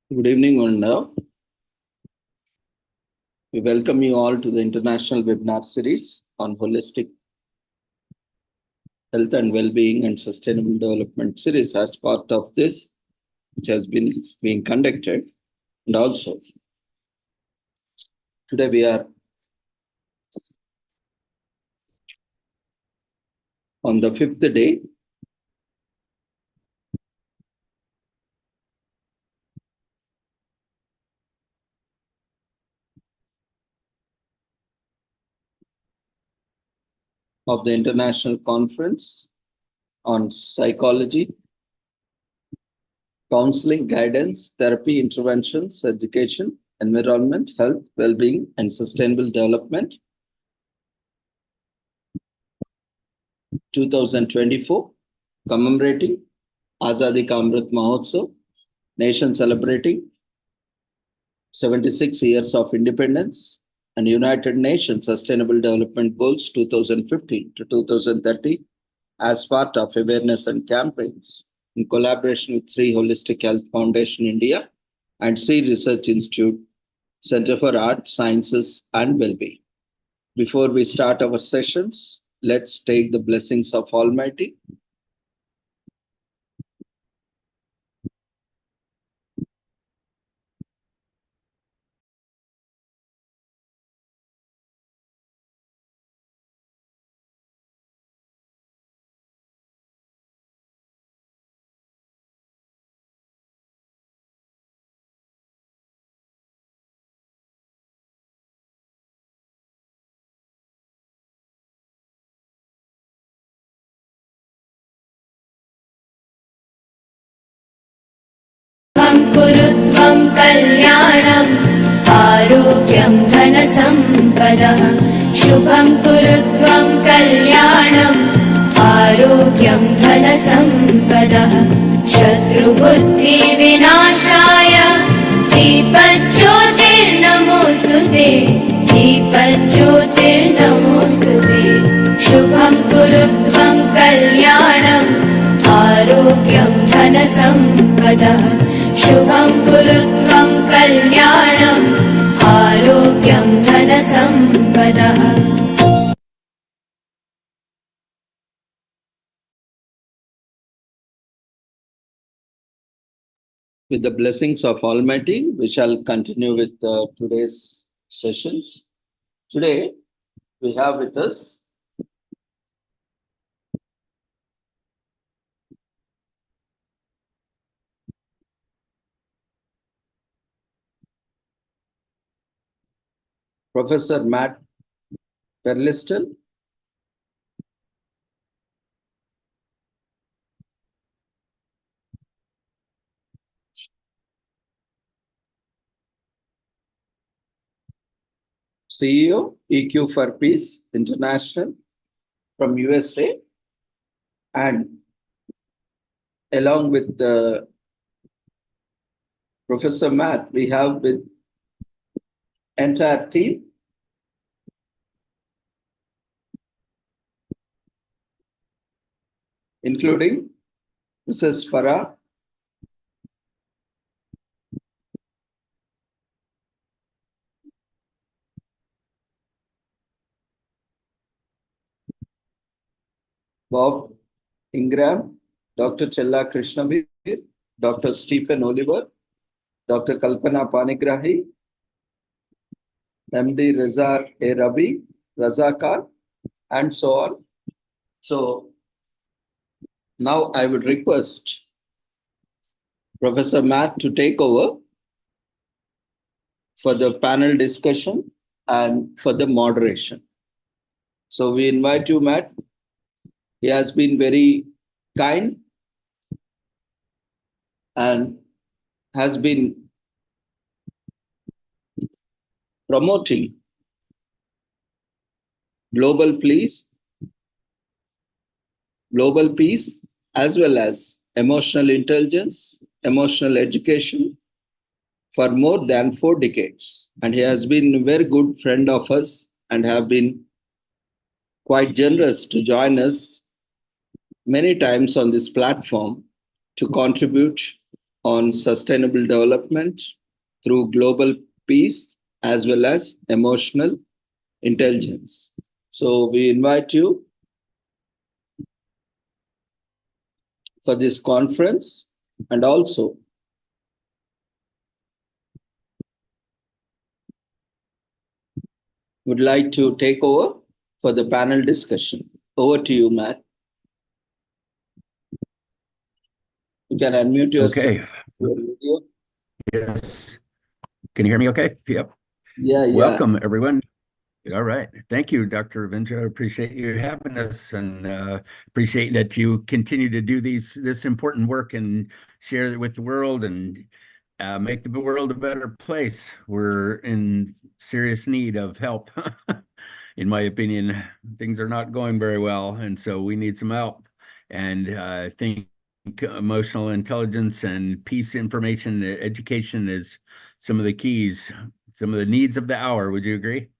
Good evening, Ravindra. We welcome you all to the international webinar series on holistic health and well-being and sustainable development series as part of this, which has been being conducted. And also, today we are on the 5th day of the International Conference on Psychology, Counseling, Guidance, Therapy, Interventions, Education, Environment, Health, Well-being, and Sustainable Development 2024, commemorating Azadi Ka Amrit Mahotsav, nation celebrating 76 years of independence, and United Nations Sustainable Development Goals 2015 to 2030 as part of awareness and campaigns in collaboration with Sri Holistic Health Foundation India and Sri Research Institute, Center for Art, Sciences and Wellbeing. Before we start our sessions, let's take the blessings of Almighty. कुरुत्वं कल्याणम् आरोग्यं धनसम्पदः शुभं कुरुत्वं कल्याणम् आरोग्यं धनसम्पदः शत्रुबुद्धिविनाशाय दीपज्योतिर्नमोऽस्तुते दीपज्योतिर्नमोऽस्तुते शुभं कुरुत्वं कल्याणम् आरोग्यं धनसम्पदः शुभं कुरुत्वं कल्याणम् आरोग्यं धनसम्पदः. With the blessings of Almighty, we shall continue with today's sessions. Today, we have with us Professor Matt Perliston, CEO, EQ for Peace International from USA, and along with Professor Matt, we have with entire team, including Mrs. Farah, Bob Ingram, Dr. Chella Krishnavir, Dr. Stephen Oliver, Dr. Kalpana Panigrahi, MD Rezar A. Rabi, Razakar, and so on. So now I would request Professor Matt to take over for the panel discussion and for the moderation. So we invite you, Matt. He has been very kind and has been promoting global peace as well as emotional intelligence, emotional education for more than 4 decades. And he has been a very good friend of us and have been quite generous to join us many times on this platform to contribute on sustainable development through global peace as well as emotional intelligence. So we invite you for this conference, and also would like to take over for the panel discussion. Over to you, Matt. You can unmute yourself. Okay. Your video. Yes. Can you hear me okay? Yep. Yeah. Welcome, everyone. All right. Thank you, Dr. Ravindra. Appreciate you having us, and appreciate that you continue to do this important work and share it with the world and make the world a better place. We're in serious need of help. In my opinion, things are not going very well, and so we need some help. And I think emotional intelligence and peace information education is some of the keys, some of the needs of the hour. Would you agree?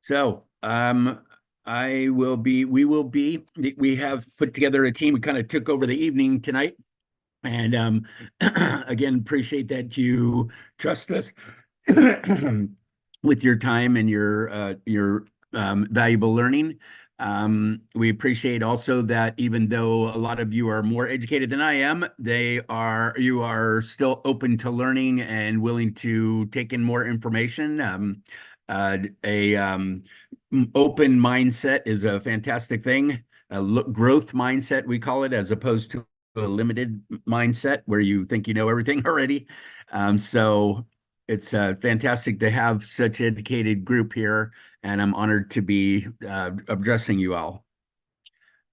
So, we have put together a team. We kind of took over the evening tonight. And again, appreciate that you trust us with your time and your valuable learning. We appreciate also that even though a lot of you are more educated than I am, you are still open to learning and willing to take in more information. Open mindset is a fantastic thing. Growth mindset, we call it, as opposed to a limited mindset where you think you know everything already. So it's fantastic to have such an educated group here, and I'm honored to be addressing you all.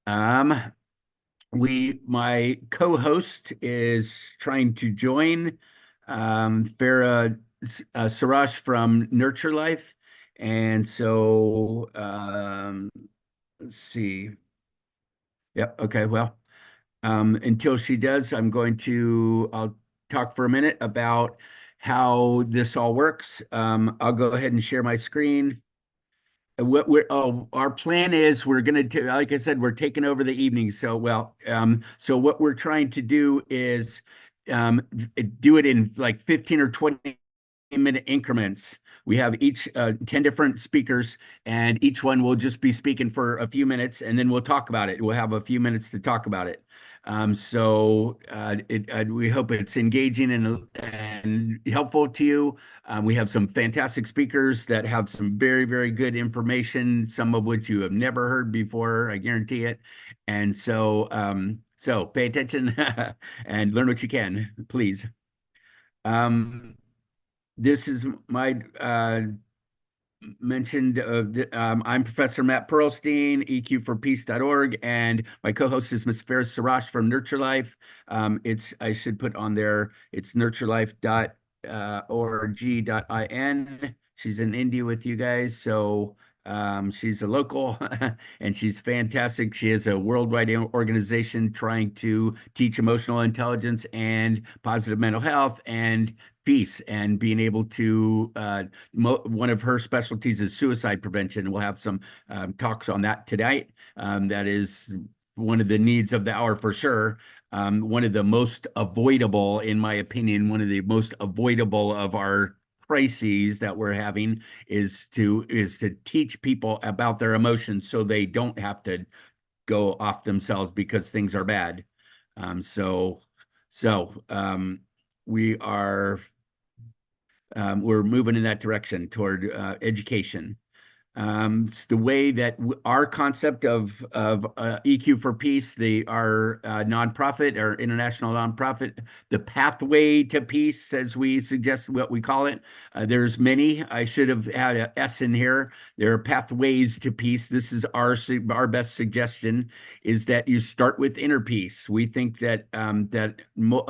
My co-host is trying to join, Farah Sarash from Nurture Life. And so, let's see. Yep. Okay. Well, until she does, I'll talk for a minute about how this all works. I'll go ahead and share my screen. Our plan is we're going to, like I said, we're taking over the evening. So what we're trying to do is do it in like 15 or 20-minute increments. We have each 10 different speakers, and each one will just be speaking for a few minutes, and then we'll talk about it. We'll have a few minutes to talk about it. We hope it's engaging and helpful to you. We have some fantastic speakers that have some very, very good information, some of which you have never heard before, I guarantee it. And so pay attention and learn what you can, please. This is my mentioned. I'm Professor Matt Perlstein, EQforpeace.org, and my co-host is Ms. Farah Sarash from Nurture Life. I should put on there, it's nurturelife.org.in. She's in India with you guys, so she's a local and she's fantastic. She is a worldwide organization trying to teach emotional intelligence and positive mental health and peace, and being able to one of her specialties is suicide prevention. We'll have some talks on that tonight. That is one of the needs of the hour for sure. One of the most avoidable, in my opinion, one of the most avoidable of our crises that we're having is to teach people about their emotions so they don't have to go off themselves because things are bad. We're moving in that direction toward education. It's the way that our concept of EQ for Peace, our nonprofit, our international nonprofit, the pathway to peace, as we suggest what we call it. There's many. I should have had an S in here. There are pathways to peace. This is our best suggestion, is that you start with inner peace. We think that a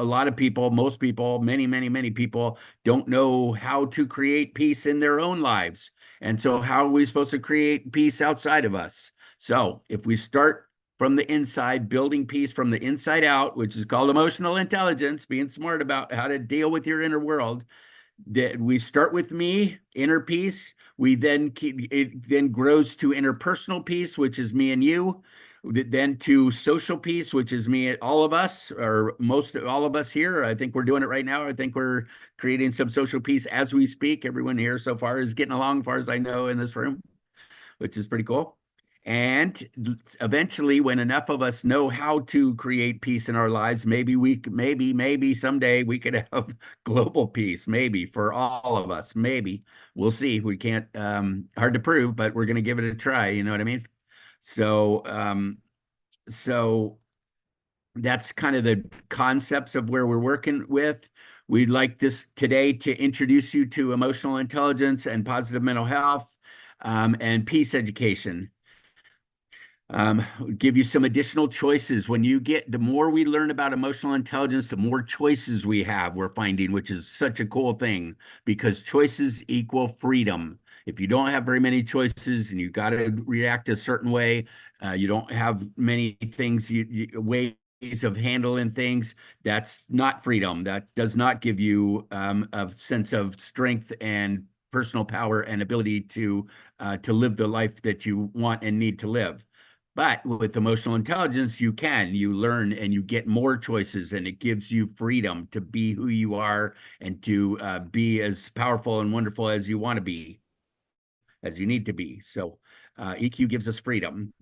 lot of people, most people, many people don't know how to create peace in their own lives. And so how are we supposed to create peace outside of us? So if we start from the inside, building peace from the inside out, which is called emotional intelligence, being smart about how to deal with your inner world, that we start with me, inner peace. We then it then grows to interpersonal peace, which is me and you. Then to social peace, which is me, all of us, or most all of us here. I think we're doing it right now. I think we're creating some social peace as we speak. Everyone here so far is getting along, as far as I know, in this room, which is pretty cool. And eventually, when enough of us know how to create peace in our lives, maybe someday we could have global peace, maybe for all of us, maybe. We'll see. We can't, hard to prove, but we're going to give it a try. You know what I mean? So, so that's kind of the concepts of where we're working with. We'd like this today to introduce you to emotional intelligence and positive mental health, and peace education. Give you some additional choices. When you get, the more we learn about emotional intelligence, the more choices we have, we're finding, which is such a cool thing, because choices equal freedom. If you don't have very many choices and you got to react a certain way, you don't have many things, ways of handling things, that's not freedom. That does not give you a sense of strength and personal power and ability to live the life that you want and need to live. But with emotional intelligence, you learn and you get more choices, and it gives you freedom to be who you are and to be as powerful and wonderful as you want to be, as you need to be. So EQ gives us freedom.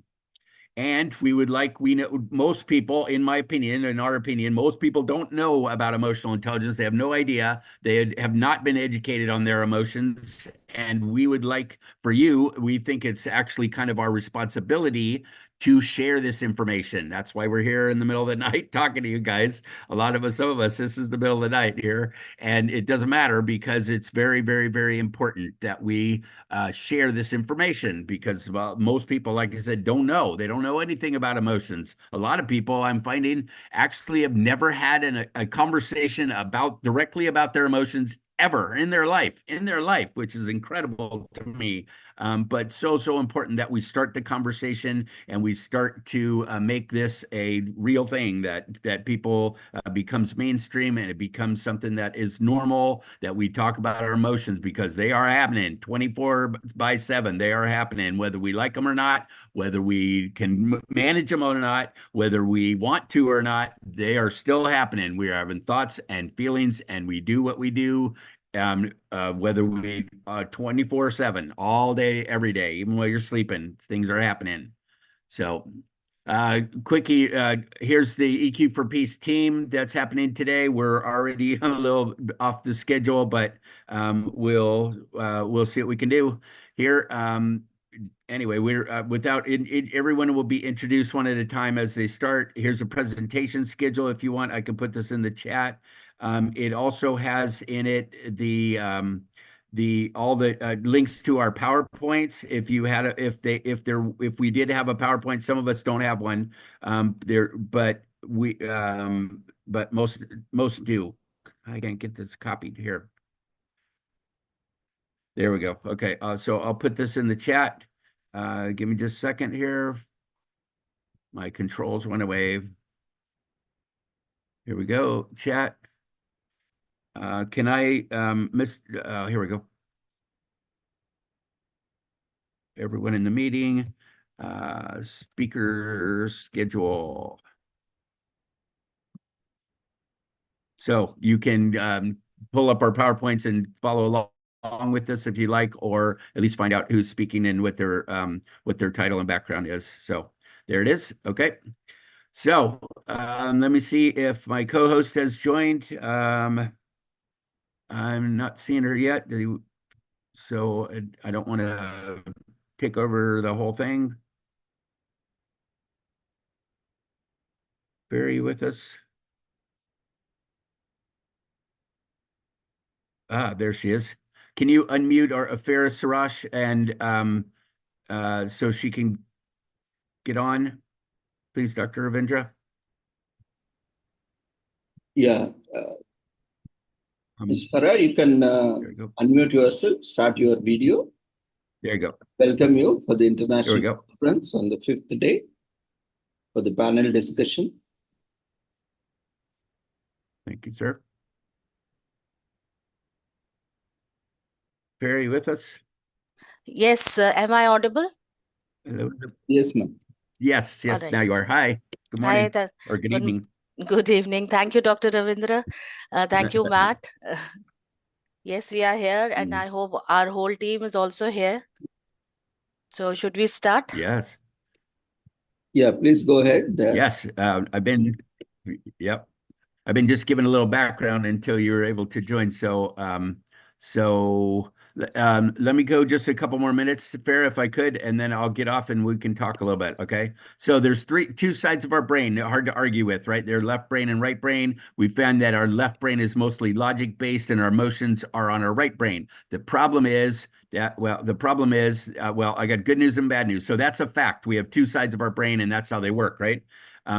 And we know most people, in my opinion, in our opinion, most people don't know about emotional intelligence. They have no idea. They have not been educated on their emotions. And we would like for you, we think it's actually kind of our responsibility to share this information. That's why we're here in the middle of the night talking to you guys. Some of us, this is the middle of the night here. And it doesn't matter, because it's very, very, very important that we share this information, because most people, like I said, don't know. They don't know anything about emotions. A lot of people, I'm finding, actually have never had a conversation directly about their emotions ever in their life, which is incredible to me. But so important that we start the conversation and we start to make this a real thing, that people becomes mainstream, and it becomes something that is normal, that we talk about our emotions, because they are happening 24/7. They are happening, whether we like them or not, whether we can manage them or not, whether we want to or not. They are still happening. We are having thoughts and feelings, and we do what we do, whether we 24/7, all day, every day, even while you're sleeping, things are happening. So quickie, here's the EQ for Peace team that's happening today. We're already a little off the schedule, but we'll see what we can do here. Anyway, we're everyone will be introduced one at a time as they start. Here's a presentation schedule. If you want, I can put this in the chat. It also has in it all the links to our PowerPoints. If you had if we did have a PowerPoint, some of us don't have one but most do. I can't get this copied here. There we go. Okay, so I'll put this in the chat. Give me just a second here. My controls went away. Here we go, chat. Can I here we go. Everyone in the meeting, speaker schedule. So you can pull up our PowerPoints and follow along with this if you like, or at least find out who's speaking and what their title and background is. So there it is. Okay. So let me see if my co-host has joined. I'm not seeing her yet, so I don't want to take over the whole thing. Barry with us? There she is. Can you unmute our Farah Sarash and so she can get on, please, Dr. Ravindra? Yeah. Ms. Farah, you can There you go. unmute yourself, start your video. There you go. Welcome you for the There we international go. conference on the 5th day for the panel discussion. Thank you, sir. Farah, you with us? Yes, sir. Am I audible? Hello? Yes, ma'am. Yes, All yes, right. now you are. Hi, good Hi, morning or good good, evening. good evening. Thank you, Dr. Ravindra. Thank you, Matt. Yes, we are here, and I hope our whole team is also here. So, should we start? Yes, Yeah, please go ahead. yes. Yep. I've been just giving a little background until you were able to join. Let me go just a couple more minutes, Farah, if I could, and then I'll get off and we can talk a little bit. Okay. So there's two sides of our brain, hard to argue with, right? They're left brain and right brain. We found that our left brain is mostly logic based and our emotions are on our right brain. The problem is I got good news and bad news. So that's a fact. We have two sides of our brain and that's how they work, right?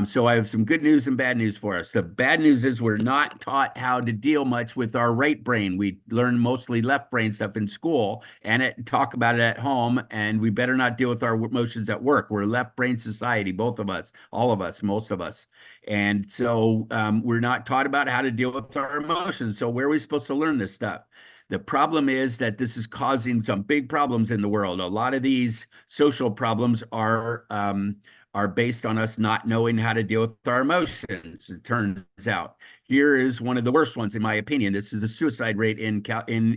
So I have some good news and bad news for us. The bad news is we're not taught how to deal much with our right brain. We learn mostly left brain stuff in school and talk about it at home, and we better not deal with our emotions at work. We're a left brain society, both of us, all of us, most of us. And so we're not taught about how to deal with our emotions. So where are we supposed to learn this stuff? The problem is that this is causing some big problems in the world. A lot of these social problems are based on us not knowing how to deal with our emotions, it turns out. Here is one of the worst ones, in my opinion. This is a suicide rate in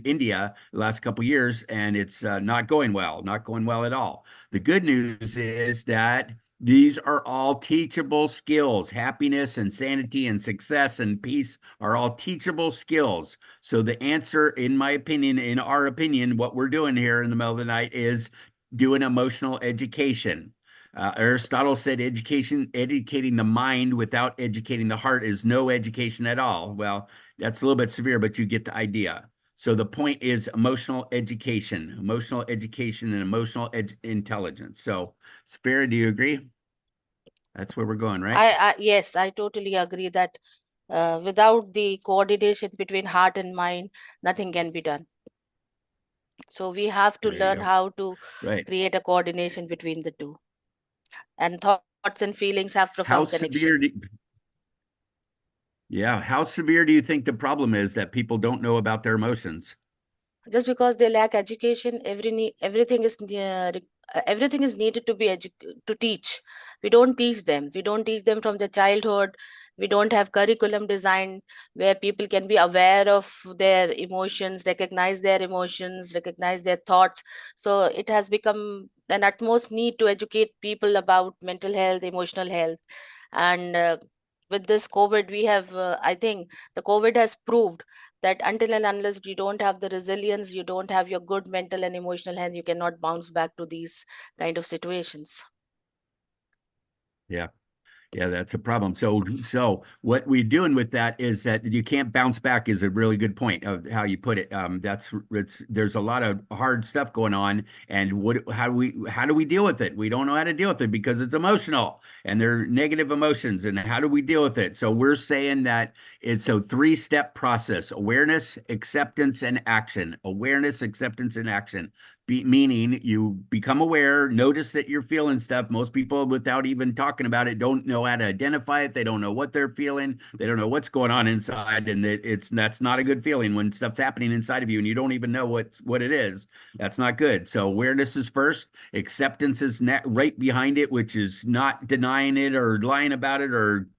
India the last couple of years, and it's not going well at all. The good news is that these are all teachable skills. Happiness and sanity and success and peace are all teachable skills. So the answer, in my opinion, in our opinion, what we're doing here in the middle of the night is doing emotional education. Aristotle said educating the mind without educating the heart is no education at all. Well, that's a little bit severe, but you get the idea. So the point is emotional education and emotional intelligence. So, Farah, do you agree? That's where we're going, right? Yes, I totally agree that without the coordination between heart and mind, nothing can be done. So, we have to There you learn go. how to Right. create a coordination between the two. And thoughts and feelings have profound connection. How severe do you think the problem is that people don't know about their emotions? Just because they lack education, everything is needed to be to teach. We don't teach them from their childhood. We don't have curriculum designed where people can be aware of their emotions, recognize their thoughts. So it has become an utmost need to educate people about mental health, emotional health. And with this COVID, we have I think the COVID has proved that until and unless you don't have the resilience, you don't have your good mental and emotional health, you cannot bounce back to these kind of situations. Yeah. Yeah, that's a problem. So what we're doing with that is that you can't bounce back is a really good point of how you put it. There's a lot of hard stuff going on, and how do we deal with it? We don't know how to deal with it because it's emotional and they're negative emotions. And how do we deal with it? So we're saying that it's a 3-step process: awareness, acceptance, and action. Awareness, acceptance, and action. Meaning you become aware, notice that you're feeling stuff. Most people, without even talking about it, don't know how to identify it. They don't know what they're feeling. They don't know what's going on inside, and that's not a good feeling when stuff's happening inside of you and you don't even know what it is. That's not good. So awareness is first. Acceptance is right behind it, which is not denying it or lying about it or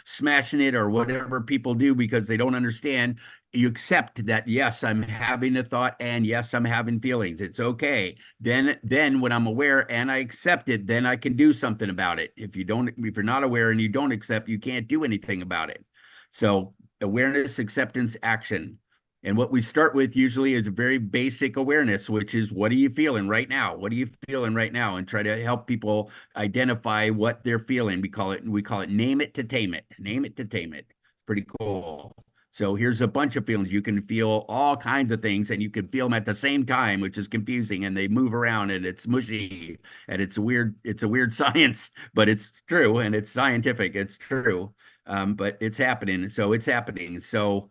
smashing it or whatever people do because they don't understand. You accept that, yes, I'm having a thought and yes, I'm having feelings. It's okay. Then when I'm aware and I accept it, then I can do something about it. If you're not aware and you don't accept, you can't do anything about it. So awareness, acceptance, action. And what we start with usually is a very basic awareness, which is, what are you feeling right now? What are you feeling right now? And try to help people identify what they're feeling. We call it name it to tame it. Name it to tame it. Pretty cool. So here's a bunch of feelings. You can feel all kinds of things and you can feel them at the same time, which is confusing, and they move around and it's mushy and it's a weird science, but it's true and it's scientific. It's true. But it's happening. So it's happening. So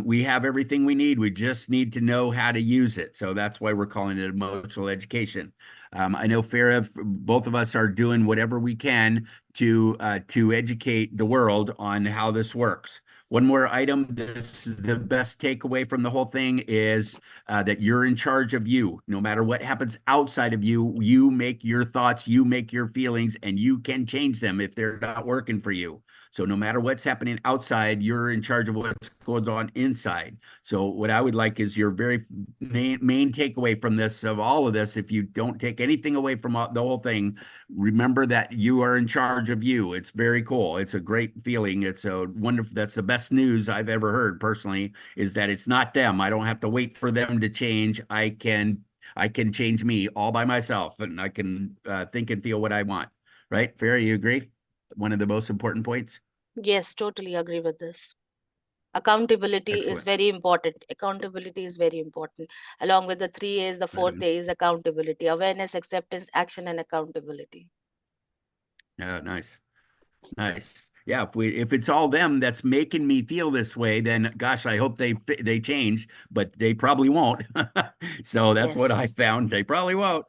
we have everything we need. We just need to know how to use it. So that's why we're calling it emotional education. I know Farah, both of us are doing whatever we can to educate the world on how this works. one more item. This is the best takeaway from the whole thing is that you're in charge of you. No matter what happens outside of you, you make your thoughts, you make your feelings, and you can change them if they're not working for you. So no matter what's happening outside, you're in charge of what's going on inside. So what I would like is your very main takeaway from this, of all of this, if you don't take anything away from the whole thing, remember that you are in charge of you. It's very cool. It's a great feeling. It's a wonderful, that's the best news I've ever heard personally, is that it's not them. I don't have to wait for them to change. I can change me all by myself, and I can think and feel what I want. Right? Farah, you agree? One of the most important points. Yes, totally agree with this. Accountability is Excellent. very important. Accountability is very important. Along with the 3 A's, the 4th A is accountability, awareness, acceptance, action, and accountability. Yeah, nice. Nice. Yeah, if it's all them that's making me feel this way, then gosh, I hope they change, but they probably won't. So that's what I Yes. found. They probably won't.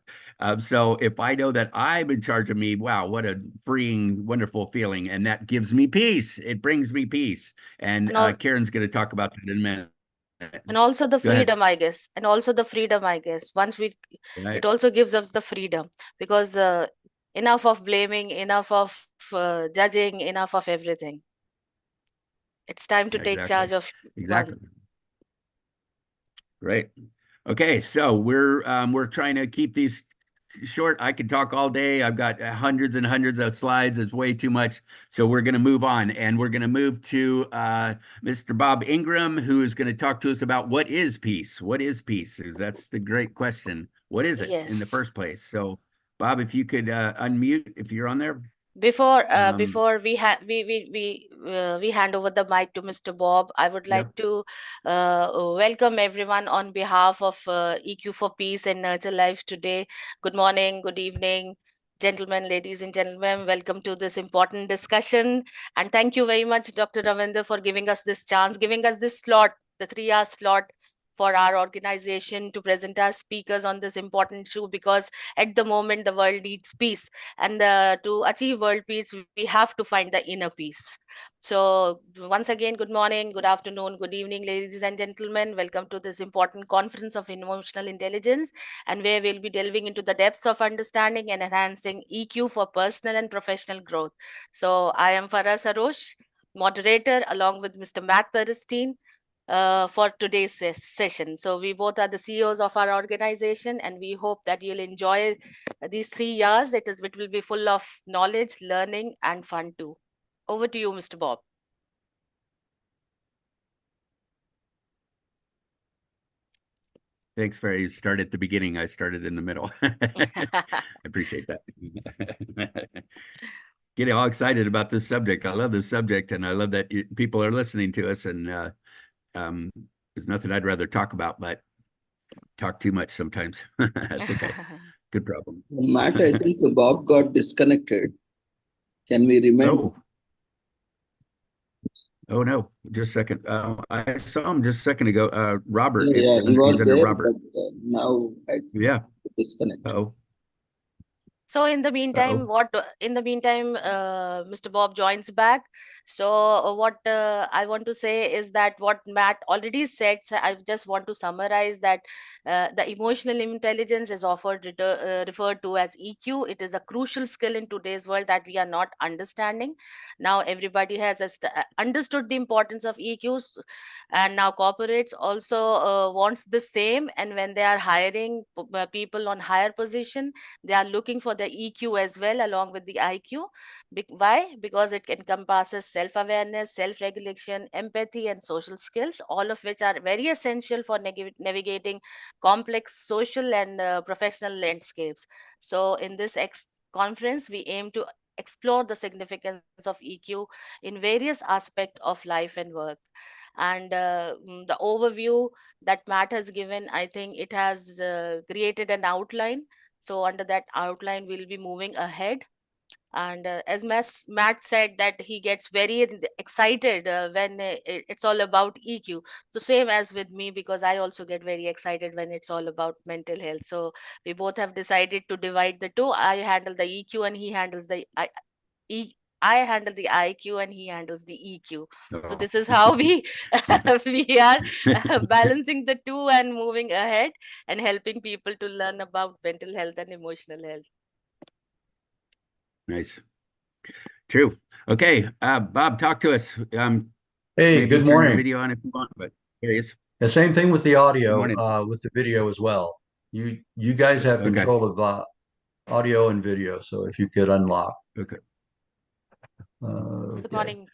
So if I know that I'm in charge of me, wow, what a freeing, wonderful feeling. And that gives me peace. It brings me peace. And And, al Karen's going to talk about that in a minute. and also the Go ahead. freedom, I guess. And also the freedom, I guess. Once we, Right. it also gives us the freedom, because enough of blaming, enough of judging, enough of everything. It's time to take Exactly. charge of Exactly. one. Right. Okay, so we're trying to keep these short. I could talk all day. I've got hundreds and hundreds of slides. It's way too much. So we're going to move on, and we're going to move to Mr. Bob Ingram, who is going to talk to us about what is peace. What is peace? That's the great question. What is it in the Yes. first place? So, Bob, if you could unmute if you're on there. Before we hand over the mic to Mr. Bob, I would Yeah. like to welcome everyone on behalf of EQ for Peace and Nurture Life today. Good morning, good evening, gentlemen, ladies and gentlemen. Welcome to this important discussion. And thank you very much, Dr. Ravindra, for giving us this chance, giving us this slot, the 3-hour slot for our organization to present our speakers on this important issue, because at the moment the world needs peace, and to achieve world peace we have to find the inner peace. So once again, good morning, good afternoon, good evening, ladies and gentlemen. Welcome to this important conference of emotional intelligence, and where we'll be delving into the depths of understanding and enhancing EQ for personal and professional growth. So I am Farah Sarosh, moderator, along with Mr. Matt Peristine, for today's session. So we both are the CEOs of our organization, and we hope that you'll enjoy these 3 years. It will be full of knowledge, learning, and fun too. Over to you, Mr. Bob. Thanks, Farah. You start at the beginning. I started in the middle. I appreciate that. Getting all excited about this subject. I love this subject, and I love that people are listening to us. And there's nothing I'd rather talk about, but talk too much sometimes. That's okay. Good problem. Matt, I think Bob got disconnected. Can we remind? Oh no, just a second. I saw him just a second ago. Robert. Yeah, he was he's under there, Robert. but now I disconnected. Oh. So in the meantime, Mr. Bob joins back. So what I want to say is that what Matt already said, so I just want to summarize that the emotional intelligence is referred to as EQ. It is a crucial skill in today's world that we are not understanding. Now everybody has understood the importance of EQs, and now corporates also wants the same. And when they are hiring people on higher position, they are looking for the EQ as well, along with the IQ. Why? Because it encompasses self-awareness, self-regulation, empathy, and social skills, all of which are very essential for navigating complex social and professional landscapes. So in this conference, we aim to explore the significance of EQ in various aspects of life and work. And the overview that Matt has given, I think it has created an outline. So under that outline, we'll be moving ahead. And as Matt said, that he gets very excited when it's all about EQ. So same as with me, because I also get very excited when it's all about mental health. So we both have decided to divide the two. I handle the EQ and he handles the I handle the IQ and he handles the EQ. So Oh. this is how we we are balancing the two and moving ahead and helping people to learn about mental health and emotional health. Nice. True. Okay, Bob, talk to us. Hey, Maybe good turn your morning. video on if you want, but there he is. The same thing with the audio, morning. with the video as well. You guys have Okay. control of audio and video, so if you could unlock. Okay. Good Okay. morning.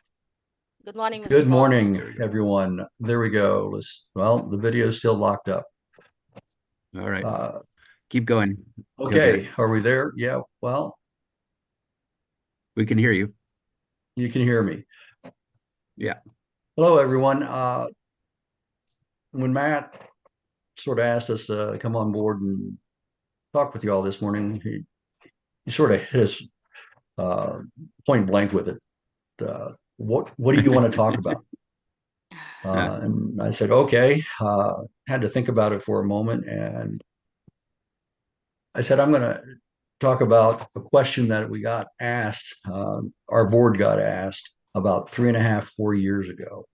Good morning, Mr. Good Bob. morning, everyone. There we go. Well, the video is still locked up. All right. Uh, Keep going. okay, are we there? Yeah, well, We can hear you. you can hear me. Yeah. Hello, everyone. When Matt sort of asked us to come on board and talk with you all this morning, he sort of hit us point blank with it. What do you want to talk about? And I said, okay. Had to think about it for a moment, and I said, I'm going to talk about a question that we got asked. Our board got asked about 3.5, 4 years ago,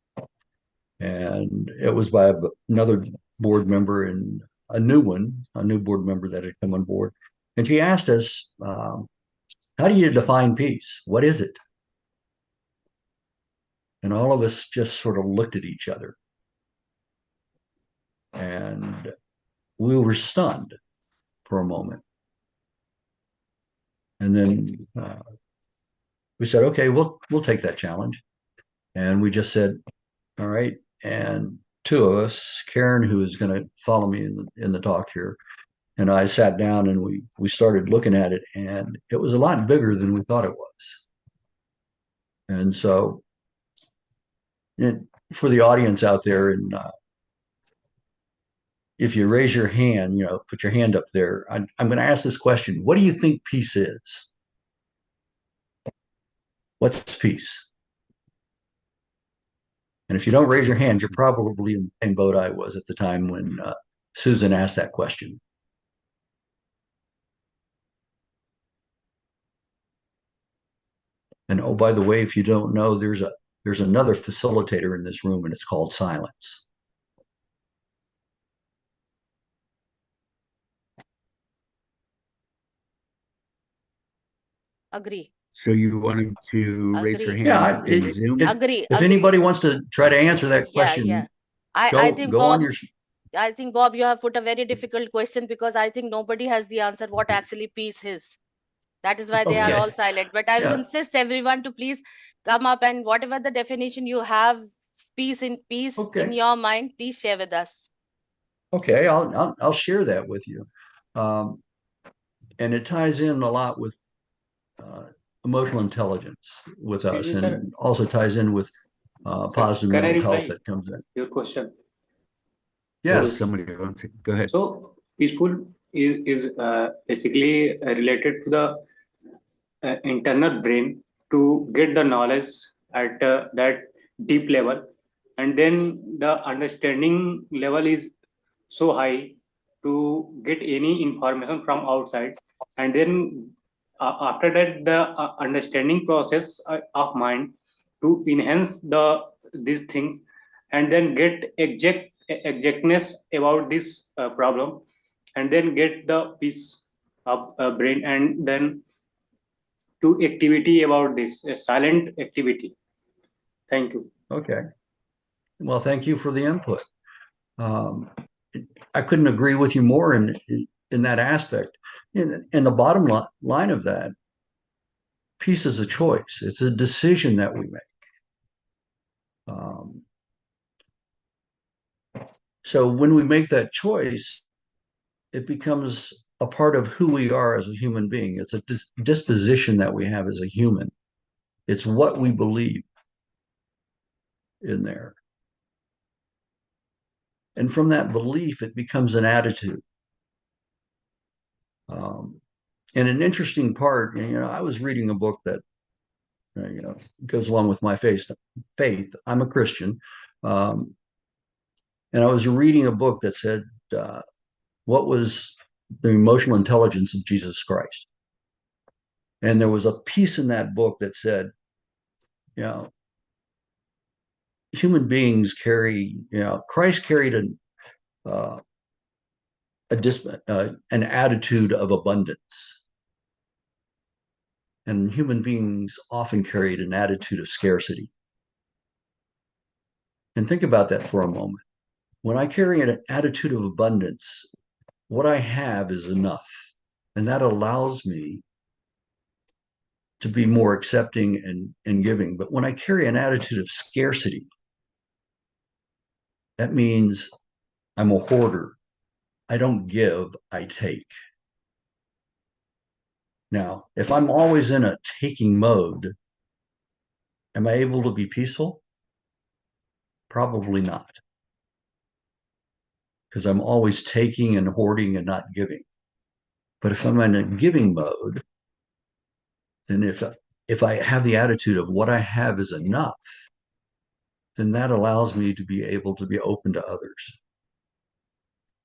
and it was by another board member and a new board member that had come on board, and she asked us, how do you define peace? What is it? And all of us just sort of looked at each other, and we were stunned for a moment. And then we said, okay, we'll take that challenge. And we just said, all right. And two of us, Karen, who is going to follow me in the talk here, and I sat down and we started looking at it, and it was a lot bigger than we thought it was. And so for the audience out there, and if you raise your hand, put your hand up there. I'm going to ask this question. What do you think peace is? What's peace? And if you don't raise your hand, you're probably in the same boat I was at the time when Susan asked that question. And oh, by the way, if you don't know, there's another facilitator in this room, and it's called silence. Agree. So you wanted to raise your Agree. hand Yeah, in Zoom? Agree. If anybody wants to try to answer that question, Yeah. I think go Bob, on your. I think Bob, you have put a very difficult question, because I think nobody has the answer what actually peace is. That is why they are Okay. all silent. But I will Yeah. insist everyone to please come up, and whatever the definition you have, peace Okay. in your mind, please share with us. Okay, I'll share that with you, and it ties in a lot with emotional intelligence with us, and also ties in with positive mental health that comes in. Your question. Yes. Somebody wants to go ahead. So peaceful is basically related to the internal brain to get the knowledge at that deep level, and then the understanding level is so high to get any information from outside, and then after that the understanding process of mind to enhance these things, and then get exactness about this problem, and then get the peace of brain, and then to activity about this silent activity. Thank you. Okay. Well, thank you for the input. I couldn't agree with you more in that aspect. And the bottom line of that, peace is a choice. It's a decision that we make. So when we make that choice, it becomes a part of who we are as a human being. It's a disposition that we have as a human. It's what we believe in there. And from that belief, it becomes an attitude. And an interesting part, I was reading a book that, goes along with my faith. I'm a Christian. And I was reading a book that said, what was the emotional intelligence of Jesus Christ? And there was a piece in that book that said, human beings carry, Christ carried an attitude of abundance. And human beings often carried an attitude of scarcity. And think about that for a moment. When I carry an attitude of abundance, what I have is enough. And that allows me to be more accepting and giving. But when I carry an attitude of scarcity, that means I'm a hoarder. I don't give, I take. Now, if I'm always in a taking mode, am I able to be peaceful? Probably not. Because I'm always taking and hoarding and not giving. But if I'm in a giving mode, then if I have the attitude of what I have is enough, then that allows me to be able to be open to others.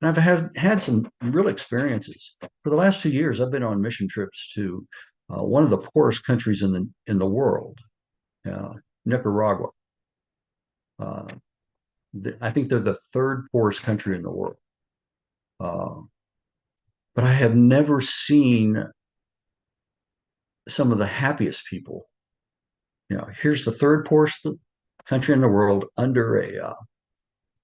And I've had some real experiences. For the last 2 years, I've been on mission trips to one of the poorest countries in the world, Nicaragua. I think they're the third poorest country in the world. But I have never seen some of the happiest people. Here's the third poorest country in the world under a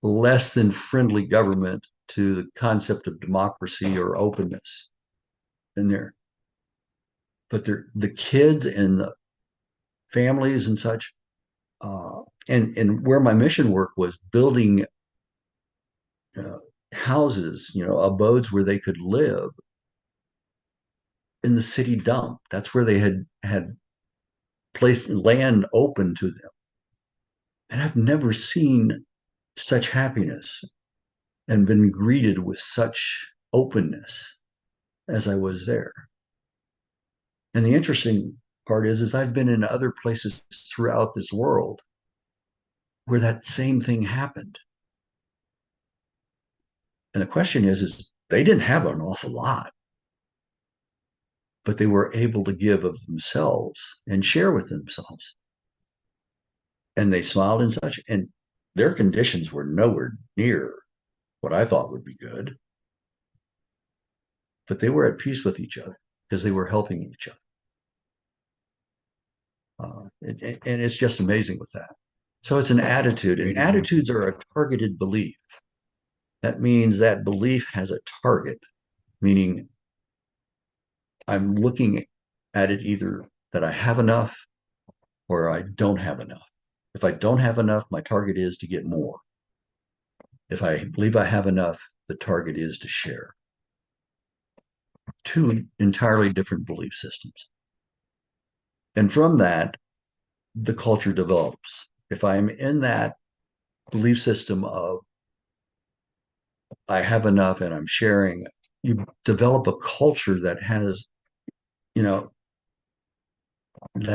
less than friendly government to the concept of democracy or openness in there. But the kids and the families and such, and where my mission work was building houses, abodes where they could live in the city dump. That's where they had placed land open to them. And I've never seen such happiness and been greeted with such openness as I was there. And the interesting part is I've been in other places throughout this world where that same thing happened. And the question is they didn't have an awful lot, but they were able to give of themselves and share with themselves. And they smiled and such, and their conditions were nowhere near what I thought would be good. But they were at peace with each other because they were helping each other. And it's just amazing with that. So it's an attitude, and attitudes are a targeted belief. That means that belief has a target, meaning I'm looking at it either that I have enough or I don't have enough. If I don't have enough, my target is to get more. If I believe I have enough, the target is to share. Two entirely different belief systems. And from that, the culture develops. If I'm in that belief system of I have enough and I'm sharing, you develop a culture that has, that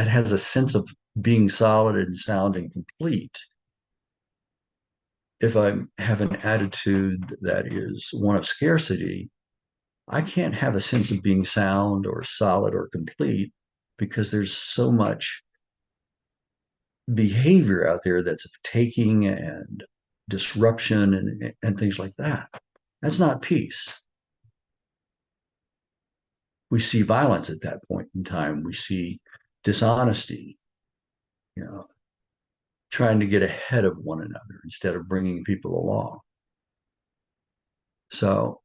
has a sense of being solid and sound and complete. If I have an attitude that is one of scarcity, I can't have a sense of being sound or solid or complete because there's so much behavior out there that's of taking and disruption and things like that. That's not peace. We see violence at that point in time. We see dishonesty, trying to get ahead of one another instead of bringing people along. So,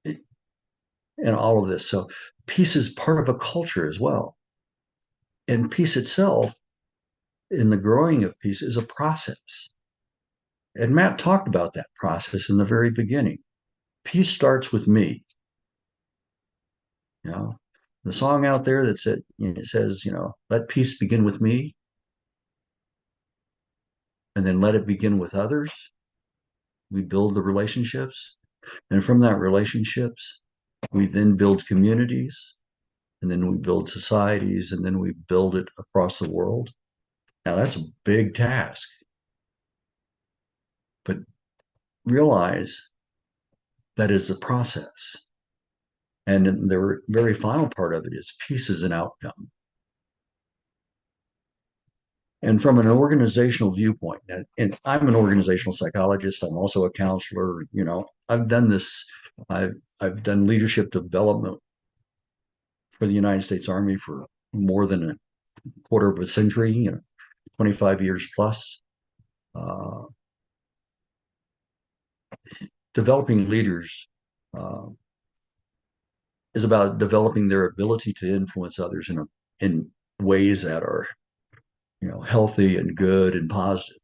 and all of this. So peace is part of a culture as well. And peace itself, in the growing of peace, is a process. And Matt talked about that process in the very beginning. Peace starts with me. The song out there that said, it says, let peace begin with me, and then let it begin with others. We build the relationships, and from that relationships, we then build communities, and then we build societies, and then we build it across the world. Now that's a big task, but realize that is a process. And the very final part of it is peace is an outcome. And from an organizational viewpoint, and I'm an organizational psychologist, I'm also a counselor, you know, I've done this, I've done leadership development for the United States Army for more than a quarter of a century, you know, 25 years plus. Developing leaders is about developing their ability to influence others in ways that are, you know, healthy and good and positive.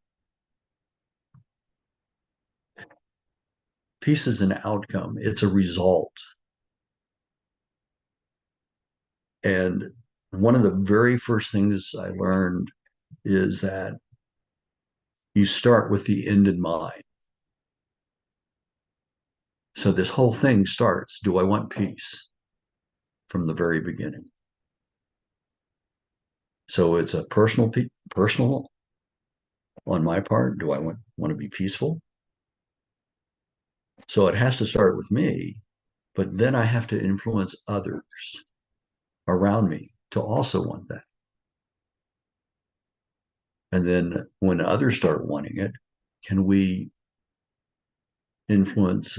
Peace is an outcome, it's a result. And one of the very first things I learned is that you start with the end in mind. So this whole thing starts, do I want peace? From the very beginning. So it's a personal on my part. Do I want to be peaceful? So it has to start with me, but then I have to influence others around me to also want that. And then when others start wanting it, can we influence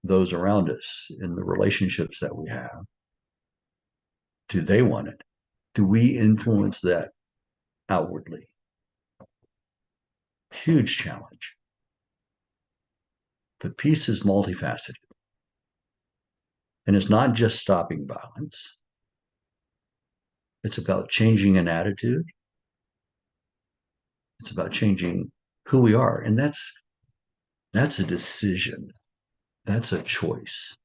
those around us in the relationships that we have? Do they want it? Do we influence that outwardly? Huge challenge. But peace is multifaceted. And it's not just stopping violence. It's about changing an attitude. It's about changing who we are. And that's a decision. That's a choice.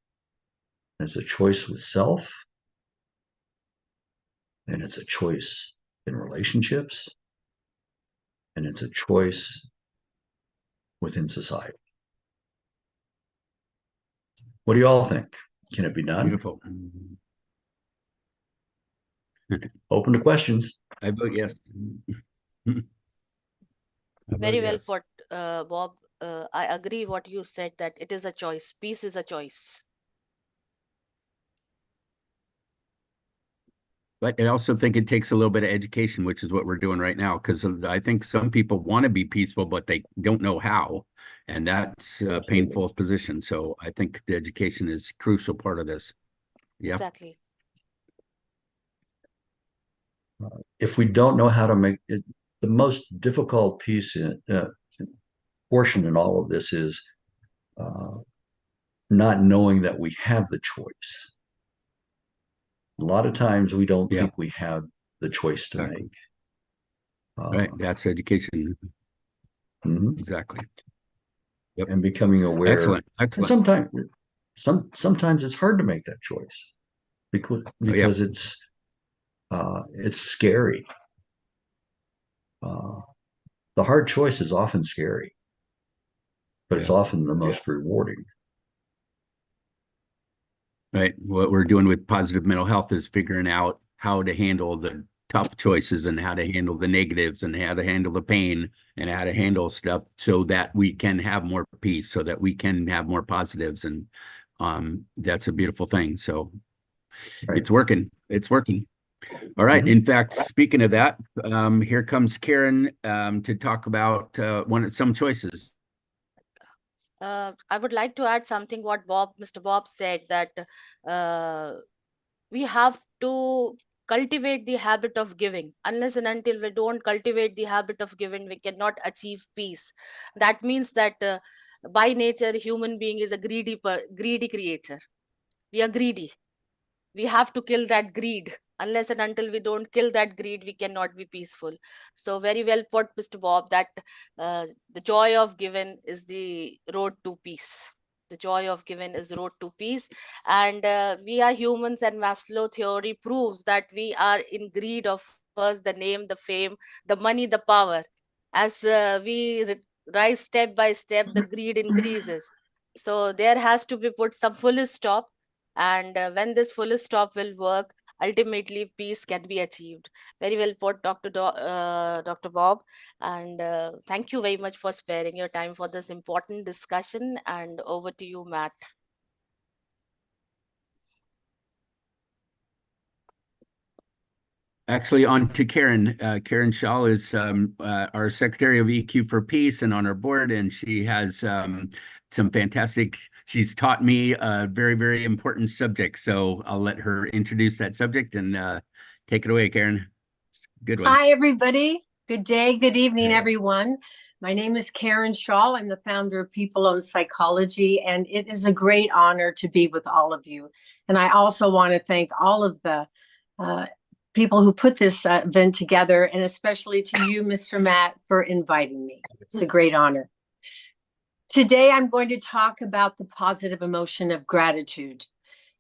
It's a choice with self. And it's a choice in relationships. And it's a choice within society. What do you all think? Can it be done? Beautiful. Open to questions. I vote yes. Very well put, Bob. I agree what you said, that it is a choice. Peace is a choice. But I also think it takes a little bit of education, which is what we're doing right now, because I think some people want to be peaceful, but they don't know how. And that's a painful position. So I think the education is a crucial part of this. Yeah. Exactly. If we don't know how to make it, the most difficult piece portion in all of this is not knowing that we have the choice. A lot of times we don't think we have the choice to make. Right, that's education. Exactly. Yep. And becoming aware. Excellent. And sometimes it's hard to make that choice because it's scary. The hard choice is often scary, but it's often the most rewarding. Right. What we're doing with positive mental health is figuring out how to handle the tough choices and how to handle the negatives and how to handle the pain and how to handle stuff so that we can have more peace, so that we can have more positives. And that's a beautiful thing. So it's working. It's working. All right. In fact, speaking of that, here comes Karen to talk about some choices. I would like to add something what Mr. Bob said, that we have to cultivate the habit of giving. Unless and until we don't cultivate the habit of giving, we cannot achieve peace. That means that by nature, human being is a greedy creature. We are greedy. We have to kill that greed. Unless and until we don't kill that greed, we cannot be peaceful. So very well put, Mr. Bob, that the joy of giving is the road to peace. The joy of giving is road to peace. And we are humans, and Maslow theory proves that we are in greed of first the name, the fame, the money, the power. As we rise step by step, the greed increases. So there has to be put some full stop. And when this full stop will work, ultimately peace can be achieved. Very well put, Dr. Bob. And thank you very much for sparing your time for this important discussion. And over to you, Matt. Actually, on to Karen. Karen Shaw is our Secretary of EQ for Peace and on our board, and she has some fantastic. She's taught me a very, very important subject. So I'll let her introduce that subject and take it away, Karen. It's a good one. Hi, everybody. Good day, good evening, everyone. My name is Karen Shaw. I'm the founder of People Own Psychology, and it is a great honor to be with all of you. And I also want to thank all of the people who put this event together, and especially to you, Mr. Matt, for inviting me. It's a great honor. Today, I'm going to talk about the positive emotion of gratitude.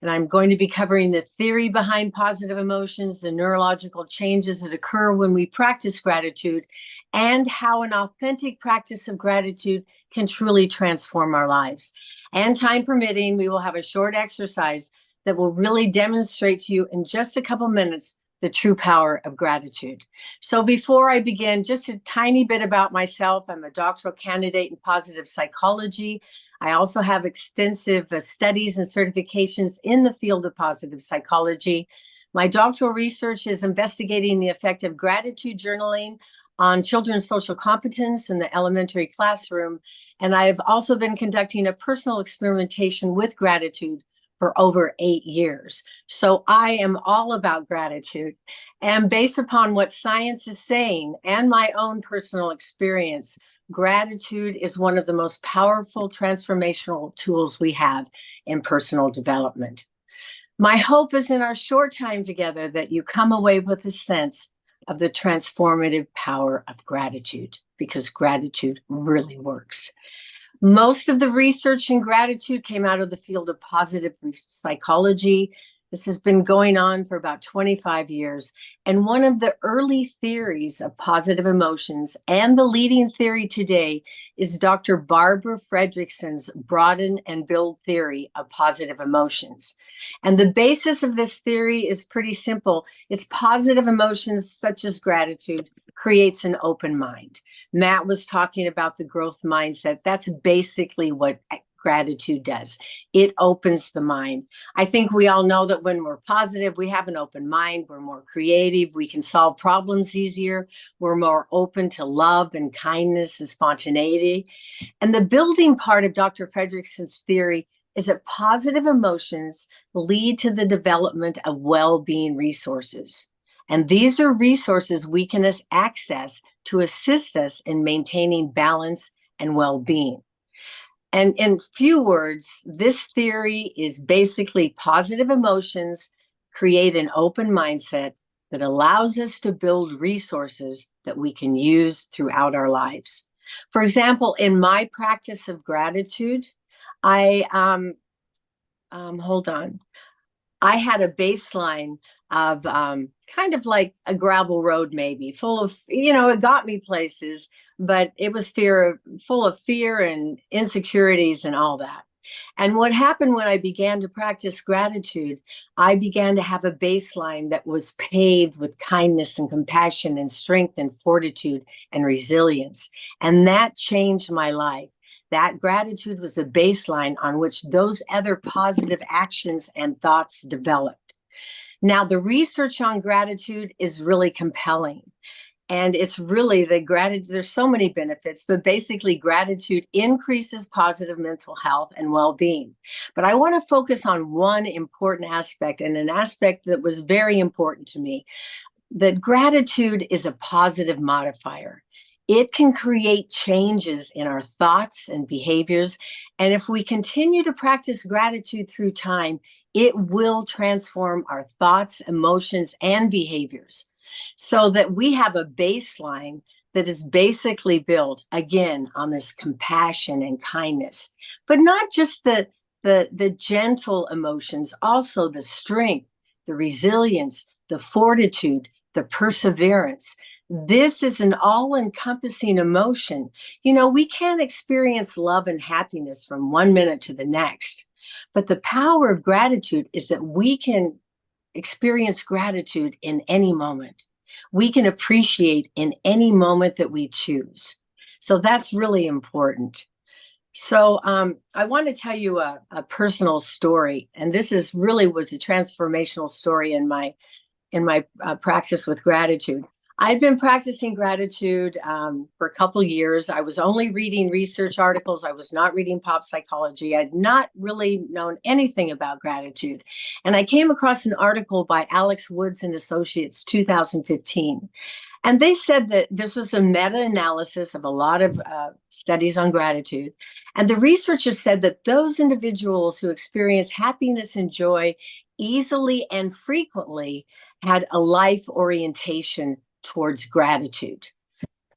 And I'm going to be covering the theory behind positive emotions, the neurological changes that occur when we practice gratitude, and how an authentic practice of gratitude can truly transform our lives. And time permitting, we will have a short exercise that will really demonstrate to you in just a couple minutes the true power of gratitude. So before I begin, just a tiny bit about myself. I'm a doctoral candidate in positive psychology. I also have extensive studies and certifications in the field of positive psychology. My doctoral research is investigating the effect of gratitude journaling on children's social competence in the elementary classroom. And I've also been conducting a personal experimentation with gratitude for over 8 years. So I am all about gratitude. And based upon what science is saying and my own personal experience, gratitude is one of the most powerful transformational tools we have in personal development. My hope is in our short time together that you come away with a sense of the transformative power of gratitude, because gratitude really works. Most of the research in gratitude came out of the field of positive psychology. This has been going on for about 25 years. And one of the early theories of positive emotions, and the leading theory today, is Dr. Barbara Fredrickson's broaden and build theory of positive emotions. And the basis of this theory is pretty simple. It's positive emotions such as gratitude creates an open mind. Matt was talking about the growth mindset. That's basically what gratitude does. It opens the mind. I think we all know that when we're positive, we have an open mind. We're more creative. We can solve problems easier. We're more open to love and kindness and spontaneity. And the building part of Dr. Fredrickson's theory is that positive emotions lead to the development of well-being resources. And these are resources we can access to assist us in maintaining balance and well-being. And in few words, this theory is basically positive emotions create an open mindset that allows us to build resources that we can use throughout our lives. For example, in my practice of gratitude, I had a baseline of kind of like a gravel road, maybe full of, it got me places, but it was full of fear and insecurities and all that. And what happened when I began to practice gratitude, I began to have a baseline that was paved with kindness and compassion and strength and fortitude and resilience. And that changed my life. That gratitude was a baseline on which those other positive actions and thoughts developed. Now, the research on gratitude is really compelling. And it's really the gratitude, there's so many benefits, but basically gratitude increases positive mental health and well-being. But I want to focus on one important aspect, and an aspect that was very important to me, that gratitude is a positive modifier. It can create changes in our thoughts and behaviors. And if we continue to practice gratitude through time, it will transform our thoughts, emotions, and behaviors, so that we have a baseline that is basically built, again, on this compassion and kindness, but not just the gentle emotions, also the strength, the resilience, the fortitude, the perseverance. This is an all-encompassing emotion. We can't experience love and happiness from one minute to the next. But the power of gratitude is that we can experience gratitude in any moment. We can appreciate in any moment that we choose. So that's really important. So I want to tell you a personal story. And this was a transformational story in my in my practice with gratitude. I've been practicing gratitude for a couple years. I was only reading research articles. I was not reading pop psychology. I'd not really known anything about gratitude. And I came across an article by Alex Woods and Associates, 2015. And they said that this was a meta-analysis of a lot of studies on gratitude. And the researchers said that those individuals who experience happiness and joy easily and frequently had a life orientation towards gratitude.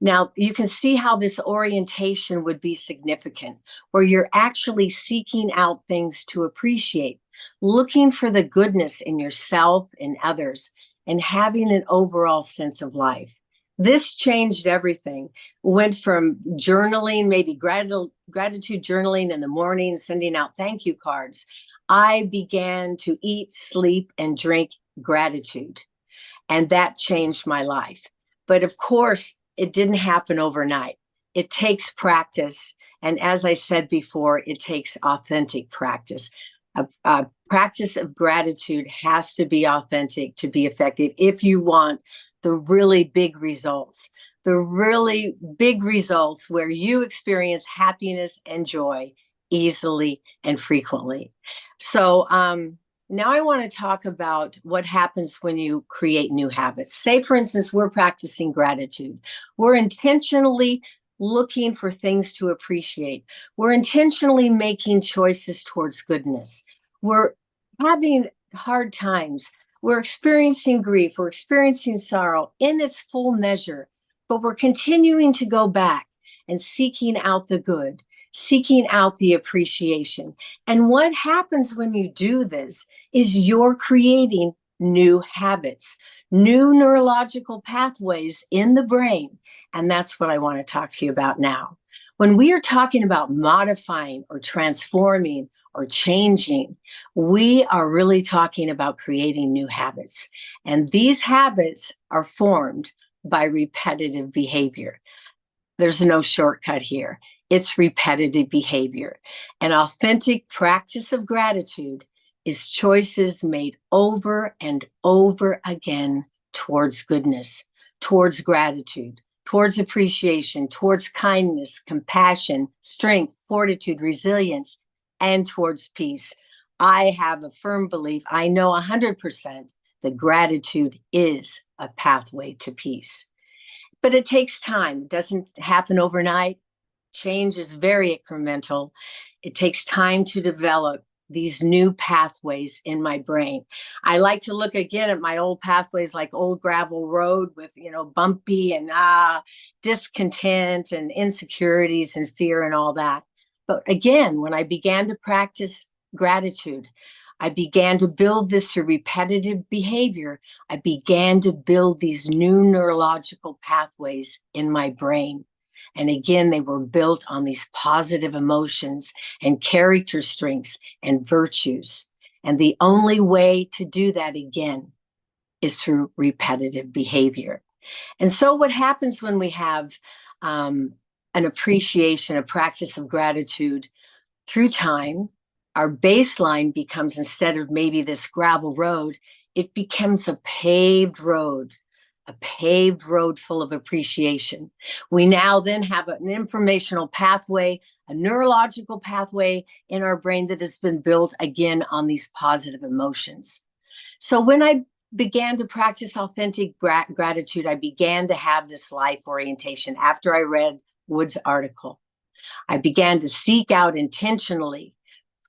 Now, you can see how this orientation would be significant, where you're actually seeking out things to appreciate, looking for the goodness in yourself and others, and having an overall sense of life. This changed everything. Went from journaling, maybe gratitude journaling in the morning, sending out thank you cards. I began to eat, sleep, and drink gratitude. And that changed my life. But of course, it didn't happen overnight. It takes practice. And as I said before, it takes authentic practice. A practice of gratitude has to be authentic to be effective if you want the really big results. The really big results where you experience happiness and joy easily and frequently. So, now I want to talk about what happens when you create new habits. Say, for instance, we're practicing gratitude. We're intentionally looking for things to appreciate. We're intentionally making choices towards goodness. We're having hard times. We're experiencing grief. We're experiencing sorrow in its full measure, but we're continuing to go back and seeking out the good, seeking out the appreciation. And what happens when you do this is you're creating new habits, new neurological pathways in the brain. And that's what I want to talk to you about now. When we are talking about modifying or transforming or changing, we are really talking about creating new habits. And these habits are formed by repetitive behavior. There's no shortcut here. It's repetitive behavior. An authentic practice of gratitude is choices made over and over again towards goodness, towards gratitude, towards appreciation, towards kindness, compassion, strength, fortitude, resilience, and towards peace. I have a firm belief, I know 100% that gratitude is a pathway to peace. But it takes time. It doesn't happen overnight. Change is very incremental. It takes time to develop these new pathways in my brain. I like to look again at my old pathways like old gravel road with, bumpy and discontent and insecurities and fear and all that. But again, when I began to practice gratitude, I began to build this through repetitive behavior. I began to build these new neurological pathways in my brain. And again, they were built on these positive emotions and character strengths and virtues. And the only way to do that again is through repetitive behavior. And so what happens when we have an appreciation, a practice of gratitude through time, our baseline becomes, instead of maybe this gravel road, it becomes a paved road full of appreciation. We now then have an informational pathway, a neurological pathway in our brain that has been built again on these positive emotions. So when I began to practice authentic gratitude, I began to have this life orientation after I read Wood's article. I began to seek out intentionally,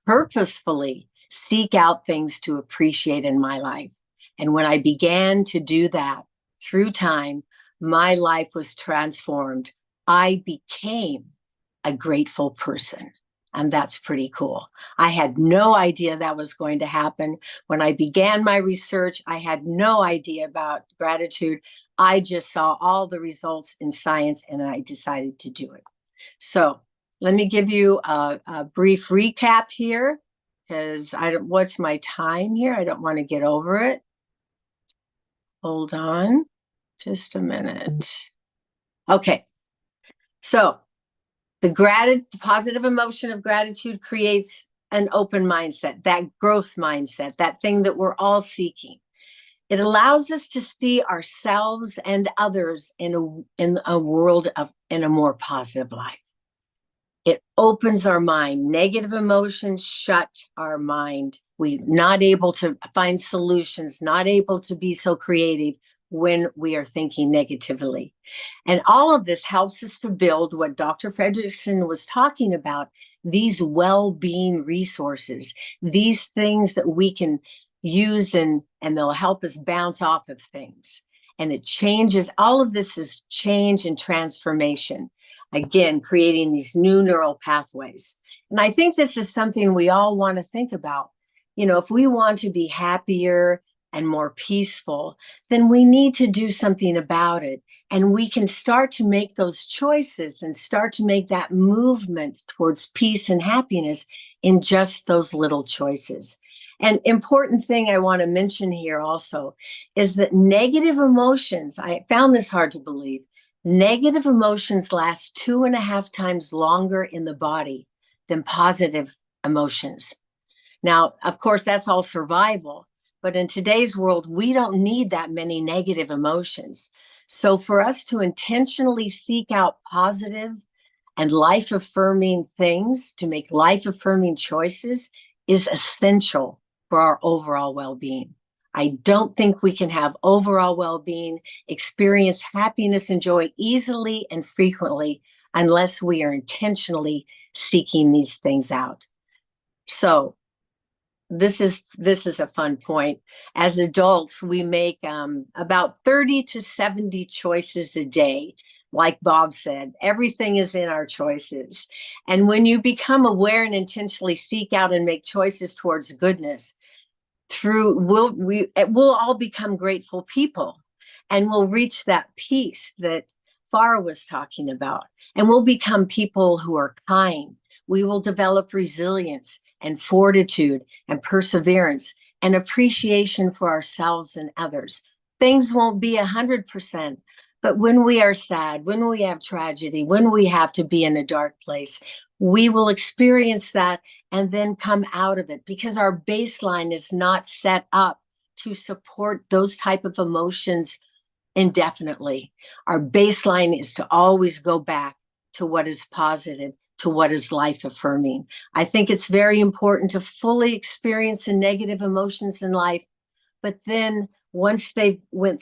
purposefully, seek out things to appreciate in my life. And when I began to do that, through time, my life was transformed. I became a grateful person. And that's pretty cool. I had no idea that was going to happen. When I began my research, I had no idea about gratitude. I just saw all the results in science and I decided to do it. So let me give you a brief recap here, because what's my time here? I don't want to get over it. Hold on just a minute. Okay. So the positive emotion of gratitude creates an open mindset, that growth mindset, that thing that we're all seeking. It allows us to see ourselves and others in a world in a more positive light. It opens our mind. Negative emotions shut our mind. We're not able to find solutions, not able to be so creative when we are thinking negatively. And all of this helps us to build what Dr. Fredrickson was talking about, these well-being resources, these things that we can use and they'll help us bounce off of things. And it changes, all of this is change and transformation. Again, creating these new neural pathways. And I think this is something we all want to think about. You know, if we want to be happier and more peaceful, then we need to do something about it. And we can start to make those choices and start to make that movement towards peace and happiness in just those little choices. An important thing I want to mention here also is that negative emotions, I found this hard to believe, negative emotions last 2.5 times longer in the body than positive emotions. Now, of course, that's all survival, but in today's world, we don't need that many negative emotions. So for us to intentionally seek out positive and life-affirming things, to make life-affirming choices, is essential for our overall well-being. I don't think we can have overall well-being, experience happiness and joy easily and frequently unless we are intentionally seeking these things out. So this is a fun point. As adults, we make about 30 to 70 choices a day. Like Bob said, everything is in our choices. And when you become aware and intentionally seek out and make choices towards goodness, we'll all become grateful people, and we'll reach that peace that Farah was talking about. And we'll become people who are kind. We will develop resilience and fortitude and perseverance and appreciation for ourselves and others. Things won't be 100%, but when we are sad, when we have tragedy, when we have to be in a dark place, we will experience that and then come out of it, because our baseline is not set up to support those type of emotions indefinitely. Our baseline is to always go back to what is positive, to what is life-affirming. I think it's very important to fully experience the negative emotions in life, but then once we've went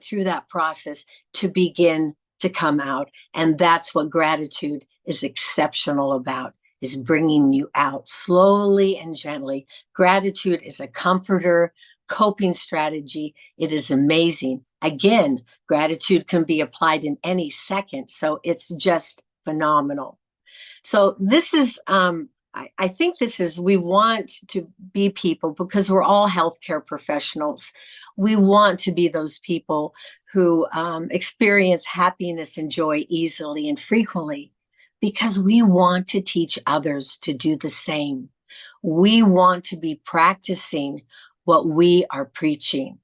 through that process, to begin to come out. And that's what gratitude is exceptional about, is bringing you out slowly and gently. Gratitude is a comforter, coping strategy. It is amazing. Again, gratitude can be applied in any second, so it's just phenomenal. So this is, I think this is, we want to be people, because we're all healthcare professionals. We want to be those people who experience happiness and joy easily and frequently, because we want to teach others to do the same. We want to be practicing what we are preaching.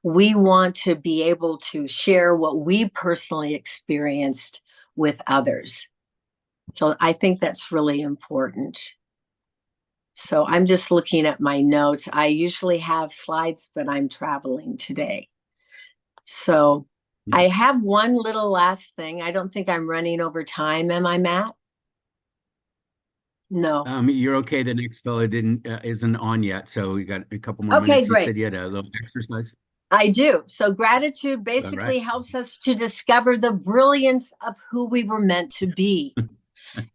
We want to be able to share what we personally experienced with others. So I think that's really important. So I'm just looking at my notes. I usually have slides, but I'm traveling today. So I have one little last thing. I don't think I'm running over time. Am I, Matt? No. You're okay. The next fellow isn't on yet, so we got a couple more Okay, minutes. great. You said you had a little exercise. I do. So gratitude basically helps us to discover the brilliance of who we were meant to be.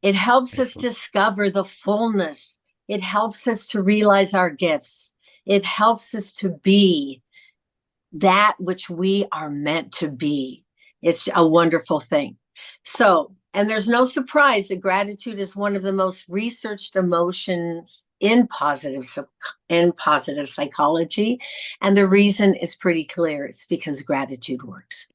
It helps us discover the fullness. It helps us to realize our gifts. It helps us to be that which we are meant to be. It's a wonderful thing. So, and there's no surprise that gratitude is one of the most researched emotions in positive psychology. And the reason is pretty clear. It's because gratitude works.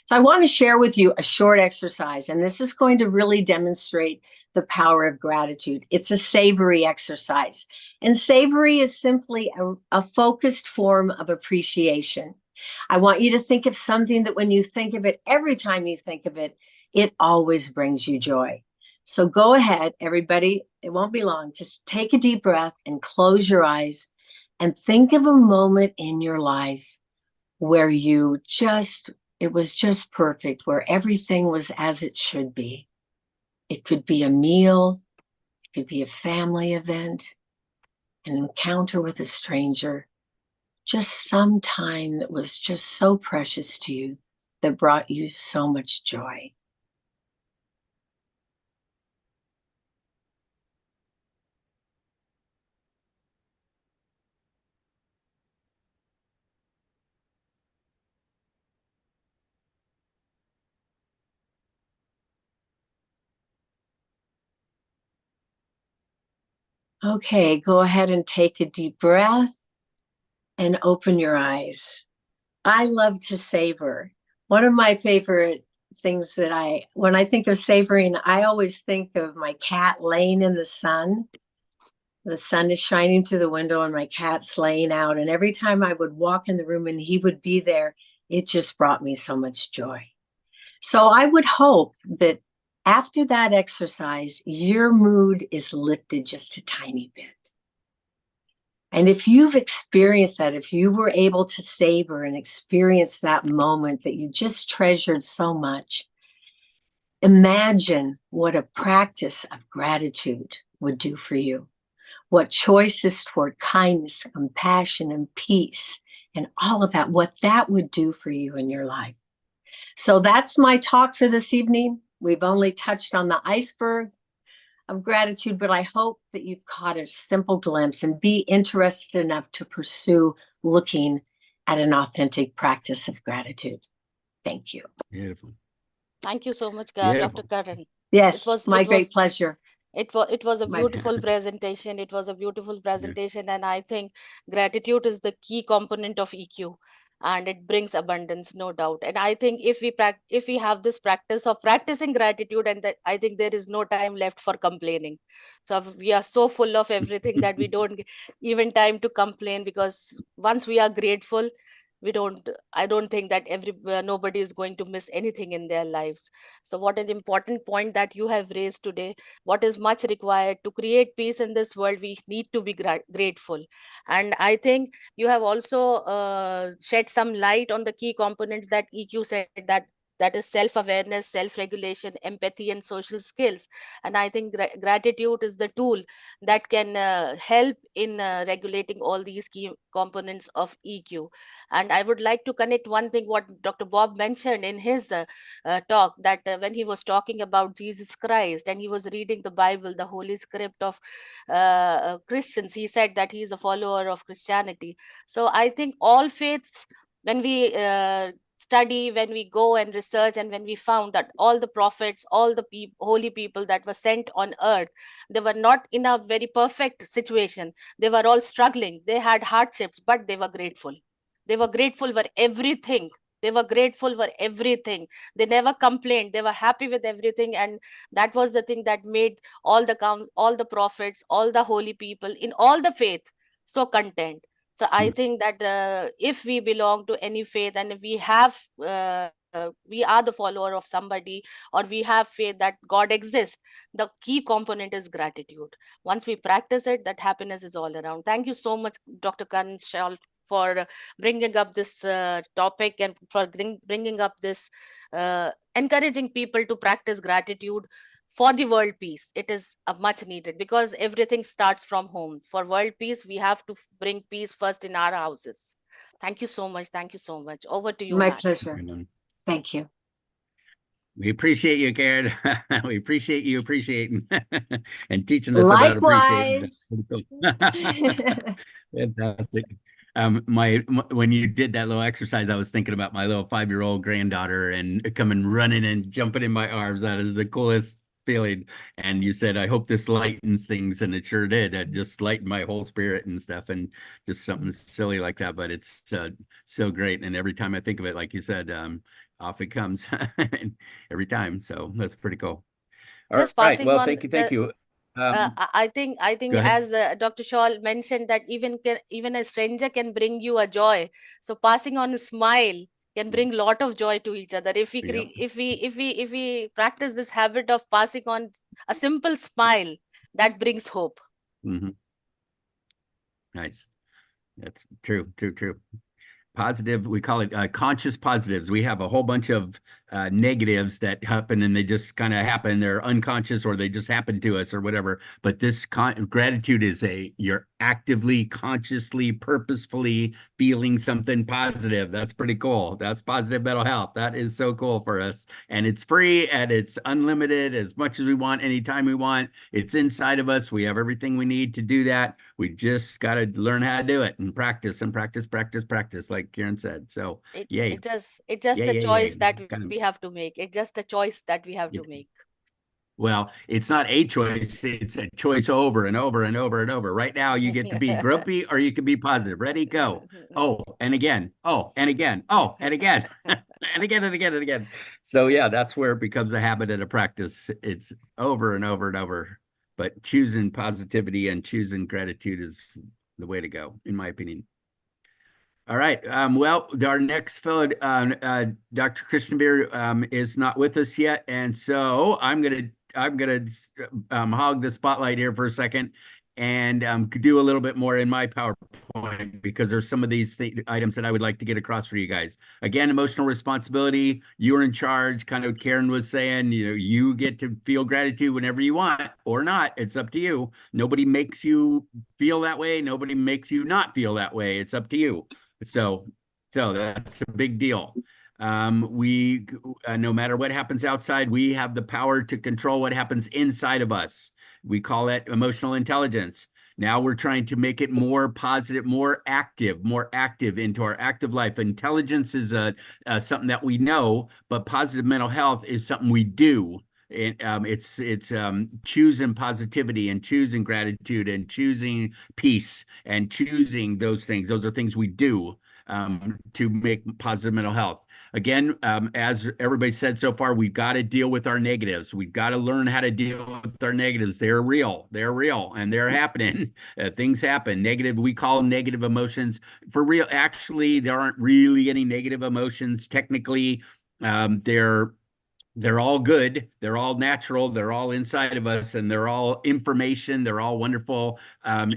So I want to share with you a short exercise, and this is going to really demonstrate the power of gratitude. It's a savory exercise. And savory is simply a focused form of appreciation. I want you to think of something that when you think of it, every time you think of it, it always brings you joy. So go ahead, everybody. It won't be long. Just take a deep breath and close your eyes And think of a moment in your life where it was just perfect, where everything was as it should be. It could be a meal, it could be a family event, an encounter with a stranger, just some time that was just so precious to you that brought you so much joy. Okay, go ahead and take a deep breath and open your eyes. I love to savor. One of my favorite things that when I think of savoring, I always think of my cat laying in the sun. The sun is shining through the window and my cat's laying out. And every time I would walk in the room and he would be there, it just brought me so much joy. So I would hope that after that exercise, your mood is lifted just a tiny bit. And if you've experienced that, if you were able to savor and experience that moment that you just treasured so much, imagine what a practice of gratitude would do for you. What choices toward kindness, compassion, and peace, and all of that, what that would do for you in your life. So that's my talk for this evening. We've only touched on the iceberg of gratitude, but I hope that you've caught a simple glimpse and be interested enough to pursue looking at an authentic practice of gratitude. Thank you. Beautiful. Thank you so much, Beautiful. Dr. Karan. Yes, It was great pleasure. It was a My beautiful presentation. It was a beautiful presentation, and I think gratitude is the key component of EQ, and it brings abundance, no doubt. And I think if we have this practice of practicing gratitude, and that, I think there is no time left for complaining. So we are so full of everything that we don't get even time to complain, because once we are grateful, I don't think that nobody is going to miss anything in their lives. So what an important point that you have raised today. What is much required to create peace in this world, we need to be grateful. And I think you have also shed some light on the key components that EQ said, that is self-awareness, self-regulation, empathy, and social skills. And I think gratitude is the tool that can help in regulating all these key components of EQ. And I would like to connect one thing what Dr. Bob mentioned in his talk, that when he was talking about Jesus Christ and he was reading the Bible, the Holy Script of Christians, he said that he is a follower of Christianity. So I think all faiths, when we study, when we go and research, and when we found that all the prophets, all the holy people that were sent on earth, they were not in a very perfect situation. They were all struggling. They had hardships, but they were grateful. They were grateful for everything. They were grateful for everything. They never complained. They were happy with everything. And that was the thing that made all the prophets, all the holy people in all the faith so content. So I think that if we belong to any faith, and if we have we are the follower of somebody, or we have faith that God exists, the key component is gratitude. Once we practice it, that happiness is all around. Thank you so much, Dr. Karan Shal, for bringing up this topic, and for bringing up this encouraging people to practice gratitude for the world peace. It is much needed, because everything starts from home. For world peace, we have to bring peace first in our houses. Thank you so much. Thank you so much. Over to you, My Matt. pleasure. Thank you. We appreciate you, Karen. We appreciate you appreciating and teaching us about Likewise. appreciating. Fantastic. When you did that little exercise, I was thinking about my little 5-year-old granddaughter and coming running and jumping in my arms. That is the coolest feeling. And you said, I hope this lightens things, and it sure did. It just lightened my whole spirit and stuff, and just something silly like that. But it's so great. And every time I think of it, like you said, off it comes every time. So that's pretty cool. All Just right. passing Well, on thank you. I think Go ahead. as Dr. Shaw mentioned, that even a stranger can bring you a joy. So passing on a smile can bring lot of joy to each other. If we practice this habit of passing on a simple smile, that brings hope. Mm-hmm. Nice. That's true. Positive, we call it conscious positives. We have a whole bunch of negatives that happen and they just kind of happen. They're unconscious or they just happen to us or whatever. But this gratitude is you're actively, consciously, purposefully feeling something positive. That's pretty cool. That's positive mental health. That is so cool for us. And it's free and it's unlimited as much as we want, anytime we want. It's inside of us. We have everything we need to do that. We just got to learn how to do it and practice, like Karen said. So yay. It's just Yay, a yay, choice yay. that Kind of- we have to make. It's just a choice that we have Yeah. to make. Well, it's not a choice. It's a choice over and over and over and over. Right now, you get to be grumpy or you can be positive. Ready, go. Oh, and again. Oh, and again. Oh, and again. And again and again and again. So yeah, that's where it becomes a habit and a practice. It's over and over and over. But choosing positivity and choosing gratitude is the way to go, in my opinion. All right. Well, our next fellow, Dr. Krishnavir, is not with us yet, and so I'm gonna hog the spotlight here for a second and do a little bit more in my PowerPoint because there's some of these items that I would like to get across for you guys. Again, emotional responsibility. You're in charge. Kind of Karen was saying, you get to feel gratitude whenever you want or not. It's up to you. Nobody makes you feel that way. Nobody makes you not feel that way. It's up to you. So that's a big deal. We no matter what happens outside, we have the power to control what happens inside of us. We call that emotional intelligence. Now we're trying to make it more positive, more active into our active life. Intelligence is something that we know, but positive mental health is something we do. It's choosing positivity and choosing gratitude and choosing peace and choosing those things. Those are things we do to make positive mental health. Again, as everybody said so far, we've got to deal with our negatives. We've got to learn how to deal with our negatives. They're real, and they're happening. Things happen. We call them negative emotions. For real, actually, there aren't really any negative emotions. Technically, they're all good. They're all natural. They're all inside of us, and they're all information. They're all wonderful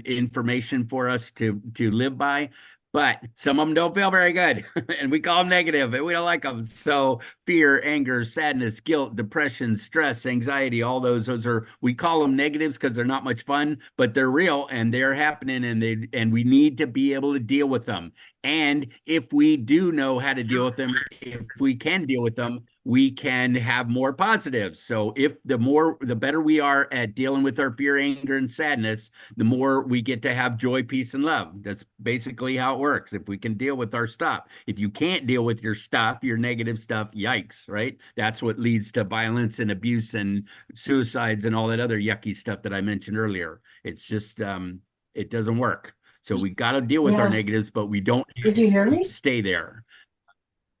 information for us to live by. But some of them don't feel very good, and we call them negative, and we don't like them. So fear, anger, sadness, guilt, depression, stress, anxiety, all those are, we call them negatives because they're not much fun, but they're real and they're happening, and we need to be able to deal with them. And if we do know how to deal with them, if we can deal with them, we can have more positives. So the better we are at dealing with our fear, anger, and sadness, the more we get to have joy, peace, and love. That's basically how it works. If we can deal with our stuff. If you can't deal with your stuff, your negative stuff, yikes, right? That's what leads to violence and abuse and suicides and all that other yucky stuff that I mentioned earlier. It's just, it doesn't work. So we got to deal with our negatives, but we don't Did you hear me? stay there.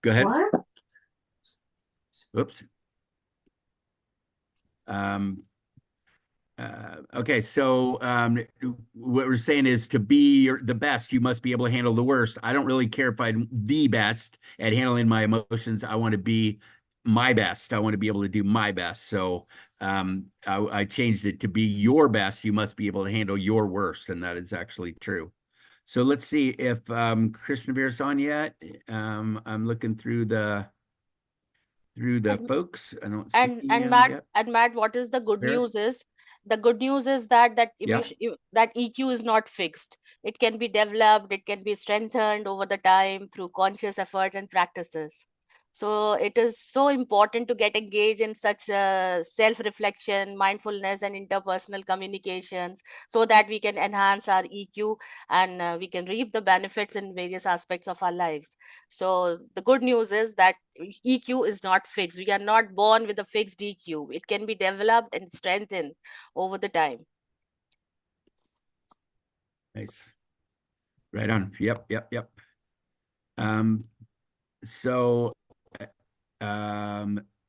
Go ahead. What? Oops. Okay, so what we're saying is to be the best, you must be able to handle the worst. I don't really care if I'm the best at handling my emotions. I want to be my best. I want to be able to do my best. So I changed it to be your best. You must be able to handle your worst, and that is actually true. So let's see if Krishnavir's on yet. I'm looking through the folks. I don't see Matt, what is the good news is? The good news is that that EQ is not fixed. It can be developed, it can be strengthened over the time through conscious efforts and practices. So it is so important to get engaged in such self-reflection, mindfulness, and interpersonal communications so that we can enhance our EQ and we can reap the benefits in various aspects of our lives. So the good news is that EQ is not fixed. We are not born with a fixed EQ. It can be developed and strengthened over the time. Nice. Right on. Yep. So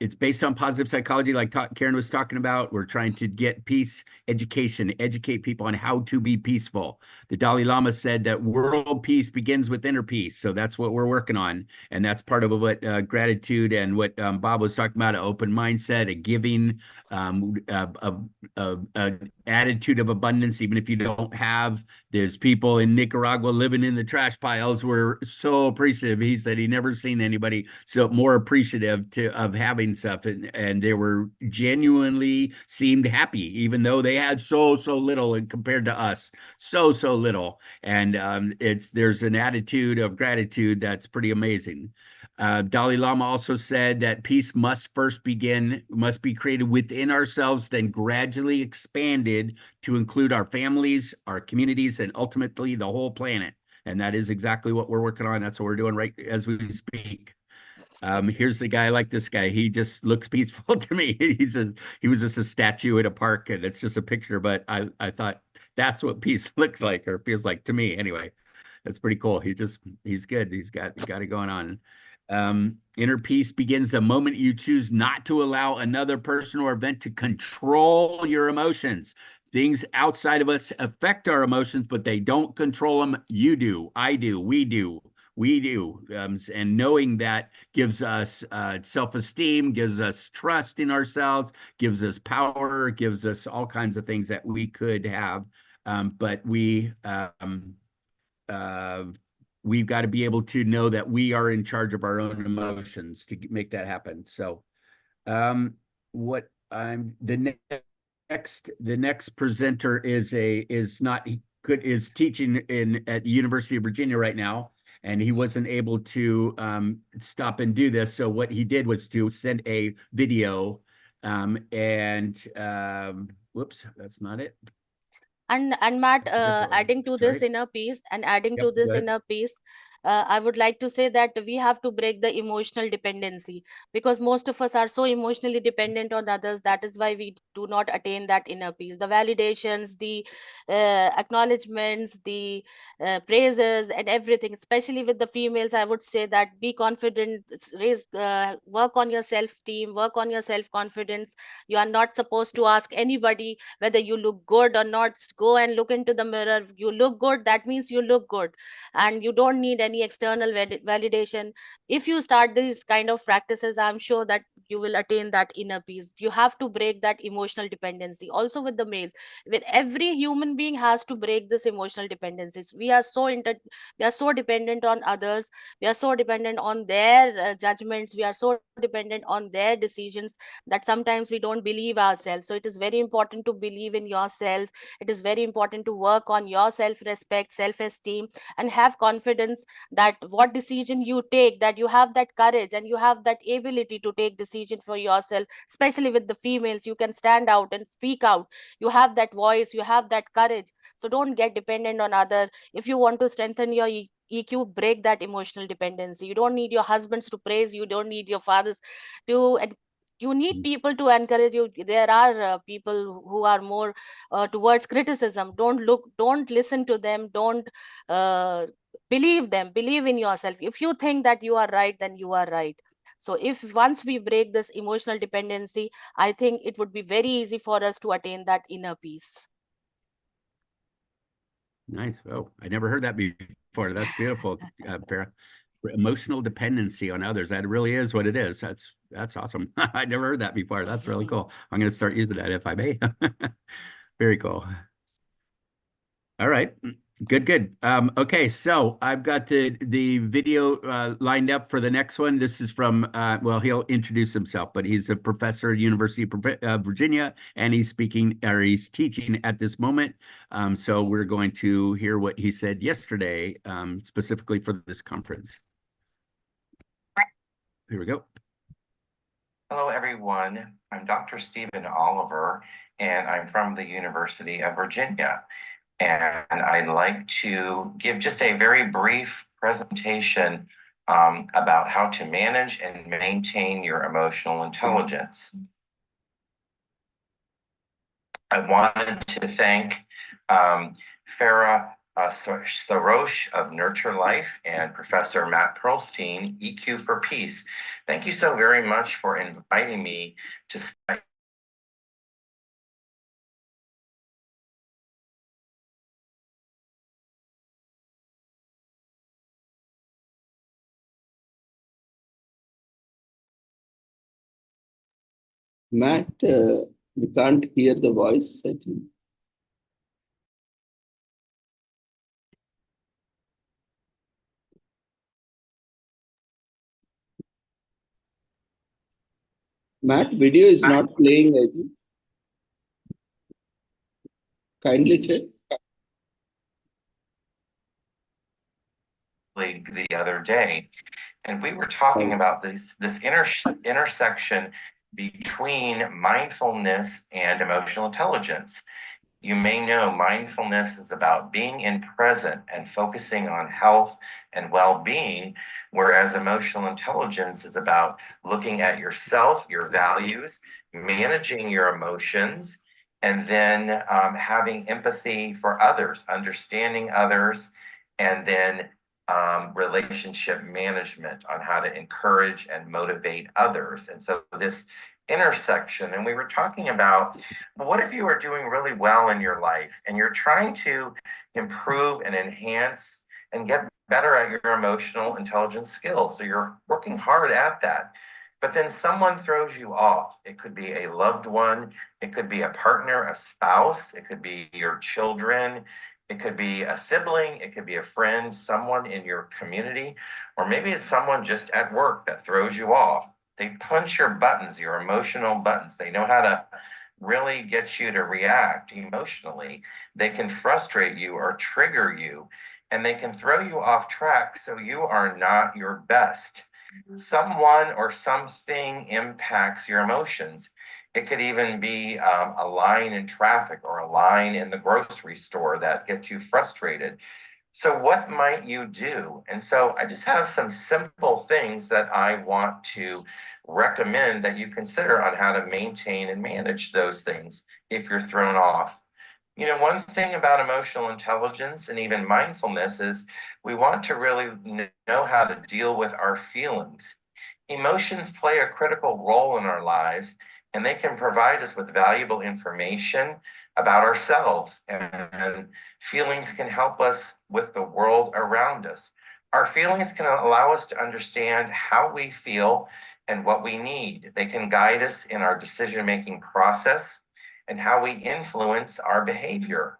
it's based on positive psychology, like Karen was talking about. We're trying to get peace education, educate people on how to be peaceful. The Dalai Lama said that world peace begins with inner peace. So that's what we're working on. And that's part of what gratitude and what Bob was talking about, an open mindset, a giving, attitude of abundance, even if you don't have. There's people in Nicaragua living in the trash piles were so appreciative. He said he never seen anybody so more appreciative of having stuff, and they were genuinely seemed happy, even though they had so little and compared to us, so little. And there's an attitude of gratitude that's pretty amazing. Dalai Lama also said that peace must be created within ourselves, then gradually expanded to include our families, our communities, and ultimately the whole planet. And that is exactly what we're working on. That's what we're doing right as we speak. Here's the guy, like this guy. He just looks peaceful to me. He was just a statue at a park, and it's just a picture. But I thought that's what peace looks like or feels like to me. Anyway, that's pretty cool. He's good. He's got it going on. Inner peace begins the moment you choose not to allow another person or event to control your emotions. Things outside of us affect our emotions, but they don't control them. You do, I do, we do. And knowing that gives us self-esteem, gives us trust in ourselves, gives us power, gives us all kinds of things that we could have. But we've got to be able to know that we are in charge of our own emotions to make that happen. So, the next presenter is teaching at the University of Virginia right now, and he wasn't able to stop and do this. So what he did was to send a video, whoops, that's not it. And Matt, adding to this Sorry. inner peace, I would like to say that we have to break the emotional dependency, because most of us are so emotionally dependent on others. That is why we do not attain that inner peace. The validations, the acknowledgements, the praises and everything, especially with the females, I would say that be confident, work on your self-esteem, work on your self-confidence. You are not supposed to ask anybody whether you look good or not. Go and look into the mirror. You look good, that means you look good, and you don't need any external validation. If you start these kind of practices, I'm sure that you will attain that inner peace. You have to break that emotional dependency. Also with the males, with every human being has to break this emotional dependencies. We are so dependent on others. We are so dependent on their judgments. We are so dependent on their decisions that sometimes we don't believe ourselves. So it is very important to believe in yourself. It is very important to work on your self-respect, self-esteem, and have confidence that what decision you take, that you have that courage and you have that ability to take decision for yourself. Especially with the females, you can stand out and speak out. You have that voice, you have that courage. So don't get dependent on other. If you want to strengthen your EQ, break that emotional dependency. You don't need your husbands to praise you. Don't need your fathers to. You need people to encourage you. There are people who are more towards criticism. Don't listen to them. Don't believe them. Believe in yourself. If you think that you are right, then you are right. So if once we break this emotional dependency, I think it would be very easy for us to attain that inner peace. Nice. Oh, I never heard that before. That's beautiful, Farah. Emotional dependency on others. That really is what it is. That's awesome. I never heard that before. That's really cool. I'm going to start using that if I may. Very cool. All right. Good. Okay, so I've got the video lined up for the next one. This is from, well, he'll introduce himself, but he's a professor at University of Virginia, and he's teaching at this moment. So we're going to hear what he said yesterday, specifically for this conference. Here we go. Hello, everyone. I'm Dr. Stephen Oliver, and I'm from the University of Virginia. And I'd like to give just a very brief presentation about how to manage and maintain your emotional intelligence. I wanted to thank Farah Sarosh of Nurture Life and Professor Matt Pearlstein, EQ for Peace. Thank you so very much for inviting me to speak. Matt, we can't hear the voice, I think. Matt, video is not playing, I think. Kindly check. The other day, and we were talking about this intersection between mindfulness and emotional intelligence. You may know mindfulness is about being in present and focusing on health and well-being, whereas emotional intelligence is about looking at yourself, your values, managing your emotions, and then having empathy for others, understanding others, and then relationship management on how to encourage and motivate others. And so this intersection, and we were talking about, what if you are doing really well in your life and you're trying to improve and enhance and get better at your emotional intelligence skills? So you're working hard at that, but then someone throws you off. It could be a loved one, it could be a partner, a spouse, it could be your children, it could be a sibling, it could be a friend, someone in your community, or maybe it's someone just at work that throws you off. They punch your buttons, your emotional buttons. They know how to really get you to react emotionally. They can frustrate you or trigger you, and they can throw you off track so you are not your best. Someone or something impacts your emotions. It could even be a line in traffic or a line in the grocery store that gets you frustrated. So what might you do? And so I just have some simple things that I want to recommend that you consider on how to maintain and manage those things if you're thrown off. You know, one thing about emotional intelligence and even mindfulness is we want to really know how to deal with our feelings. Emotions play a critical role in our lives, and they can provide us with valuable information about ourselves, and feelings can help us with the world around us. Our feelings can allow us to understand how we feel and what we need. They can guide us in our decision-making process and how we influence our behavior.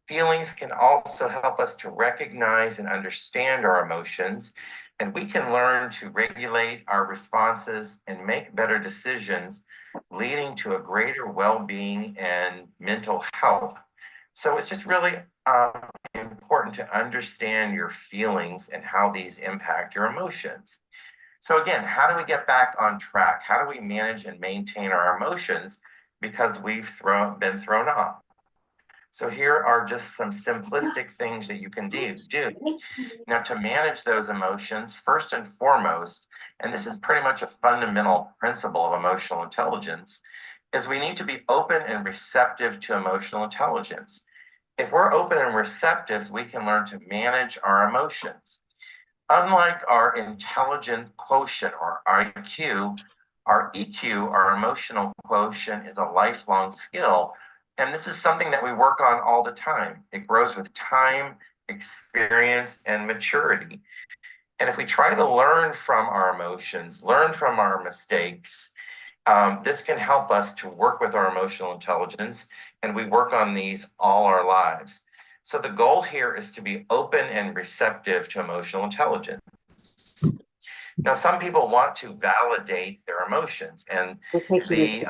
Feelings can also help us to recognize and understand our emotions, and we can learn to regulate our responses and make better decisions, leading to a greater well-being and mental health. So it's just really important to understand your feelings and how these impact your emotions. So again, how do we get back on track? How do we manage and maintain our emotions because we've been thrown off? So here are just some simplistic things that you can do. Now, to manage those emotions, first and foremost, and this is pretty much a fundamental principle of emotional intelligence, is we need to be open and receptive to emotional intelligence. If we're open and receptive, we can learn to manage our emotions. Unlike our intelligence quotient or IQ, our EQ, our emotional quotient, is a lifelong skill. And this is something that we work on all the time. It grows with time, experience, and maturity. And if we try to learn from our emotions, learn from our mistakes, this can help us to work with our emotional intelligence, and we work on these all our lives. So the goal here is to be open and receptive to emotional intelligence. Now, some people want to validate their emotions, and the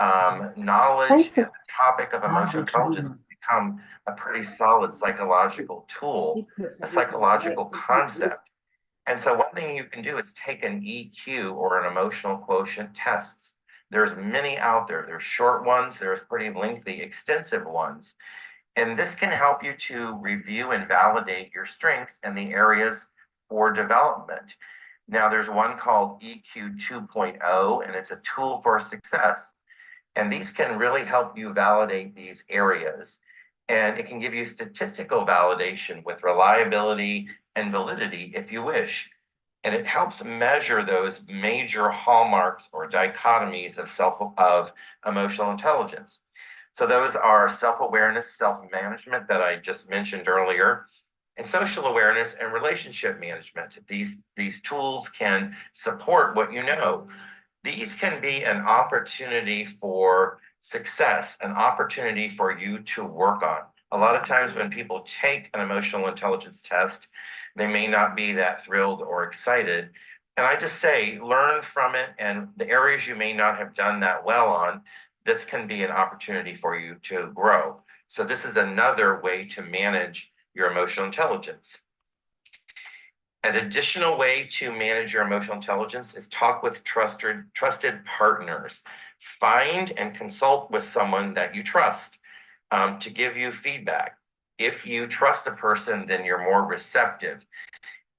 knowledge and the topic of emotional intelligence become a pretty solid psychological tool, a psychological concept. And so one thing you can do is take an EQ or an emotional quotient tests. There's many out there. There's short ones, there's pretty lengthy, extensive ones. And this can help you to review and validate your strengths and the areas for development. Now, there's one called EQ 2.0, and it's a tool for success. And these can really help you validate these areas. And it can give you statistical validation with reliability and validity if you wish. And it helps measure those major hallmarks or dichotomies of emotional intelligence. So those are self-awareness, self-management that I just mentioned earlier, and social awareness and relationship management. These tools can support what you know. These can be an opportunity for success, an opportunity for you to work on. A lot of times when people take an emotional intelligence test, they may not be that thrilled or excited. And I just say, learn from it, and the areas you may not have done that well on, this can be an opportunity for you to grow. So this is another way to manage your emotional intelligence. An additional way to manage your emotional intelligence is talk with trusted partners. Find and consult with someone that you trust to give you feedback. If you trust a person, then you're more receptive,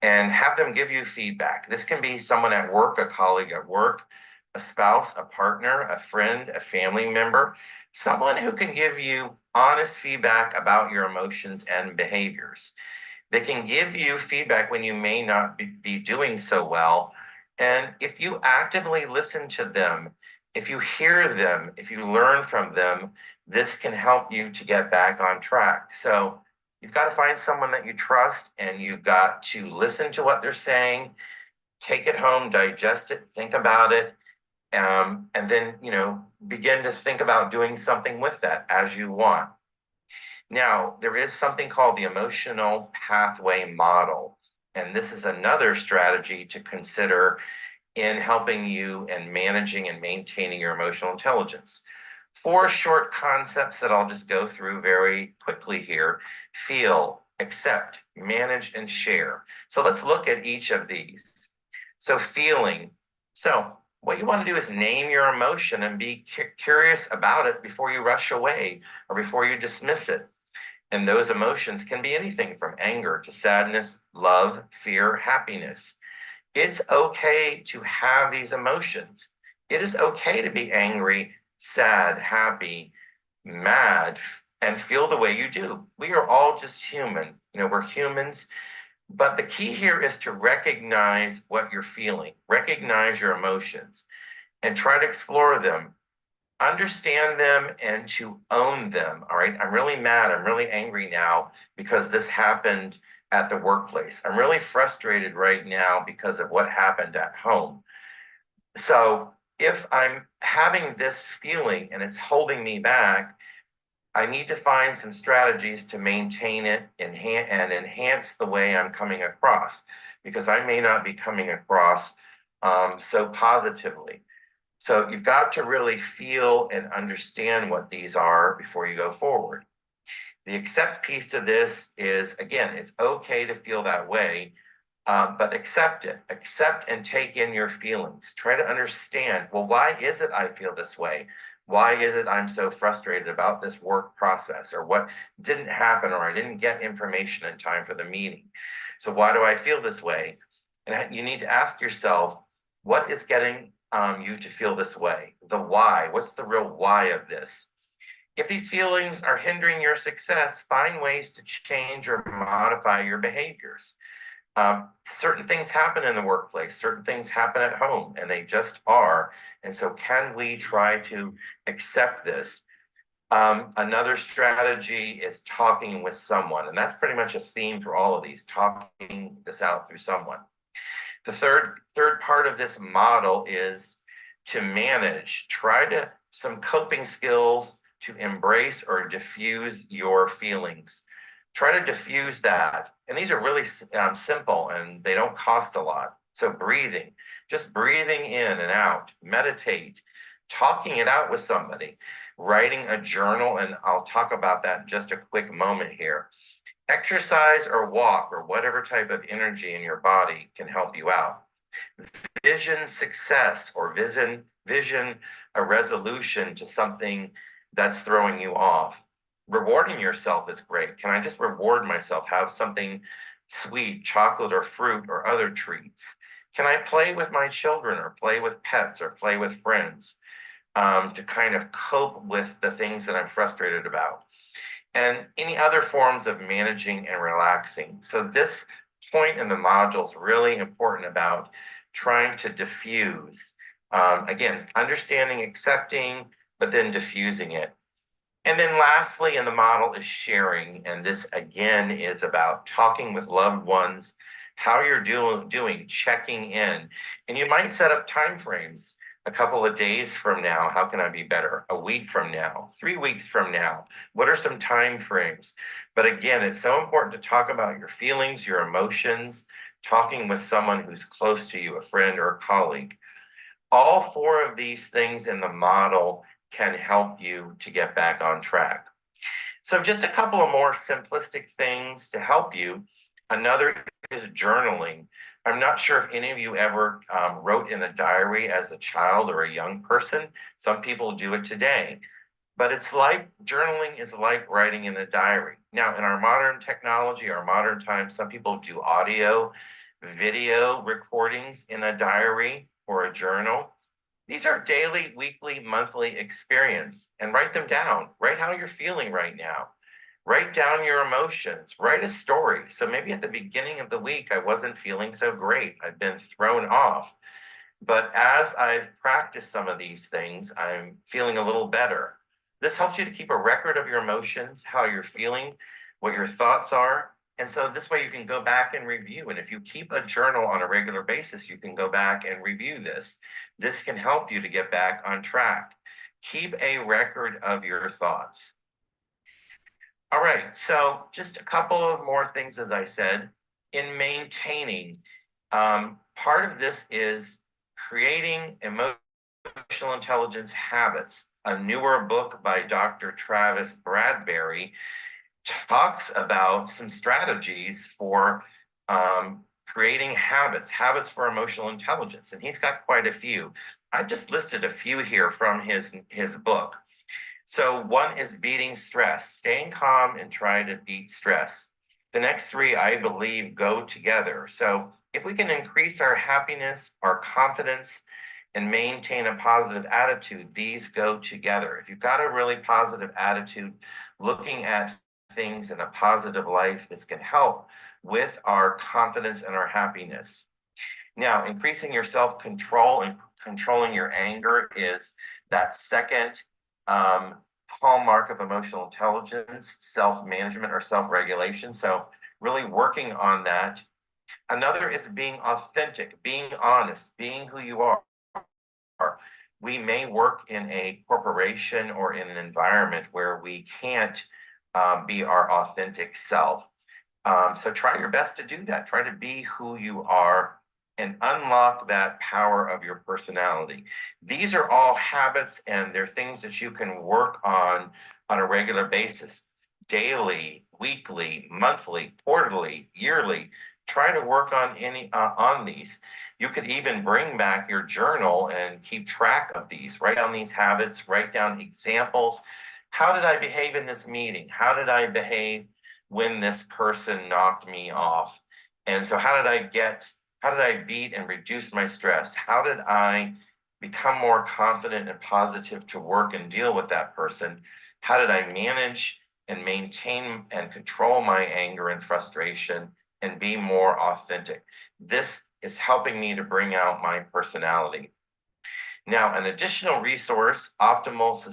and have them give you feedback. This can be someone at work, a colleague at work, a spouse, a partner, a friend, a family member, someone who can give you honest feedback about your emotions and behaviors. They can give you feedback when you may not be doing so well. And if you actively listen to them, if you hear them, if you learn from them, this can help you to get back on track. So you've got to find someone that you trust, and you've got to listen to what they're saying, take it home, digest it, think about it, and then, begin to think about doing something with that as you want. Now, there is something called the emotional pathway model, and this is another strategy to consider in helping you and managing and maintaining your emotional intelligence. 4 short concepts that I'll just go through very quickly here: feel, accept, manage, and share. So let's look at each of these. So feeling. So what you want to do is name your emotion and be curious about it before you rush away or before you dismiss it. And those emotions can be anything from anger to sadness, love, fear, happiness. It's okay to have these emotions. It is okay to be angry, sad, happy, mad, and feel the way you do. We are all just human. We're humans. But the key here is to recognize what you're feeling, recognize your emotions, and try to explore them. Understand them and to own them. All right, I'm really mad, I'm really angry now because this happened at the workplace. I'm really frustrated right now because of what happened at home. So if I'm having this feeling and it's holding me back, I need to find some strategies to maintain it and enhance the way I'm coming across, because I may not be coming across so positively. So you've got to really feel and understand what these are before you go forward. The accept piece to this is, again, it's okay to feel that way, but accept it. Accept and take in your feelings. Try to understand, well, why is it I feel this way? Why is it I'm so frustrated about this work process, or what didn't happen, or I didn't get information in time for the meeting? So why do I feel this way? And you need to ask yourself, what is getting you to feel this way? The why. What's the real why of this? If these feelings are hindering your success, find ways to change or modify your behaviors. Certain things happen in the workplace, certain things happen at home, and they just are. And so can we try to accept this? Another strategy is talking with someone, and that's pretty much a theme for all of these, talking this out through someone. The third part of this model is to manage. Try some coping skills to embrace or diffuse your feelings. Try to diffuse that. And these are really simple, and they don't cost a lot. So breathing, just breathing in and out, meditate, talking it out with somebody, writing a journal, and I'll talk about that in just a quick moment here. Exercise or walk or whatever type of energy in your body can help you out. Vision success or vision a resolution to something that's throwing you off. Rewarding yourself is great. Can I just reward myself? Have something sweet, chocolate or fruit or other treats? Can I play with my children or play with pets or play with friends to kind of cope with the things that I'm frustrated about? And any other forms of managing and relaxing. So this point in the module is really important about trying to diffuse. Again, understanding, accepting, but then diffusing it. And then lastly in the model is sharing. And this again is about talking with loved ones, how you're doing, checking in. And you might set up time frames. A couple of days from now, how can I be better? A week from now, 3 weeks from now, what are some time frames? But again, it's so important to talk about your feelings, your emotions, talking with someone who's close to you, a friend or a colleague. All four of these things in the model can help you to get back on track. So just a couple of more simplistic things to help you. Another is journaling. I'm not sure if any of you ever wrote in a diary as a child or a young person. Some people do it today. But it's like journaling is like writing in a diary. Now, in our modern technology, our modern times, some people do audio, video recordings in a diary or a journal. These are daily, weekly, monthly experience, and write them down. Write how you're feeling right now. Write down your emotions. Write a story. So maybe at the beginning of the week, I wasn't feeling so great. I've been thrown off. But as I've practiced some of these things, I'm feeling a little better. This helps you to keep a record of your emotions, how you're feeling, what your thoughts are. And so this way you can go back and review. And if you keep a journal on a regular basis, you can go back and review this. This can help you to get back on track. Keep a record of your thoughts. All right, so just a couple of more things, as I said, in maintaining. Part of this is creating emotional intelligence habits. A newer book by Dr. Travis Bradbury talks about some strategies for creating habits for emotional intelligence, and he's got quite a few. I've just listed a few here from his book. So one is beating stress, staying calm and trying to beat stress. The next three, I believe, go together. So if we can increase our happiness, our confidence, and maintain a positive attitude, these go together. If you've got a really positive attitude, looking at things in a positive life, this can help with our confidence and our happiness. Now, increasing your self-control and controlling your anger is that second hallmark of emotional intelligence, self-management or self-regulation. So really working on that. Another is being authentic, being honest, being who you are. We may work in a corporation or in an environment where we can't be our authentic self. So try your best to do that. Try to be who you are and unlock that power of your personality. These are all habits, and they're things that you can work on a regular basis, daily, weekly, monthly, quarterly, yearly. Try to work on these. You could even bring back your journal and keep track of these. Write down these habits, write down examples. How did I behave in this meeting? How did I behave when this person knocked me off? And so how did I beat and reduce my stress? How did I become more confident and positive to work and deal with that person? How did I manage and maintain and control my anger and frustration and be more authentic? This is helping me to bring out my personality. Now, an additional resource, optimal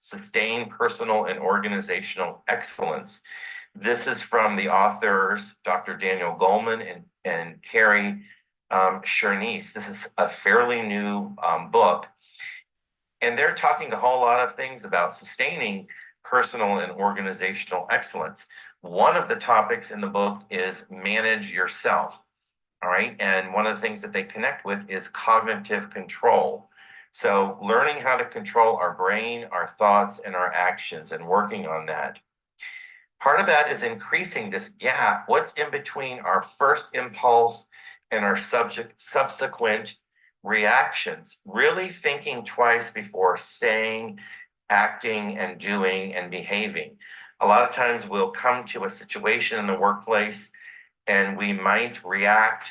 sustained personal and organizational excellence. This is from the authors, Dr. Daniel Goleman and Carrie Chernice. This is a fairly new book, and they're talking a whole lot of things about sustaining personal and organizational excellence. One of the topics in the book is manage yourself, all right? And one of the things that they connect with is cognitive control. So learning how to control our brain, our thoughts, and our actions, and working on that. Part of that is increasing this gap. What's in between our first impulse and our subsequent reactions? Really thinking twice before saying, acting, and doing and behaving. A lot of times we'll come to a situation in the workplace and we might react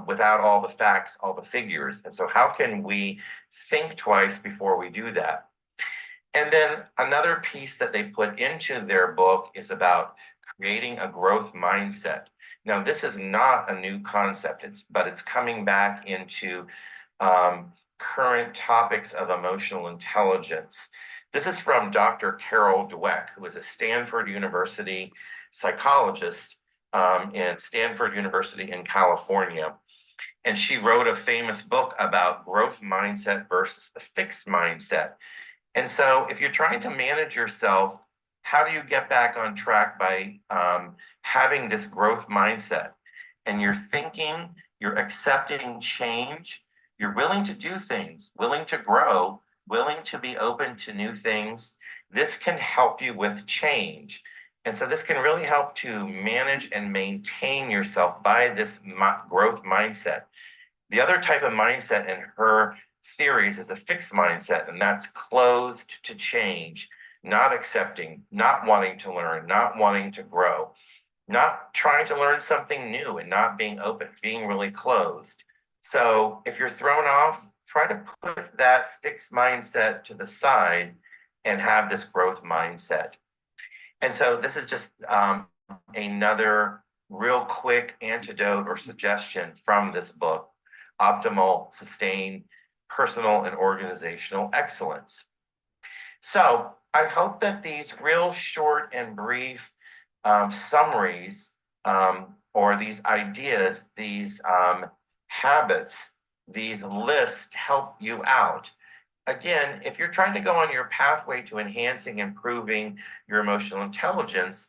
without all the facts, all the figures. And so how can we think twice before we do that? And then another piece that they put into their book is about creating a growth mindset. Now, this is not a new concept, but it's coming back into current topics of emotional intelligence. This is from Dr. Carol Dweck, who is a Stanford University psychologist in Stanford University in California. And she wrote a famous book about growth mindset versus the fixed mindset. And so if you're trying to manage yourself, how do you get back on track by having this growth mindset? and you're thinking, you're accepting change, you're willing to do things, willing to grow, willing to be open to new things, this can help you with change. And so this can really help to manage and maintain yourself by this growth mindset. The other type of mindset in her theories is a fixed mindset, and that's closed to change, not accepting, not wanting to learn, not wanting to grow, not trying to learn something new and not being open, being really closed. So if you're thrown off, try to put that fixed mindset to the side and have this growth mindset. And so this is just another real quick antidote or suggestion from this book, Optimal, Sustained, Personal and Organizational Excellence. So I hope that these real short and brief summaries or these ideas, these habits, these lists help you out. Again, if you're trying to go on your pathway to enhancing, improving your emotional intelligence,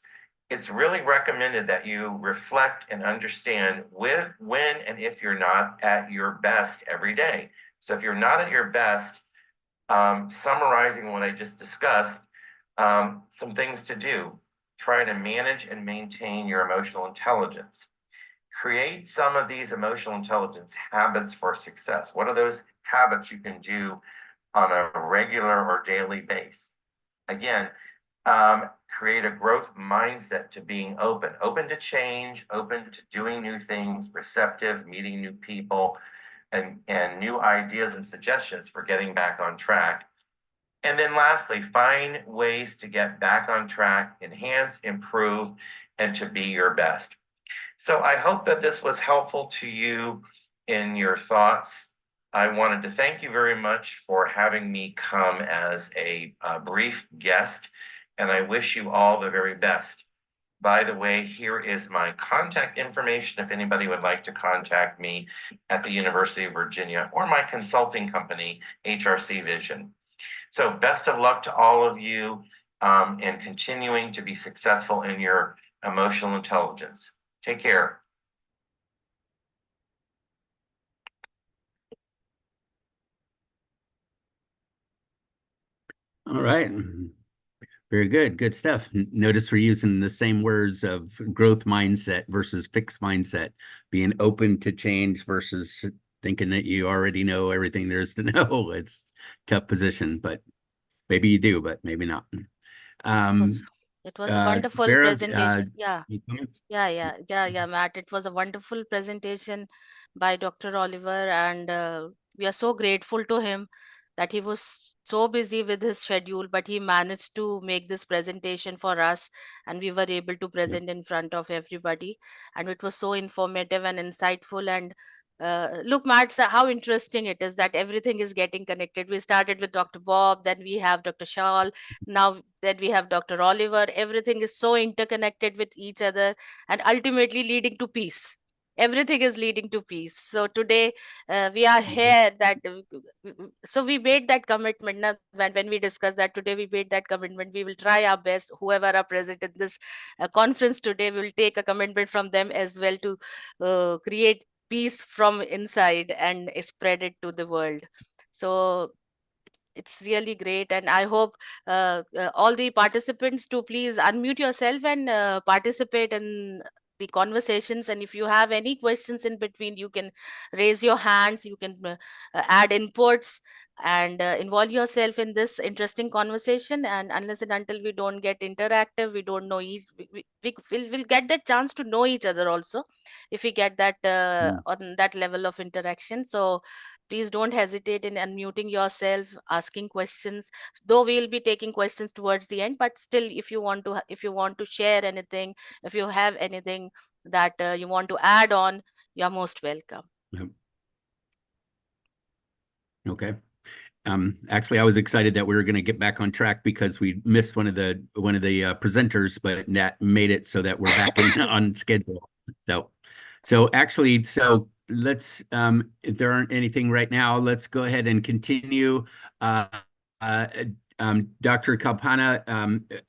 it's really recommended that you reflect and understand when and if you're not at your best every day. So if you're not at your best, summarizing what I just discussed, some things to do. Try to manage and maintain your emotional intelligence. Create some of these emotional intelligence habits for success. What are those habits you can do on a regular or daily basis? Again, create a growth mindset to being open to change, open to doing new things, receptive, meeting new people, and new ideas and suggestions for getting back on track. And then lastly, find ways to get back on track, enhance, improve, and to be your best. So I hope that this was helpful to you in your thoughts. I wanted to thank you very much for having me come as a brief guest, and I wish you all the very best. By the way, here is my contact information if anybody would like to contact me at the University of Virginia or my consulting company, HRC Vision. So best of luck to all of you in continuing to be successful in your emotional intelligence. Take care. All right. Very good. Good stuff. Notice we're using the same words of growth mindset versus fixed mindset, being open to change versus thinking that you already know everything there is to know. It's a tough position, but maybe you do, but maybe not. It was a wonderful Vera, presentation. Yeah. any comments? Yeah, Matt. It was a wonderful presentation by Dr. Oliver, and we are so grateful to him that he was so busy with his schedule, but he managed to make this presentation for us, and we were able to present in front of everybody. And it was so informative and insightful. And look, Matt, how interesting it is that everything is getting connected. We started with Dr. Bob, then we have Dr. Shawl, now that we have Dr. Oliver. Everything is so interconnected with each other and ultimately leading to peace. Everything is leading to peace. So today we are here so we made that commitment. Now, when we discussed that today, we made that commitment. We will try our best. Whoever are present in this conference today, we will take a commitment from them as well to create peace from inside and spread it to the world. So it's really great, and I hope all the participants to please unmute yourself and participate in the conversations. And if you have any questions in between, you can raise your hands, you can add inputs and involve yourself in this interesting conversation. And unless and until we don't get interactive, we don't know we'll get that chance to know each other also if we get that on that level of interaction. So please don't hesitate in unmuting yourself, asking questions, though we'll be taking questions towards the end. But still, if you want to share anything, if you have anything that you want to add on, you're most welcome. Yep. Okay. Actually, I was excited that we were going to get back on track because we missed one of the presenters, but Nat made it so that we're back on schedule. So let's if there aren't anything right now, let's go ahead and continue. Dr. Kalpana,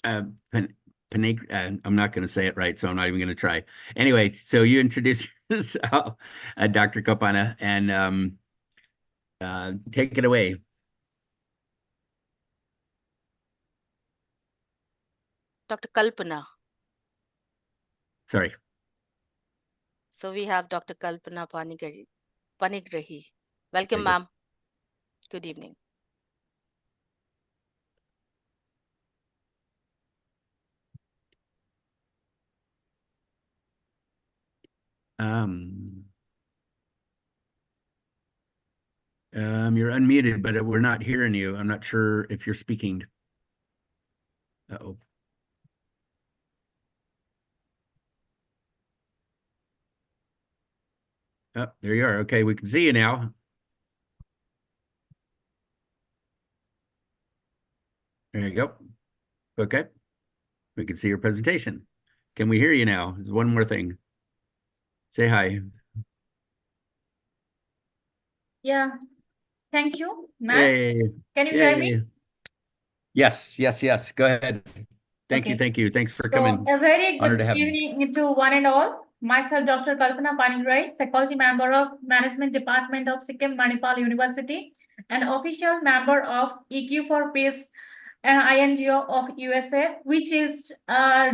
I'm not going to say it right, so I'm not even going to try. Anyway, so you introduce So, Dr. Kopana, and take it away. Dr. Kalpana. Sorry. So we have Dr. Kalpana Panigrahi. Welcome, Very good. ma'am. Good evening. You're unmuted, but we're not hearing you. I'm not sure if you're speaking. Uh-oh. Oh, there you are. Okay, we can see you now. There you go. Okay. We can see your presentation. Can we hear you now? There's one more thing. Say hi. Yeah, thank you, Matt. Yay. Can you hear me? Yay. Yes, yes, yes. Go ahead. Thank you, Okay. thank you. Thanks for So, coming. a very Honored good to have you. evening to one and all. Myself, Dr. Kalpana Panigrahi, faculty member of Management Department of Sikkim Manipal University, and official member of EQ for Peace and INGO of USA, which is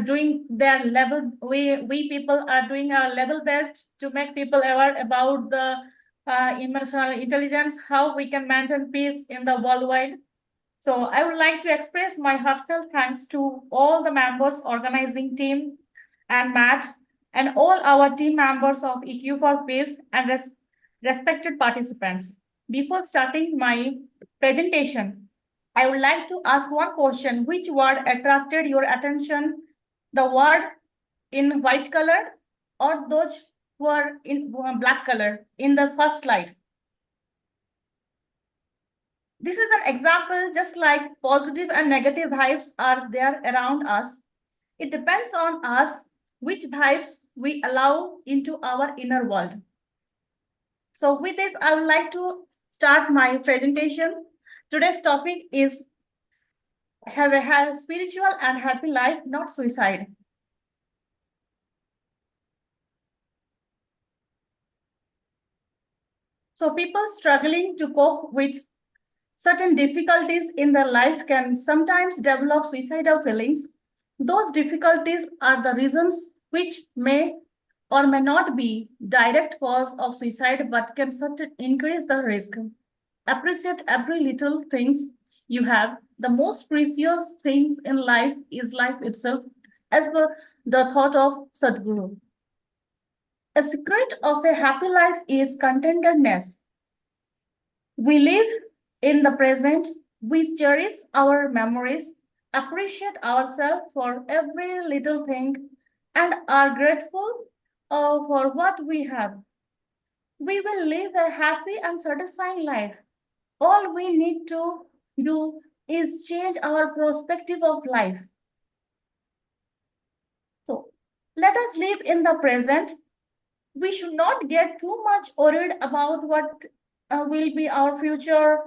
doing their level. We people are doing our level best to make people aware about the emotional intelligence, how we can maintain peace in the worldwide. So I would like to express my heartfelt thanks to all the members, organizing team, and Matt, and all our team members of EQ for Peace and respected participants. Before starting my presentation, I would like to ask one question. Which word attracted your attention? The word in white color or those who are in black color in the first slide? This is an example, just like positive and negative vibes are there around us. It depends on us which vibes we allow into our inner world. So with this, I would like to start my presentation. Today's topic is have a spiritual and happy life, not suicide. So people struggling to cope with certain difficulties in their life can sometimes develop suicidal feelings. Those difficulties are the reasons which may or may not be direct cause of suicide, but can certainly increase the risk. Appreciate every little things you have. The most precious things in life is life itself, as per the thought of Sadhguru. A secret of a happy life is contentedness. We live in the present, we cherish our memories, appreciate ourselves for every little thing, and are grateful for what we have. We will live a happy and satisfying life. All we need to do is change our perspective of life. So, let us live in the present. We should not get too much worried about what will be our future.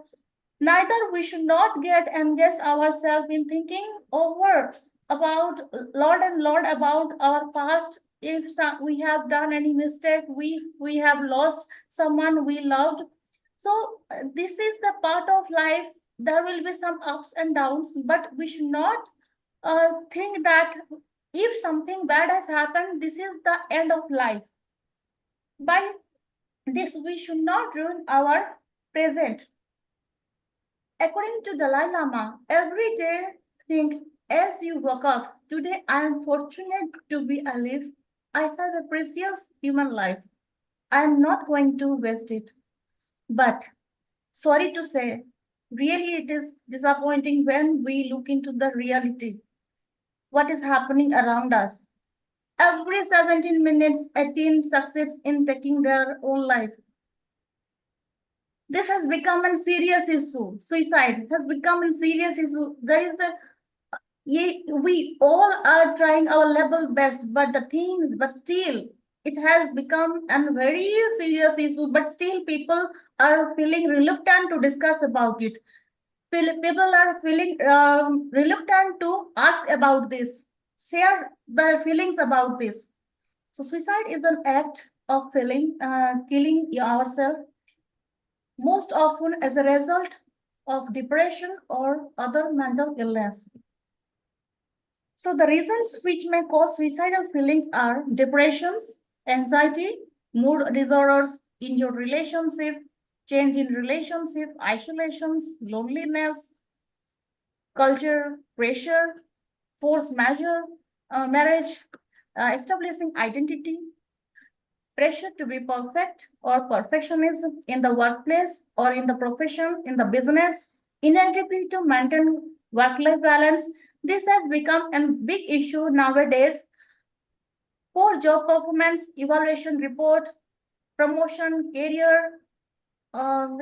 Neither we should not get engaged ourselves in thinking over about Lord about our past. If we have done any mistake, we have lost someone we loved. So this is the part of life. There will be some ups and downs, but we should not think that if something bad has happened, this is the end of life. By this, we should not ruin our present. According to Dalai Lama, every day think as you wake up, today I am fortunate to be alive. I have a precious human life. I am not going to waste it. But sorry to say, really it is disappointing when we look into the reality. What is happening around us? Every 17 minutes, a teen succeeds in taking their own life. This has become a serious issue. Suicide has become a serious issue. There is we all are trying our level best, but still, it has become a very serious issue. But still, people are feeling reluctant to discuss about it. People are feeling reluctant to ask about this, share their feelings about this. So, suicide is an act of killing ourselves, most often as a result of depression or other mental illness. So the reasons which may cause suicidal feelings are depressions, anxiety, mood disorders, injured relationship, change in relationship, isolations, loneliness, culture, pressure, forced marriage, establishing identity, pressure to be perfect or perfectionism in the workplace or in the profession, in the business, inability to maintain work-life balance. This has become a big issue nowadays. Poor job performance, evaluation report, promotion, career,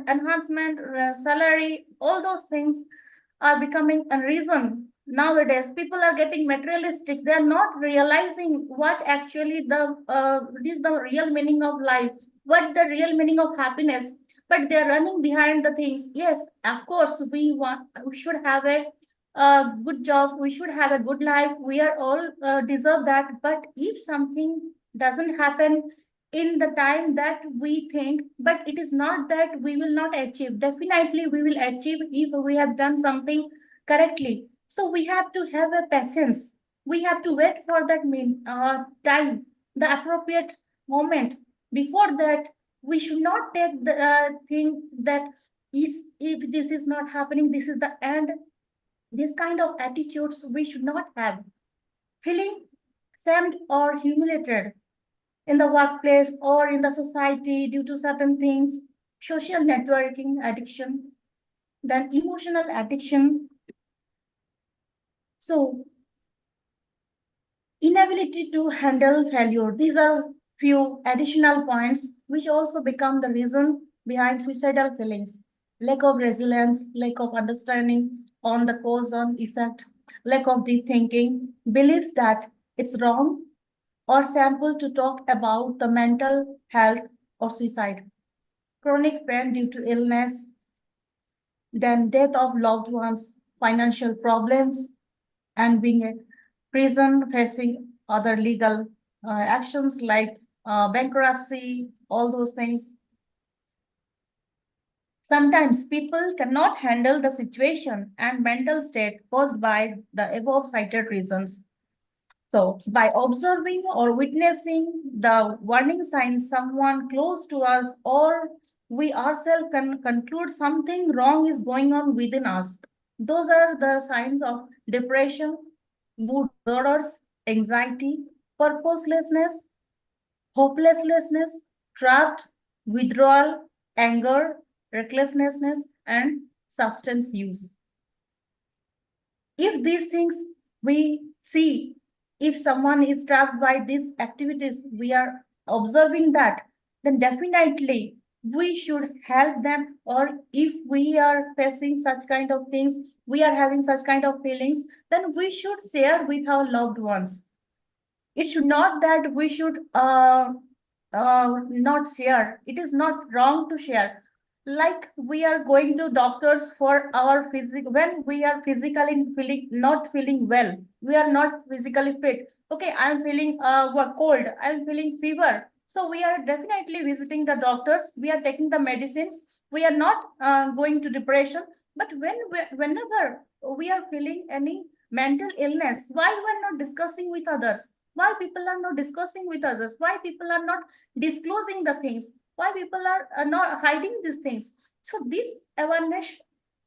enhancement, salary, all those things are becoming a reason. Nowadays, people are getting materialistic. They are not realizing what actually is the real meaning of life, what the real meaning of happiness. But they are running behind the things. Yes, of course, we should have a good job. We should have a good life. We are all deserve that. But if something doesn't happen in the time that we think, but it is not that we will not achieve. Definitely, we will achieve if we have done something correctly. So we have to have a patience. We have to wait for that time, the appropriate moment. Before that, we should not take the thing that if this is not happening, this is the end. This kind of attitudes we should not have. Feeling shamed or humiliated in the workplace or in the society due to certain things, social networking addiction, then emotional addiction. So inability to handle failure. These are few additional points which also become the reason behind suicidal feelings. Lack of resilience, lack of understanding on the cause and effect, lack of deep thinking, belief that it's wrong or sample to talk about the mental health or suicide, chronic pain due to illness, then death of loved ones, financial problems, and being a prison facing other legal actions like bankruptcy, all those things. Sometimes people cannot handle the situation and mental state caused by the above cited reasons. So by observing or witnessing the warning signs, someone close to us or we ourselves can conclude something wrong is going on within us. Those are the signs of depression, mood disorders, anxiety, purposelessness, hopelessness, trapped, withdrawal, anger, recklessness, and substance use. If these things we see, if someone is trapped by these activities, we are observing that, then definitely we should help them. Or if we are facing such kind of things, we are having such kind of feelings, then we should share with our loved ones. It should not that we should not share. It is not wrong to share. Like we are going to doctors for our when we are physically not feeling well, we are not physically fit. Okay, I'm feeling cold, I'm feeling fever. So we are definitely visiting the doctors. We are taking the medicines. We are not going to depression. But whenever we are feeling any mental illness, why we are not discussing with others? Why people are not discussing with others? Why people are not disclosing the things? Why people are not hiding these things? So this awareness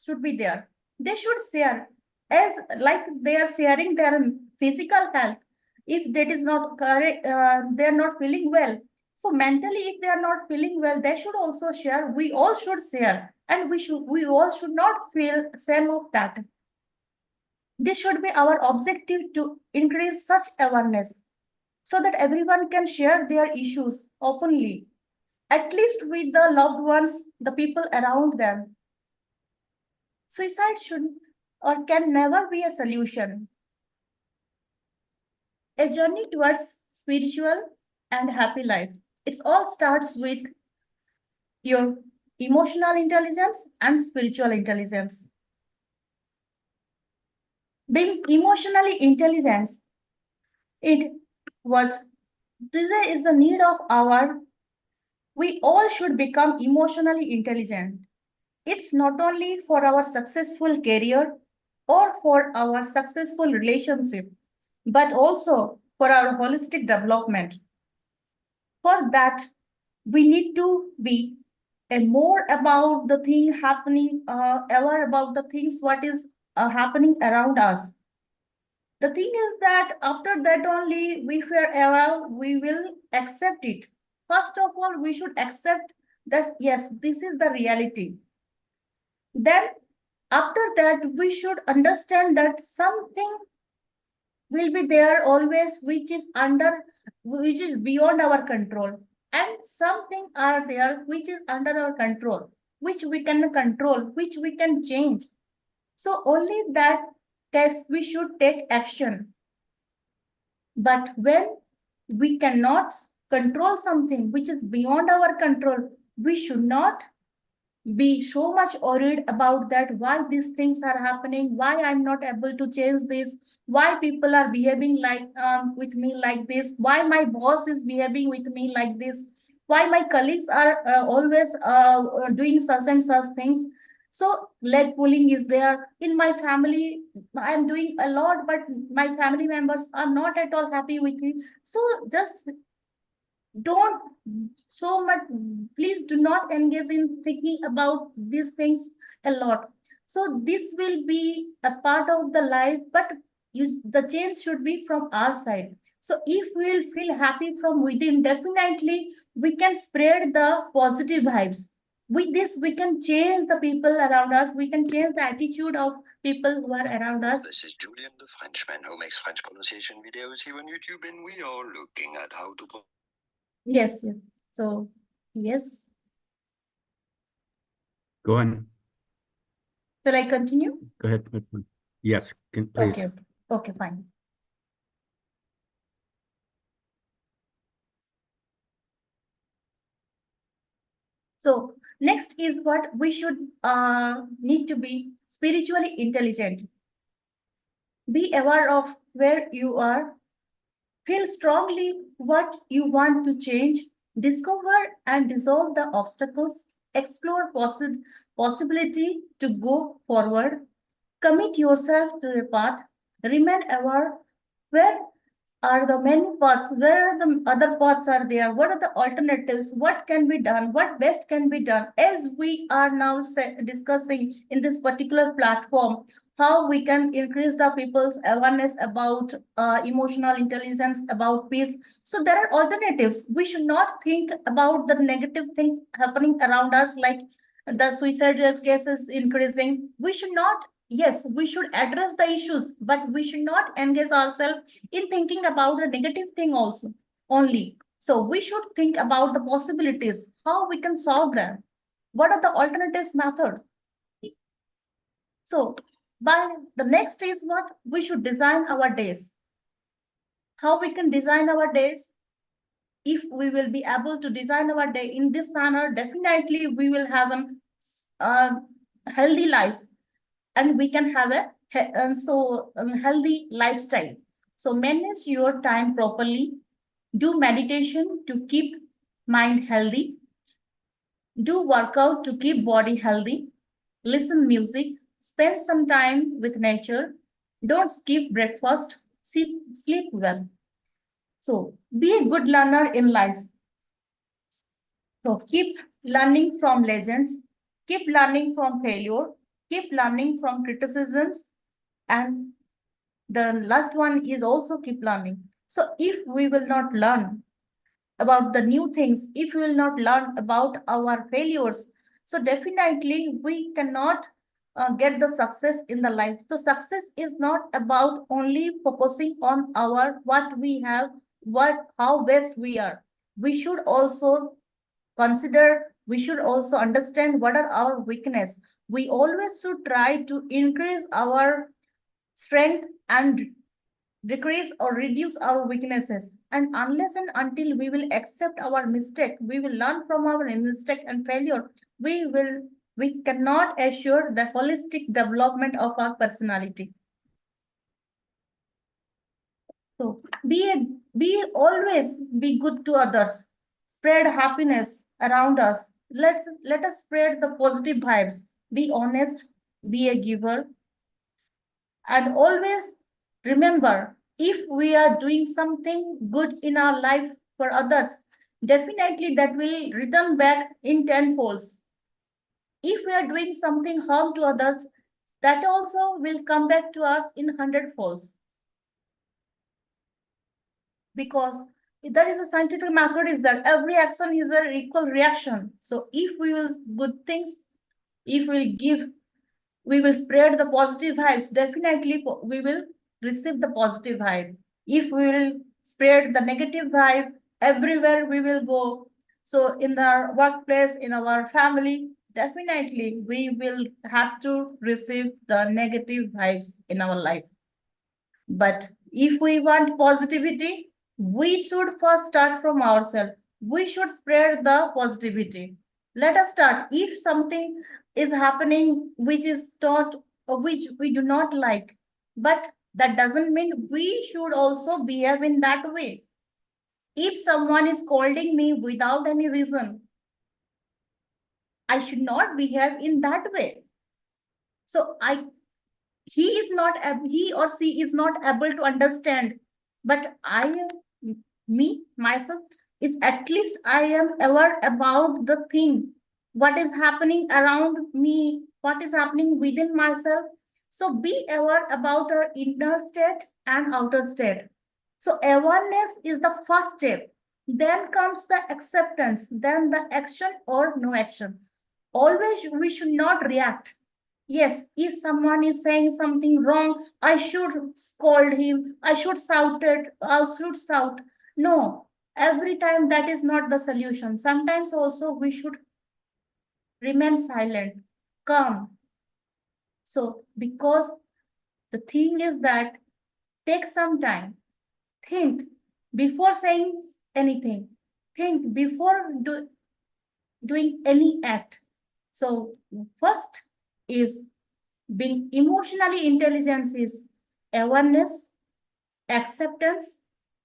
should be there. They should share as like they are sharing their physical health. If that is not correct, they are not feeling well. So mentally, if they are not feeling well, they should also share. We all should share, and we all should not feel shame of that. This should be our objective, to increase such awareness so that everyone can share their issues openly, at least with the loved ones, the people around them. Suicide should or can never be a solution. A journey towards spiritual and happy life. It all starts with your emotional intelligence and spiritual intelligence. Being emotionally intelligent, this is the need of our We all should become emotionally intelligent. It's not only for our successful career or for our successful relationship, but also for our holistic development. For that, we need to be more about the thing happening, aware about the things what is happening around us. The thing is that after that only we feel aware, we will accept it. First of all, we should accept that yes, this is the reality. Then after that, we should understand that something will be there always which is beyond our control, and something are there which is under our control, which we can control, which we can change. So only that case we should take action. But when we cannot control something which is beyond our control, we should not be so much worried about that, why these things are happening, why I'm not able to change this, why people are behaving like with me like this, why my boss is behaving with me like this, why my colleagues are always doing such and such things. So leg pulling is there in my family. I'm doing a lot, but my family members are not at all happy with me. So just don't so much, please do not engage in thinking about these things a lot. So this will be a part of the life, but the change should be from our side. So if we will feel happy from within, definitely we can spread the positive vibes. With this, we can change the people around us, we can change the attitude of people who are around us. This is Julian, the Frenchman who makes French pronunciation videos here on YouTube, and we are looking at how to Yes. So, yes. Go on. Shall I continue? Go ahead. Yes, please. Okay, fine. So next is what we should need to be spiritually intelligent. Be aware of where you are. Feel strongly what you want to change. Discover and dissolve the obstacles. Explore possibility to go forward. Commit yourself to the path. Remain aware where are the many paths, where the other paths are there, what are the alternatives, what can be done, what best can be done, as we are now discussing in this particular platform, how we can increase the people's awareness about emotional intelligence, about peace. So there are alternatives. We should not think about the negative things happening around us, like the suicidal cases increasing. We should not, yes, we should address the issues, but we should not engage ourselves in thinking about the negative thing also only. So we should think about the possibilities, how we can solve them, what are the alternatives methods. So by the next is what we should design our days. How we can design our days? If we will be able to design our day in this manner, definitely we will have a healthy life, and we can have a healthy lifestyle. So manage your time properly. Do meditation to keep mind healthy. Do workout to keep body healthy. Listen music. Spend some time with nature. Don't skip breakfast. Sleep well. So be a good learner in life. So keep learning from legends. Keep learning from failure. Keep learning from criticisms. And the last one is also keep learning. So if we will not learn about the new things, if we will not learn about our failures, so definitely we cannot get the success in the life. So success is not about only focusing on our what we have, how best we are. We should also consider, we should also understand what are our weakness. We always should try to increase our strength and decrease or reduce our weaknesses. And unless and until we will accept our mistake, we will learn from our mistake and failure, we cannot assure the holistic development of our personality. So be always be good to others, spread happiness, around us. Let us spread the positive vibes. Be honest, be a giver, and always remember, if we are doing something good in our life for others, definitely that will return back in tenfolds. If we are doing something harm to others, that also will come back to us in hundredfolds. Because there is a scientific method is that every action is an equal reaction. So if we will good things, if we give, we will spread the positive vibes, definitely we will receive the positive vibe. If we will spread the negative vibe, everywhere we will go. So in our workplace, in our family, definitely we will have to receive the negative vibes in our life. But if we want positivity, we should first start from ourselves. We should spread the positivity. Let us start. If something is happening which is not, which we do not like, but that doesn't mean we should also behave in that way. If someone is scolding me without any reason, I should not behave in that way. So he or she is not able to understand, but myself is at least I am aware about the thing, what is happening around me, what is happening within myself. So be aware about our inner state and outer state. So awareness is the first step. Then comes the acceptance, then the action or no action. Always we should not react. Yes, if someone is saying something wrong, I should scold him, I should shout it, I should shout. No, every time that is not the solution. Sometimes also we should remain silent, calm. So, because the thing is that take some time, think before saying anything, think before doing any act. So, first is being emotionally intelligent is awareness, acceptance,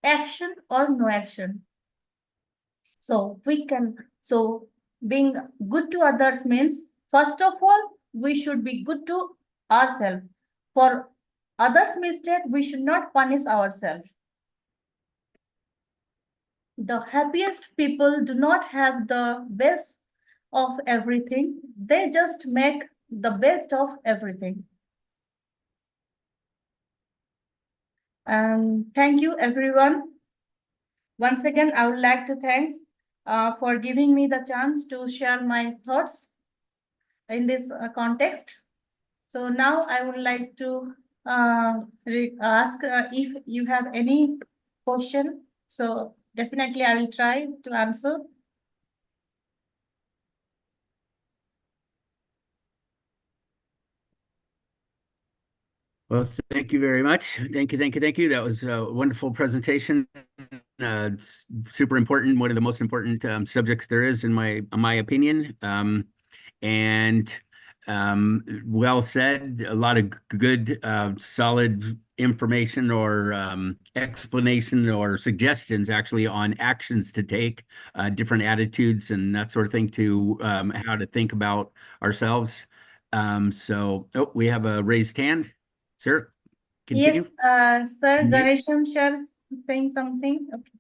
action or no action. So being good to others means, first of all, we should be good to ourselves. For others' mistake, we should not punish ourselves. The happiest people do not have the best of everything. They just make the best of everything. Thank you, everyone. Once again, I would like to thank for giving me the chance to share my thoughts in this context. So now I would like to ask if you have any question. So definitely I will try to answer. Well, thank you very much. Thank you. That was a wonderful presentation. It's super important, one of the most important subjects there is in my opinion. Well said. A lot of good, solid information or explanation or suggestions actually on actions to take, different attitudes and that sort of thing to how to think about ourselves. We have a raised hand. Sir, continue. Yes, sir, Ganesham shares saying something. Okay.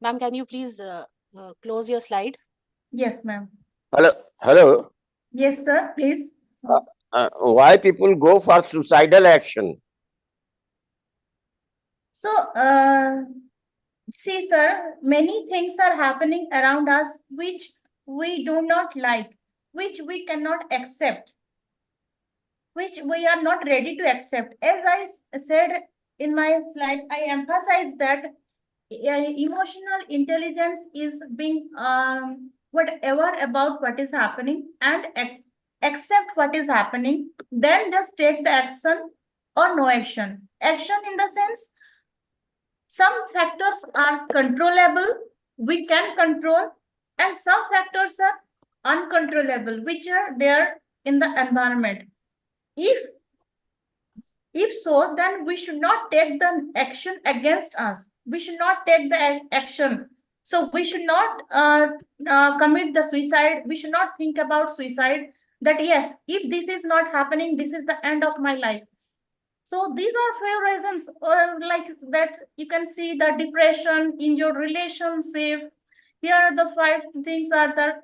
Ma'am, can you please close your slide? Yes, ma'am. Hello. Yes, sir, please. Why people go for suicidal action? So, see, sir, many things are happening around us which we do not like, which we cannot accept, which we are not ready to accept. As I said in my slide, I emphasize that emotional intelligence is being whatever about what is happening and accept what is happening, then just take the action or no action. Action in the sense, some factors are controllable, we can control, and some factors are uncontrollable, which are there in the environment. If so, then we should not take the action against us. We should not take the action So we should not commit the suicide. We should not think about suicide, that yes, if this is not happening, this is the end of my life. So these are few reasons like that. You can see the depression, injured relationship. Here are the 5 things are the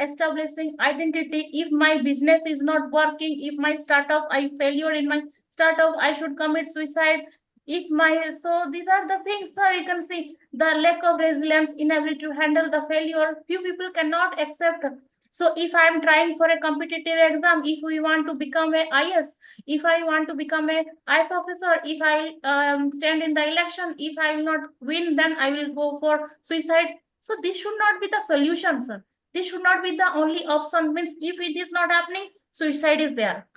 establishing identity. If my business is not working, if my startup, I failure in my startup, I should commit suicide. If my, so these are the things, sir. You can see the lack of resilience, inability to handle the failure. Few people cannot accept. So if I am trying for a competitive exam, if we want to become a IS, if I want to become a IS officer, if I stand in the election, if I will not win, then I will go for suicide. So this should not be the solution, sir. This should not be the only option. Means if it is not happening, suicide is there.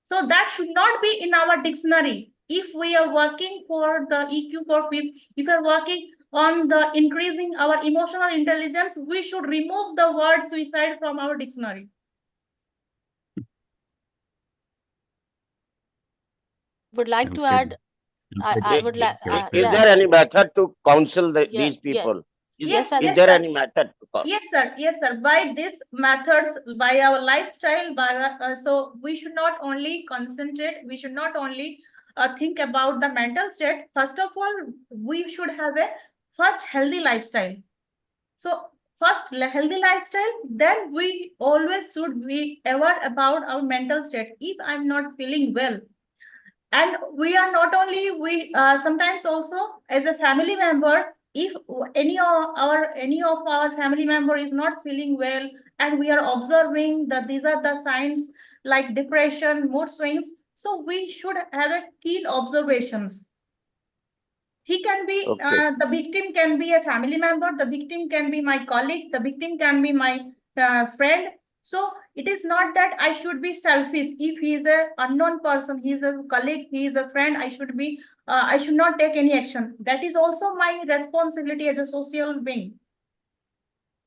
So that should not be in our dictionary. If we are working for the EQ for peace, if we are working on the increasing our emotional intelligence, we should remove the word suicide from our dictionary. Would like Sounds to good. add, I would like, Is yeah, there any method to counsel yeah, these people? yes, sir. Is there any method to counsel? Yes, sir. Yes, sir. By these methods, by our lifestyle, so we should not only concentrate, we should not only think about the mental state. First of all, we should have a first healthy lifestyle. So first healthy lifestyle, then we always should be aware about our mental state. If I'm not feeling well, and we are not only, we sometimes also as a family member, if any of our family member is not feeling well, and we are observing that these are the signs like depression, mood swings, so we should have a keen observations. He can be the victim can be a family member, the victim can be my colleague, the victim can be my friend. So it is not that I should be selfish. If he is a unknown person, he is a colleague, he is a friend, I should not take any action. That is also my responsibility as a social being.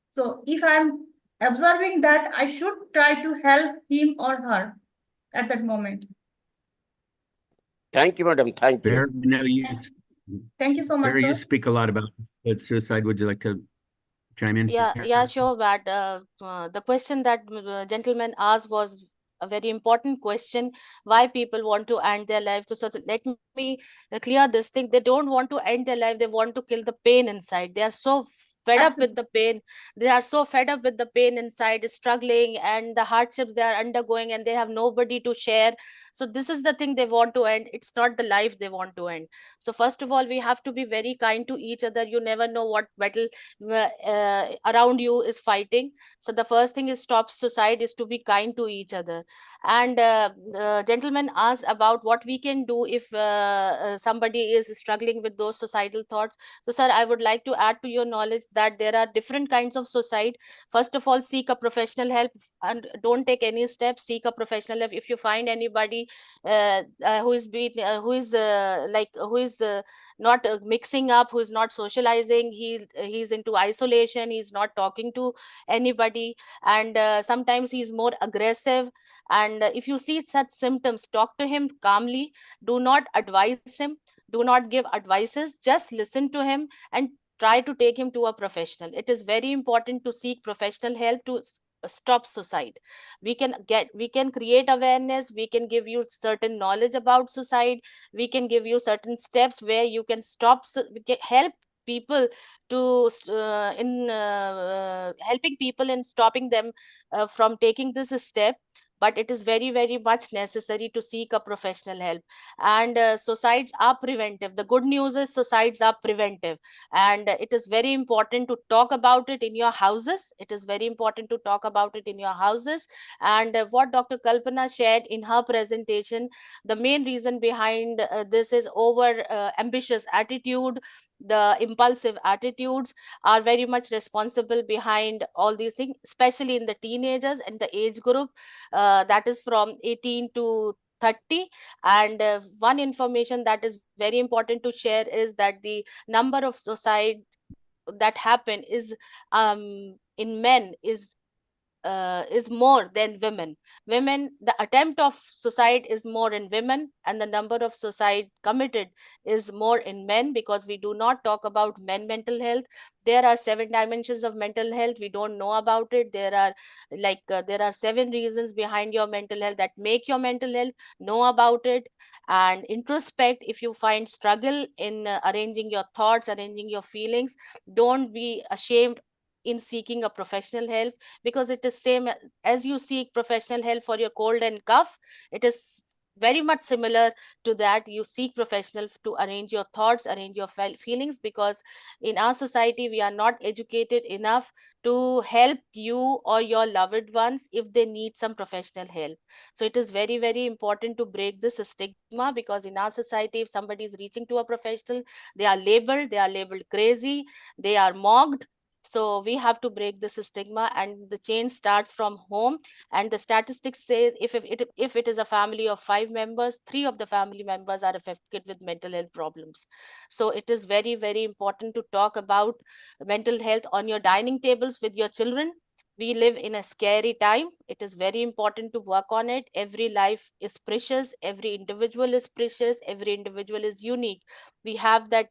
So if I'm observing that, I should try to help him or her at that moment. Thank you, madam. Thank you. Barry, I know you, Thank you so much, Barry, you sir. speak a lot about suicide. Would you like to chime in? Yeah, sure. But the question that gentleman asked was a very important question. Why people want to end their life? So let me clear this thing. They don't want to end their life. They want to kill the pain inside. They are so fed up with the pain. They are so fed up with the pain inside, struggling, and the hardships they are undergoing, and they have nobody to share. So this is the thing they want to end. It's not the life they want to end. So first of all, we have to be very kind to each other. You never know what battle around you is fighting. So the first thing is stop suicide is to be kind to each other. And the gentleman asked about what we can do if somebody is struggling with those suicidal thoughts. So sir, I would like to add to your knowledge that there are different kinds of suicide. First of all, seek a professional help and don't take any steps. Seek a professional help. If you find anybody who is not mixing up, who is not socializing, he's into isolation, he's not talking to anybody, and sometimes he's more aggressive, and if you see such symptoms, talk to him calmly. Do not advise him, do not give advices, just listen to him and try to take him to a professional. It is very important to seek professional help to stop suicide. We can create awareness, we can give you certain knowledge about suicide, we can give you certain steps where you can stop, we can help people to helping people in stopping them from taking this step. But it is very, very much necessary to seek a professional help. And suicides are preventive. The good news is suicides are preventive, and it is very important to talk about it in your houses. It is very important to talk about it in your houses. And what Dr. Kalpana shared in her presentation, the main reason behind this is over ambitious attitude. The impulsive attitudes are very much responsible behind all these things, especially in the teenagers and the age group that is from 18 to 30. And one information that is very important to share is that the number of suicide that happen is in men is is more than women. Women, the attempt of suicide is more in women, and the number of suicide committed is more in men, because we do not talk about men mental health. There are 7 dimensions of mental health. We don't know about it. There are there are 7 reasons behind your mental health that make your mental health. Know about it and introspect. If you find struggle in arranging your thoughts, arranging your feelings, don't be ashamed in seeking a professional help, because it is same as you seek professional help for your cold and cough. It is very much similar to that. You seek professional to arrange your thoughts, arrange your feelings, because in our society we are not educated enough to help you or your loved ones if they need some professional help. So it is very, very important to break this stigma, because in our society, if somebody is reaching to a professional, they are labeled crazy, they are mocked. So we have to break this stigma, and the change starts from home. And the statistics say if it is a family of 5 members, 3 of the family members are affected with mental health problems. So it is very, very important to talk about mental health on your dining tables with your children. We live in a scary time. It is very important to work on it. Every life is precious. Every individual is precious. Every individual is unique. We have that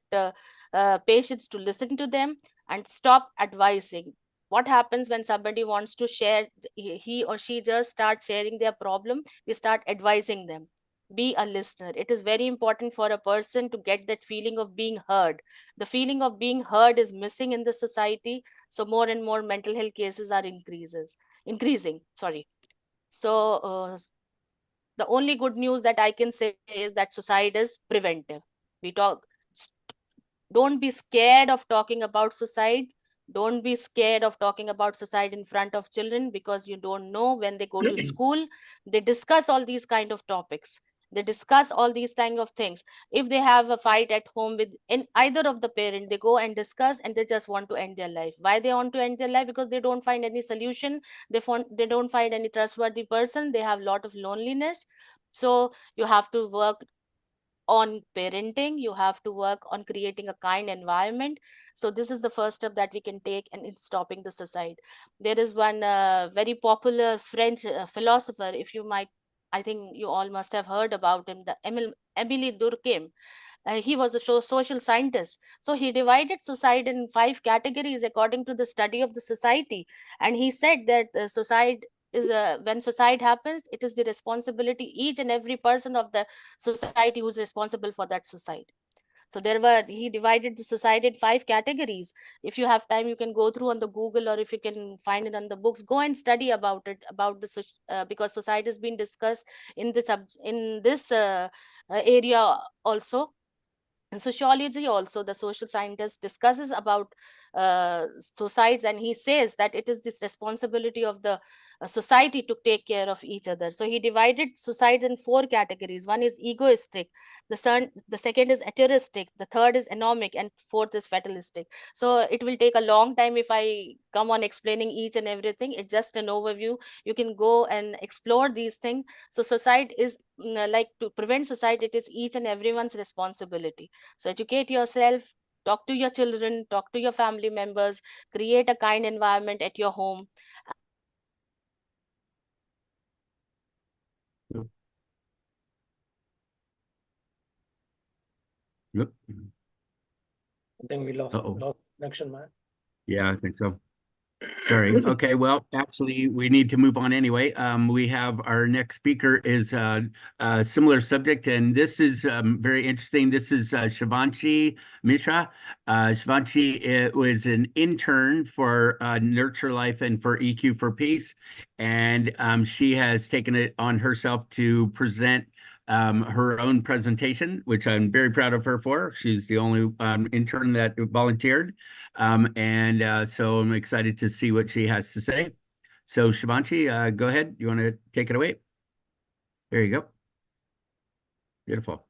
patience to listen to them and stop advising. What happens when somebody wants to share, he or she just start sharing their problem, we start advising them. Be a listener. It is very important for a person to get that feeling of being heard. The feeling of being heard is missing in the society. So more and more mental health cases are increasing. Sorry. So the only good news that I can say is that suicide is preventive. We talk, don't be scared of talking about suicide. Don't be scared of talking about suicide in front of children, because you don't know when they go to school, they discuss all these kind of topics. They discuss all these kind of things. If they have a fight at home with either of the parent, they go and discuss, and they just want to end their life. Why they want to end their life? Because they don't find any solution. They don't find any trustworthy person. They have a lot of loneliness. So you have to work on parenting. You have to work on creating a kind environment. So this is the first step that we can take in stopping the suicide. There is one very popular French philosopher, if you might, I think you all must have heard about him, the Émile Durkheim. He was a social scientist. So he divided society in 5 categories according to the study of the society. And he said that society is when suicide happens, it is the responsibility each and every person of the society who's responsible for that suicide. So he divided the society in 5 categories. If you have time, you can go through on the Google, or if you can find it on the books, go and study about it, about the because society has been discussed in this area also. In sociology also, the social scientist discusses about suicides, and he says that it is this responsibility of the society to take care of each other. So he divided suicides in 4 categories. One is egoistic, the second is altruistic, the third is anomic, and fourth is fatalistic. So it will take a long time if I come on explaining each and everything. It's just an overview. You can go and explore these things. So suicide is like, to prevent suicide, it is each and everyone's responsibility. So educate yourself, talk to your children, talk to your family members, create a kind environment at your home. Yep. I think we lost connection, man. Yeah, I think so. Sorry. Okay, well, actually, we need to move on anyway. We have our next speaker is a similar subject, and this is very interesting. This is Shivanshi Mishra. Shivanshi was an intern for Nurture Life and for EQ for Peace, and she has taken it on herself to present her own presentation, which I'm very proud of her for. She's the only intern that volunteered. So I'm excited to see what she has to say. So Shivanshi, go ahead. You want to take it away? There you go. Beautiful.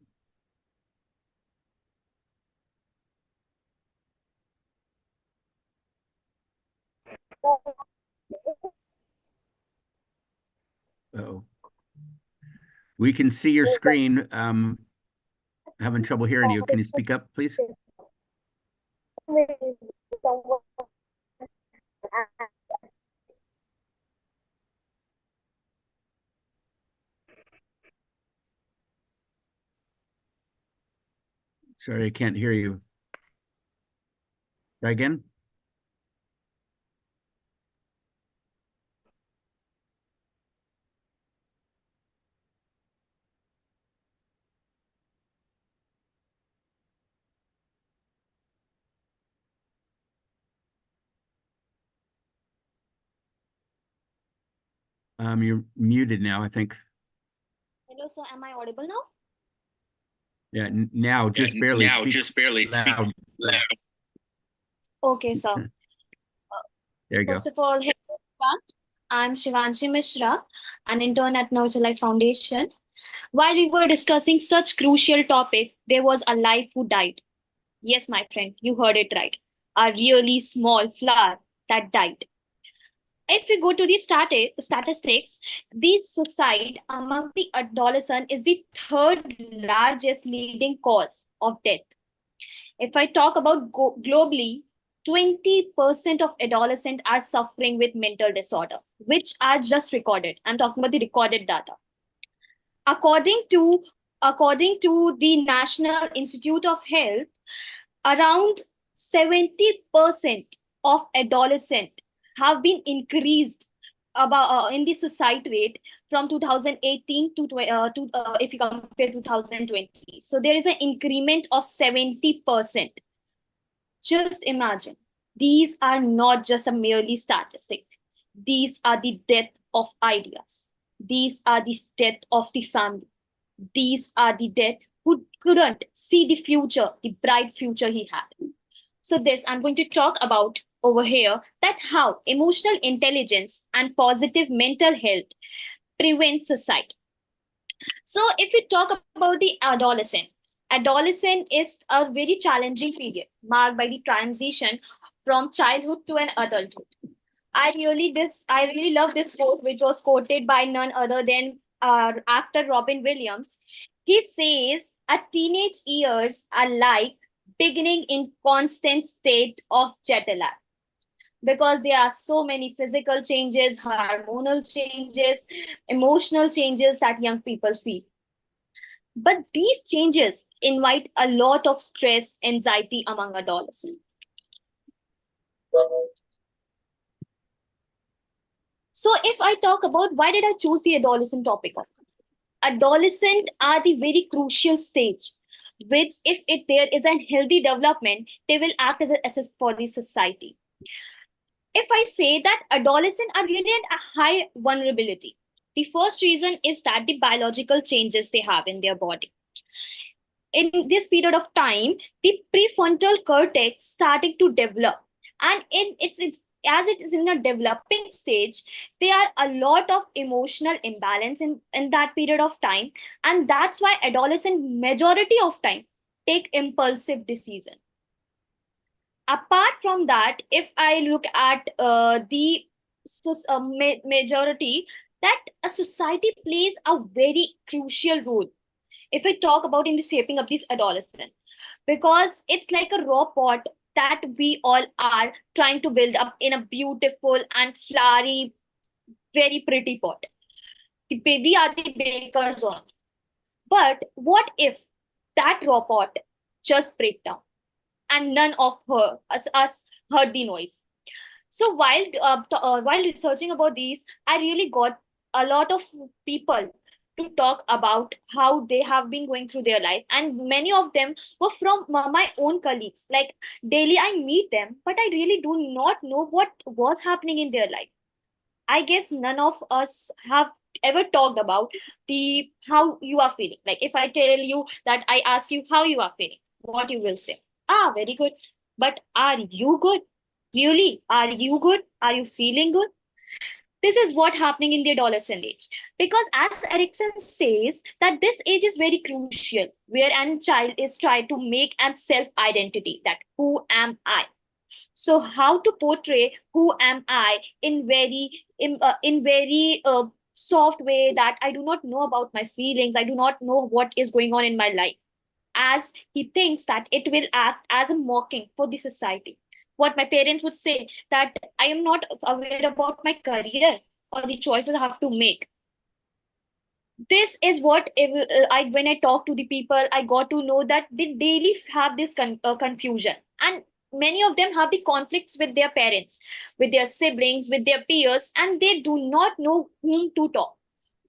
Uh-oh. We can see your screen. Having trouble hearing you. Can you speak up, please? Sorry, I can't hear you. Try again. You're muted now, I think. Hello, sir. Am I audible now? Yeah, now just barely. Now, Speak just barely. Speak loud. loud. Okay, sir. There you go. First of all, hello, everyone. I'm Shivanshi Mishra, an intern at Nurture Life Foundation. While we were discussing such crucial topic, there was a life who died. Yes, my friend, you heard it right. A really small flower that died. If we go to the statistics, the suicide among the adolescent is the third largest leading cause of death. If I talk about globally, 20% of adolescents are suffering with mental disorder, which are just recorded. I'm talking about the recorded data. According to the National Institute of Health, around 70% of adolescents have been increased about in the suicide rate from 2018 to if you compare 2020. So there is an increment of 70%. Just imagine, these are not just a merely statistic. These are the death of ideas. These are the death of the family. These are the death who couldn't see the future, the bright future he had. So this I'm going to talk about over here, that how emotional intelligence and positive mental health prevent suicide. So if we talk about the adolescent is a very challenging period marked by the transition from childhood to an adulthood. I really love this quote, which was quoted by none other than actor Robin Williams. He says, "A teenage years are like beginning in constant state of jet lag." Because there are so many physical changes, hormonal changes, emotional changes that young people feel. But these changes invite a lot of stress, anxiety among adolescents. So if I talk about why did I choose the adolescent topic? Adolescent are the very crucial stage, which if there is a healthy development, they will act as an asset for the society. If I say that adolescents are really at a high vulnerability, the first reason is that the biological changes they have in their body. In this period of time, the prefrontal cortex starting to develop, and as it is in a developing stage, there are a lot of emotional imbalance in that period of time, and that's why adolescent majority of time take impulsive decision. Apart from that, if I look at the majority, that a society plays a very crucial role if we talk about in the shaping of this adolescent, because it's like a raw pot that we all are trying to build up in a beautiful and flowery, very pretty pot. We are the bakers on. But what if that raw pot just break down and none of us heard the noise? So while researching about these, I really got a lot of people to talk about how they have been going through their life, and many of them were from my own colleagues. Like daily I meet them, but I really do not know what was happening in their life. I guess none of us have ever talked about the how you are feeling. Like if I tell you that I ask you how you are feeling, what you will say? Ah, very good. But are you good? Really? Are you good? Are you feeling good? This is what happening in the adolescent age. Because as Erickson says, that this age is very crucial, where a child is trying to make a self-identity, that who am I? So how to portray who am I in very soft way, that I do not know about my feelings, I do not know what is going on in my life, as he thinks that it will act as a mocking for the society. What my parents would say, that I am not aware about my career or the choices I have to make. this is what when I talk to the people, I got to know that they daily have this confusion, and many of them have the conflicts with their parents, with their siblings, with their peers, and they do not know whom to talk,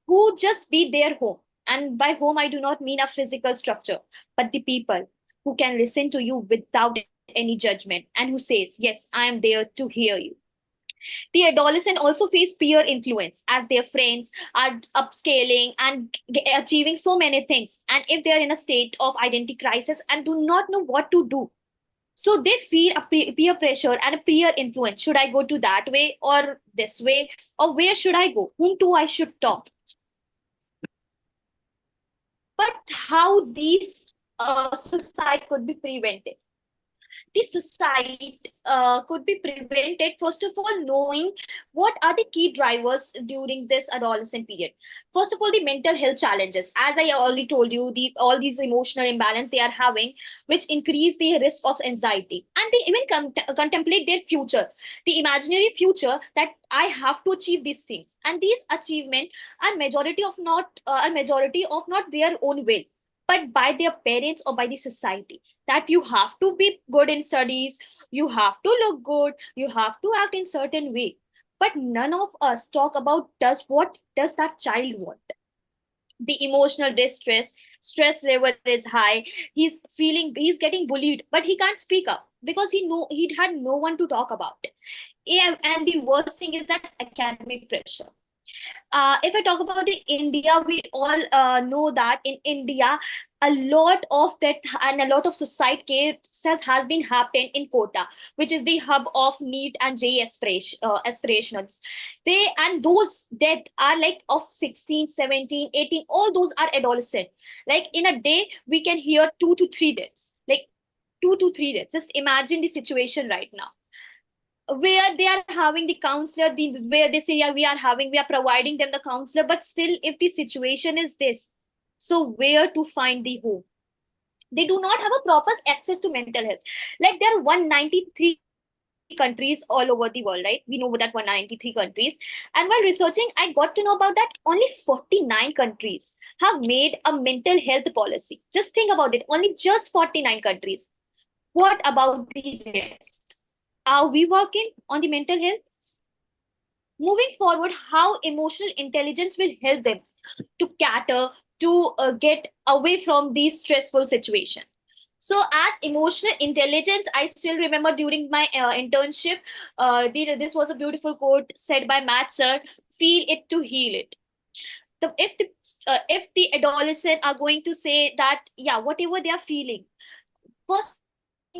who just be their home. And by home, I do not mean a physical structure, but the people who can listen to you without any judgment and who says, yes, I am there to hear you. The adolescent also face peer influence as their friends are upscaling and achieving so many things. And if they are in a state of identity crisis and do not know what to do, so they feel a peer pressure and a peer influence. Should I go to that way or this way? Or where should I go? Whom do I should talk? But how these suicide could be prevented? The suicide could be prevented, first of all, knowing what are the key drivers during this adolescent period. First of all, the mental health challenges, as I already told you, all these emotional imbalance they are having, which increase the risk of anxiety, and they even contemplate their future, the imaginary future, that I have to achieve these things, and these achievement are majority of not their own will, but by their parents or by the society, that you have to be good in studies, you have to look good, you have to act in certain way. But none of us talk about what does that child want. The emotional distress, stress level is high, he's getting bullied, but he can't speak up because he had no one to talk about it. And the worst thing is that academic pressure. If I talk about the India, we all know that in India, a lot of that and a lot of suicide cases has been happened in Kota, which is the hub of NEET and JEE aspirations. And those deaths are like of 16, 17, 18, all those are adolescent. Like in a day, we can hear 2 to 3 deaths, like 2 to 3 deaths. Just imagine the situation right now, where they are having the counselor, where they say, yeah, we are providing them the counselor, but still if the situation is this, so where to find the hope? They do not have a proper access to mental health. Like there are 193 countries all over the world, right? We know that 193 countries. And while researching, I got to know about that only 49 countries have made a mental health policy. Just think about it, only just 49 countries. What about the rest? Are we working on the mental health? Moving forward, how emotional intelligence will help them to cater, to get away from these stressful situations. So as emotional intelligence, I still remember during my internship, this was a beautiful quote said by Matt sir, feel it to heal it. If the adolescent are going to say that, yeah, whatever they are feeling, first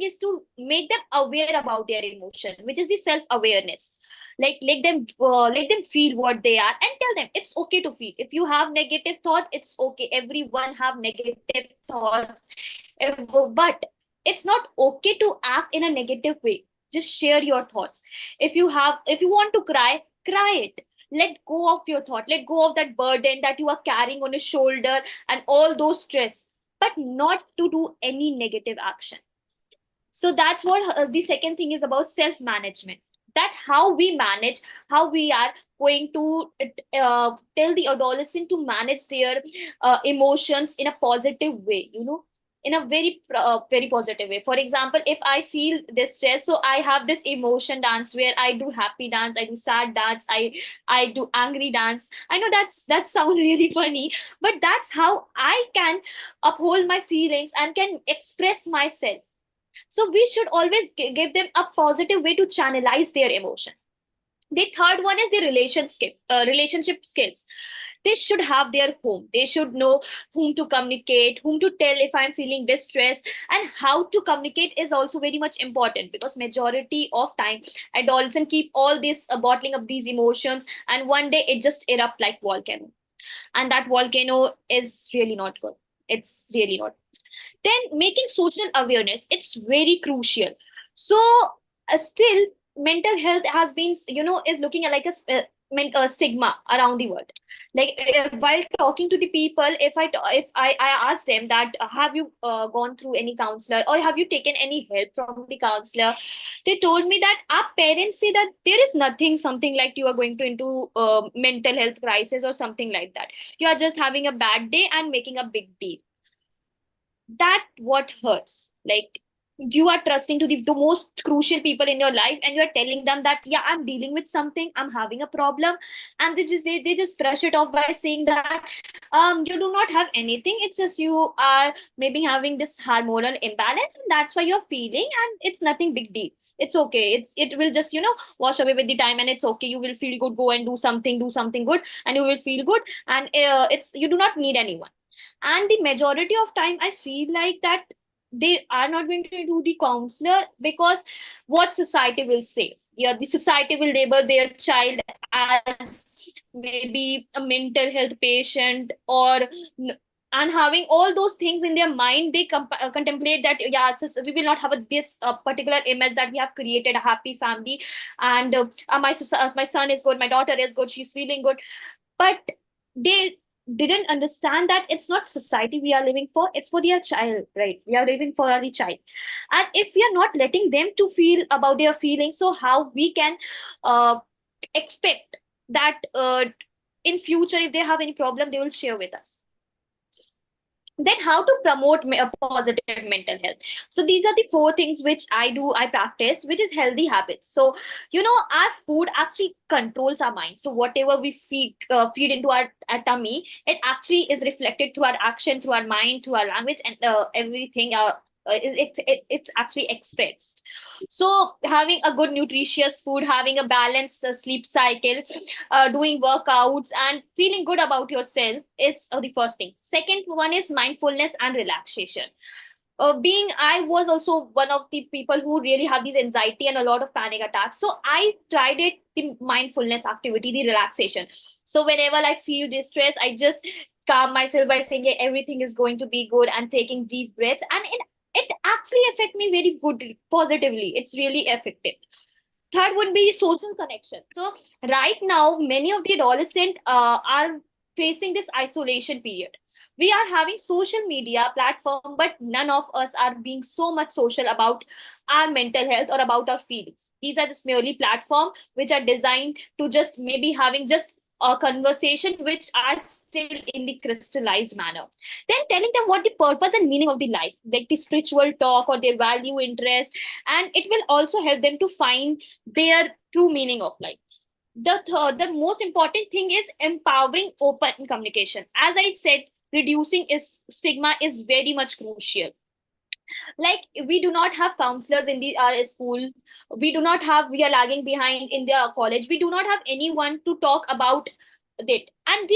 is to make them aware about their emotion, which is the self-awareness. Like let them feel what they are and tell them it's okay to feel. If you have negative thoughts, it's okay, everyone have negative thoughts. But it's not okay to act in a negative way. Just share your thoughts. If you want to cry it. Let go of your thought, let go of that burden that you are carrying on your shoulder and all those stress, but not to do any negative action. So that's what the second thing is about self-management. That how we manage, how we are going to tell the adolescent to manage their emotions in a positive way, in a very positive way. For example, if I feel this stress, so I have this emotion dance where I do happy dance, I do sad dance, I do angry dance. I know that sounds really funny, but that's how I can uphold my feelings and can express myself. So we should always give them a positive way to channelize their emotion. The third one is the relationship skills. They should have their home. They should know whom to communicate, whom to tell if I'm feeling distressed, and how to communicate is also very much important, because majority of time adolescents keep all this bottling up these emotions, and one day it just erupt like volcano, and that volcano is really not good. It's really not. Then making social awareness, it's very crucial. So still mental health has been, is looking at like stigma around the world. Like while talking to the people, if I ask them that have you gone through any counselor or have you taken any help from the counselor, they told me that our parents say that there is nothing something like you are going to into mental health crisis or something like that. You are just having a bad day and making a big deal. That what hurts. Like you are trusting to the most crucial people in your life and you are telling them that yeah, I'm dealing with something, I'm having a problem, and they just brush it off by saying that you do not have anything, it's just you are maybe having this hormonal imbalance and that's why you're feeling, and it's nothing big deal, it's okay, it will just wash away with the time and it's okay, you will feel good, go and do something good and you will feel good, and it's you do not need anyone. And the majority of time I feel like that they are not going to do the counselor because what society will say. Yeah, the society will label their child as maybe a mental health patient or and having all those things in their mind, they contemplate that yeah, so we will not have this particular image that we have created a happy family, and my son is good, my daughter is good, she's feeling good, but they didn't understand that it's not society we are living for, it's for their child, right? We are living for our child, and if we are not letting them to feel about their feelings, so how we can expect that in future if they have any problem they will share with us. Then how to promote a positive mental health. So these are the 4 things which I practice, which is healthy habits. So our food actually controls our mind. So whatever we feed into our tummy, it actually is reflected through our action, through our mind, through our language, and everything it's actually expressed. So having a good nutritious food, having a balanced sleep cycle, doing workouts and feeling good about yourself is the first thing. Second one is mindfulness and relaxation. I was also one of the people who really have these anxiety and a lot of panic attacks. So I tried it, the mindfulness activity, the relaxation. So whenever I feel distress, I just calm myself by saying, yeah, everything is going to be good, and taking deep breaths. And it actually affect me very good, positively. It's really effective. Third would be social connection. So right now, many of the adolescents are facing this isolation period. We are having social media platform, but none of us are being so much social about our mental health or about our feelings. These are just merely platform which are designed to just maybe having just a conversation which are still in the crystallized manner. Then telling them what the purpose and meaning of the life, like the spiritual talk or their value, interest, and it will also help them to find their true meaning of life. The most important thing is empowering open communication. As I said, reducing stigma is very much crucial. Like we do not have counselors in the school, we are lagging behind in the college, we do not have anyone to talk about it. And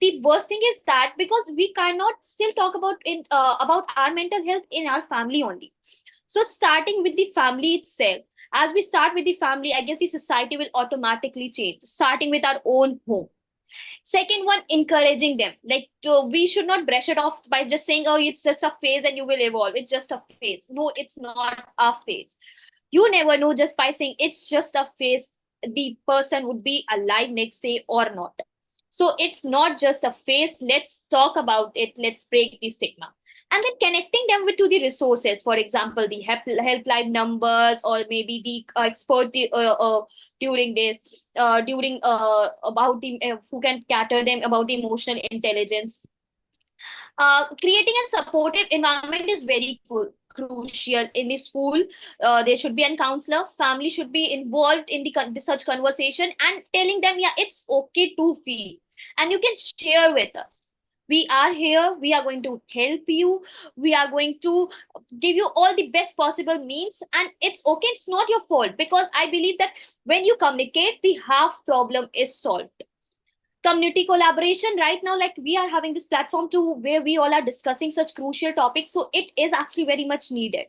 the worst thing is that because we cannot still talk about our mental health in our family only. So starting with the family itself, as we start with the family, I guess the society will automatically change, starting with our own home. Second one, encouraging them. Like we should not brush it off by just saying, oh, it's just a phase and you will evolve. It's just a phase. No, it's not a phase. You never know just by saying it's just a phase, the person would be alive next day or not. So it's not just a phase. Let's talk about it. Let's break the stigma. And then connecting them to the resources, for example, the helpline numbers, or maybe the expert during this, about the who can cater them about the emotional intelligence. Creating a supportive environment is very crucial. In the school, there should be a counselor, family should be involved in the such conversation, and telling them, yeah, it's okay to feel, and you can share with us. We are here, we are going to help you, we are going to give you all the best possible means, and it's okay, it's not your fault, because I believe that when you communicate, the half problem is solved. Community collaboration, right now, like we are having this platform to where we all are discussing such crucial topics, so it is actually very much needed.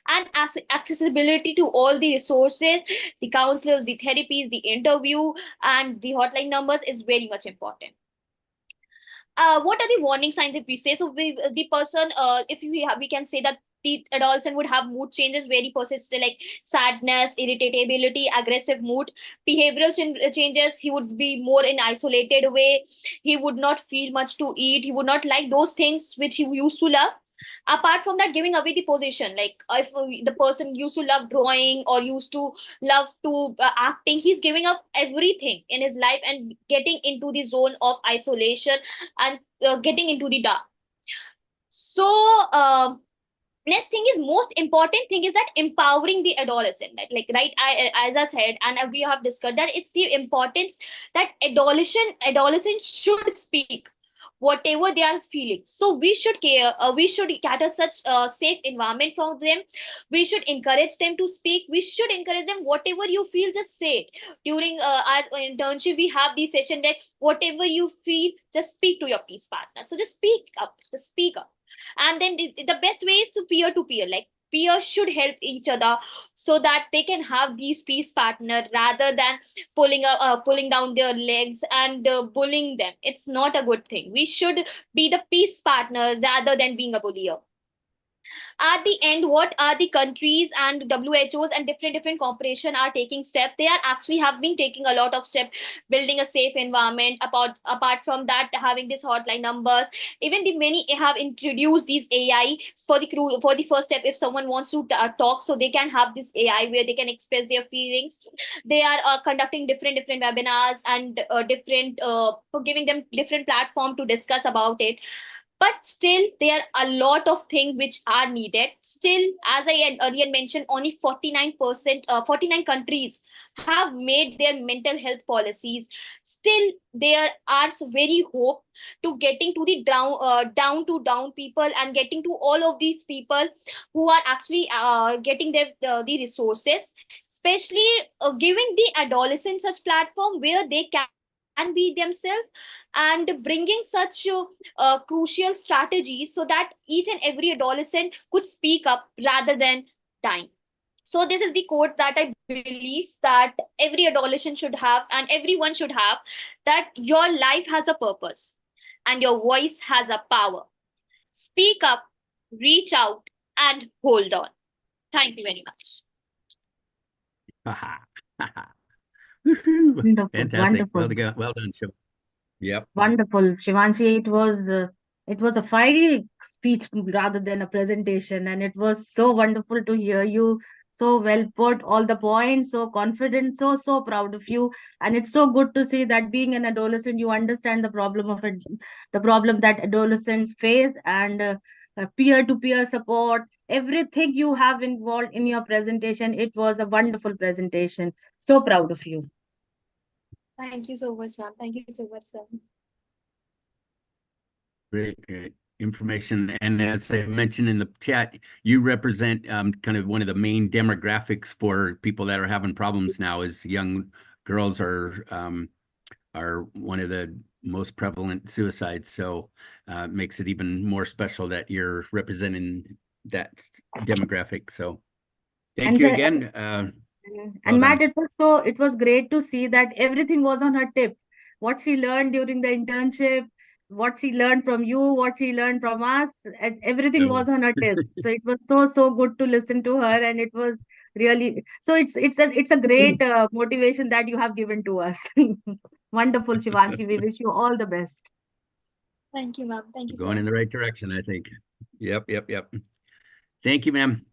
And accessibility to all the resources, the counselors, the therapies, the interview, and the hotline numbers is very much important. What are the warning signs if we say? So the person, if we can say that the adolescent would have mood changes very persistent, like sadness, irritability, aggressive mood, behavioral changes. He would be more in isolated way. He would not feel much to eat. He would not like those things which he used to love. Apart from that, giving away the position, like if the person used to love drawing or used to love to acting, he's giving up everything in his life and getting into the zone of isolation and getting into the dark. So next thing is, most important thing is that empowering the adolescent, right, as I said, and we have discussed that it's the importance that adolescents should speak whatever they are feeling. So we should care, we should cater such a safe environment for them. We should encourage them to speak. We should encourage them, whatever you feel, just say it. During our internship, we have the session that whatever you feel, just speak to your peace partner. So just speak up. And then the best way is to peer, like peers should help each other so that they can have these peace partner, rather than pulling down their legs and bullying them. It's not a good thing. We should be the peace partner rather than being a bullier. At the end, what are the countries and WHOs and different corporations are taking steps? They are actually have been taking a lot of steps, building a safe environment. Apart from that, having these hotline numbers. Even the many have introduced these AI for the first step. If someone wants to talk, so they can have this AI where they can express their feelings. They are conducting different webinars and giving them different platform to discuss about it. But still, there are a lot of things which are needed. Still, as I had earlier mentioned, only 49 countries have made their mental health policies. Still, there are very hope to getting to the down people and getting to all of these people who are actually getting the resources, especially giving the adolescents such platform where they can be themselves, and bringing such crucial strategies so that each and every adolescent could speak up rather than dying. So this is the quote that I believe that every adolescent should have and everyone should have, that your life has a purpose and your voice has a power. Speak up, reach out, and hold on. Thank you very much. Wonderful, Fantastic. wonderful. Well done, Shiv. Yep. Wonderful, Shivanshi. It was a fiery speech rather than a presentation, and it was so wonderful to hear you. So well put, all the points, so confident, so proud of you. And it's so good to see that being an adolescent, you understand the problem of it, the problem that adolescents face, and peer-to-peer support, everything you have involved in your presentation. It was a wonderful presentation. So proud of you. Thank you so much, ma'am. Thank you so much, sir. Great information. And as I mentioned in the chat, you represent kind of one of the main demographics for people that are having problems now. Is young girls are one of the most prevalent suicides. So it makes it even more special that you're representing that demographic. So thank you again. And Matt, it was great to see that everything was on her tip. What she learned during the internship, what she learned from you, what she learned from us, everything was on her tips. So it was so good to listen to her, and it was really so. It's a great motivation that you have given to us. Wonderful, Shivanshi. We wish you all the best. Thank you, ma'am. Thank you. Going in the right direction, I think. Yep. Thank you, ma'am.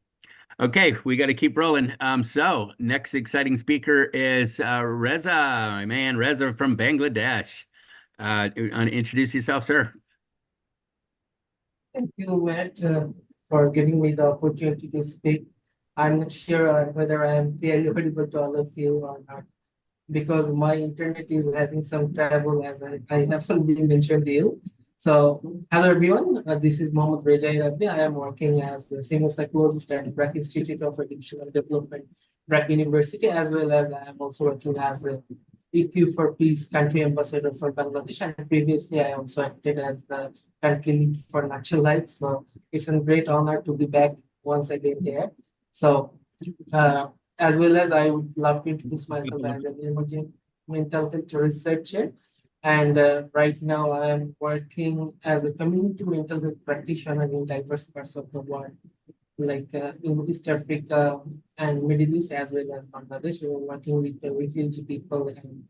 Okay, we got to keep rolling. So next exciting speaker is Reza, my man, Reza from Bangladesh. Introduce yourself, sir. Thank you, Matt, for giving me the opportunity to speak. I'm not sure whether I am clearly audible to all of you or not, because my internet is having some trouble, as I have already mentioned to you. So, hello everyone, this is Mohammad Reza Rabbi. I am working as a senior psychologist at BRAC Institute of Educational Development, BRAC University, as well as I am also working as a EQ for Peace country ambassador for Bangladesh. And previously, I also acted as the country lead for Natural Life. So, it's a great honor to be back once again here. So, as well as I would love to introduce myself as an emerging mental health researcher. And right now I am working as a community mental health practitioner in diverse parts of the world. like in East Africa and Middle East as well as Bangladesh. We were working with the refugee people and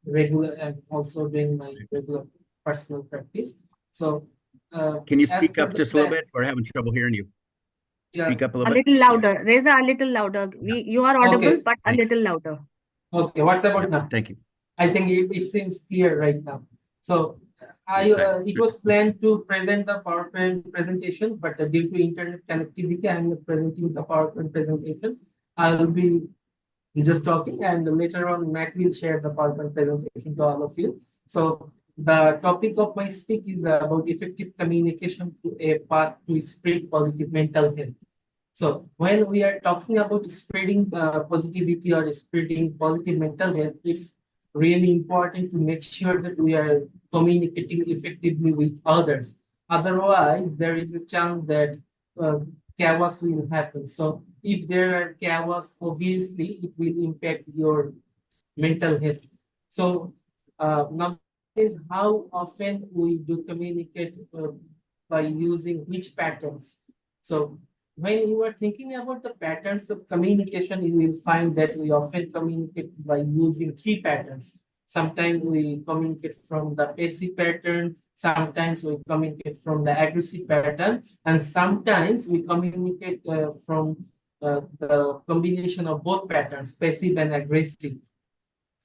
regular and also doing my regular personal practice. So Can you as speak per up the just a little plan, bit? We're having trouble hearing you. yeah. Speak up a A little bit. little louder. Reza, a little louder. You are audible, Okay. but a Thanks. little louder. Okay, what's about Yeah, now? thank you. I think it seems clear right now. So it was planned to present the PowerPoint presentation, but due to internet connectivity, I'm not presenting the PowerPoint presentation. I'll be just talking, and later on, Matt will share the PowerPoint presentation to all of you. So the topic of my speak is about effective communication to a path to spread positive mental health. So when we are talking about spreading positivity or spreading positive mental health, it's really important to make sure that we are communicating effectively with others. Otherwise, there is a chance that uh, chaos will happen. So if there are chaos, obviously it will impact your mental health. So now is how often we do communicate by using which patterns. So when you are thinking about the patterns of communication, you will find that we often communicate by using three patterns. Sometimes we communicate from the passive pattern, sometimes we communicate from the aggressive pattern, and sometimes we communicate from the combination of both patterns, passive and aggressive.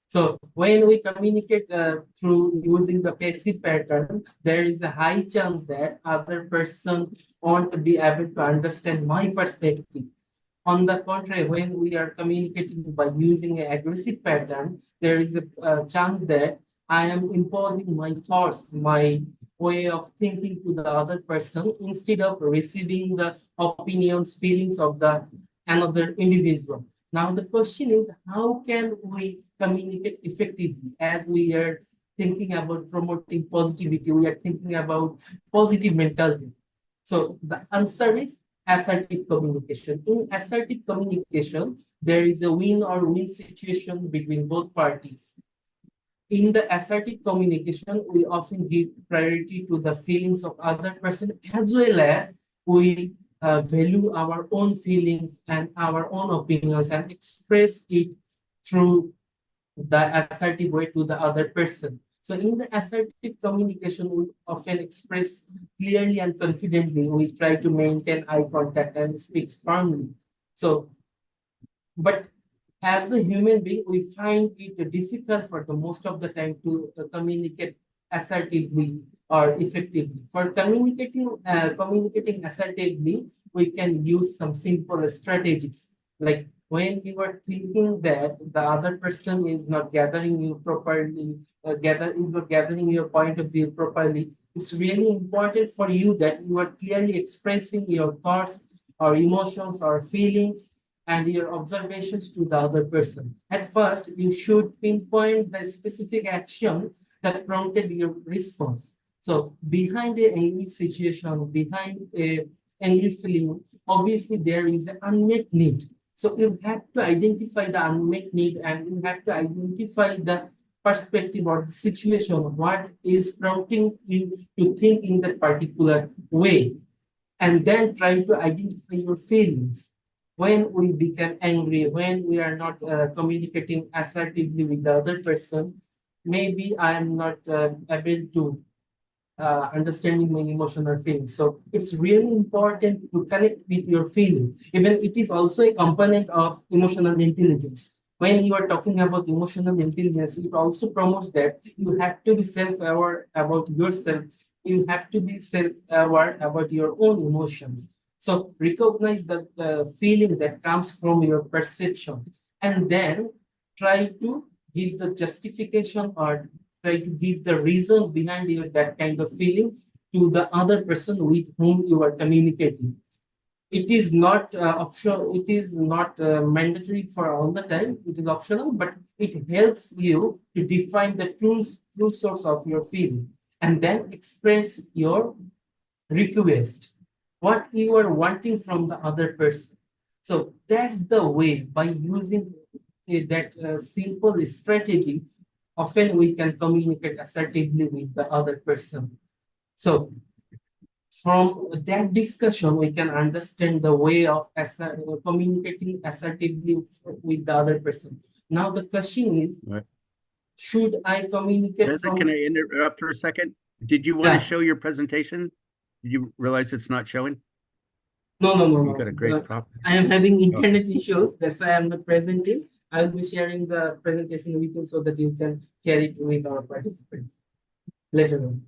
So when we communicate through using the passive pattern, there is a high chance that other person won't be able to understand my perspective. On the contrary, when we are communicating by using an aggressive pattern, there is a chance that I am imposing my thoughts, my way of thinking to the other person instead of receiving the opinions, feelings of the another individual. Now the question is, how can we communicate effectively as we are thinking about promoting positivity? We are thinking about positive mental health. So the answer is assertive communication. In assertive communication, there is a win or win situation between both parties. In the assertive communication, we often give priority to the feelings of other person as well as we value our own feelings and our own opinions and express it through the assertive way to the other person. So in the assertive communication, we often express clearly and confidently. We try to maintain eye contact and speak firmly. So, but as a human being, we find it difficult for the most of the time to communicate assertively or effectively. For communicating assertively, we can use some simple strategies. Like when you are thinking that the other person is not gathering you properly, is not gathering your point of view properly, it's really important for you that you are clearly expressing your thoughts or emotions or feelings and your observations to the other person. At first, you should pinpoint the specific action that prompted your response. So behind an angry situation, behind a angry feeling, obviously there is an unmet need. So you have to identify the unmet need and you have to identify the perspective or the situation, what is prompting you to think in that particular way, and then try to identify your feelings. When we become angry, when we are not communicating assertively with the other person, maybe I am not able to understanding my emotional feelings. So it's really important to connect with your feeling. Even it is also a component of emotional intelligence. When you are talking about emotional intelligence, it also promotes that you have to be self-aware about yourself. You have to be self-aware about your own emotions. So recognize the feeling that comes from your perception and then try to give the justification or try to give the reason behind your, that kind of feeling to the other person with whom you are communicating. It is not optional, it is not mandatory for all the time, it is optional, but it helps you to define the true source of your feeling and then express your request, what you are wanting from the other person. So that's the way, by using that simple strategy, often we can communicate assertively with the other person. So From that discussion, we can understand the way of communicating assertively with the other person. Now the question is, Right. should I communicate President, from? can I interrupt for a second? Did you want to Yeah. show your presentation? Did you realize it's not showing? No. You got a great prop. I am having internet issues. That's why I'm not presenting. I will be sharing the presentation with you so that you can share it with our participants later on.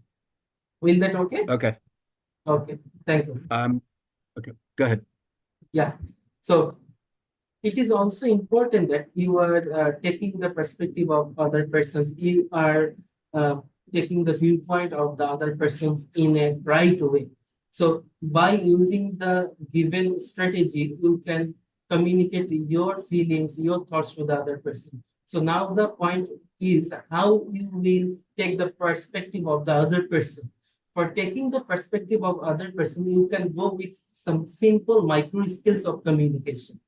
Will that okay? Okay. Okay. Thank you. Okay, go ahead. Yeah. So it is also important that you are taking the perspective of other persons. You are taking the viewpoint of the other persons in a right way. So by using the given strategy, you can communicate your feelings, your thoughts to the other person. So now the point is how you will take the perspective of the other person. For taking the perspective of other person, you can go with some simple micro skills of communication.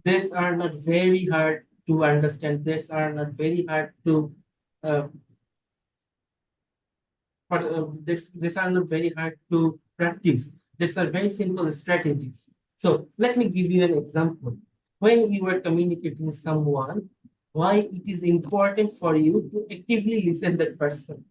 These are not very hard to understand. These are not very hard to these are not very hard to practice. These are very simple strategies. So let me give you an example. When you are communicating with someone, why it is important for you to actively listen that person.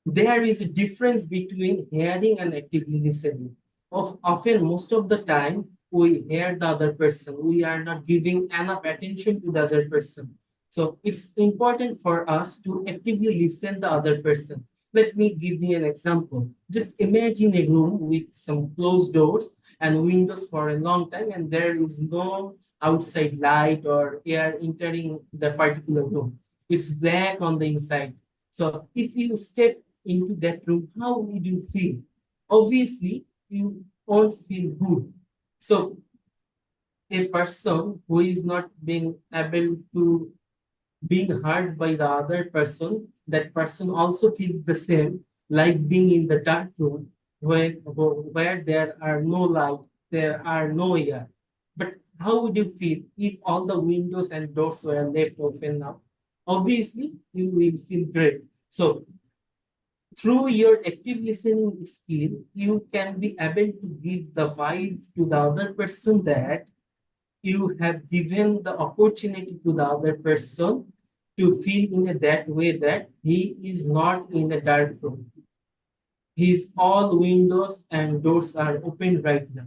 There is a difference between hearing and actively listening. Often, most of the time, we hear the other person. We are not giving enough attention to the other person. So it's important for us to actively listen the other person. Let me give you an example. Just imagine a room with some closed doors and windows for a long time, and there is no outside light or air entering the particular room. It's black on the inside. So if you step into that room, how would you feel? Obviously, you won't feel good. So a person who is not being able to being heard by the other person, that person also feels the same, like being in the dark room where there are no light, there are no air. But how would you feel if all the windows and doors were left open now? Obviously, you will feel great. So through your active listening skill, you can be able to give the vibe to the other person that you have given the opportunity to the other person to feel in that way that he is not in a dark room. His all windows and doors are open right now.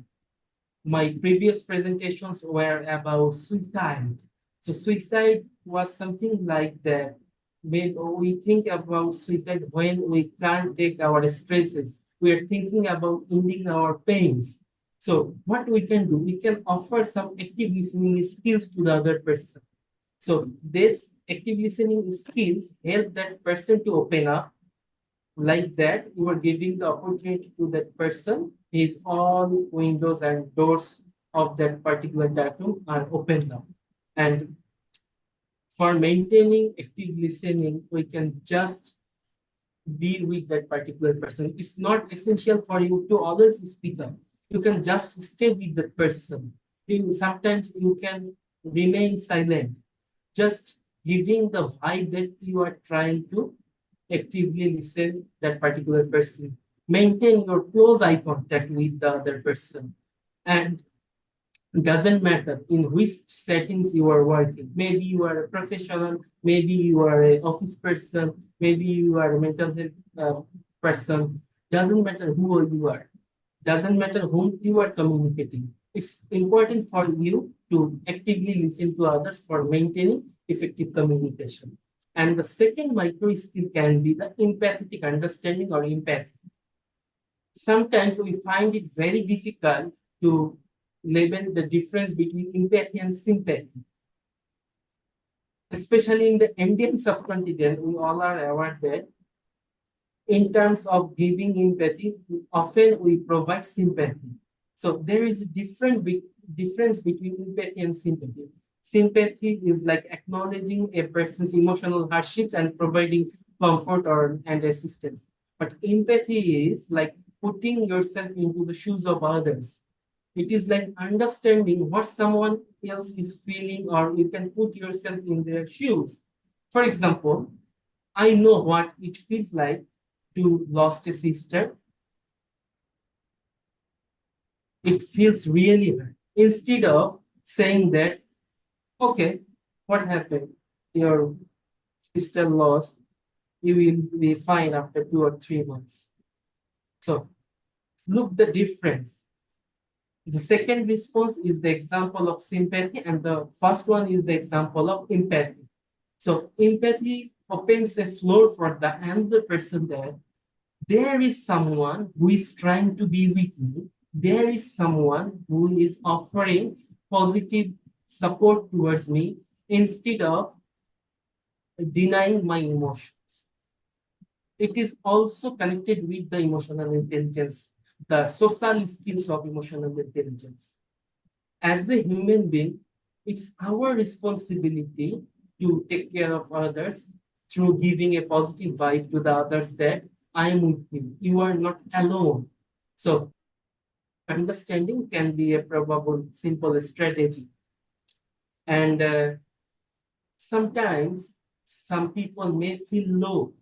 My previous presentations were about suicide. So suicide was something like that. When we think about suicide when we can't take our stresses, we are thinking about ending our pains. So what we can do, we can offer some active listening skills to the other person. So this active listening skills help that person to open up. Like that, you are giving the opportunity to that person. His all windows and doors of that particular dark room are open now. And for maintaining active listening, we can just deal with that particular person. It's not essential for you to always speak up. You can just stay with that person. Sometimes you can remain silent, just giving the vibe that you are trying to actively listen that particular person. Maintain your close eye contact with the other person. And doesn't matter in which settings you are working. Maybe you are a professional, maybe you are an office person, maybe you are a mental health person. Doesn't matter who you are. Doesn't matter whom you are communicating. It's important for you to actively listen to others for maintaining effective communication. And the second micro skill can be the empathetic understanding or empathy. Sometimes we find it very difficult to label the difference between empathy and sympathy. Especially in the Indian subcontinent, we all are aware that in terms of giving empathy, often we provide sympathy. So there is a difference between empathy and sympathy. Sympathy is like acknowledging a person's emotional hardships and providing comfort and assistance. But empathy is like putting yourself into the shoes of others. It is like understanding what someone else is feeling, or you can put yourself in their shoes. For example, I know what it feels like to lost a sister. it feels really hard. Instead of saying that, okay, what happened? Your sister lost, you will be fine after 2 or 3 months. So look the difference. The second response is the example of sympathy, and the first one is the example of empathy. So empathy opens a floor for the another person that there is someone who is trying to be with me. There is someone who is offering positive support towards me instead of denying my emotions. It is also connected with the emotional intelligence, the social skills of emotional intelligence. As a human being, it's our responsibility to take care of others through giving a positive vibe to the others that I am with you. You are not alone. So understanding can be a probable simple strategy. And sometimes some people may feel low.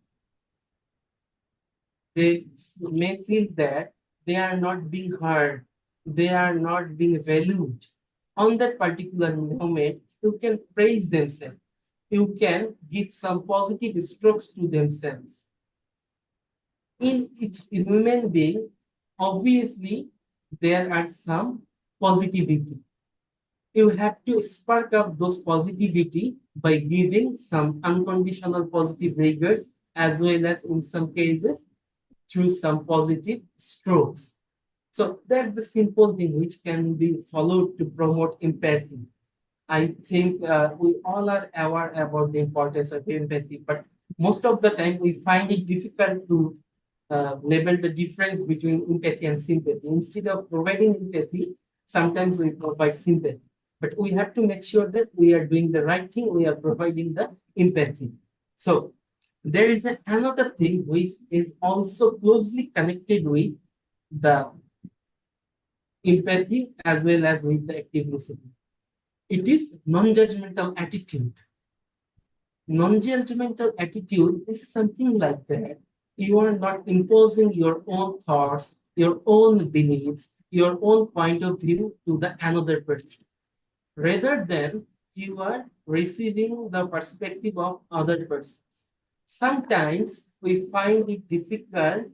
They may feel that they are not being heard. They are not being valued. On that particular moment, you can praise themselves. You can give some positive strokes to themselves. In each human being, obviously, there are some positivity. You have to spark up those positivity by giving some unconditional positive rigors, as well as in some cases through some positive strokes. So that's the simple thing which can be followed to promote empathy. I think we all are aware about the importance of empathy, but most of the time we find it difficult to label the difference between empathy and sympathy. Instead of providing empathy, sometimes we provide sympathy. But we have to make sure that we are doing the right thing, we are providing the empathy. So there is another thing which is also closely connected with the empathy as well as with the active listening. It is non-judgmental attitude. Non-judgmental attitude is something like that. You are not imposing your own thoughts, your own beliefs, your own point of view to the another person. Rather than you are receiving the perspective of other persons. Sometimes we find it difficult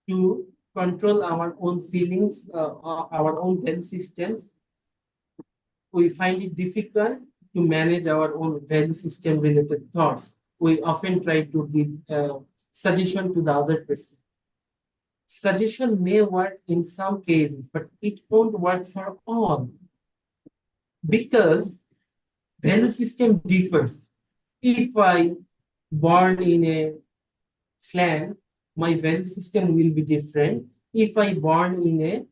to control our own feelings, our own value systems. We find it difficult to manage our own value system related thoughts. We often try to give suggestion to the other person. Suggestion may work in some cases, but it won't work for all. Because value system differs. If I born in a slum, my value system will be different. If I born in a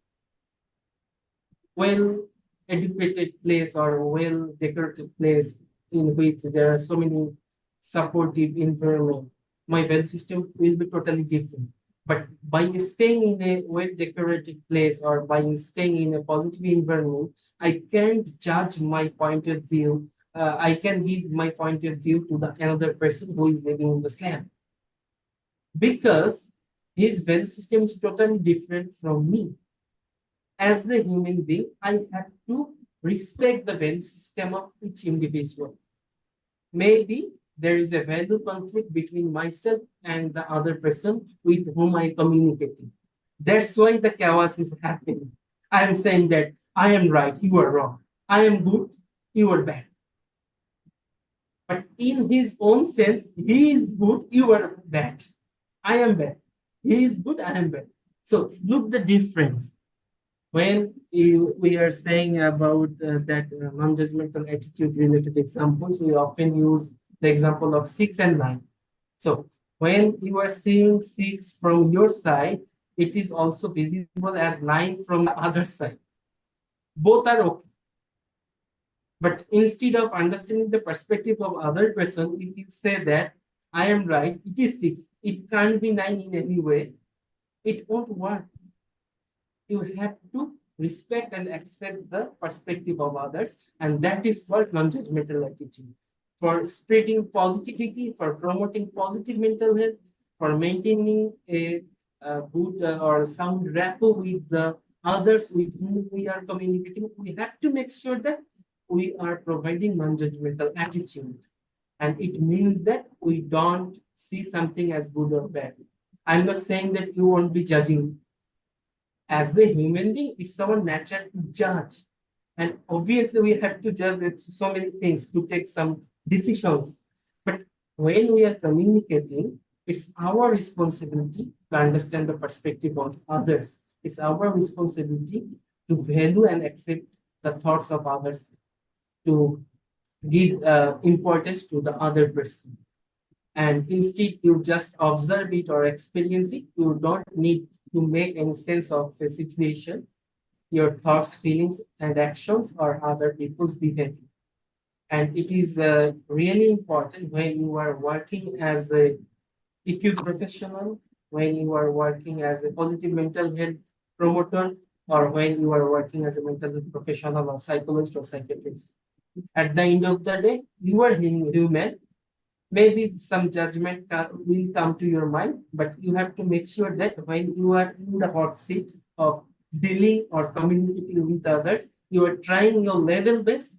well-educated place or well-decorated place in which there are so many supportive environment, my value system will be totally different. But by staying in a well-decorated place or by staying in a positive environment, I can't judge my point of view. I can give my point of view to the another person who is living in the slum. Because his value system is totally different from me. As a human being, I have to respect the value system of each individual. Maybe there is a value conflict between myself and the other person with whom I communicate. That's why the chaos is happening. I am saying that I am right, you are wrong. I am good, you are bad. But in his own sense, he is good, you are bad. I am bad. He is good, I am bad. So look the difference. When we are saying about that non-judgmental attitude related examples, we often use the example of 6 and 9. So when you are seeing 6 from your side, it is also visible as 9 from the other side. Both are okay. But instead of understanding the perspective of other person, if you say that I am right, it is 6, it can't be 9 in any way, it won't work. You have to respect and accept the perspective of others, and that is called non-judgmental attitude. For spreading positivity, for promoting positive mental health, for maintaining a good or sound rapport with the others with whom we are communicating, we have to make sure that we are providing non-judgmental attitude. And it means that we don't see something as good or bad. I'm not saying that you won't be judging. As a human being, it's our nature to judge. And obviously, we have to judge so many things to take some decisions. But when we are communicating, it's our responsibility to understand the perspective of others. It's our responsibility to value and accept the thoughts of others, to give importance to the other person. And instead, you just observe it or experience it. You don't need to make any sense of a situation, your thoughts, feelings, and actions, or other people's behavior. And it is really important when you are working as a EQ professional, when you are working as a positive mental health promoter, or when you are working as a mental health professional or psychologist or psychiatrist. At the end of the day, you are human. Maybe some judgment will come to your mind, but you have to make sure that when you are in the hot seat of dealing or communicating with others, you are trying your level best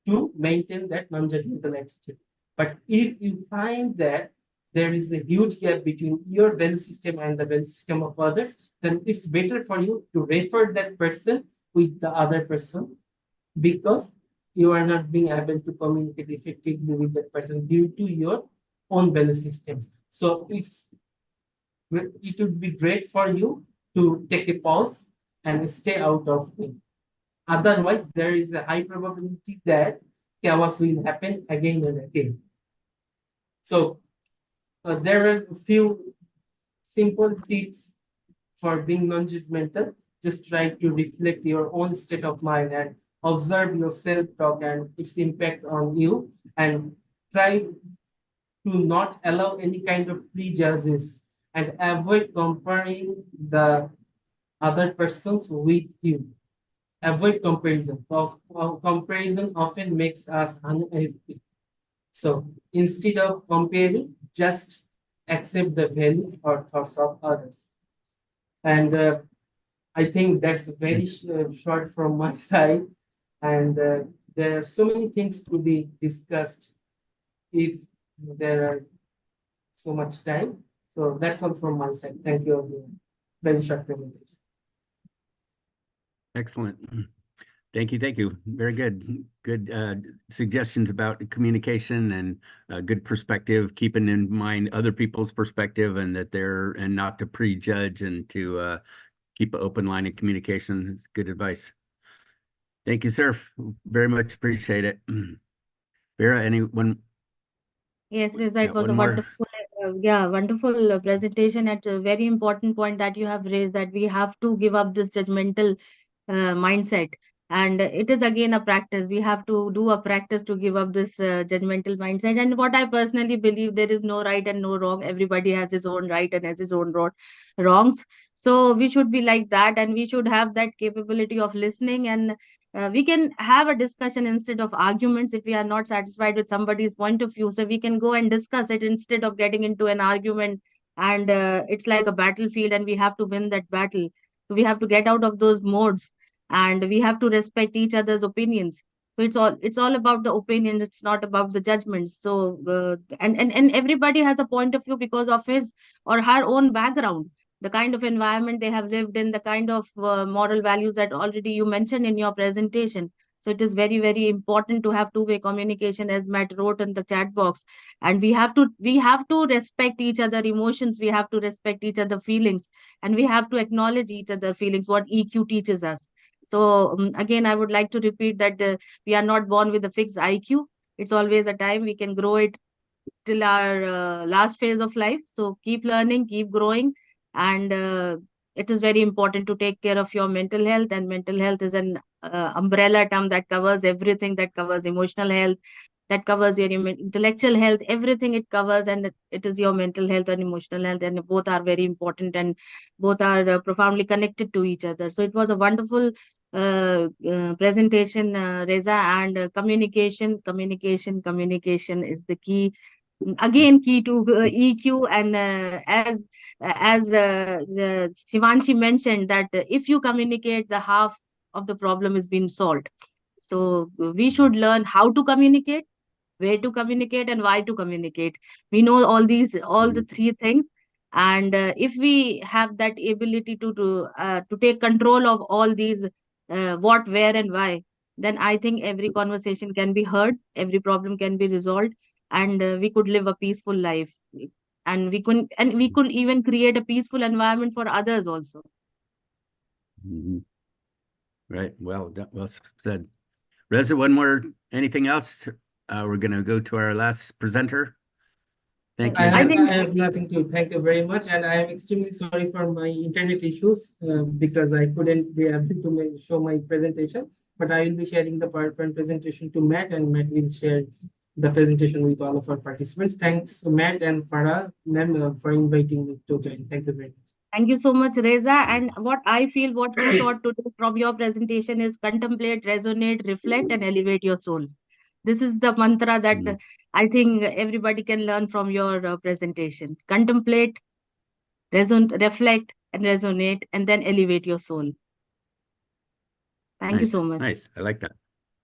to maintain that non-judgmental attitude. But if you find that there is a huge gap between your value system and the value system of others, then it's better for you to refer that person with the other person, because you are not being able to communicate effectively with that person due to your own value systems. So it would be great for you to take a pause and stay out of it. Otherwise, there is a high probability that chaos will happen again and again. So there are a few simple tips for being non-judgmental. Just try to reflect your own state of mind and observe your self-talk and its impact on you, and try to not allow any kind of prejudices and avoid comparing the other persons with you. Avoid comparison. Comparison often makes us unhappy. So instead of comparing, just accept the value or thoughts of others. And I think that's very short from my side. And there are so many things to be discussed if there are so much time. So that's all from my side. Thank you everyone. Very short presentation. Excellent. Thank you. Thank you. Very good. Good suggestions about communication and good perspective, keeping in mind other people's perspective, and that and not to prejudge, and to keep an open line of communication. It's good advice. Thank you, sir. Very much appreciate it. Vera, anyone? Yes, Reza, it was a wonderful, wonderful presentation at a very important point that you have raised, that we have to give up this judgmental mindset. And it is again a practice. We have to do a practice to give up this judgmental mindset. And what I personally believe, there is no right and no wrong. Everybody has his own right and has his own wrongs. So we should be like that, and we should have that capability of listening, and we can have a discussion instead of arguments. If we are not satisfied with somebody's point of view, so we can go and discuss it instead of getting into an argument. And it's like a battlefield, and we have to win that battle. So we have to get out of those modes, and we have to respect each other's opinions. So it's all about the opinion. It's not about the judgments. So and everybody has a point of view because of his or her own background, the kind of environment they have lived in, the kind of moral values that already you mentioned in your presentation. So it is very, very important to have two-way communication, as Matt wrote in the chat box. And we have to respect each other emotions. We have to respect each other feelings, and we have to acknowledge each other feelings, what EQ teaches us. So again, I would like to repeat that we are not born with a fixed IQ. It's always a time. We can grow it till our last phase of life. So keep learning, keep growing. And it is very important to take care of your mental health. And mental health is an umbrella term that covers everything, that covers emotional health, that covers your intellectual health, everything it covers. And it is your mental health and emotional health, and both are very important, and both are profoundly connected to each other. So it was a wonderful presentation, Reza. And communication is the key again key to EQ. And as Shivanshi mentioned, that if you communicate, the half of the problem is being solved. So we should learn how to communicate, where to communicate, and why to communicate. We know all the three things, and if we have that ability to take control of all these, what, where, and why, then I think every conversation can be heard, every problem can be resolved, and we could live a peaceful life, and we could even create a peaceful environment for others also. Right. Well said. Reza, one more, anything else? We're going to go to our last presenter. Thank you. I have nothing to thank you very much, and I am extremely sorry for my internet issues because I couldn't be able to show my presentation. But I will be sharing the PowerPoint presentation to Matt, and Matt will share the presentation with all of our participants. Thanks, Matt and Farah, ma'am, for inviting me to join. Thank you very much. Thank you so much, Reza. And what I feel, what we taught today from your presentation is contemplate, resonate, reflect, and elevate your soul. This is the mantra that I think everybody can learn from your presentation. Contemplate, reflect, and resonate, and then elevate your soul. Thank you so much. Nice. I like that.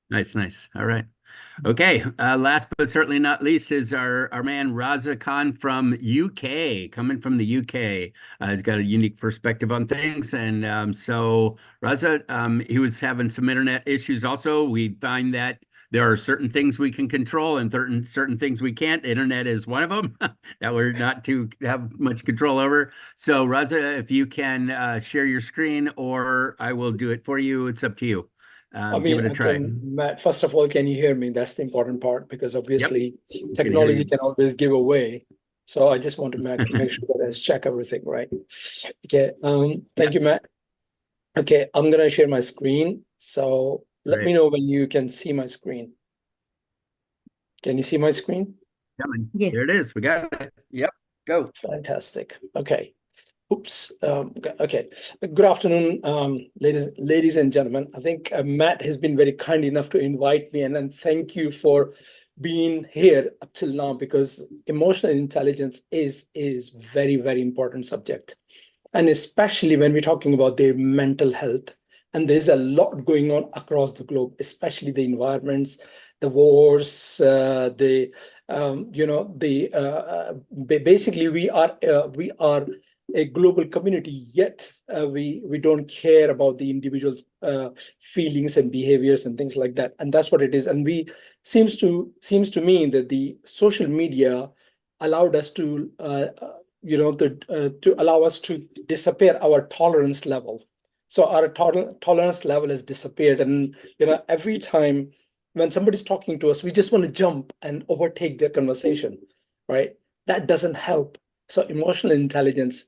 Nice. All right. Okay. Last but certainly not least is our man Raza Khan from UK, coming from the UK. He's got a unique perspective on things. And so Raza, he was having some internet issues also. We find that there are certain things we can control and certain things we can't. Internet is one of them that we're not to have much control over. So Raza, if you can share your screen, or I will do it for you. It's up to you. Give it a try. Matt, first of all, can you hear me? That's the important part, because obviously technology can always give away. So I just want to make sure that I check everything, right? Okay. Thank you, Matt. Okay, I'm going to share my screen. So let me know when you can see my screen. Can you see my screen? Yes. There it is. We got it. Yep. Go. Fantastic. Okay. Oops. Okay. Good afternoon, ladies and gentlemen. I think Matt has been very kind enough to invite me, and thank you for being here up till now, because emotional intelligence is very, very important subject, and especially when we're talking about their mental health. And there's a lot going on across the globe, especially the environments, the wars, basically we are a global community, yet we don't care about the individual's feelings and behaviors and things like that. And that's what it is. And seems to me that the social media allowed us to allow us to disappear our tolerance level. So our tolerance level has disappeared, and every time when somebody's talking to us, we just want to jump and overtake their conversation, right? That doesn't help. So emotional intelligence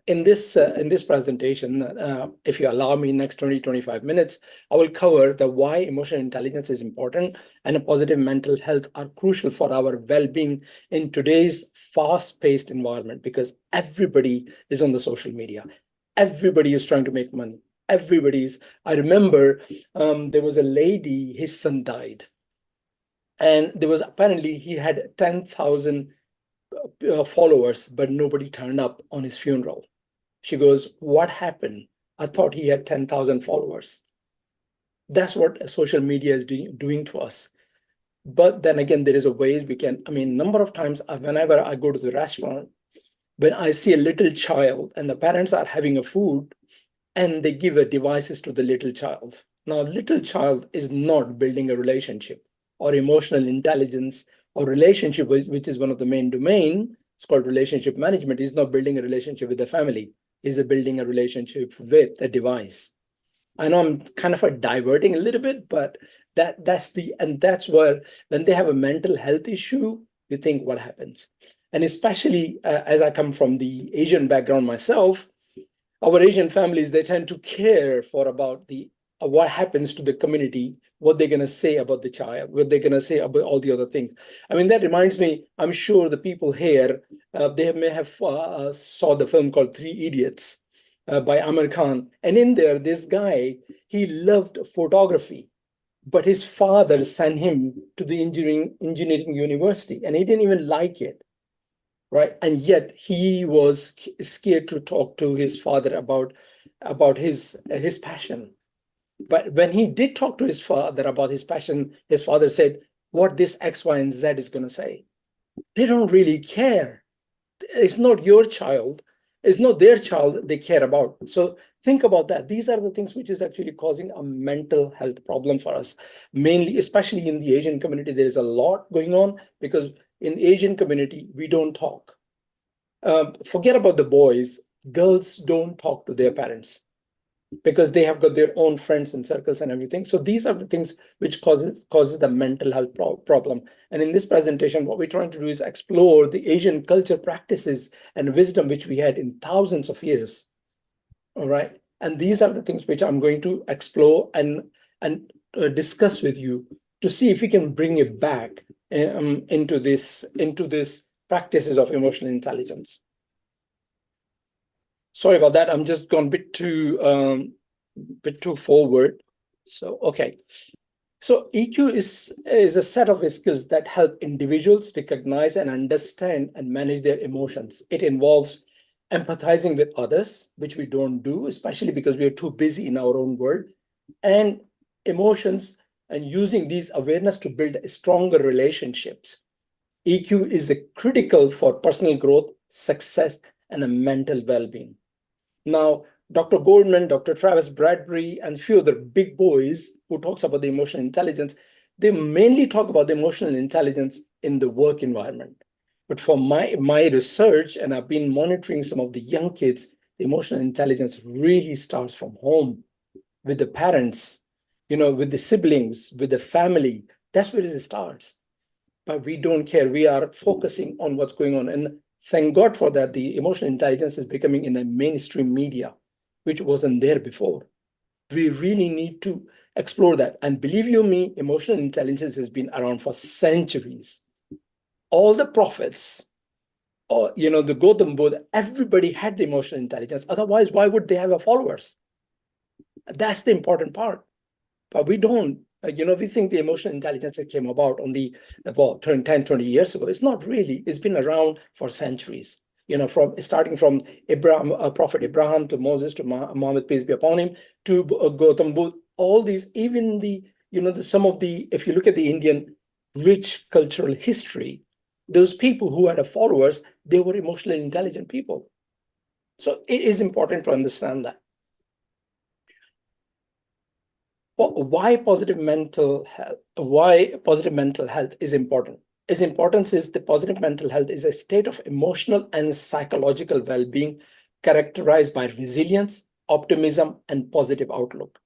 in this presentation, if you allow me next 20-25 minutes, I will cover why emotional intelligence is important and a positive mental health are crucial for our well-being in today's fast-paced environment, because everybody is on the social media. Everybody is trying to make money. I remember there was a lady, his son died, and there was apparently he had 10,000 followers, but nobody turned up on his funeral. She goes, "What happened? I thought he had 10,000 followers." That's what social media is doing to us. But then again, there is a ways we can, number of times whenever I go to the restaurant, when I see a little child and the parents are having a food and they give devices to the little child. Now, little child is not building a relationship or emotional intelligence or relationship, which is one of the main domain. It's called relationship management. Is not building a relationship with the family. Is building a relationship with a device. I know I'm kind of diverting a little bit, but that's where when they have a mental health issue, you think what happens. And especially as I come from the Asian background myself, our Asian families, they tend to care about what happens to the community, what they're going to say about the child, what they're going to say about all the other things. That reminds me, I'm sure the people here, they may have saw the film called 3 Idiots by Amir Khan. And in there, this guy, he loved photography. but his father sent him to the engineering university, and he didn't even like it, right? And yet he was scared to talk to his father about his passion. But when he did talk to his father about his passion, his father said, what this X, Y, and Z is going to say. They don't really care. It's not your child. It's not their child they care about. So think about that. These are the things which is actually causing a mental health problem for us. Mainly, especially in the Asian community, there is a lot going on because in the Asian community, we don't talk. Forget about the boys. Girls don't talk to their parents because they have got their own friends and circles and everything. So these are the things which causes the mental health problem. And in this presentation, what we're trying to do is explore the Asian culture practices and wisdom which we had in thousands of years. All right. And these are the things which I'm going to explore and discuss with you to see if we can bring it back into this practices of emotional intelligence. Sorry about that. I'm just gone a bit too forward. So, okay. So EQ is a set of skills that help individuals recognize and understand and manage their emotions. It involves empathizing with others, which we don't do, especially because we are too busy in our own world, and emotions, and using these awareness to build stronger relationships. EQ is critical for personal growth, success, and a mental well-being. Now, Dr. Goldman, Dr. Travis Bradbury, and a few other big boys who talks about the emotional intelligence, they mainly talk about the emotional intelligence in the work environment. But for my research, and I've been monitoring some of the young kids, the emotional intelligence really starts from home, with the parents, with the siblings, with the family. That's where it starts. But we don't care. We are focusing on what's going on. And thank God for that. The emotional intelligence is becoming in the mainstream media, which wasn't there before. We really need to explore that. And believe you me, emotional intelligence has been around for centuries. All the prophets, or the Gautam Buddha, everybody had the emotional intelligence. Otherwise, why would they have followers? That's the important part. But we don't. We think the emotional intelligence came about only about 10, 20 years ago. It's not really. It's been around for centuries. Starting from Abraham, Prophet Abraham, to Moses, to Muhammad, peace be upon him, to Gautam Buddha. All these, even if you look at the Indian rich cultural history, those people who had followers, they were emotionally intelligent people. So it is important to understand that. Why positive mental health? Why positive mental health is important? Its importance is the positive mental health is a state of emotional and psychological well-being characterized by resilience, optimism, and positive outlook.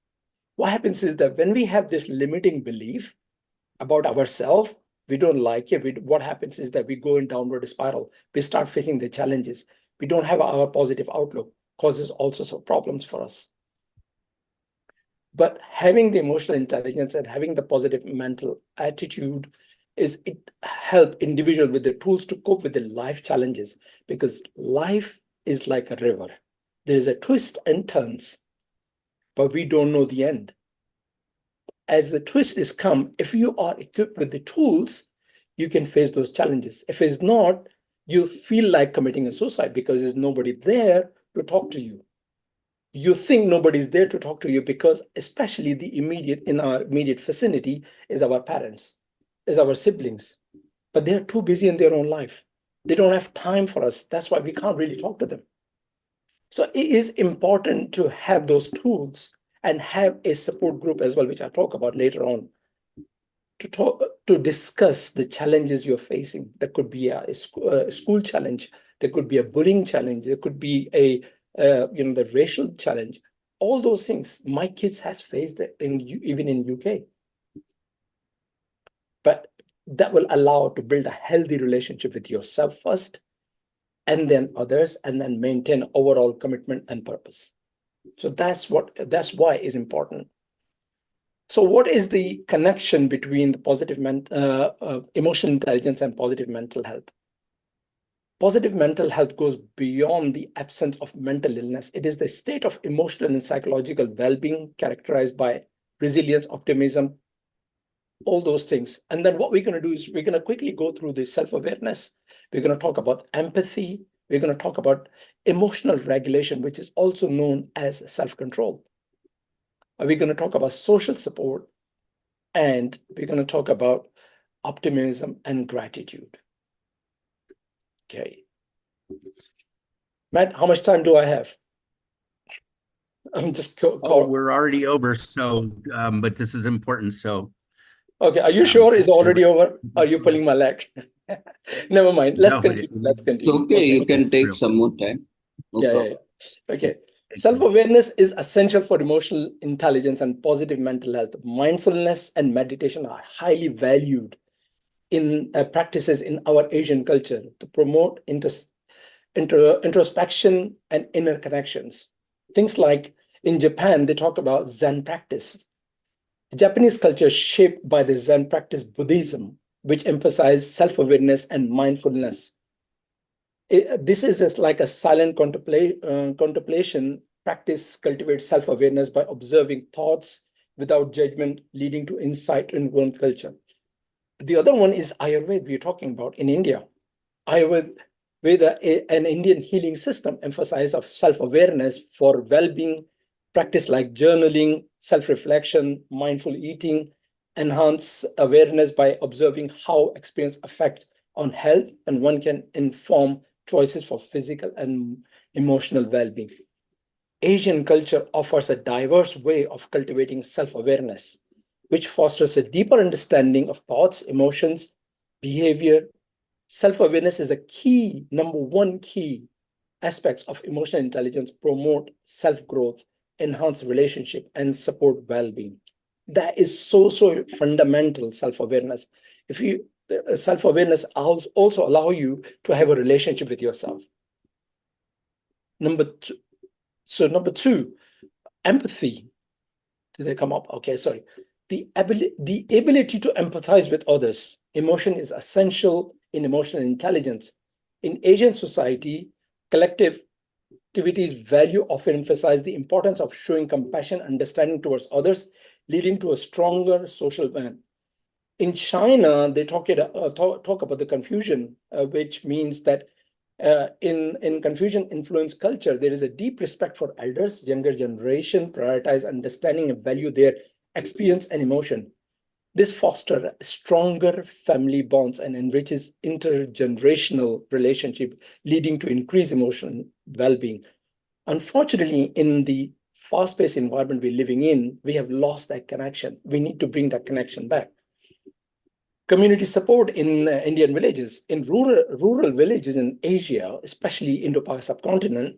What happens is that when we have this limiting belief about ourselves, we don't like it. What happens is that we go in downward spiral. We start facing the challenges. We don't have our positive outlook, causes all sorts of problems for us. But having the emotional intelligence and having the positive mental attitude it help individual with the tools to cope with the life challenges, because life is like a river. There is a twist and turns, but we don't know the end. As the twist is come, if you are equipped with the tools, you can face those challenges. If it's not, you feel like committing a suicide because there's nobody there to talk to you. You think nobody's there to talk to you because especially in our immediate vicinity is our parents, is our siblings, but they're too busy in their own life. They don't have time for us. That's why we can't really talk to them. So it is important to have those tools and have a support group as well, which I'll talk about later on, to discuss the challenges you're facing. There could be a school challenge. There could be a bullying challenge. There could be the racial challenge. All those things my kids has faced even in UK. But that will allow to build a healthy relationship with yourself first, and then others, and then maintain overall commitment and purpose. So that's why it's important. So what is the connection between the positive emotional intelligence and positive mental health? Positive mental health goes beyond the absence of mental illness. It is the state of emotional and psychological well-being characterized by resilience, optimism, all those things. And then what we're going to do is we're going to quickly go through the self-awareness. We're going to talk about empathy. We're going to talk about emotional regulation, which is also known as self-control. We're going to talk about social support, and we're going to talk about optimism and gratitude. Okay. Matt, how much time do I have? I'm just we're already over. So, but this is important. So, okay. Are you sure it's already over? Are you pulling my leg? Never mind. Let's continue. Let's continue. Okay, you can take some more time. No problem. Yeah. Okay. Self-awareness is essential for emotional intelligence and positive mental health. Mindfulness and meditation are highly valued in practices in our Asian culture to promote introspection and inner connections. Things like in Japan, they talk about Zen practice. The Japanese culture is shaped by the Zen practice Buddhism, which emphasizes self-awareness and mindfulness. This is just like a silent contemplation. Practice cultivates self-awareness by observing thoughts without judgment, leading to insight in one culture. The other one is Ayurveda we're talking about in India. Ayurveda, an Indian healing system, emphasizes of self-awareness for well-being. Practice like journaling, self-reflection, mindful eating, enhance awareness by observing how experience affect on health, and one can inform choices for physical and emotional well-being. Asian culture offers a diverse way of cultivating self-awareness, which fosters a deeper understanding of thoughts, emotions, behavior. Self-awareness is a key, number one key aspects of emotional intelligence, promote self-growth, enhance relationship, and support well-being. That is so fundamental, self-awareness. Self-awareness also allow you to have a relationship with yourself. Number two, empathy. Did they come up? Okay, sorry. The ability to empathize with others. Emotion is essential in emotional intelligence. In Asian society, collective activities value often emphasize the importance of showing compassion, understanding towards others, leading to a stronger social bond. In China, they talk about the Confucian, which means that in Confucian-influenced culture, there is a deep respect for elders. Younger generation prioritize understanding and value their experience and emotion. This fosters stronger family bonds and enriches intergenerational relationship, leading to increased emotional well-being. Unfortunately, in the fast-paced environment we're living in, we have lost that connection. We need to bring that connection back. Community support in Indian villages. In rural villages in Asia, especially Indo-Pak subcontinent,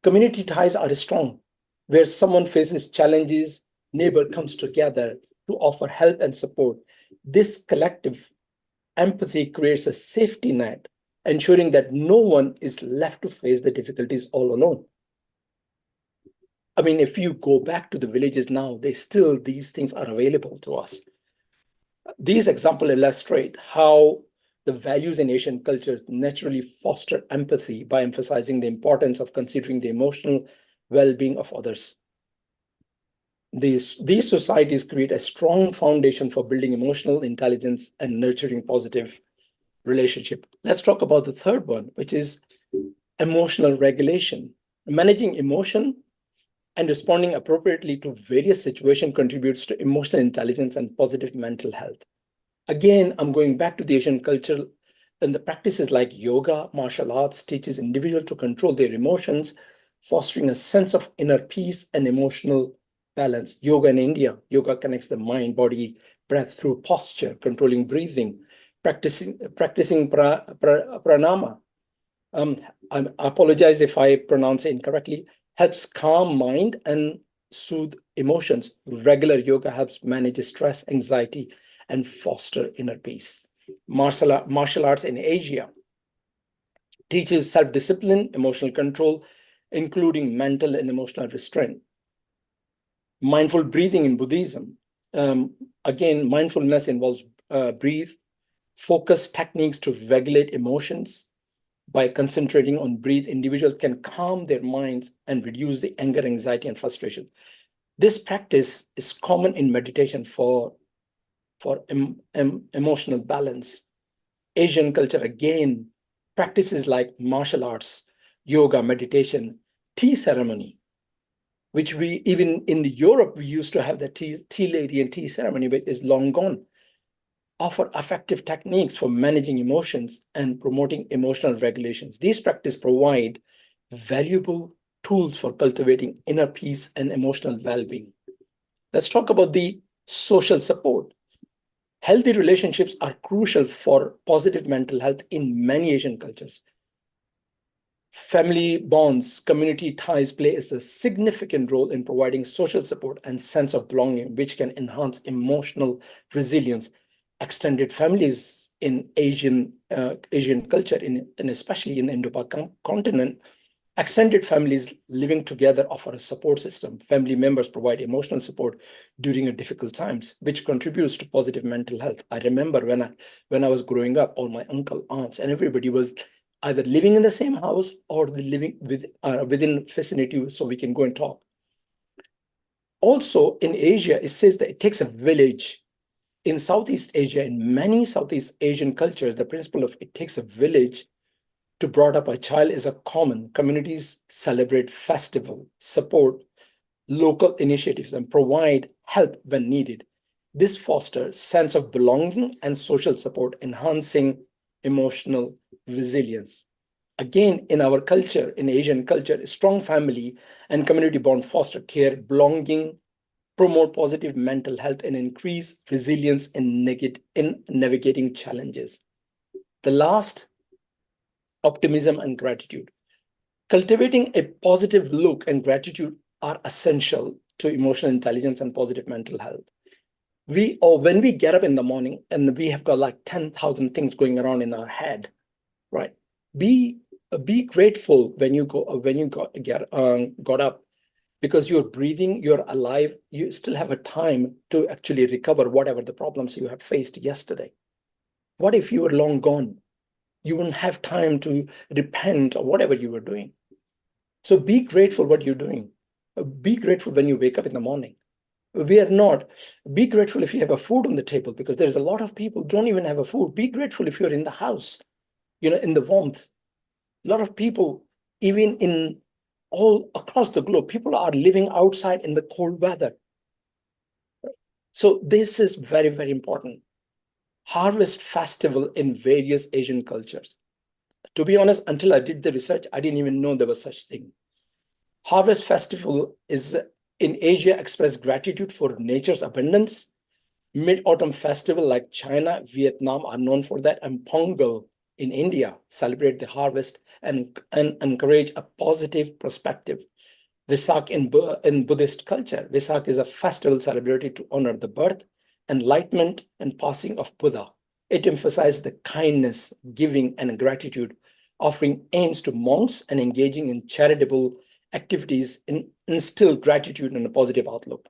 community ties are strong. Where someone faces challenges, neighbor comes together to offer help and support. This collective empathy creates a safety net, ensuring that no one is left to face the difficulties all alone. I mean, if you go back to the villages now, these things are available to us. These examples illustrate how the values in Asian cultures naturally foster empathy by emphasizing the importance of considering the emotional well-being of others. These societies create a strong foundation for building emotional intelligence and nurturing positive relationship. Let's talk about the third one, which is emotional regulation. Managing emotion and responding appropriately to various situations contributes to emotional intelligence and positive mental health. Again, I'm going back to the Asian culture, and the practices like yoga, martial arts teaches individuals to control their emotions, fostering a sense of inner peace and emotional balance. Yoga in India, yoga connects the mind, body, breath through posture, controlling breathing, practicing pranama. I apologize if I pronounce it incorrectly. Helps calm mind and soothe emotions. Regular yoga helps manage stress, anxiety, and foster inner peace. Martial arts in Asia teaches self-discipline, emotional control, including mental and emotional restraint. Mindful breathing in Buddhism. Again, mindfulness involves breathe, focus techniques to regulate emotions. By concentrating on breathe, individuals can calm their minds and reduce the anger, anxiety, and frustration. This practice is common in meditation for emotional balance. Asian culture, again, practices like martial arts, yoga, meditation, tea ceremony, which we, even in Europe, we used to have the tea lady and tea ceremony, but is long gone, offer effective techniques for managing emotions and promoting emotional regulations. These practices provide valuable tools for cultivating inner peace and emotional well-being. Let's talk about the social support. Healthy relationships are crucial for positive mental health in many Asian cultures. Family bonds, community ties play a significant role in providing social support and sense of belonging, which can enhance emotional resilience. Extended families in Asian culture, and especially in the Indo-Pak continent, extended families living together offer a support system. Family members provide emotional support during a difficult times, which contributes to positive mental health. I remember when I was growing up, all my uncle, aunts, and everybody was either living in the same house or living within vicinity, so we can go and talk. Also, in Asia, it says that it takes a village. In Southeast Asia, in many Southeast Asian cultures, the principle of it takes a village to brought up a child is a common. Communities celebrate festival, support local initiatives, and provide help when needed. This fosters sense of belonging and social support, enhancing emotional resilience. Again, in our culture, in Asian culture, a strong family and community bond foster care, belonging, promote positive mental health, and increase resilience in navigating challenges. The last, optimism and gratitude. Cultivating a positive look and gratitude are essential to emotional intelligence and positive mental health. When we get up in the morning and we have got like 10,000 things going around in our head, right? Be grateful when you got up, because you're breathing, you're alive, you still have a time to actually recover whatever the problems you have faced yesterday. What if you were long gone? You wouldn't have time to repent or whatever you were doing. So be grateful what you're doing. Be grateful when you wake up in the morning. Be grateful if you have a food on the table, because there's a lot of people don't even have a food. Be grateful if you're in the house, in the warmth. A lot of people, even in all across the globe, people are living outside in the cold weather. So this is very, very important. Harvest festival in various Asian cultures. To be honest, until I did the research, I didn't even know there was such thing. Harvest festival is in Asia, express gratitude for nature's abundance. Mid-autumn festival like China, Vietnam are known for that, and Pongal in India celebrate the harvest and encourage a positive perspective. Vesak in Buddhist culture, Vesak is a festival celebrated to honor the birth, enlightenment, and passing of Buddha. It emphasizes the kindness, giving, and gratitude, offering aims to monks and engaging in charitable activities instill gratitude and a positive outlook.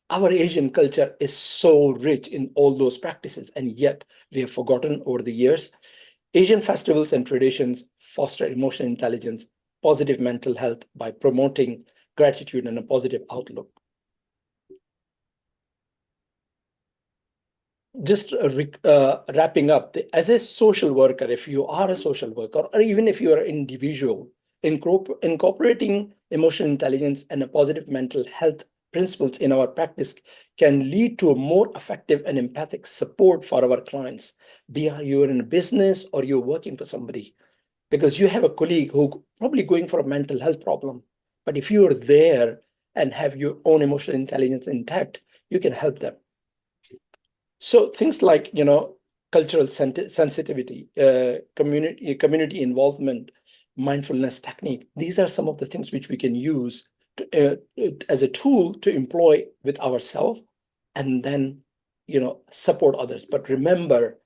Our Asian culture is so rich in all those practices, and yet we have forgotten over the years. Asian festivals and traditions foster emotional intelligence, positive mental health by promoting gratitude and a positive outlook. Just wrapping up, as a social worker, if you are a social worker, or even if you are an individual, incorporating emotional intelligence and a positive mental health principles in our practice can lead to a more effective and empathic support for our clients, be you're in a business or you're working for somebody, because you have a colleague who probably going for a mental health problem. But if you're there and have your own emotional intelligence intact, you can help them. So things like, cultural sensitivity, community involvement, mindfulness technique, these are some of the things which we can use as a tool to employ with ourselves and then, support others. But remember,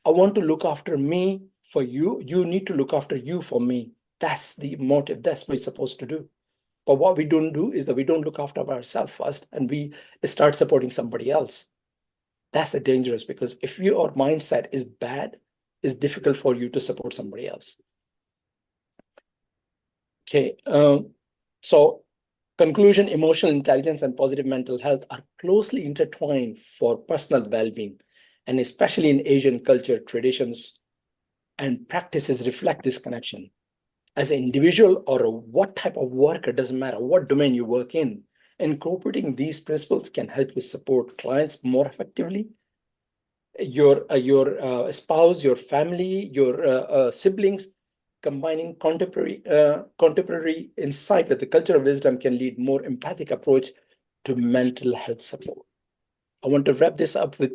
I want to look after me for you. You need to look after you for me. That's the motive. That's what we're supposed to do. But what we don't do is that we don't look after ourselves first and we start supporting somebody else. That's dangerous, because if your mindset is bad, it's difficult for you to support somebody else. Okay, so Conclusion, emotional intelligence and positive mental health are closely intertwined for personal well-being, and especially in Asian culture, traditions and practices reflect this connection. As an individual or what type of work, it doesn't matter what domain you work in, incorporating these principles can help you support clients more effectively. Your spouse, your family, your siblings, combining contemporary insight with the cultural wisdom can lead more empathic approach to mental health support. I want to wrap this up with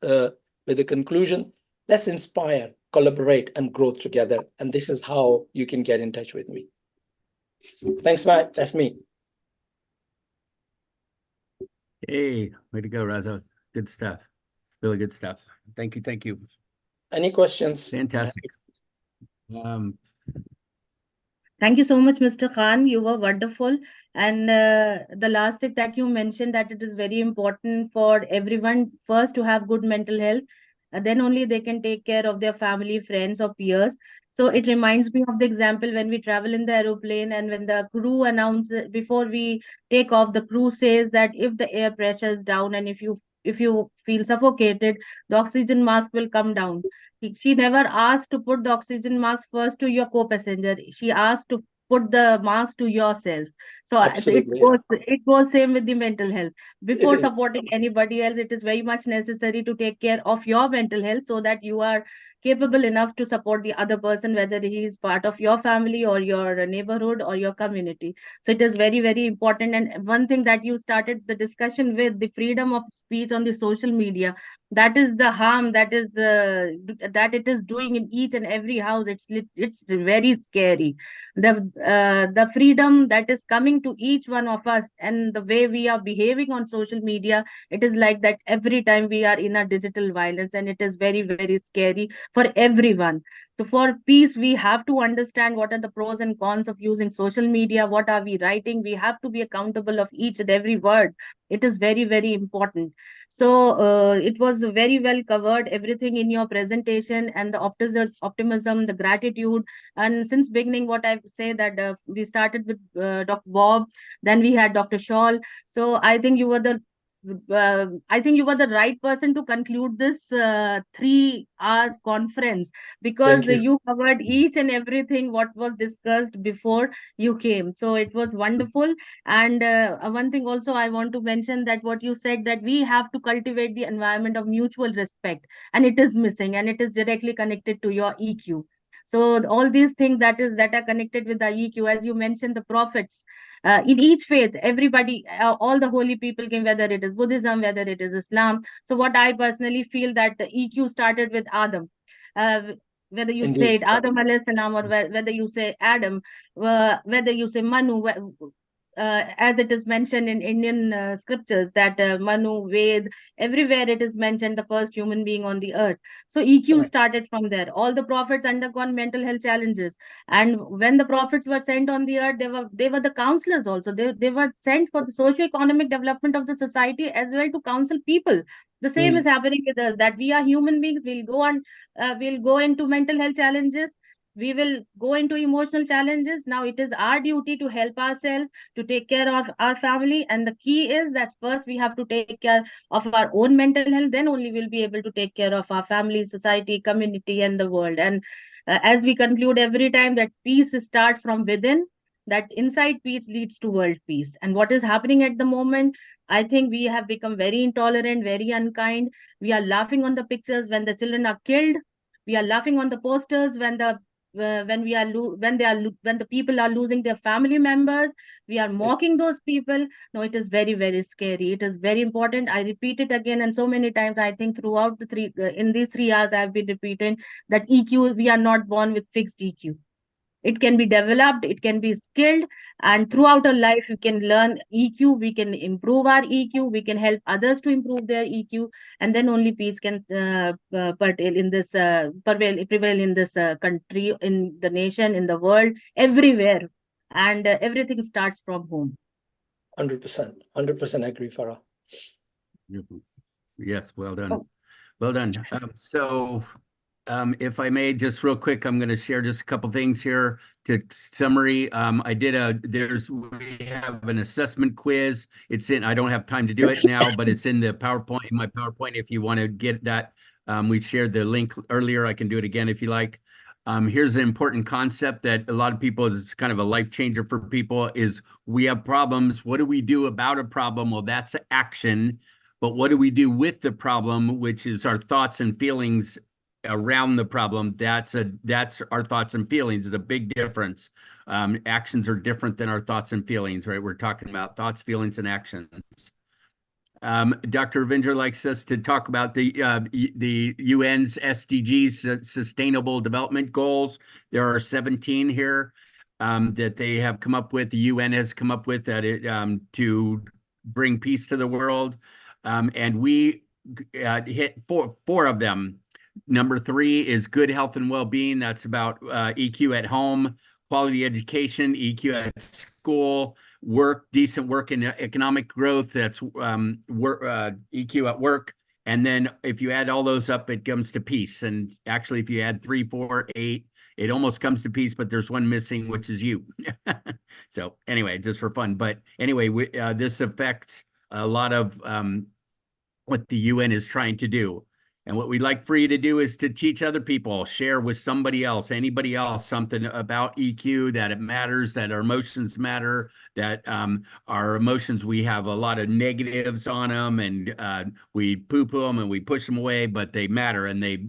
the conclusion. Let's inspire, collaborate, and grow together. And this is how you can get in touch with me. Thanks, Matt. That's me. Hey, way to go, Raza. Good stuff. Really good stuff. Thank you. Thank you. Any questions? Fantastic. Thank you so much, Mr. Khan. You were wonderful. And the last thing that you mentioned, that it is very important for everyone first to have good mental health. Then only they can take care of their family, friends, or peers. So it reminds me of the example when we travel in the aeroplane and when the crew announces before we take off, the crew says that if the air pressure is down and if you feel suffocated, the oxygen mask will come down. She never asked to put the oxygen mask first to your co-passenger. She asked to put the mask to yourself. So Absolutely, it goes same with the mental health. Before is. supporting anybody else, it is very much necessary to take care of your mental health so that you are capable enough to support the other person, whether he is part of your family or your neighborhood or your community. So it is very, very important. And one thing that you started the discussion with, the freedom of speech on the social media, that is the harm that it is doing in each and every house. It's very scary. The freedom that is coming to each one of us and the way we are behaving on social media, it is like that every time we are in a digital violence, and it is very, very scary for everyone. So for peace, we have to understand what are the pros and cons of using social media. What are we writing? We have to be accountable of each and every word. It is very, very important. So it was very well covered, everything in your presentation, and the optimism, the gratitude. And since beginning, what I say that we started with Dr. Bob, then we had Dr. Shawl. So I think you were the right person to conclude this 3 hours conference, because Thank you. you covered each and everything what was discussed before you came. So it was wonderful. And one thing also I want to mention, that what you said, that we have to cultivate the environment of mutual respect, and it is missing, and it is directly connected to your EQ. So all these things that are connected with the EQ, as you mentioned, the prophets, in each faith, everybody, all the holy people came, whether it is Buddhism, whether it is Islam. So what I personally feel, that the EQ started with Adam. Whether you say Indeed. it Adam alayhi salam, or whether you say Adam, whether you say Manu, as it is mentioned in Indian scriptures, that Manu, Ved, everywhere it is mentioned the first human being on the earth. So EQ Correct. started from there. All the prophets undergone mental health challenges, and when the prophets were sent on the earth, they were the counselors also. They were sent for the socio-economic development of the society as well, to counsel people. The same is happening with us, that we are human beings. We'll go into mental health challenges. We will go into emotional challenges. Now it is our duty to help ourselves, to take care of our family. And the key is that first we have to take care of our own mental health, then only we'll be able to take care of our family, society, community, and the world. And as we conclude every time, that peace starts from within, that inside peace leads to world peace. And what is happening at the moment, I think we have become very intolerant, very unkind. We are laughing on the pictures when the children are killed. We are laughing on the posters when the people are losing their family members. We are mocking those people. No, it is very, very scary. It is very important. I repeat it again and so many times. I think throughout in these 3 hours, I have been repeating that EQ, we are not born with fixed EQ. It can be developed, it can be skilled, and throughout our life, we can learn EQ, we can improve our EQ, we can help others to improve their EQ, and then only peace can prevail in this country, in the nation, in the world, everywhere. And everything starts from home. 100% agree, Farah. Yes, well done. Well done. So if I may, just real quick, I'm going to share just a couple things here to summary. We have an assessment quiz. I don't have time to do it now, but it's in the PowerPoint, in my PowerPoint. If you want to get that, we shared the link earlier. I can do it again if you like. Here's an important concept that a lot of people, is kind of a life changer for people, is we have problems. What do we do about a problem? Well, that's action. But what do we do with the problem, which is our thoughts and feelings around the problem? That's our thoughts and feelings. Is a big difference. Actions are different than our thoughts and feelings, right? We're talking about thoughts, feelings, and actions. Dr. Ravindra likes us to talk about the UN's SDGs, Sustainable Development Goals. There are 17 here that they have come up with. The UN has come up with that to bring peace to the world. And we hit four of them. Number 3 is good health and well-being. That's about EQ at home, quality education, EQ at school, work, decent work and economic growth. That's EQ at work. And then if you add all those up, it comes to peace. And actually, if you add 3, 4, 8, it almost comes to peace, but there's one missing, which is you. So anyway, just for fun. But anyway, this affects a lot of what the UN is trying to do. And what we'd like for you to do is to teach other people, share with somebody else, anybody else, something about EQ, that it matters, that our emotions matter, that our emotions, we have a lot of negatives on them, and we poo-poo them and we push them away, but they matter, and they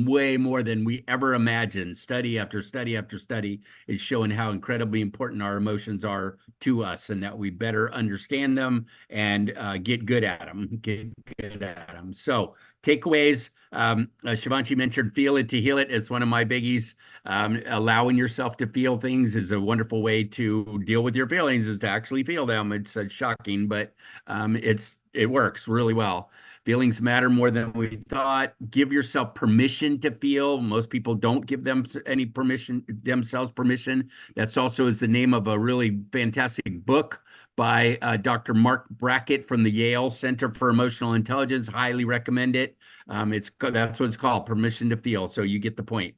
way more than we ever imagined. Study after study after study is showing how incredibly important our emotions are to us, and that we better understand them and get good at them. So takeaways, Shivanshi mentioned feel it to heal it. It's one of my biggies. Allowing yourself to feel things is a wonderful way to deal with your feelings, is to actually feel them. It's shocking, but it works really well. Feelings matter more than we thought. Give yourself permission to feel. Most people don't give themselves permission. That's also is the name of a really fantastic book by Dr. Mark Brackett from the Yale Center for Emotional Intelligence. Highly recommend it. That's what it's called, Permission to Feel. So you get the point.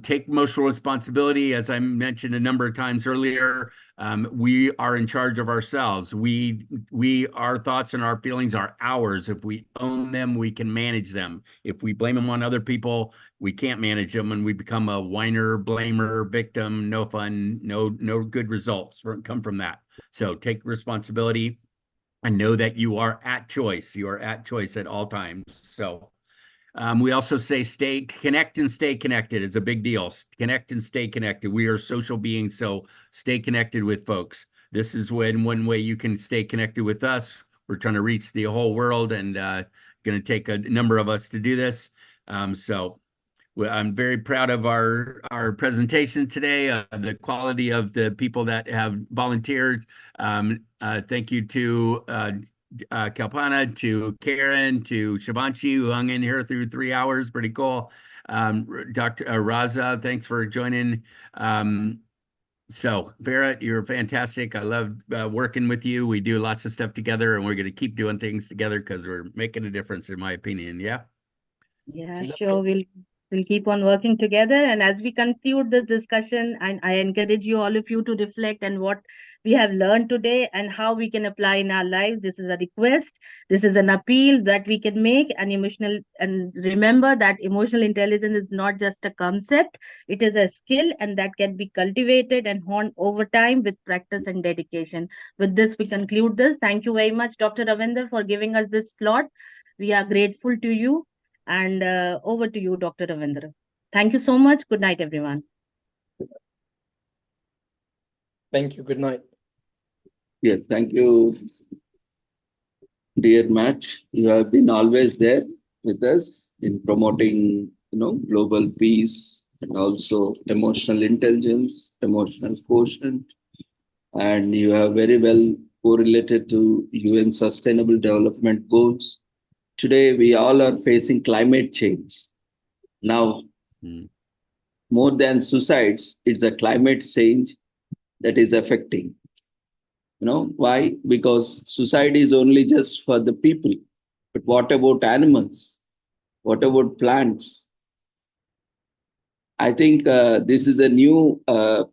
Take emotional responsibility. As I mentioned a number of times earlier, we are in charge of ourselves. Our thoughts and our feelings are ours. If we own them, we can manage them. If we blame them on other people, we can't manage them, and we become a whiner, blamer, victim. No fun, no good results come from that. So take responsibility and know that you are at choice. You are at choice at all times. So we also say connect and stay connected. It's a big deal. Connect and stay connected. We are social beings, so stay connected with folks. This is one way you can stay connected with us. We're trying to reach the whole world, and going to take a number of us to do this. So I'm very proud of our presentation today, the quality of the people that have volunteered. Thank you to Kalpana, to Karen, to Shivanshi, who hung in here through 3 hours. Pretty cool. Dr. Raza, thanks for joining. So Barrett, you're fantastic. I love working with you. We do lots of stuff together, and we're going to keep doing things together because we're making a difference, in my opinion. Yeah. Yeah, sure. We'll keep on working together. And as we conclude this discussion, I encourage all of you to reflect on what we have learned today and how we can apply in our lives. This is a request. This is an appeal that we can make. And remember that emotional intelligence is not just a concept. It is a skill, and that can be cultivated and honed over time with practice and dedication. With this, we conclude this. Thank you very much, Dr. Ravindra, for giving us this slot. We are grateful to you. And over to you, Dr. Ravindra. Thank you so much. Good night, everyone. Thank you. Good night. Yeah, thank you, dear Matt. You have been always there with us in promoting, global peace and also emotional intelligence, emotional quotient. And you have very well correlated to UN Sustainable Development Goals. Today, we all are facing climate change. Now, more than suicides, it's a climate change that is affecting. Why? Because suicide is only just for the people. But what about animals? What about plants? I think this is a new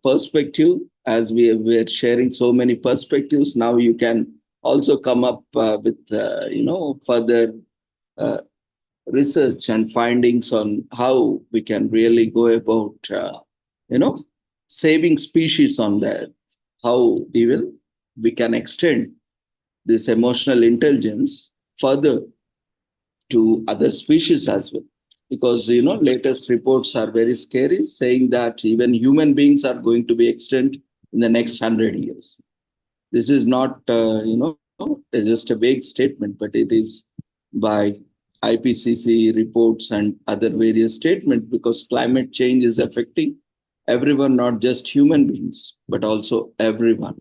perspective. As we're sharing so many perspectives, now you can also come up with further research and findings on how we can really go about saving species on the earth. How even we can extend this emotional intelligence further to other species as well, because latest reports are very scary, saying that even human beings are going to be extinct in the next 100 years. This is not just a vague statement, but it is by IPCC reports and other various statements, because climate change is affecting everyone, not just human beings but also everyone,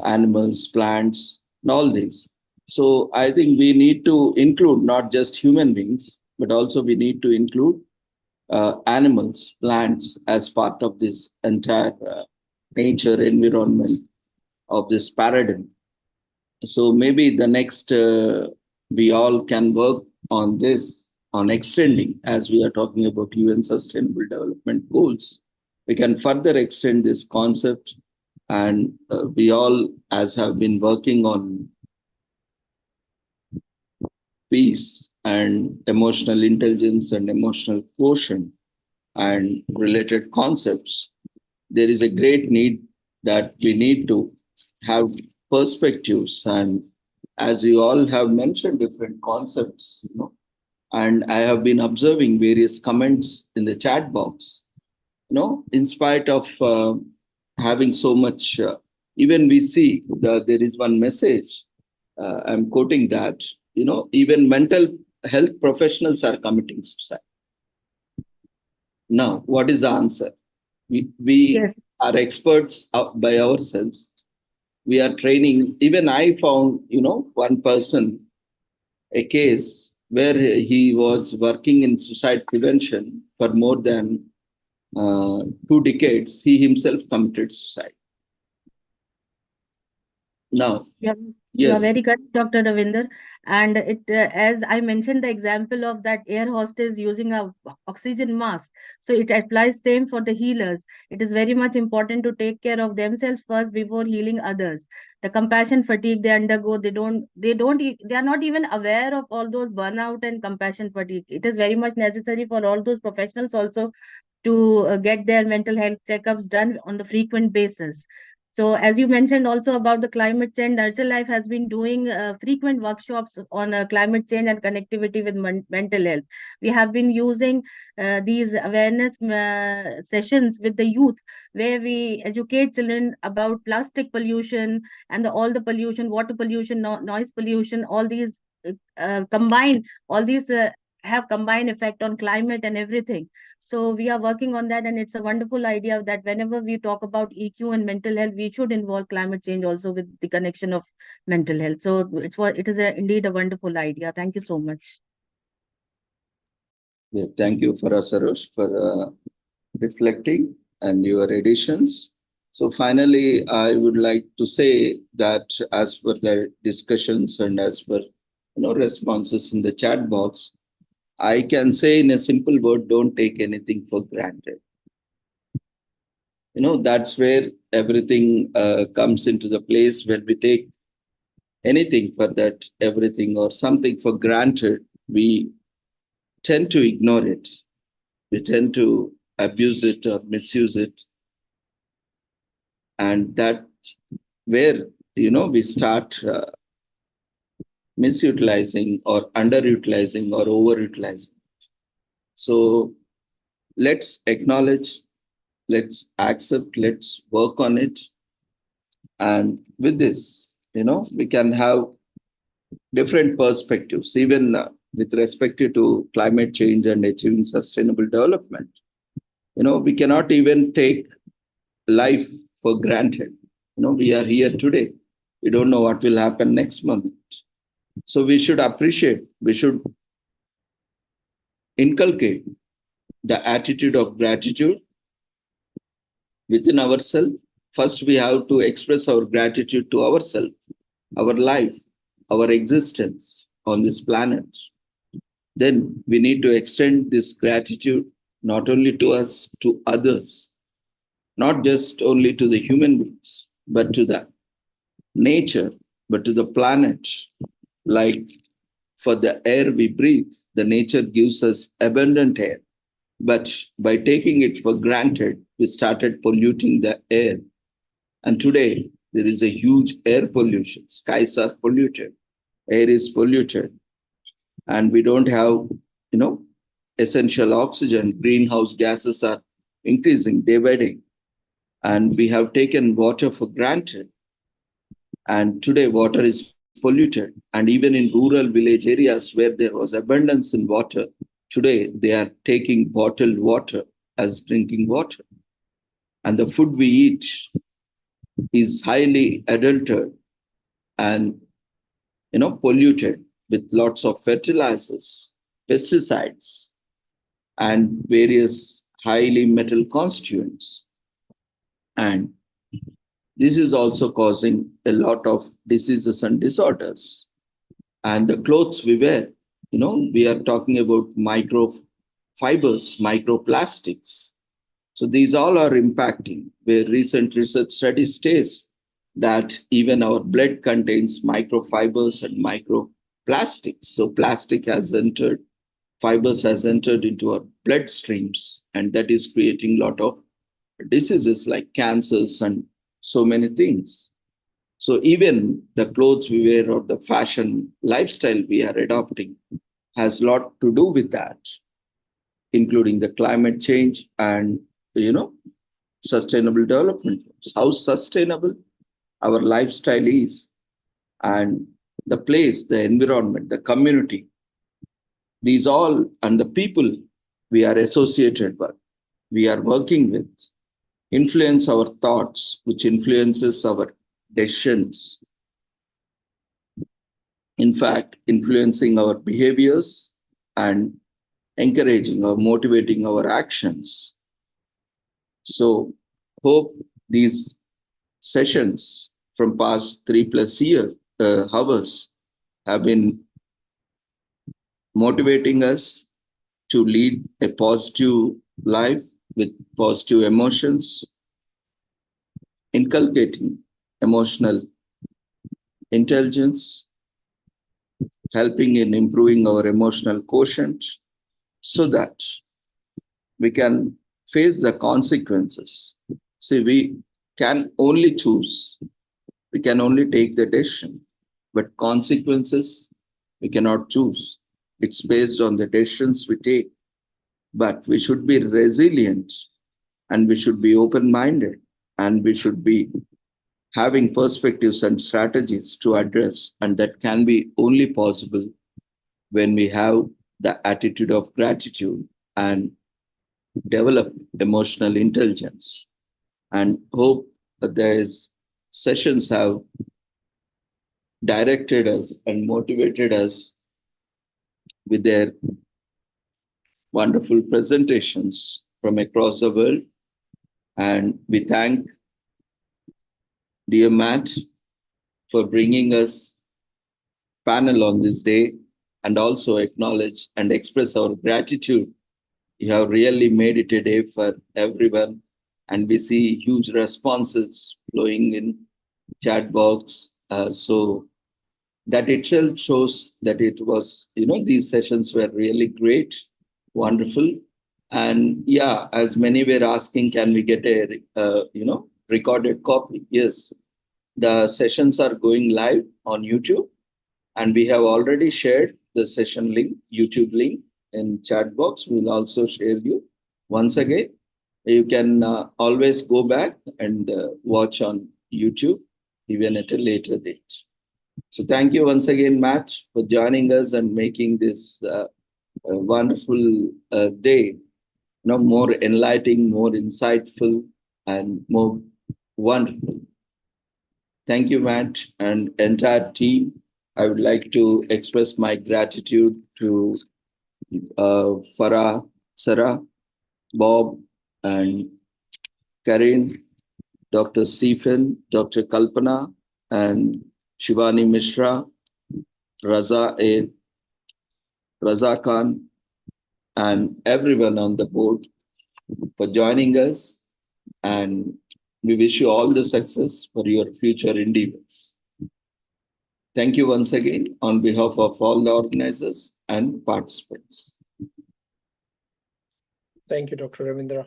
animals, plants, and all these. So I think we need to include not just human beings, but also we need to include animals, plants as part of this entire nature environment of this paradigm. So maybe the next, we all can work on this, on extending, as we are talking about UN Sustainable Development Goals. We can further extend this concept, and we all, as have been working on peace and emotional intelligence and emotional quotient and related concepts, there is a great need that we need to have perspectives. And as you all have mentioned different concepts, and I have been observing various comments in the chat box, in spite of having so much, even we see that there is one message, I'm quoting that, even mental health professionals are committing suicide. Now, what is the answer? We Yes. are experts by ourselves. We are training. Even I found, one person, a case where he was working in suicide prevention for more than 2 decades. He himself committed suicide. Now, Yeah, you are yes, very correct, Dr. Ravinder. And it, as I mentioned, the example of that air hostess using a oxygen mask. So it applies same for the healers. It is very much important to take care of themselves first before healing others. The compassion fatigue they undergo, they are not even aware of all those burnout and compassion fatigue. It is very much necessary for all those professionals also to get their mental health checkups done on the frequent basis. So, as you mentioned also about the climate change, Nurture Life has been doing frequent workshops on climate change and connectivity with mental health. We have been using these awareness sessions with the youth, where we educate children about plastic pollution and all the pollution, water pollution, noise pollution, all these combined, all these have combined effect on climate and everything. So we are working on that, and it's a wonderful idea that whenever we talk about EQ and mental health, we should involve climate change also with the connection of mental health. So it is indeed a wonderful idea. Thank you so much. yeah, thank you for Sarosh for reflecting and your additions. So finally, I would like to say that as per the discussions and as per responses in the chat box, I can say in a simple word, don't take anything for granted. That's where everything comes into the place. When we take anything for that, everything or something for granted, we tend to ignore it. We tend to abuse it or misuse it. And that's where, we start misutilizing or underutilizing or overutilizing. So let's acknowledge, let's accept, let's work on it. And with this, we can have different perspectives, even with respect to climate change and achieving sustainable development. We cannot even take life for granted. We are here today. We don't know what will happen next month. So we should appreciate, we should inculcate the attitude of gratitude within ourselves. First, we have to express our gratitude to ourselves, our life, our existence on this planet. Then we need to extend this gratitude not only to us, to others, not just only to the human beings, but to the nature, but to the planet. Like for the air we breathe, the nature gives us abundant air. But by taking it for granted, we started polluting the air. And today, there is a huge air pollution. Skies are polluted, air is polluted, and we don't have, essential oxygen. Greenhouse gases are increasing day by day. And we have taken water for granted. And today, water is polluted. And even in rural village areas where there was abundance in water, today they are taking bottled water as drinking water. And the food we eat is highly adulterated and polluted with lots of fertilizers, pesticides, and various highly metal constituents. And this is also causing a lot of diseases and disorders. And the clothes we wear, we are talking about microfibers, microplastics. So these all are impacting, where recent research study states that even our blood contains microfibers and microplastics. So plastic has entered, fibers has entered into our bloodstreams, and that is creating a lot of diseases like cancers and so many things. So even the clothes we wear or the fashion lifestyle we are adopting has a lot to do with that, including the climate change and, sustainable development. How sustainable our lifestyle is, and the place, the environment, the community, these all, and the people we are associated with, we are working with, influence our thoughts, which influences our decisions. In fact, influencing our behaviors and encouraging or motivating our actions. So, hope these sessions from past 3+ hours have been motivating us to lead a positive life with positive emotions, inculcating emotional intelligence, helping in improving our emotional quotient so that we can face the consequences. See, we can only choose, we can only take the decision, but consequences we cannot choose. It's based on the decisions we take. But we should be resilient, and we should be open-minded, and we should be having perspectives and strategies to address, and that can be only possible when we have the attitude of gratitude and develop emotional intelligence. And hope that these sessions have directed us and motivated us with their wonderful presentations from across the world. And we thank dear Matt for bringing us panel on this day, and also acknowledge and express our gratitude. You have really made it a day for everyone, and we see huge responses flowing in chat box. So that itself shows that it was, these sessions were really great, wonderful. And yeah, as many were asking, can we get a, recorded copy? Yes, the sessions are going live on YouTube, and we have already shared the session link, YouTube link in chat box. We'll also share you once again. You can always go back and watch on YouTube, even at a later date. So thank you once again, Matt, for joining us and making this a wonderful day, more enlightening, more insightful, and more wonderful. Thank you, Matt, and entire team. I would like to express my gratitude to Farah, Sarah, Bob, and Karin, Dr. Stephen, Dr. Kalpana, and Shivani Mishra, Raza Khan, and everyone on the board for joining us. And we wish you all the success for your future endeavors. Thank you once again on behalf of all the organizers and participants. Thank you, Dr. Ravindra.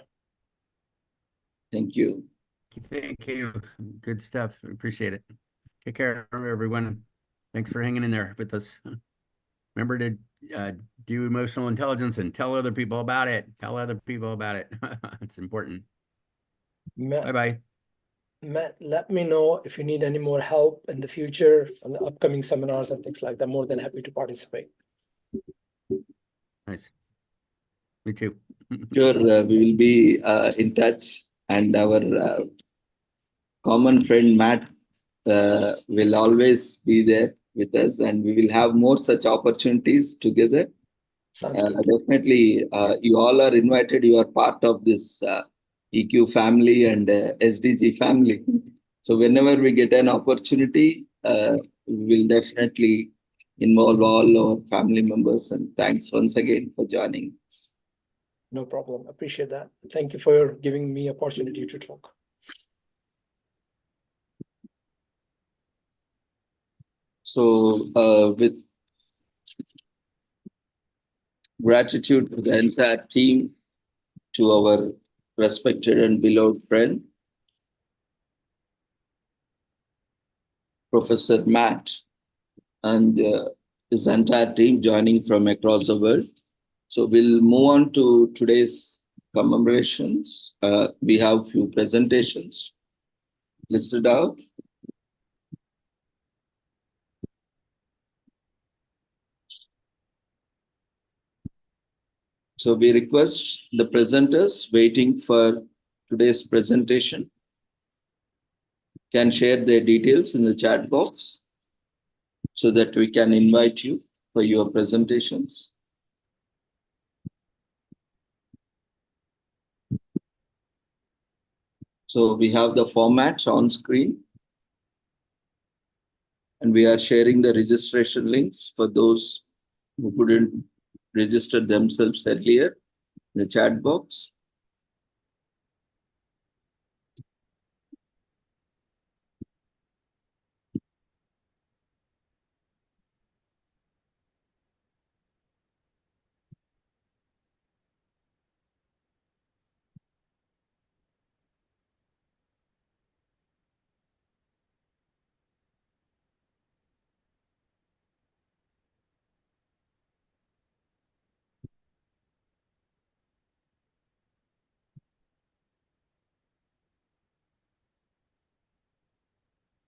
Thank you. Thank you. Good stuff. Appreciate it. Take care, everyone. Thanks for hanging in there with us. Remember to do emotional intelligence and tell other people about it. Tell other people about it. It's important. Bye-bye. Matt, let me know if you need any more help in the future on the upcoming seminars and things like that. More than happy to participate. Nice. Me too. Sure, we will be in touch, and our common friend Matt will always be there with us, and we will have more such opportunities together. Definitely, you all are invited. You are part of this EQ family and SDG family. So whenever we get an opportunity, we will definitely involve all our family members. And thanks once again for joining us. No problem. Appreciate that. Thank you for giving me opportunity to talk. So with gratitude to the entire team, to our respected and beloved friend, Professor Matt, and his entire team joining from across the world. So we'll move on to today's commemorations. We have few presentations listed out. So we request the presenters waiting for today's presentation can share their details in the chat box so that we can invite you for your presentations. So we have the formats on screen, and we are sharing the registration links for those who couldn't register themselves earlier in the chat box.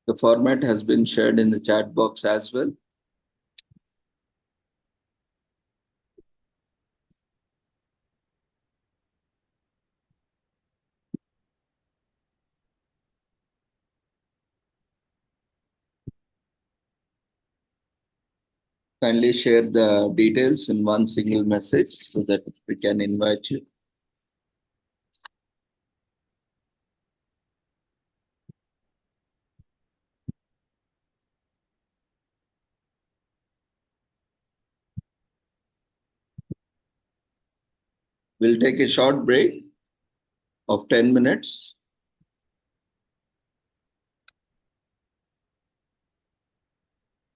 The format has been shared in the chat box as well. Kindly share the details in one single message so that we can invite you. We'll take a short break of 10 minutes.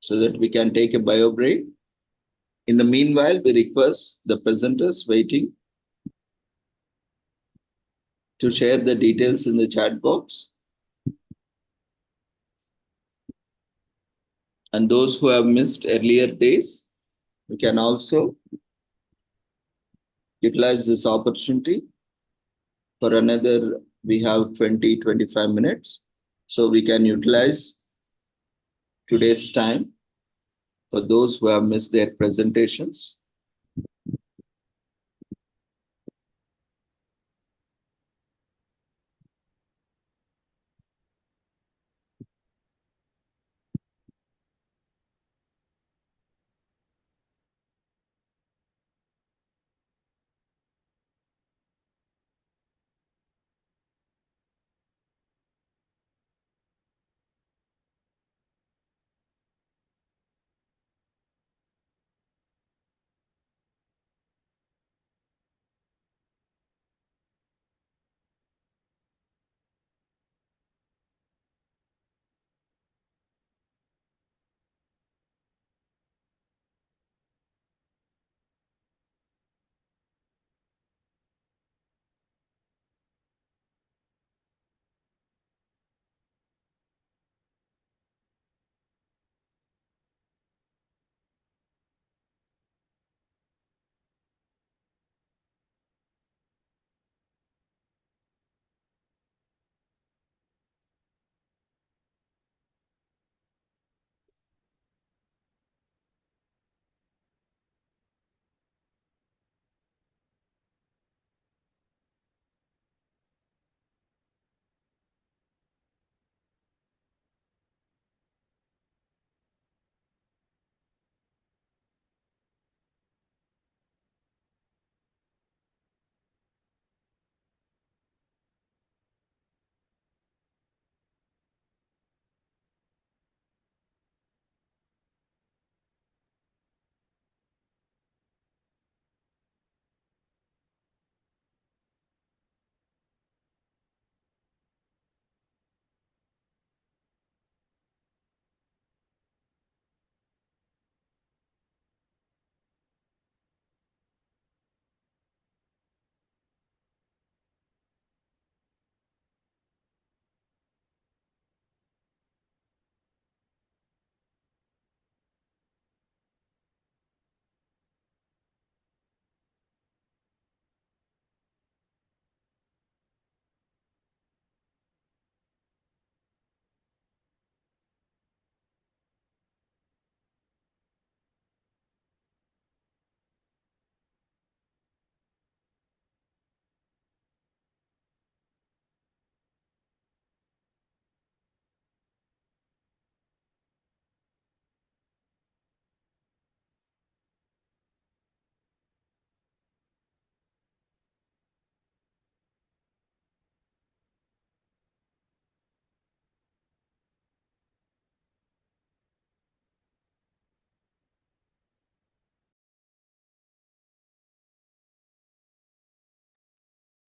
So that we can take a bio break. In the meanwhile, we request the presenters waiting to share the details in the chat box. And those who have missed earlier days, we can also utilize this opportunity for another, we have 20-25 minutes. So we can utilize today's time for those who have missed their presentations.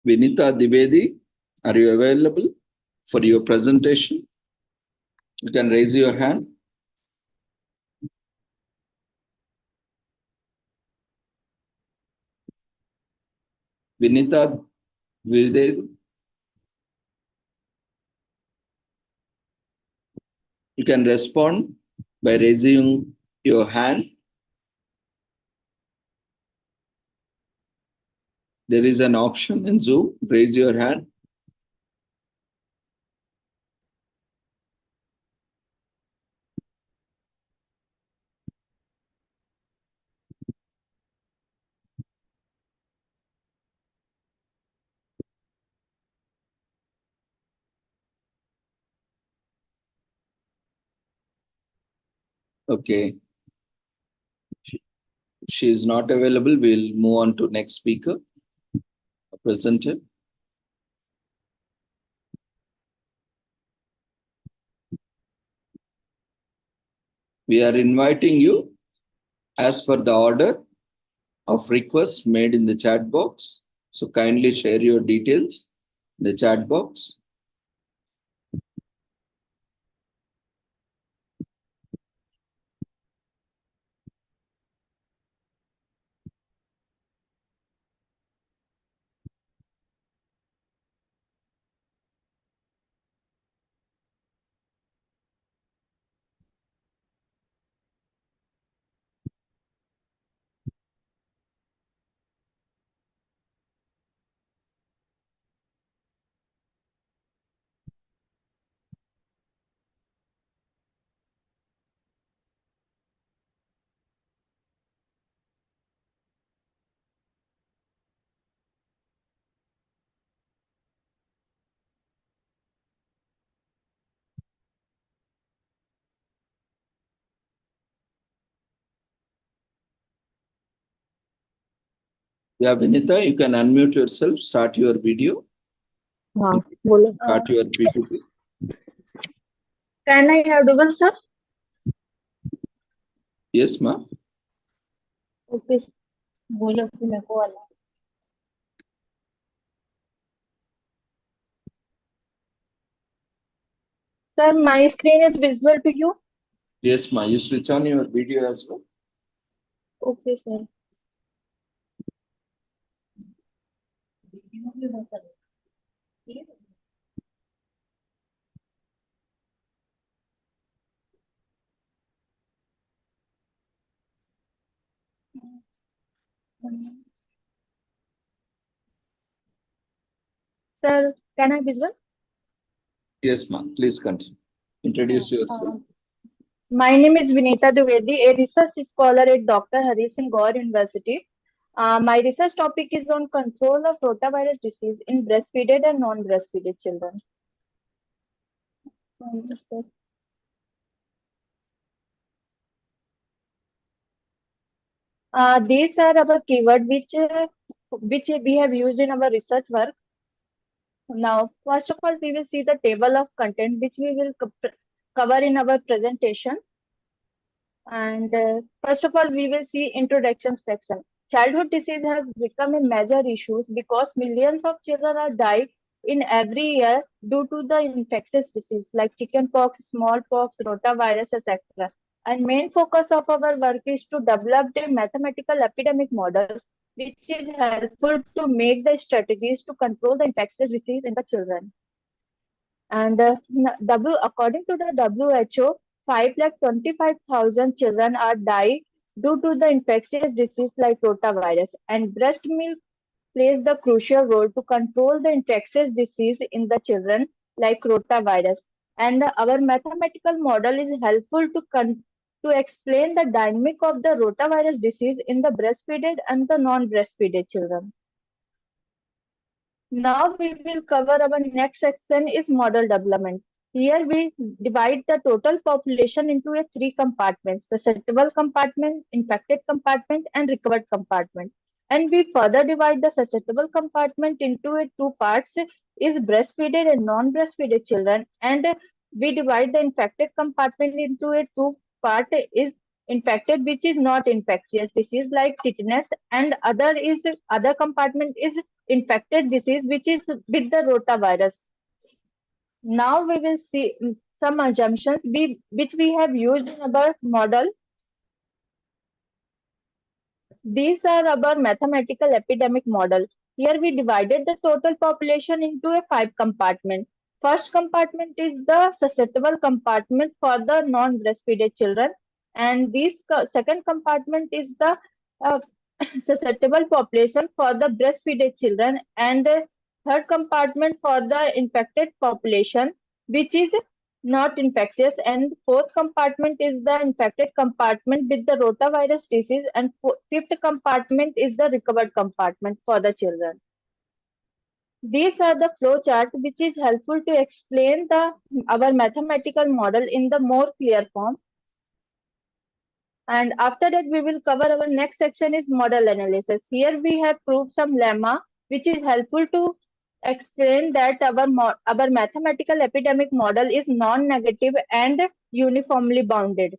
Vinita Divedi, are you available for your presentation? You can raise your hand. Vinita Divedi, you can respond by raising your hand. There is an option in Zoom, raise your hand. Okay. If she is not available, we'll move on to next speaker, presenter. We are inviting you as per the order of request made in the chat box. So kindly share your details in the chat box. Yeah, Vinita, you can unmute yourself, start your video. Start your PPT. Can I have double, sir? Yes, ma'am. Okay. बोलो फिर मेरे को वाला. Sir, my screen is visible to you? Yes, ma'am. You switch on your video as well. Okay, sir. Sir, can I visible? Yes, ma'am. Please continue. Introduce yourself. My name is Vinita Dwivedi, a research scholar at Dr. Hari Singh Gaur University. My research topic is on control of rotavirus disease in breastfeeded and non-breastfeeded children. These are our keywords which we have used in our research work. Now, first of all, we will see the table of content which we will cover in our presentation. And first of all, we will see introduction section. Childhood disease has become a major issue because millions of children are dying in every year due to the infectious disease like chickenpox, smallpox, rotavirus, etc. And main focus of our work is to develop a mathematical epidemic model which is helpful to make the strategies to control the infectious disease in the children. And according to the WHO, 5,25,000 children are dying due to the infectious disease like rotavirus, and breast milk plays the crucial role to control the infectious disease in the children like rotavirus. And our mathematical model is helpful to explain the dynamic of the rotavirus disease in the breastfeeded and the non-breastfeeded children. Now we will cover our next section is model development. Here we divide the total population into a 3 compartments: susceptible compartment, infected compartment, and recovered compartment. And we further divide the susceptible compartment into a 2 parts is breastfeeded and non-breastfeeded children. And we divide the infected compartment into a 2 part is infected which is not infectious disease like tetanus, and other compartment is infected disease, which is with the rotavirus. Now we will see some assumptions which we have used in our model. These are our mathematical epidemic model. Here we divided the total population into a 5 compartment. First compartment is the susceptible compartment for the non-breastfeeded children, and this second compartment is the susceptible population for the breastfeeded children, and the third compartment for the infected population, which is not infectious, and fourth compartment is the infected compartment with the rotavirus disease, and fifth compartment is the recovered compartment for the children. These are the flow chart which is helpful to explain our mathematical model in the more clear form. And after that, we will cover our next section is model analysis. Here we have proved some lemma which is helpful to explain that our mathematical epidemic model is non-negative and uniformly bounded.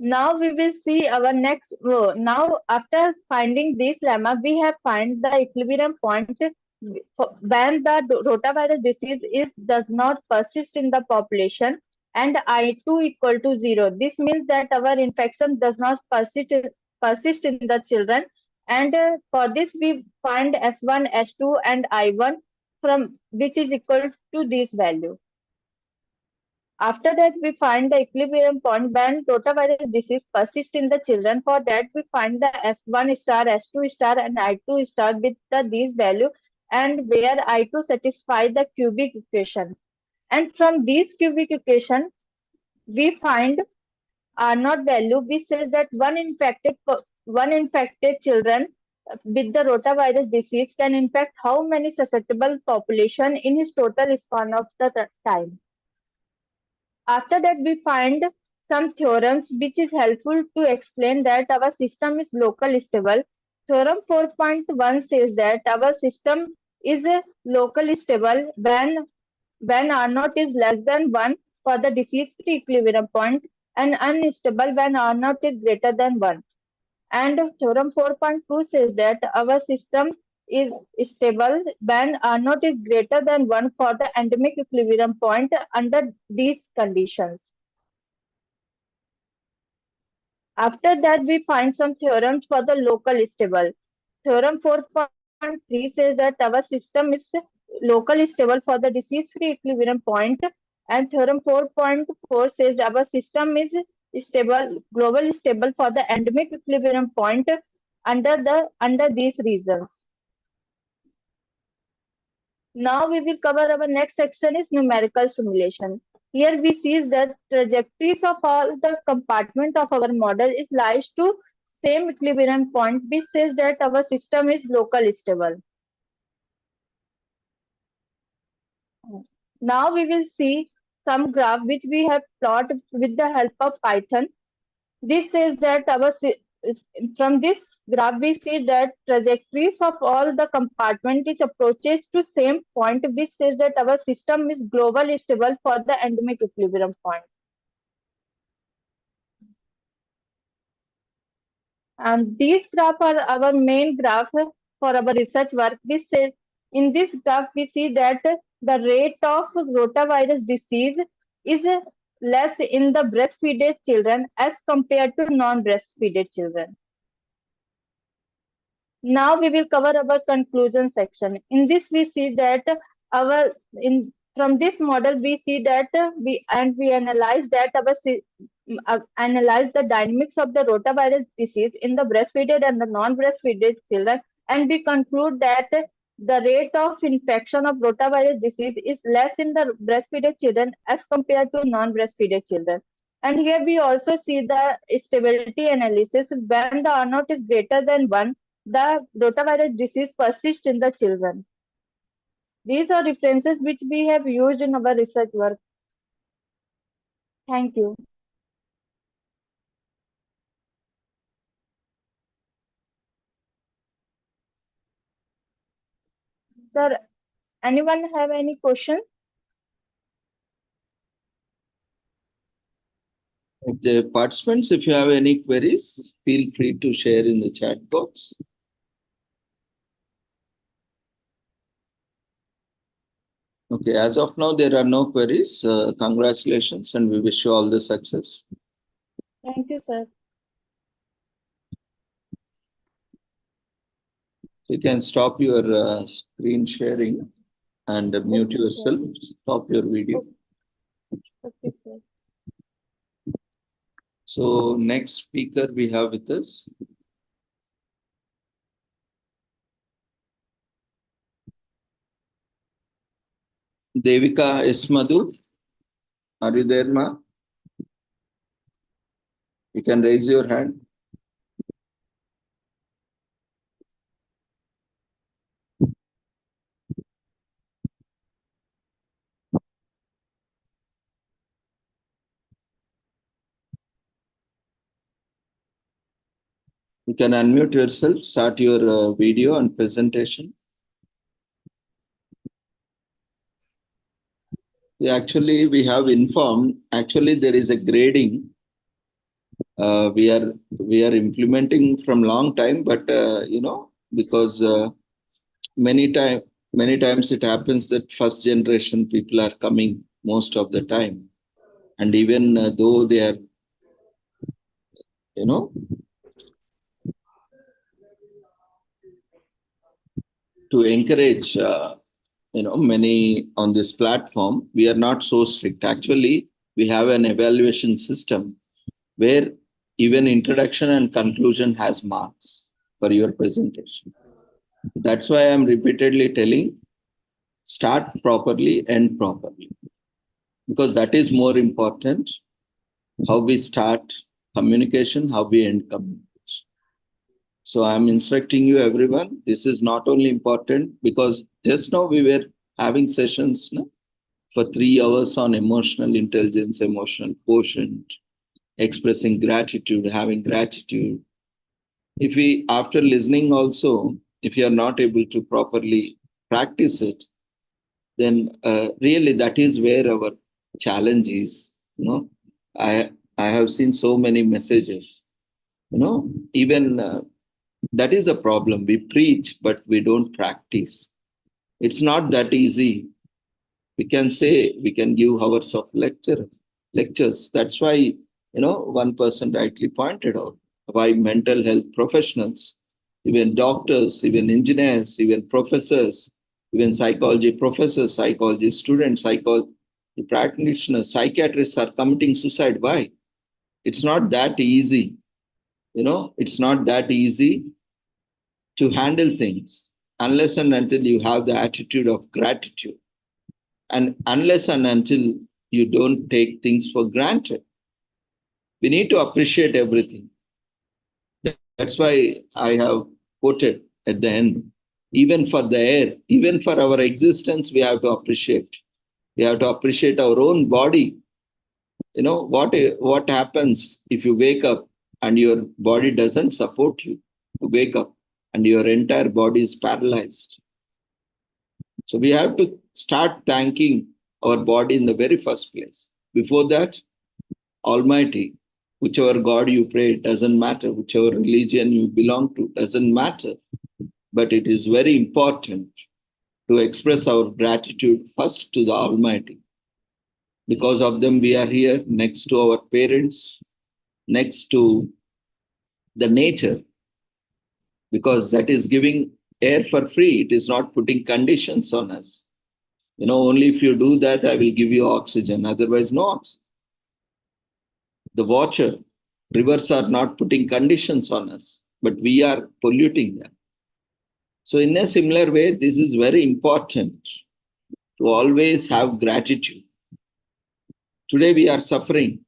Now we will see our next row. Now after finding this lemma, we have find the equilibrium point when the rotavirus disease does not persist in the population and I2 equal to 0. This means that our infection does not persist in the children, and for this we find S1, S2 and I1 from which is equal to this value. After that, we find the equilibrium point when rotavirus disease persists in the children. For that, we find the S1 star, S2 star, and I2 star with these value, and where I2 satisfy the cubic equation. And from this cubic equation, we find R0 value, which says that one infected children with the rotavirus disease can infect how many susceptible population in his total span of the time. After that, we find some theorems which is helpful to explain that our system is local stable. Theorem 4.1 says that our system is locally stable when R0 is less than 1 for the disease-free equilibrium point, and unstable when R0 is greater than 1. And theorem 4.2 says that our system is stable when R0 is greater than 1 for the endemic equilibrium point under these conditions. After that, we find some theorems for the local stable. Theorem 4.3 says that our system is locally stable for the disease-free equilibrium point, and theorem 4.4 says that our system is stable, globally stable for the endemic equilibrium point under these reasons. Now we will cover our next section is numerical simulation. Here we see that trajectories of all the compartment of our model is lies to same equilibrium point, which says that our system is locally stable. Now we will see some graph which we have plotted with the help of Python. This says that from this graph we see that trajectories of all the compartment is approaches to same point, which says that our system is globally stable for the endemic equilibrium point. And these graphs are our main graph for our research work. This says in this graph we see that the rate of rotavirus disease is less in the breastfeeded children as compared to non-breastfeeded children. Now we will cover our conclusion section. In this we see that from this model we see that we analyze that analyze the dynamics of the rotavirus disease in the breastfeeded and the non-breastfeeded children, and we conclude that the rate of infection of rotavirus disease is less in the breastfeeded children as compared to non-breastfeeded children. And here we also see the stability analysis. When the R0 is greater than 1, the rotavirus disease persists in the children. These are references which we have used in our research work. Thank you. Sir, anyone have any question? The participants, if you have any queries, feel free to share in the chat box. Okay, as of now, there are no queries. Congratulations, and we wish you all the success. Thank you, sir. You can stop your screen sharing and mute Okay, sir. yourself. Stop your video. Okay, sir. So next speaker we have with us. Devika Ismadu. Are you there, ma? You can raise your hand. You can unmute yourself, start your video and presentation. Actually, we have informed, actually there is a grading. We are implementing from long time, but because many times it happens that first generation people are coming most of the time. And even though they are, to encourage, many on this platform, we are not so strict. Actually, we have an evaluation system where even introduction and conclusion has marks for your presentation. That's why I'm repeatedly telling, start properly, end properly. Because that is more important, how we start communication, how we end communication. So I'm instructing you, everyone, this is not only important because just now we were having sessions for 3 hours on emotional intelligence, emotional quotient, expressing gratitude, having gratitude. If we, after listening also, if you are not able to properly practice it, then really that is where our challenge is. I have seen so many messages, even that is a problem. We preach, but we don't practice. It's not that easy. We can say, we can give hours of lectures. That's why, one person rightly pointed out why mental health professionals, even doctors, even engineers, even professors, even psychology professors, psychology students, psychology practitioners, psychiatrists are committing suicide. Why? It's not that easy. It's not that easy to handle things unless and until you have the attitude of gratitude. And unless and until you don't take things for granted. We need to appreciate everything. That's why I have quoted at the end, even for the air, even for our existence, we have to appreciate. We have to appreciate our own body. What happens if you wake up and your body doesn't support you? You wake up and your entire body is paralyzed. So we have to start thanking our body in the very first place. Before that, Almighty, whichever God you pray, doesn't matter. Whichever religion you belong to, doesn't matter. But it is very important to express our gratitude first to the Almighty. Because of them, we are here, next to our parents, next to the nature. Because that is giving air for free. It is not putting conditions on us. Only if you do that, I will give you oxygen. Otherwise, no oxygen. The water, rivers are not putting conditions on us, but we are polluting them. So in a similar way, this is very important to always have gratitude. Today we are suffering,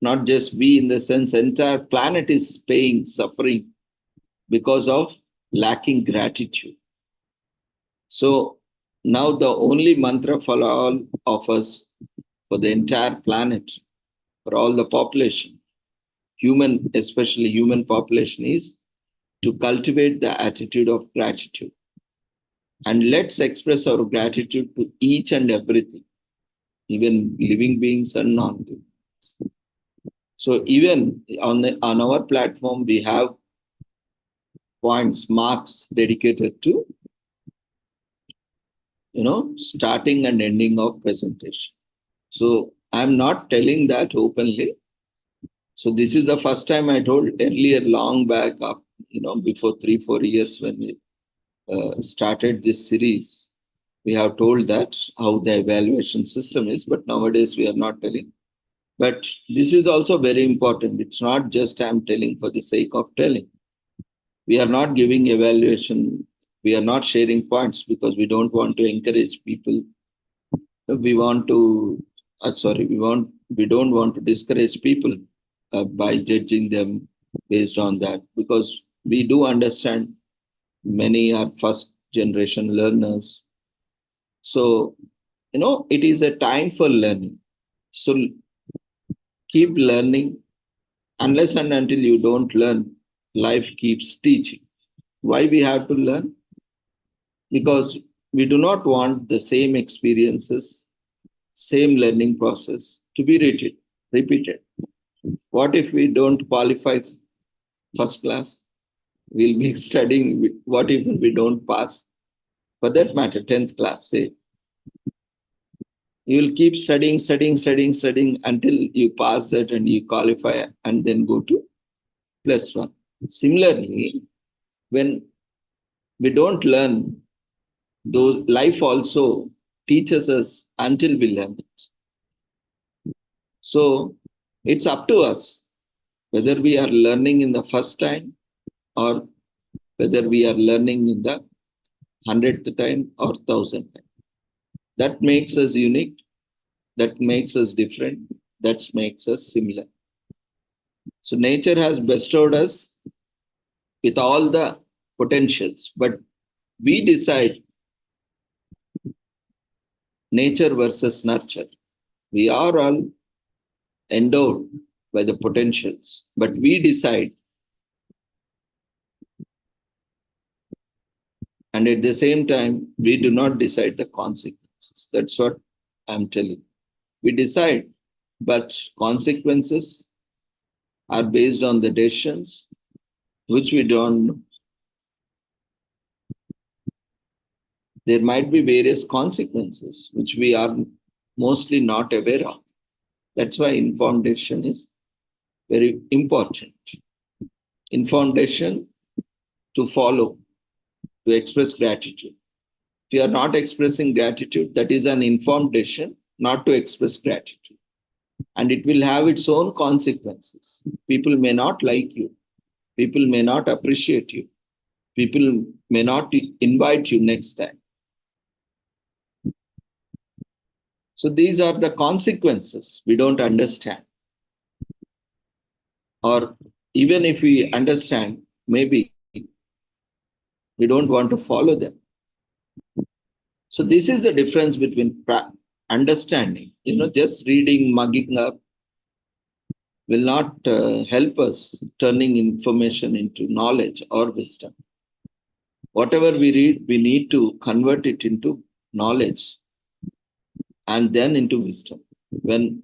not just we in the sense, entire planet is suffering because of lacking gratitude. So now the only mantra for all of us, for the entire planet, for all the population, human, especially human population, is to cultivate the attitude of gratitude. And let's express our gratitude to each and everything, even living beings and non-living beings. So even on our platform, we have points, marks dedicated to starting and ending of presentation. So I'm not telling that openly. So this is the first time I told earlier, long back, before 3-4 years when we started this series. We have told that how the evaluation system is, but nowadays we are not telling. But this is also very important. It's not just I'm telling for the sake of telling. We are not giving evaluation. We are not sharing points because we don't want to encourage people. We want to, we don't want to discourage people by judging them based on that, because we do understand many are first generation learners. So, it is a time for learning. So keep learning. Unless and until you don't learn, life keeps teaching. Why we have to learn? Because we do not want the same experiences, same learning process to be repeated. What if we don't qualify first class? We'll be studying. What if we don't pass? For that matter, 10th class, say. You will keep studying until you pass that and you qualify and then go to +1. Similarly, when we don't learn, those life also teaches us until we learn it. So it's up to us whether we are learning in the first time or whether we are learning in the 100th time or 1000th time. That makes us unique. That makes us different. That makes us similar. So nature has bestowed us with all the potentials, but we decide nature versus nurture. We are all endowed by the potentials, but we decide. And at the same time, we do not decide the consequences. That's what I'm telling. We decide, but consequences are based on the decisions which we don't know. There might be various consequences which we are mostly not aware of. That's why informed decision is very important. Informed decision to follow, to express gratitude. If you are not expressing gratitude, that is an informed decision not to express gratitude. And it will have its own consequences. People may not like you. People may not appreciate you. People may not invite you next time. So these are the consequences we don't understand. Or even if we understand, maybe we don't want to follow them. So this is the difference between understanding. Just reading, mugging up will not help us turning information into knowledge or wisdom. Whatever we read, we need to convert it into knowledge and then into wisdom. When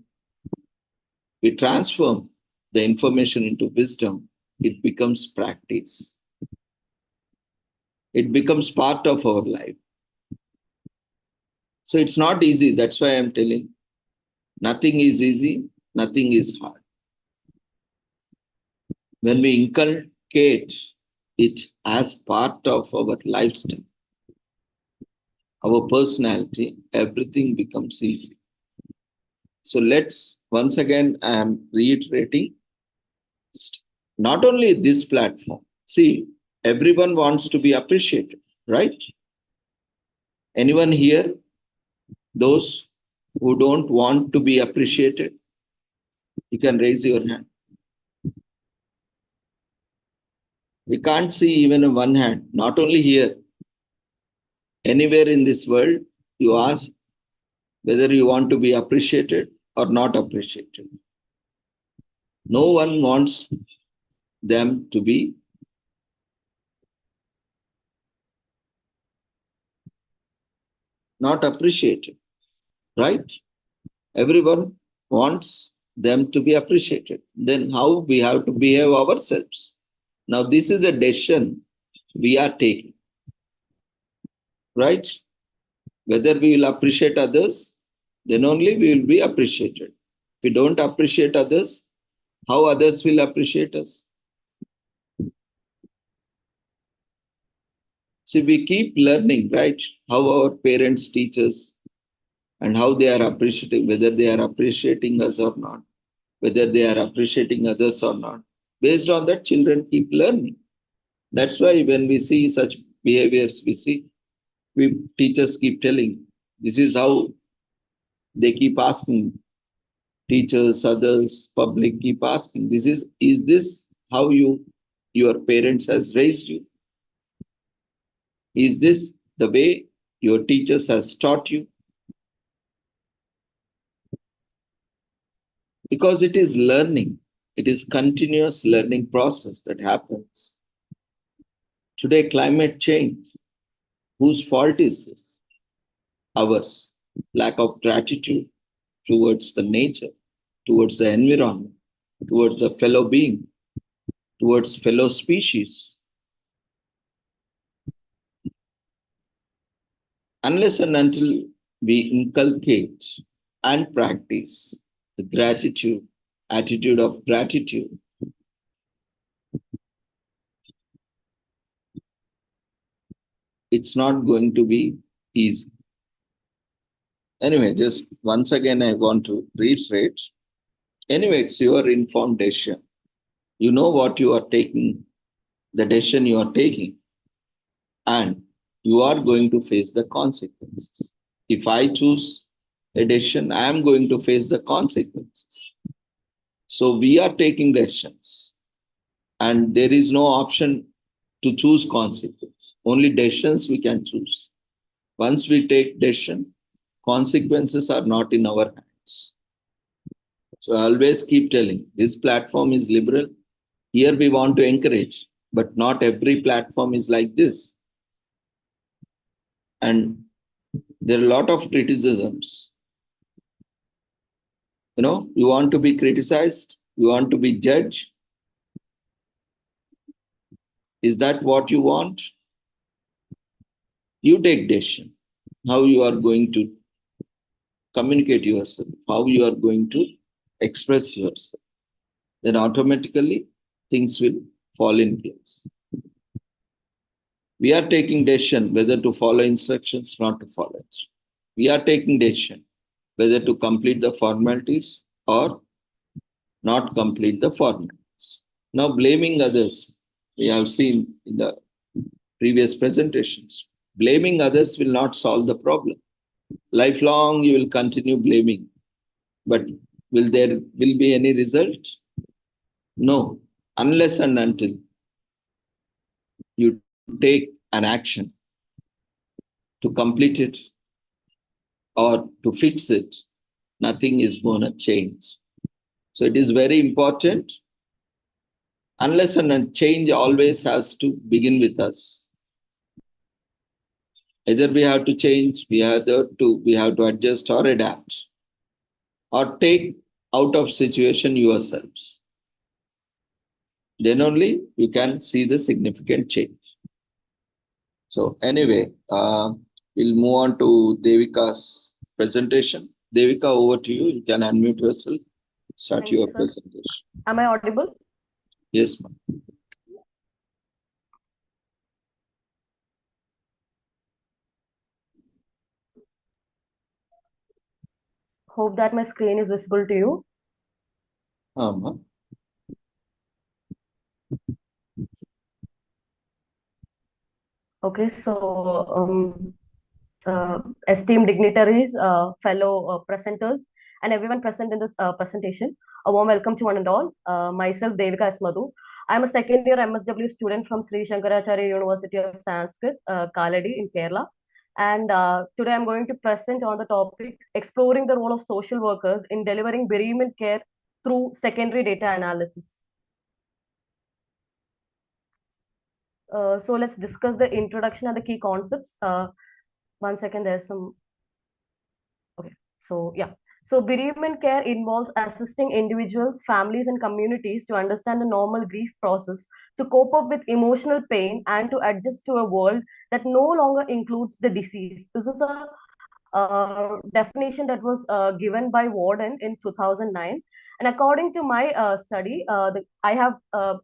we transform the information into wisdom, it becomes practice. It becomes part of our life. So it's not easy. That's why I'm telling, nothing is easy, nothing is hard. When we inculcate it as part of our lifestyle, our personality, everything becomes easy. So let's, once again, I am reiterating, not only this platform. See, everyone wants to be appreciated, right? Anyone here, those who don't want to be appreciated, you can raise your hand. We can't see even one hand, not only here. Anywhere in this world, you ask whether you want to be appreciated or not appreciated. No one wants them to be not appreciated, right? Everyone wants them to be appreciated. Then how we have to behave ourselves? Now this is a decision we are taking, right? Whether we will appreciate others, then only we will be appreciated. If we don't appreciate others, how others will appreciate us? See, we keep learning, right? How our parents teach us and how they are appreciating, whether they are appreciating us or not, whether they are appreciating others or not. Based on that, children keep learning. That's why when we see such behaviors, teachers keep telling, this is how they keep asking. Teachers, others, public keep asking, is this how your parents has raised you? Is this the way your teachers has taught you? Because it is learning. It is continuous learning process that happens. Today, climate change, whose fault is this? Ours. Lack of gratitude towards the nature, towards the environment, towards the fellow being, towards fellow species. Unless and until we inculcate and practice the gratitude, attitude of gratitude, it's not going to be easy. Anyway, just once again, I want to reiterate. Anyway, it's your informed decision. You know what you are taking, the decision you are taking, and you are going to face the consequences. If I choose a decision, I am going to face the consequences. So we are taking decisions, and there is no option to choose consequence. Only decisions we can choose. Once we take decision, consequences are not in our hands. So I always keep telling, this platform is liberal. Here we want to encourage, but not every platform is like this. And there are a lot of criticisms. You want to be criticized, you want to be judged. Is that what you want? You take decision. How you are going to communicate yourself, how you are going to express yourself. Then automatically things will fall in place. We are taking decision whether to follow instructions, not to follow instructions. We are taking decision whether to complete the formalities or not complete the formalities. Now, blaming others, we have seen in the previous presentations, blaming others will not solve the problem. Lifelong, you will continue blaming, but will there be any result? No, unless and until you take an action to complete it or to fix it, nothing is going to change. So it is very important. Unless and until change always has to begin with us. Either we have to change, we have to adjust or adapt, or take out of situation yourselves. Then only you can see the significant change. So anyway, we'll move on to Devika's presentation. Devika, over to you. You can unmute yourself. Start Thank your you, sir. presentation. Am I audible? Yes, ma'am. Hope that my screen is visible to you. Okay, so esteemed dignitaries, fellow presenters, and everyone present in this presentation, a warm welcome to one and all. Myself, Devika S. Madhu. I'm a second year MSW student from Sri Shankaracharya University of Sanskrit, Kaladi in Kerala. And today I'm going to present on the topic, exploring the role of social workers in delivering bereavement care through secondary data analysis. So let's discuss the introduction and the key concepts. 1 second, there's some. Okay, so yeah. So bereavement care involves assisting individuals, families, and communities to understand the normal grief process, to cope up with emotional pain, and to adjust to a world that no longer includes the deceased. This is a definition that was given by Warden in 2009. And according to my study, I have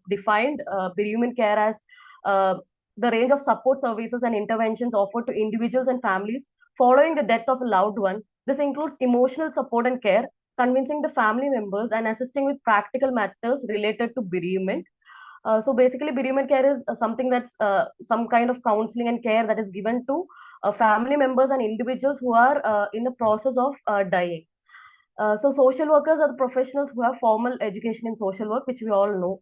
defined bereavement care as the range of support services and interventions offered to individuals and families following the death of a loved one. This includes emotional support and care, convincing the family members, and assisting with practical matters related to bereavement. So basically, bereavement care is something that's some kind of counseling and care that is given to family members and individuals who are in the process of dying. So social workers are the professionals who have formal education in social work, which we all know.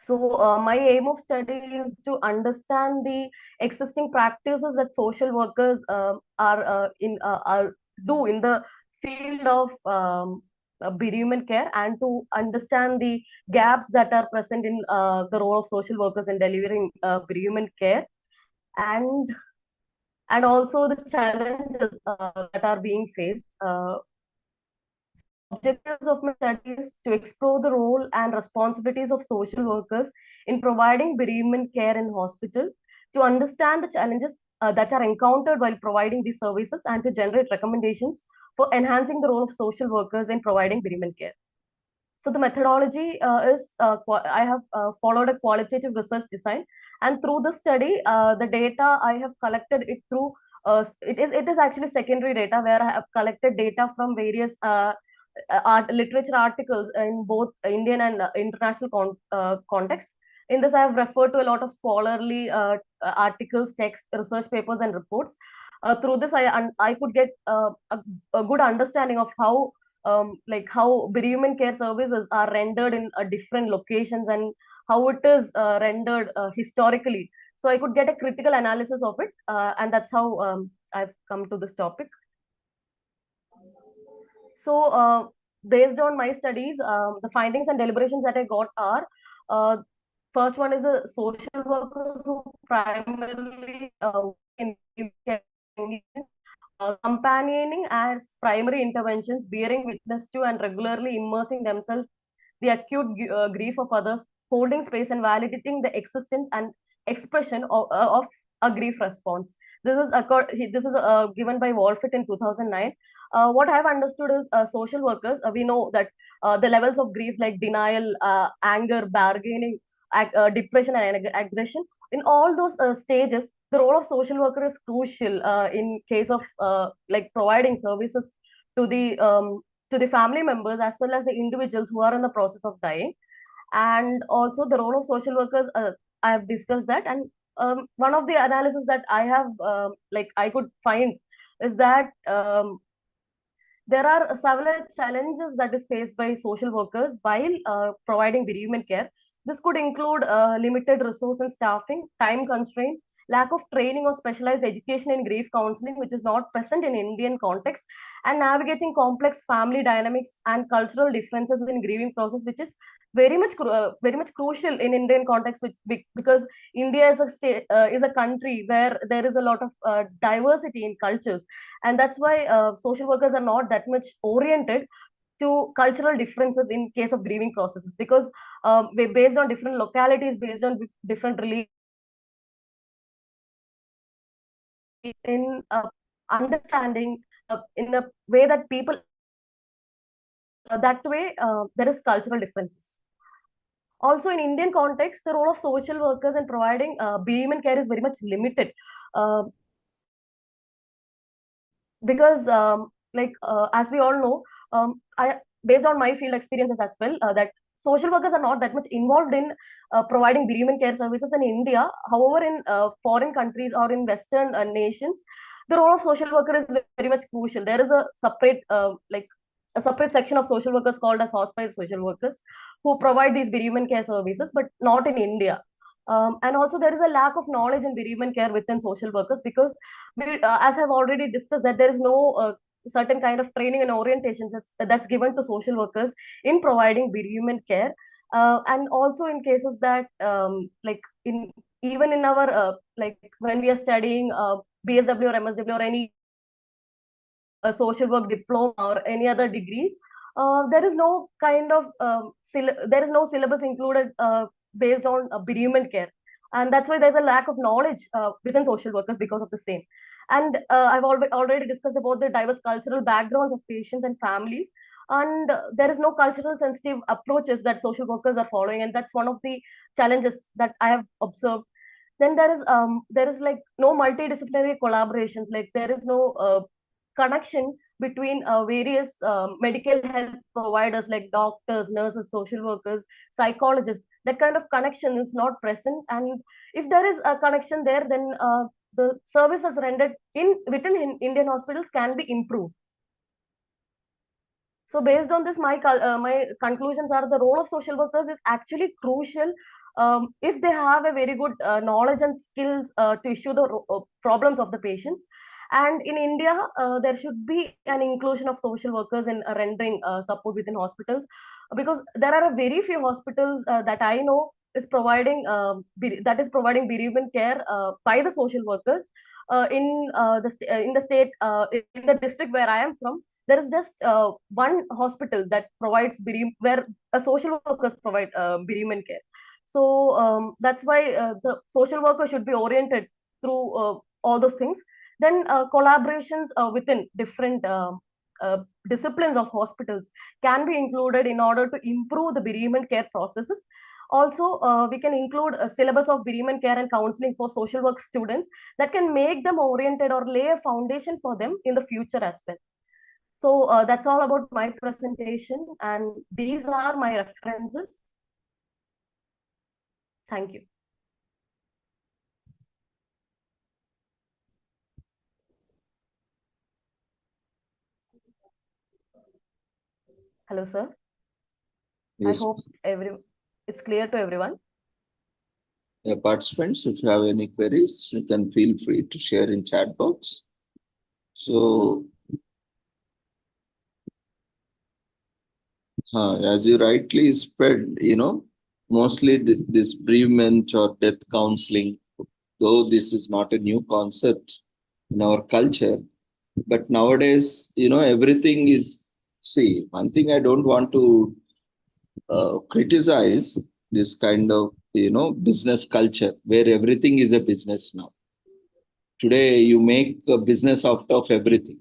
So my aim of study is to understand the existing practices that social workers are do in the field of bereavement care, and to understand the gaps that are present in the role of social workers in delivering bereavement care, and also the challenges that are being faced. Objectives of my study is to explore the role and responsibilities of social workers in providing bereavement care in hospital, to understand the challenges that are encountered while providing these services, and to generate recommendations for enhancing the role of social workers in providing bereavement care. So the methodology is I have followed a qualitative research design, and through the study, the data I have collected it through it is actually secondary data, where I have collected data from various literature articles in both Indian and international context. In this, I have referred to a lot of scholarly articles, text, research papers, and reports. Through this, I could get a good understanding of how how bereavement care services are rendered in different locations, and how it is rendered historically. So I could get a critical analysis of it, and that's how I've come to this topic. So based on my studies, the findings and deliberations that I got are, first one is the social workers who primarily companioning as primary interventions, bearing witness to and regularly immersing themselves the acute grief of others, holding space and validating the existence and expression of a grief response. This is given by Wolfit in 2009. What I have understood is social workers, we know that the levels of grief like denial, anger, bargaining, depression, and aggression, in all those stages, the role of social worker is crucial in case of providing services to the family members as well as the individuals who are in the process of dying. And also the role of social workers, I have discussed that. And one of the analysis that I have I could find is that there are several challenges that is faced by social workers while providing bereavement care. This could include limited resource and staffing, time constraint, lack of training or specialized education in grief counseling, which is not present in Indian context, and navigating complex family dynamics and cultural differences in grieving process, which is very much crucial in Indian context, because India is a country where there is a lot of diversity in cultures, and that's why social workers are not that much oriented to cultural differences in case of grieving processes, because based on different localities, based on different religions, in understanding in a way that people that way there is cultural differences. Also, in Indian context, the role of social workers in providing bereavement care is very much limited, because as we all know, based on my field experiences as well, that social workers are not that much involved in providing bereavement care services in India. However, in foreign countries or in Western nations, the role of social worker is very much crucial. There is a separate a separate section of social workers called as hospice social workers, who provide these bereavement care services, but not in India. And also there is a lack of knowledge in bereavement care within social workers, because as I've already discussed, that there is no certain kind of training and orientation that's given to social workers in providing bereavement care. And also in cases that even in our when we are studying BSW or MSW or any social work diploma or any other degrees, there is no kind of there is no syllabus included based on bereavement care, and that's why there's a lack of knowledge within social workers because of the same. And I've already discussed about the diverse cultural backgrounds of patients and families. And there is no cultural sensitive approaches that social workers are following, and that's one of the challenges that I have observed. Then there is like no multidisciplinary collaborations, like there is no connection between various medical health providers like doctors, nurses, social workers, psychologists. That kind of connection is not present, and if there is a connection there, then the services rendered within Indian hospitals can be improved. So based on this, my conclusions are the role of social workers is actually crucial if they have a very good knowledge and skills to issue the problems of the patients. And in India, there should be an inclusion of social workers in rendering support within hospitals, because there are a very few hospitals that I know is providing providing bereavement care by the social workers in the state, in the district where I am from. There is just one hospital that provides where social workers provide bereavement care. So that's why the social worker should be oriented through all those things. Then collaborations within different disciplines of hospitals can be included in order to improve the bereavement care processes. Also, we can include a syllabus of bereavement care and counseling for social work students that can make them oriented or lay a foundation for them in the future as well. So that's all about my presentation, and these are my references. Thank you. Hello, sir. Yes. I hope it's clear to everyone. Participants, if you have any queries, you can feel free to share in chat box. So, as you rightly spread, mostly this bereavement or death counseling, though this is not a new concept in our culture, but nowadays, everything is, see, one thing I don't want to criticize this kind of, business culture where everything is a business now. Today, you make a business out of everything.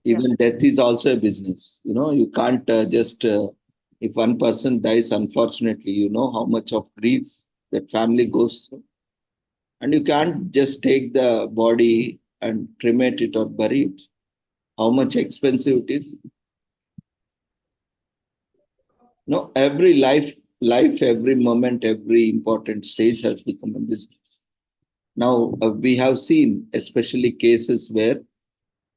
Even death is also a business. You can't just, if one person dies, unfortunately, you know how much of grief that family goes through. And you can't just take the body and cremate it or bury it. How much expensive it is. No, every life, every moment, every important stage has become a business. Now, we have seen especially cases where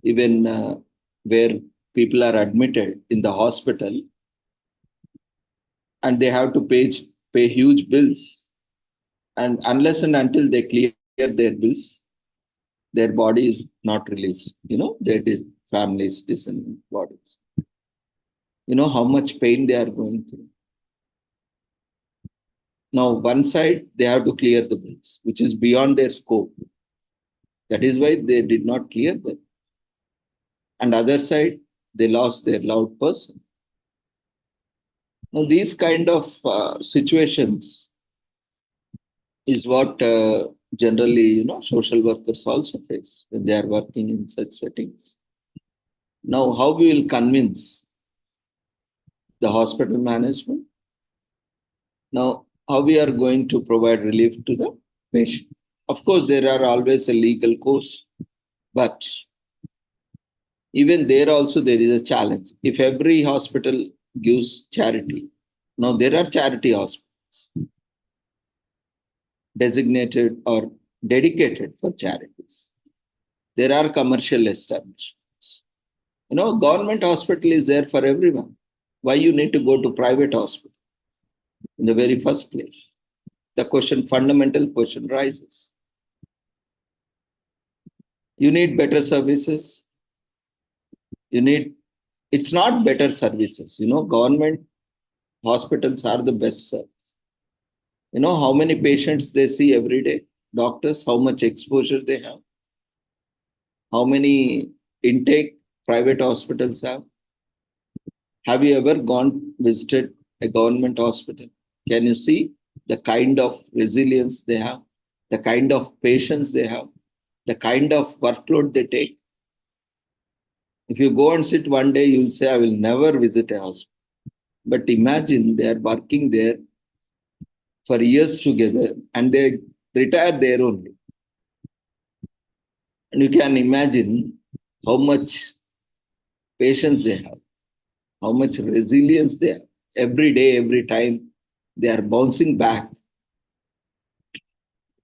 even where people are admitted in the hospital and they have to pay huge bills. And unless and until they clear their bills, their body is not released. Their families, descendant bodies. How much pain they are going through. Now, one side, they have to clear the bills, which is beyond their scope. That is why they did not clear them. And other side, they lost their loved person. Now, these kind of situations is what generally, social workers also face when they are working in such settings. Now, how we will convince the hospital management? Now, how we are going to provide relief to the patient? Of course, there are always a legal course, but even there also there is a challenge. If every hospital gives charity, now there are charity hospitals designated or dedicated for charities. There are commercial establishments. Government hospital is there for everyone. Why you need to go to private hospital in the very first place? The fundamental question rises. You need better services. It's not better services. Government hospitals are the best service. How many patients they see every day? Doctors, how much exposure they have? How many intake private hospitals have? Have you ever visited a government hospital? Can you see the kind of resilience they have, the kind of patience they have? the kind of workload they take. If you go and sit one day, you'll say, I will never visit a hospital. But imagine they are working there for years together and they retire there only. And you can imagine how much patience they have, how much resilience they have. Every day, every time, they are bouncing back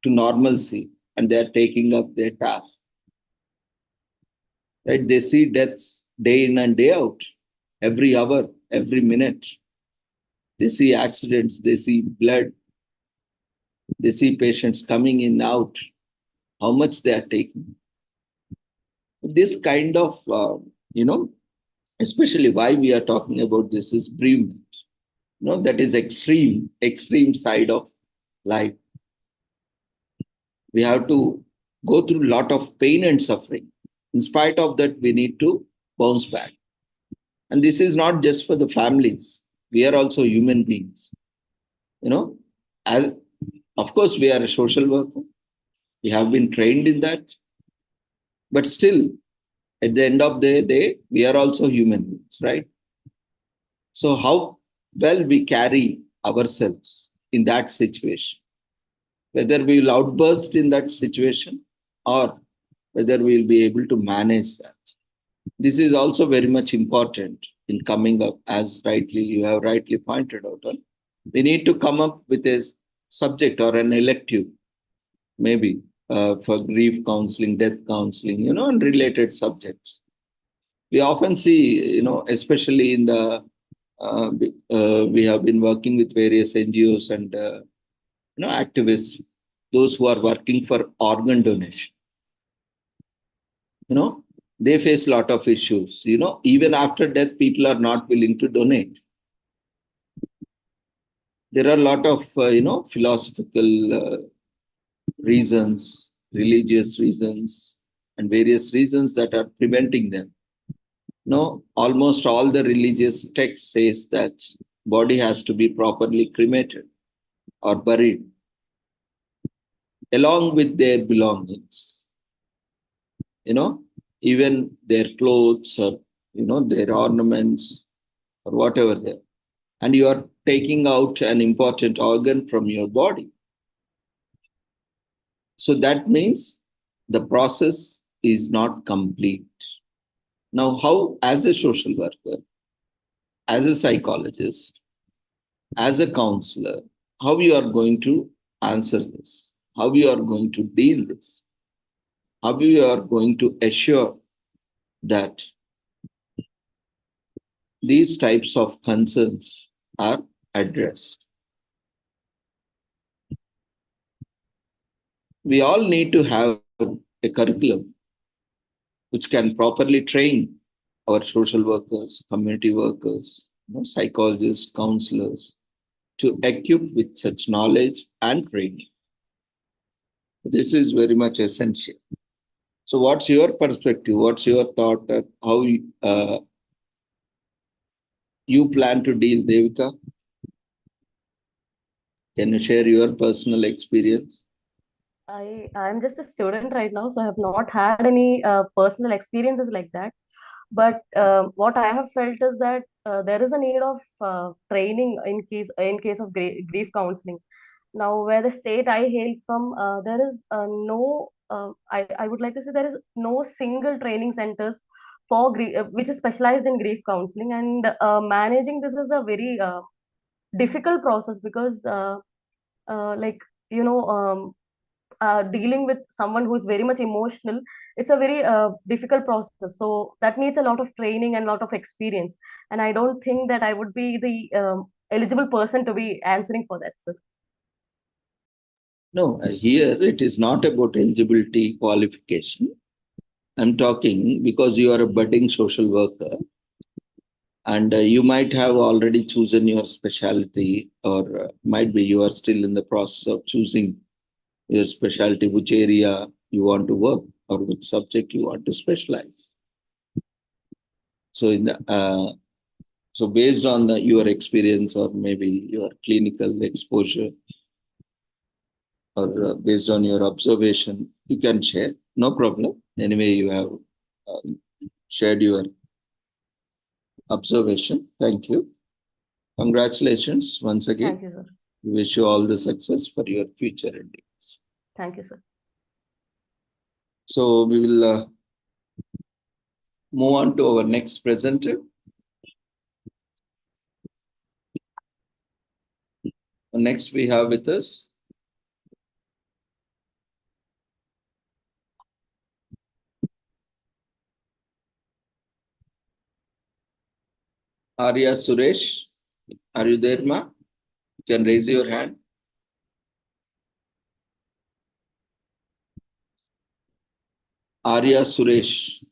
to normalcy and they are taking up their task. Right? They see deaths day in and day out, every hour, every minute. They see accidents, they see blood, they see patients coming in, out, how much they are taking. This kind of, especially why we are talking about this is bereavement. That is extreme side of life. We have to go through a lot of pain and suffering. In spite of that, we need to bounce back. And this is not just for the families. We are also human beings. Of course, we are a social worker. We have been trained in that. But still, at the end of the day, we are also human beings, right? So how well we carry ourselves in that situation, whether we will outburst in that situation or whether we will be able to manage that. This is also very much important in coming up, as you have rightly pointed out. We need to come up with a subject or an elective, maybe for grief counseling, death counseling, and related subjects. We often see, especially in the, we have been working with various NGOs and, activists, those who are working for organ donation. They face a lot of issues. Even after death, people are not willing to donate. There are a lot of, philosophical reasons, religious reasons, and various reasons that are preventing them. Almost all the religious text says that body has to be properly cremated or buried along with their belongings. Even their clothes or, their ornaments or whatever they are. And you are taking out an important organ from your body. So that means the process is not complete. Now, how, as a social worker, as a psychologist, as a counselor, how you are going to answer this? How you are going to deal this? How you are going to assure that these types of concerns are addressed? We all need to have a curriculum which can properly train our social workers, community workers, psychologists, counselors, to equip with such knowledge and training. This is very much essential. So what's your perspective? What's your thought that how you plan to deal, Devika? Can you share your personal experience? I'm just a student right now, so I have not had any personal experiences like that. But what I have felt is that there is a need of training in case of grief counseling. Now, where the state I hail from, there is I would like to say there is no single training centers for which is specialized in grief counseling, and managing this is a very difficult process because, like dealing with someone who is very much emotional, it's a very difficult process. So that needs a lot of training and a lot of experience, and I don't think that I would be the eligible person to be answering for that, sir. No, here it is not about eligibility qualification. I'm talking because you are a budding social worker and you might have already chosen your specialty, or might be you are still in the process of choosing your specialty, which area you want to work or which subject you want to specialize. So so based on your experience or maybe your clinical exposure or based on your observation, you can share. No problem. Anyway, you have shared your observation. Thank you. Congratulations once again. Thank you, sir. Wish you all the success for your future endeavors. Thank you, sir. So we will move on to our next presenter. Next we have with us Arya Suresh. Are you there, ma? You can raise your hand. Arya Suresh.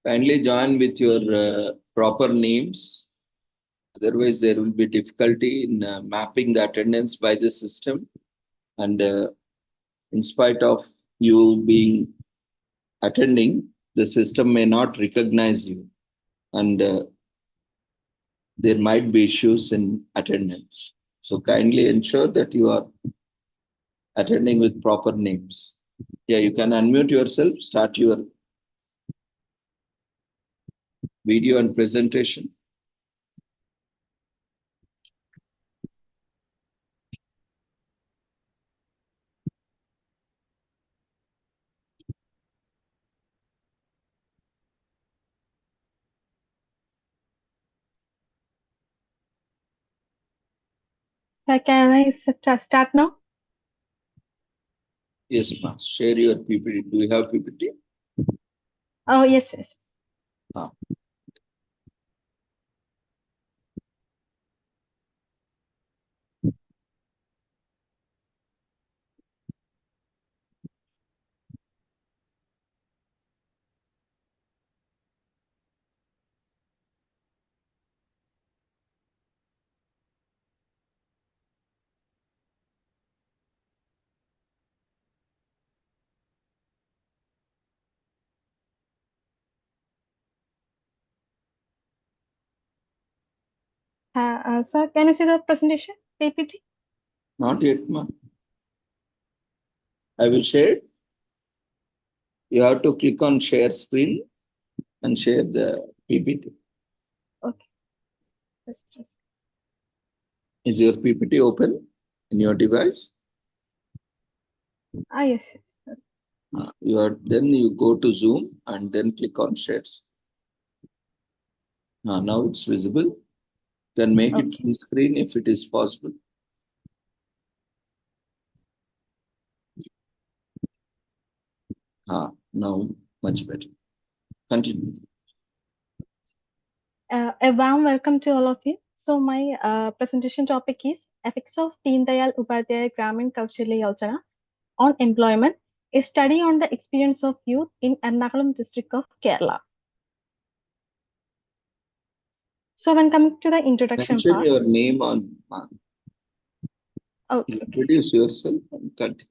Kindly join with your proper names. Otherwise, there will be difficulty in mapping the attendance by the system. And in spite of you being attending, the system may not recognize you. And there might be issues in attendance. So kindly ensure that you are attending with proper names. Yeah, you can unmute yourself, start your video and presentation. So can I start now? Yes, ma'am. Share your PPT. Do you have PPT? Oh, yes, yes. Ah. So can you see the presentation, PPT? Not yet, ma'am. I will share it. You have to click on share screen and share the PPT. Okay. Just. Is your PPT open in your device? Yes. Then you go to Zoom and then click on shares. Now it's visible. You can make it full screen if it is possible. Now much better. Continue. A warm welcome to all of you. So my presentation topic is effects of Deen Dayal Upadhyaya Gramin Kaushalya Yojana on employment, a study on the experience of youth in Ernakulam district of Kerala. So when coming to the introduction Mention part. your name on. Okay. Introduce yourself and continue.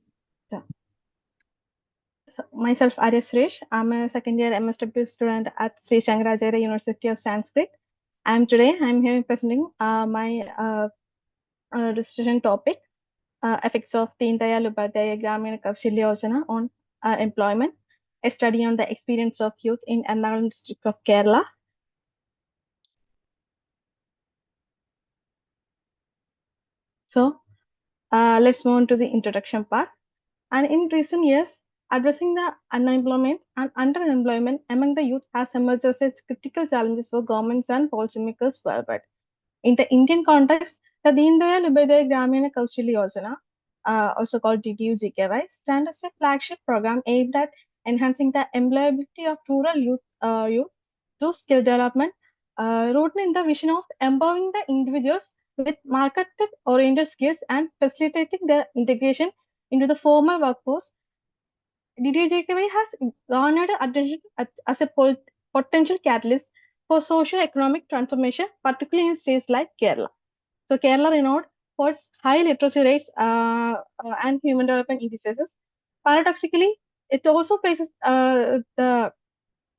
So myself, Arya Suresh. I'm a second year MSW student at Sri Shankaracharya University of Sanskrit. I'm here presenting my discussion topic, effects of Deen Dayal Upadhyaya Gramin Kaushalya Yojana on employment, a study on the experience of youth in Ernakulam district of Kerala. So let's move on to the introduction part. And in recent years, addressing the unemployment and underemployment among the youth has emerged as critical challenges for governments and policymakers worldwide. In the Indian context, the Deen Dayal Upadhyaya Gramin Kaushalya Yojana, also called DDU-GKY, stands as a flagship program aimed at enhancing the employability of rural youth through skill development, rooted in the vision of empowering the individuals with market-oriented skills and facilitating their integration into the formal workforce. DDU-GKY has garnered attention as a potential catalyst for socio-economic transformation, particularly in states like Kerala. So Kerala, renowned supports high literacy rates and human development indices. Paradoxically, it also places the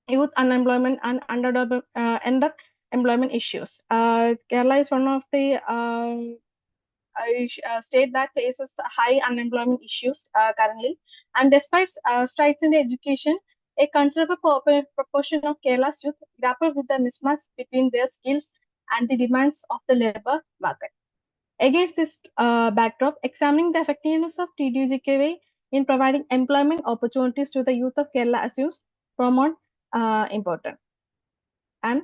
youth unemployment and underemployment issues. Kerala is one of the state that faces high unemployment issues currently. And despite strides in the education, a considerable proportion of Kerala's youth grapple with the mismatch between their skills and the demands of the labor market. Against this backdrop, examining the effectiveness of TDUGKY in providing employment opportunities to the youth of Kerala assumes paramount important. And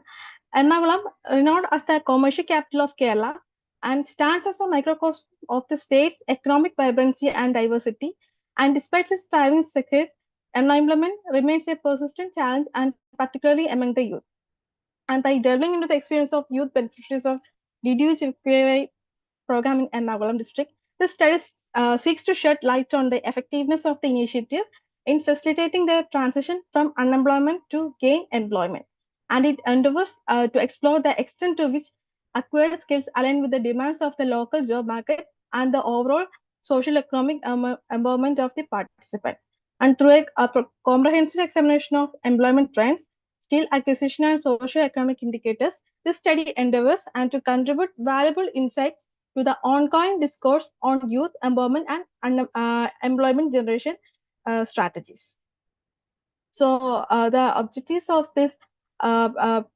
Ernakulam, renowned as the commercial capital of Kerala, and stands as a microcosm of the state's economic vibrancy and diversity. And despite its thriving success, unemployment remains a persistent challenge, and particularly among the youth. And by delving into the experience of youth beneficiaries of DDUGKY program in Ernakulam district, the study seeks to shed light on the effectiveness of the initiative in facilitating their transition from unemployment to gain employment. And it endeavors to explore the extent to which acquired skills align with the demands of the local job market and the overall social economic empowerment of the participant. And through a comprehensive examination of employment trends, skill acquisition, and socio-economic indicators, this study endeavors and to contribute valuable insights to the ongoing discourse on youth empowerment and employment generation strategies. So the objectives of this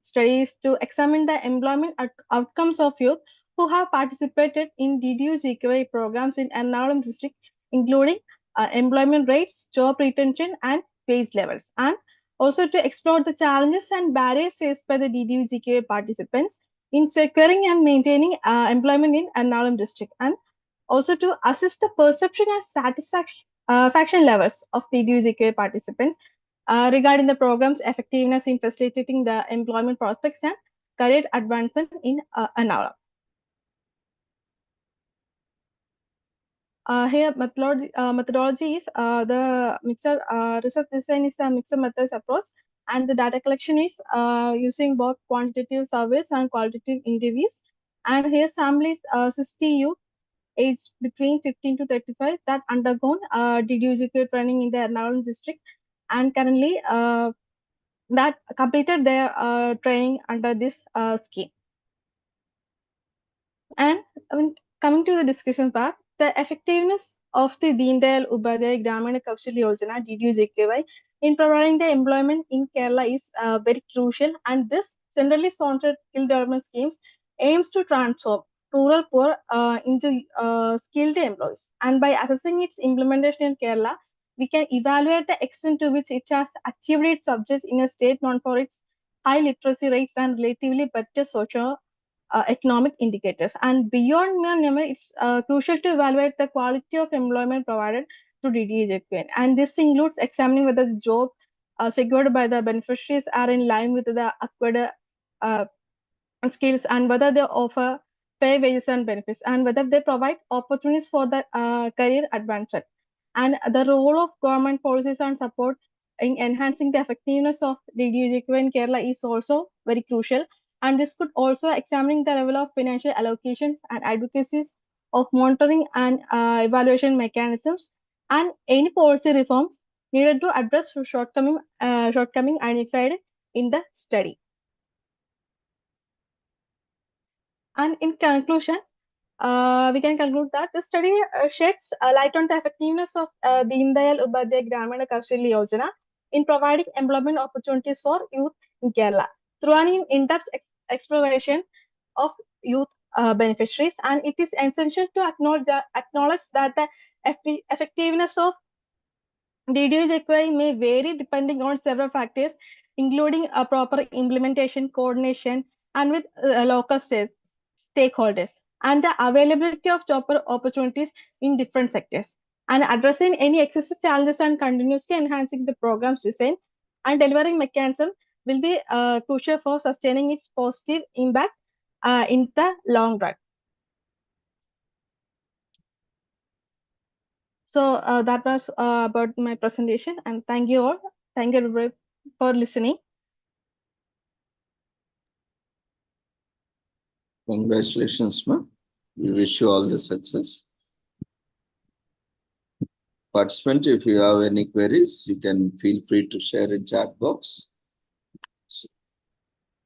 study is to examine the employment outcomes of youth who have participated in DDU-GKY programs in Ernakulam district, including employment rates, job retention, and wage levels, and also to explore the challenges and barriers faced by the DDU-GKY participants in securing and maintaining employment in Ernakulam district, and also to assess the perception and satisfaction levels of DDU-GKY participants regarding the program's effectiveness in facilitating the employment prospects and career advancement in Ernakulam. Here, methodology is the mixer research design is a mixer methods approach, and the data collection is using both quantitative surveys and qualitative interviews. And here, sample is 60 youth aged between 15 to 35 that undergone DDU-GKY training in the Ernakulam district, and currently that completed their training under this scheme. And coming to the discussion part, the effectiveness of the Deen Dayal Upadhyaya Gramina Kaushalya Yojana DDU-GKY in providing the employment in Kerala is very crucial, and this centrally sponsored skill development schemes aims to transform rural poor into skilled employees. And by assessing its implementation in Kerala, we can evaluate the extent to which it has achieved its objectives in a state known for its high literacy rates and relatively better social economic indicators. And beyond mere number, it's crucial to evaluate the quality of employment provided to DDU-GKY. And this includes examining whether the job secured by the beneficiaries are in line with the acquired skills, and whether they offer fair wages and benefits, and whether they provide opportunities for the career advancement. And the role of government policies and support in enhancing the effectiveness of DDU-GKY in Kerala is also very crucial. And this could also examine the level of financial allocations and advocacies of monitoring and evaluation mechanisms, and any policy reforms needed to address shortcoming identified in the study. And in conclusion, we can conclude that the study sheds light on the effectiveness of Deen Dayal Upadhyaya Gramina Kaushalya Yojana in providing employment opportunities for youth in Kerala through an in-depth exploration of youth beneficiaries. And it is essential to acknowledge that the effectiveness of DDU-GKY may vary depending on several factors, including a proper implementation, coordination, and with local stakeholders, and the availability of job opportunities in different sectors, and addressing any excessive challenges and continuously enhancing the program's design and delivering mechanism will be crucial for sustaining its positive impact in the long run. So that was about my presentation, and thank you all. Thank you everybody for listening. Congratulations, ma'am. We wish you all the success. Participant, if you have any queries, you can feel free to share in chat box. So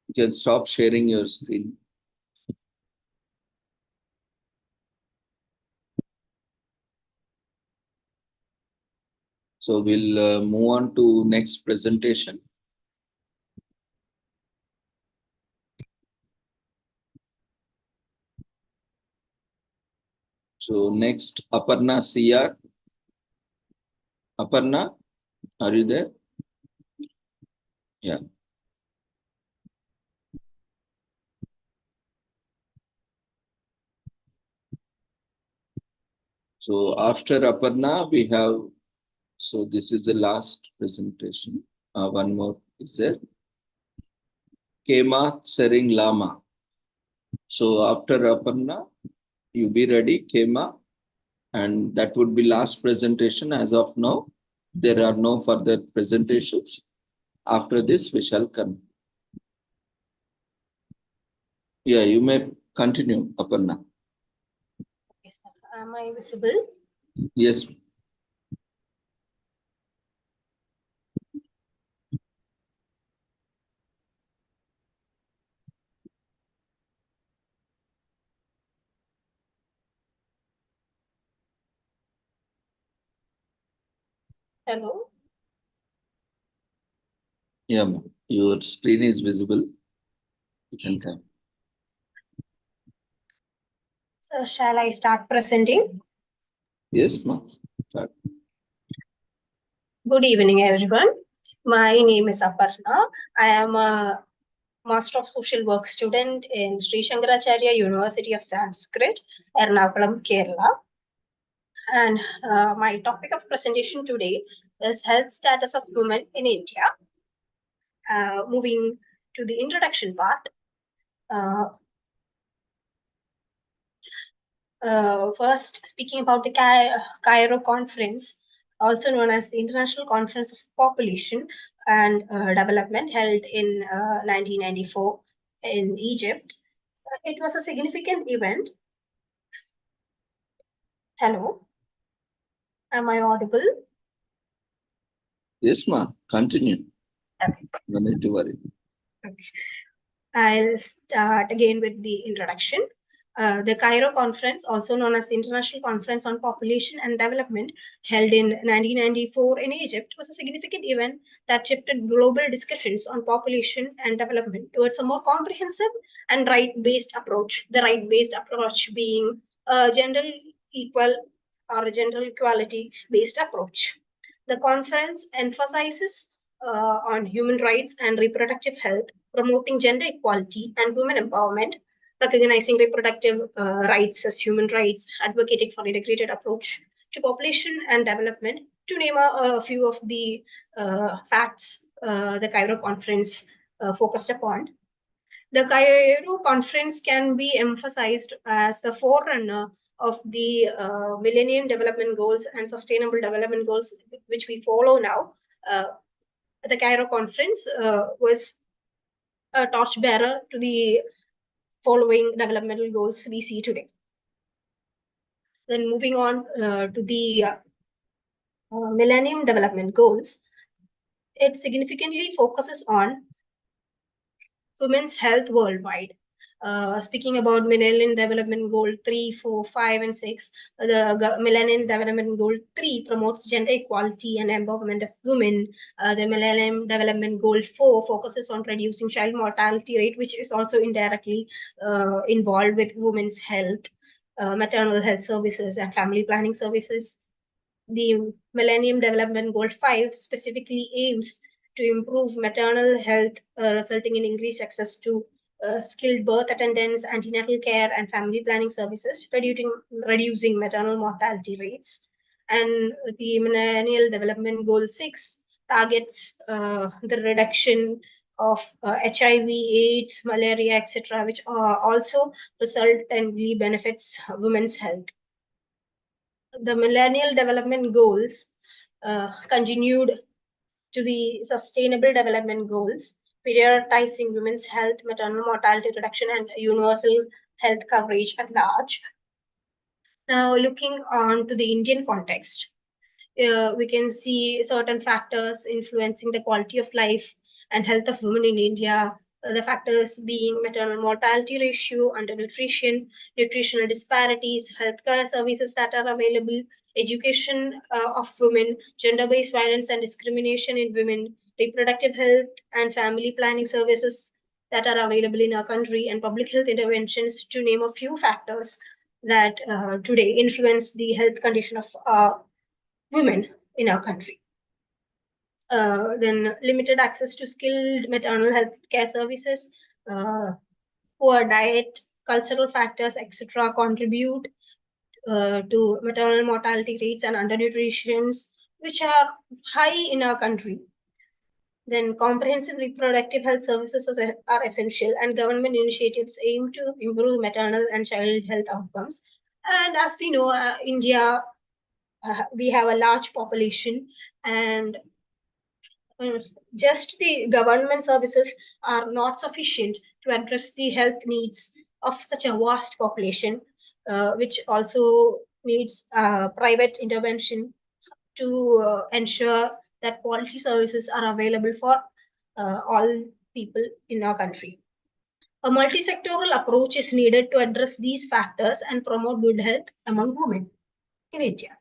you can stop sharing your screen. So we'll move on to next presentation. So next, Aparna CR. Aparna, are you there? Yeah. So after Aparna, we have, so this is the last presentation. One more is there. Kema Sering Lama. So after Aparna, you be ready, Kema. And that would be last presentation as of now. There are no further presentations. After this, we shall come. Yeah, you may continue, Aparna. Yes, sir. Am I visible? Yes. Hello. Yeah, ma'am. Your screen is visible. You can come. So shall I start presenting? Yes, ma'am. Start. Good evening, everyone. My name is Aparna. I am a Master of Social Work student in Sri Shankaracharya University of Sanskrit, Ernakulam, Kerala. And my topic of presentation today is health status of women in India. Moving to the introduction part. First, speaking about the Cairo Conference, also known as the International Conference of Population and Development, held in 1994 in Egypt. It was a significant event. Hello, am I audible? Yes, ma'am. Continue. Okay. No need to worry. Okay. I'll start again with the introduction. The Cairo Conference, also known as the International Conference on Population and Development, held in 1994 in Egypt, was a significant event that shifted global discussions on population and development towards a more comprehensive and right-based approach. The right-based approach being a gender equal or a gender equality-based approach. The conference emphasizes on human rights and reproductive health, promoting gender equality and women empowerment, recognizing reproductive rights as human rights, advocating for an integrated approach to population and development, to name a few of the facts the Cairo Conference focused upon. The Cairo Conference can be emphasized as the forerunner of the Millennium Development Goals and Sustainable Development Goals, which we follow now. The Cairo Conference was a torchbearer to the following developmental goals we see today. Then moving on to the Millennium Development Goals, it significantly focuses on women's health worldwide. Speaking about Millennium Development Goal 3, 4, 5, and 6, the Millennium Development Goal 3 promotes gender equality and empowerment of women. The Millennium Development Goal 4 focuses on reducing child mortality rate, which is also indirectly involved with women's health, maternal health services, and family planning services. The Millennium Development Goal 5 specifically aims to improve maternal health, resulting in increased access to skilled birth attendants, antenatal care, and family planning services, reducing maternal mortality rates. And the Millennial Development Goal 6 targets the reduction of HIV, AIDS, malaria, etc., which also resultantly benefits women's health. The Millennial Development Goals continued to the Sustainable Development Goals, prioritizing women's health, maternal mortality reduction, and universal health coverage at large. Now, looking on to the Indian context, we can see certain factors influencing the quality of life and health of women in India. The factors being maternal mortality ratio, undernutrition, nutritional disparities, healthcare services that are available, education of women, gender-based violence and discrimination in women, reproductive health and family planning services that are available in our country, and public health interventions, to name a few factors that today influence the health condition of women in our country. Then limited access to skilled maternal health care services, poor diet, cultural factors, etc. contribute to maternal mortality rates and undernutrition, which are high in our country. Then comprehensive reproductive health services are essential, and government initiatives aim to improve maternal and child health outcomes. And as we know, India, we have a large population, and just the government services are not sufficient to address the health needs of such a vast population, which also needs private intervention to ensure that quality services are available for all people in our country. A multi-sectoral approach is needed to address these factors and promote good health among women in India.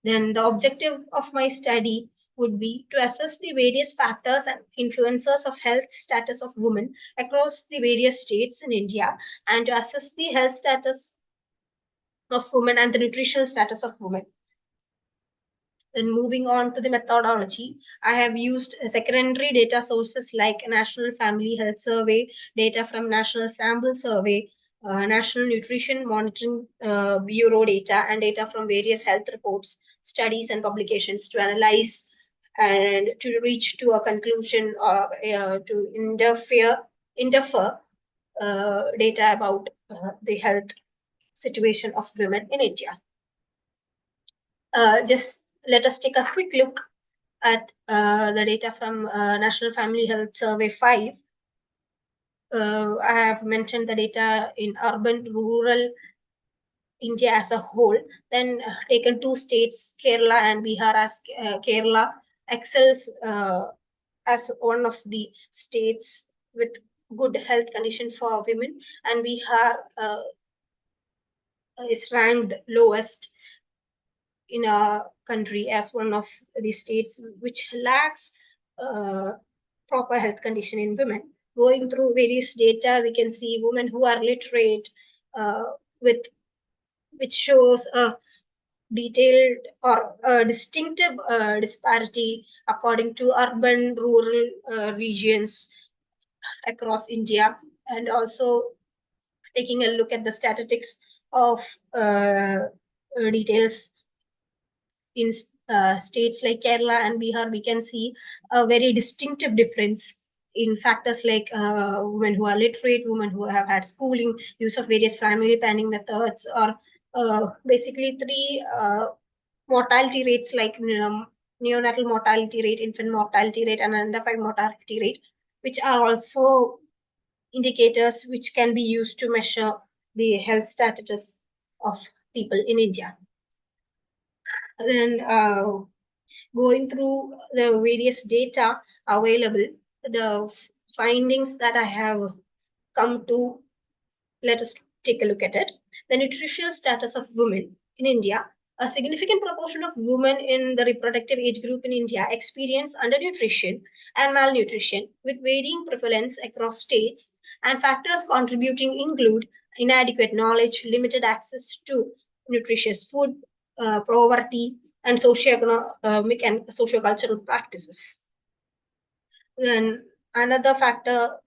Then the objective of my study would be to assess the various factors and influencers of health status of women across the various states in India, and to assess the health status of women and the nutritional status of women. Then moving on to the methodology, I have used secondary data sources like National Family Health Survey, data from National Sample Survey, National Nutrition Monitoring Bureau data, and data from various health reports, studies, and publications to analyze and to reach to a conclusion or to infer data about the health situation of women in India. Just let us take a quick look at the data from National Family Health Survey 5. I have mentioned the data in urban, rural India as a whole. Then taken two states, Kerala and Bihar, as Kerala excels as one of the states with good health condition for women, and Bihar is ranked lowest in our country as one of the states which lacks proper health condition in women. Going through various data, we can see women who are literate, which shows a detailed or a distinctive disparity according to urban, rural regions across India, and also taking a look at the statistics of details in states like Kerala and Bihar, we can see a very distinctive difference in factors like women who are literate, women who have had schooling, use of various family planning methods, or basically three mortality rates like neonatal mortality rate, infant mortality rate, and under 5 mortality rate, which are also indicators which can be used to measure the health status of people in India. Then going through the various data available, the findings that I have come to, let us take a look at it. The nutritional status of women in India. A significant proportion of women in the reproductive age group in India experience undernutrition and malnutrition with varying prevalence across states, and factors contributing include inadequate knowledge, limited access to nutritious food, poverty, and socioeconomic and sociocultural practices. Then another factor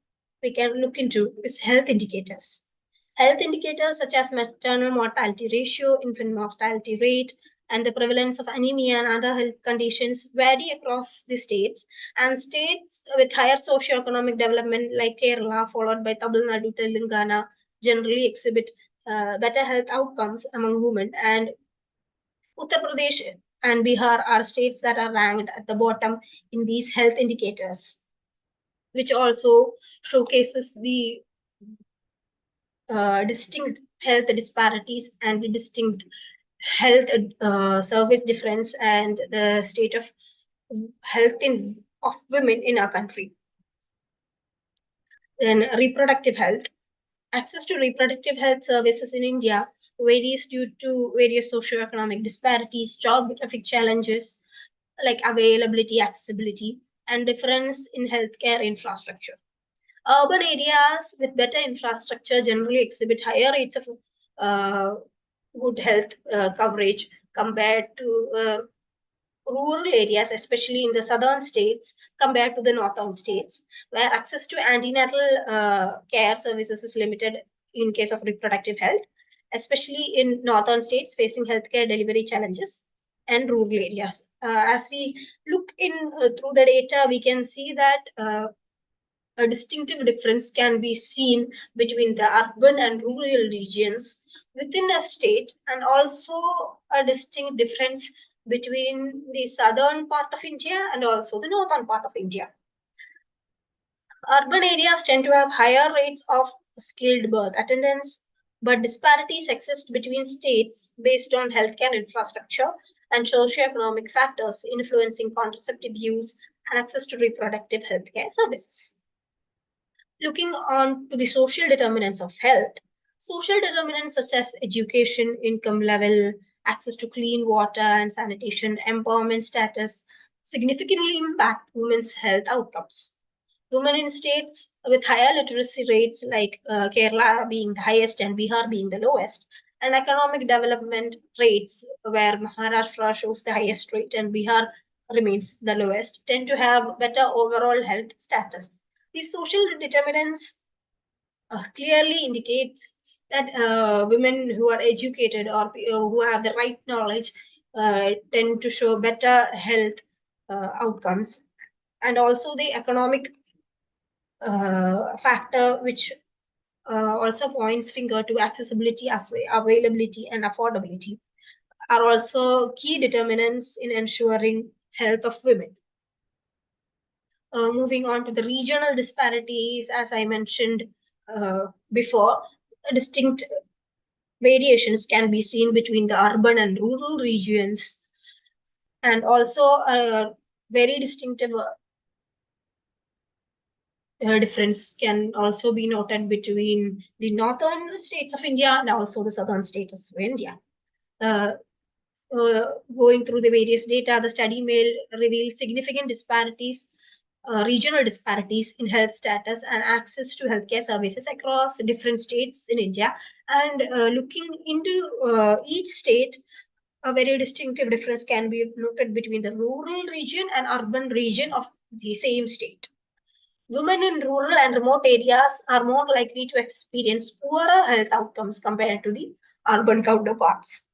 we can look into is health indicators. Health indicators such as maternal mortality ratio, infant mortality rate, and the prevalence of anemia and other health conditions vary across the states, and states with higher socioeconomic development like Kerala, followed by Tamil Nadu, Telangana, generally exhibit better health outcomes among women, and Uttar Pradesh and Bihar are states that are ranked at the bottom in these health indicators, which also showcases the distinct health disparities and the distinct health service difference and the state of health of women in our country. Then reproductive health. Access to reproductive health services in India varies due to various socioeconomic disparities, geographic challenges like availability, accessibility, and difference in healthcare infrastructure. Urban areas with better infrastructure generally exhibit higher rates of good health coverage compared to rural areas, especially in the southern states, compared to the northern states, where access to antenatal care services is limited in case of reproductive health, especially in northern states facing healthcare delivery challenges and rural areas. As we look in through the data, we can see that a distinctive difference can be seen between the urban and rural regions within a state, and also a distinct difference between the southern part of India and also the northern part of India. Urban areas tend to have higher rates of skilled birth attendance, but disparities exist between states based on healthcare infrastructure and socioeconomic factors influencing contraceptive use and access to reproductive healthcare services. Looking on to the social determinants of health, social determinants such as education, income level, access to clean water and sanitation, empowerment status significantly impact women's health outcomes. Women in states with higher literacy rates like Kerala being the highest and Bihar being the lowest, and economic development rates where Maharashtra shows the highest rate and Bihar remains the lowest, tend to have better overall health status. These social determinants clearly indicates that women who are educated or who have the right knowledge tend to show better health outcomes, and also the economic factor which also points finger to accessibility, availability, and affordability are also key determinants in ensuring health of women. Moving on to the regional disparities, as I mentioned before, distinct variations can be seen between the urban and rural regions, and also a very distinctive difference can also be noted between the northern states of India and also the southern states of India. Going through the various data, the study may reveal significant disparities, regional disparities in health status and access to healthcare services across different states in India. And looking into each state, a very distinctive difference can be noted between the rural region and urban region of the same state. Women in rural and remote areas are more likely to experience poorer health outcomes compared to the urban counterparts.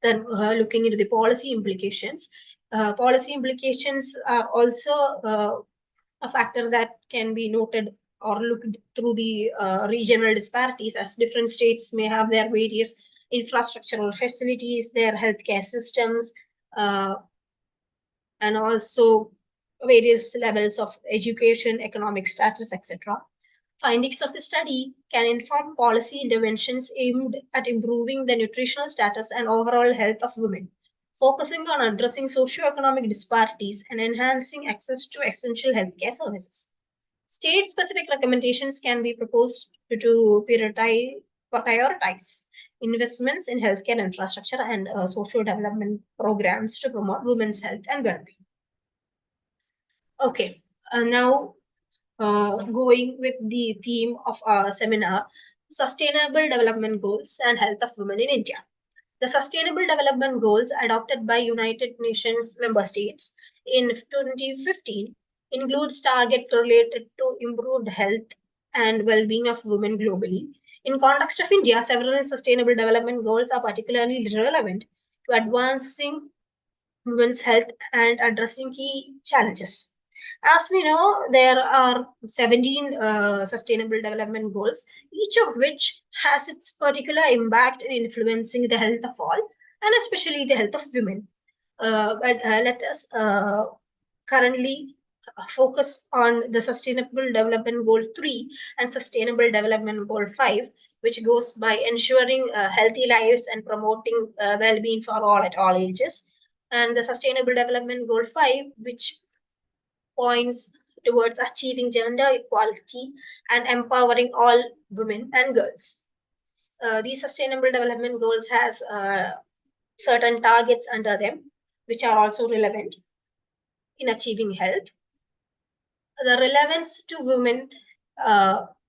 Then looking into the policy implications are also a factor that can be noted or looked through the regional disparities, as different states may have their various infrastructural facilities, their healthcare systems, and also various levels of education, economic status, etc. Findings of the study can inform policy interventions aimed at improving the nutritional status and overall health of women, focusing on addressing socioeconomic disparities and enhancing access to essential healthcare services. State-specific recommendations can be proposed to prioritize investments in healthcare infrastructure and social development programs to promote women's health and well-being. Okay, now going with the theme of our seminar, Sustainable Development Goals and Health of Women in India. The Sustainable Development Goals adopted by United Nations member states in 2015 includes targets related to improved health and well-being of women globally. In context of India, several Sustainable Development Goals are particularly relevant to advancing women's health and addressing key challenges. As we know, there are 17 Sustainable Development Goals, each of which has its particular impact in influencing the health of all, and especially the health of women. But let us currently focus on the Sustainable Development Goal 3 and Sustainable Development Goal 5, which goes by ensuring healthy lives and promoting well-being for all at all ages. And the Sustainable Development Goal 5, which points towards achieving gender equality and empowering all women and girls. These Sustainable Development Goals has certain targets under them, which are also relevant in achieving health. The relevance to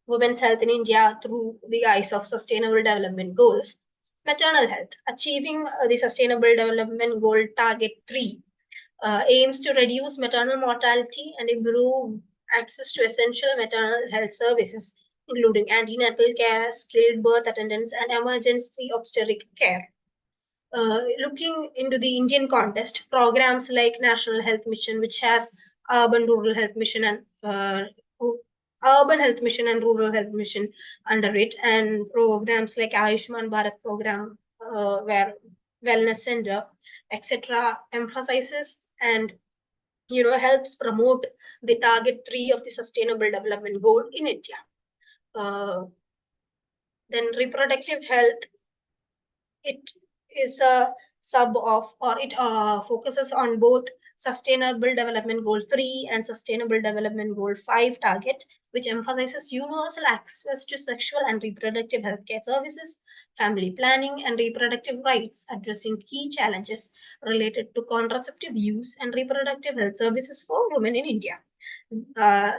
women's health in India through the eyes of Sustainable Development Goals. Maternal health. Achieving the Sustainable Development Goal Target 3 aims to reduce maternal mortality and improve access to essential maternal health services, including antenatal care, skilled birth attendance, and emergency obstetric care. Looking into the Indian context, programs like National Health Mission, which has urban rural health mission and urban health mission and rural health mission under it, and programs like Ayushman Bharat program, where wellness center, etc., emphasizes and helps promote the target 3 of the Sustainable Development Goal in India. Then reproductive health, it is a sub of, or it focuses on both Sustainable Development Goal 3 and Sustainable Development Goal 5 target, which emphasizes universal access to sexual and reproductive healthcare services, family planning, and reproductive rights, addressing key challenges related to contraceptive use and reproductive health services for women in India.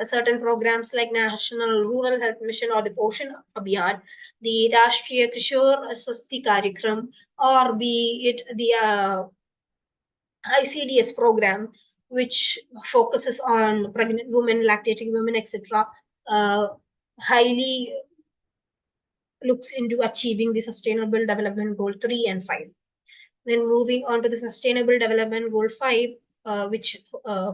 Certain programs like National Rural Health Mission or the Poshan Abhiyan, the Rashtriya Kishore Swasti Karyakram, or be it the ICDS program, which focuses on pregnant women, lactating women, etc., highly looks into achieving the Sustainable Development Goal 3 and 5. Then moving on to the Sustainable Development Goal 5, which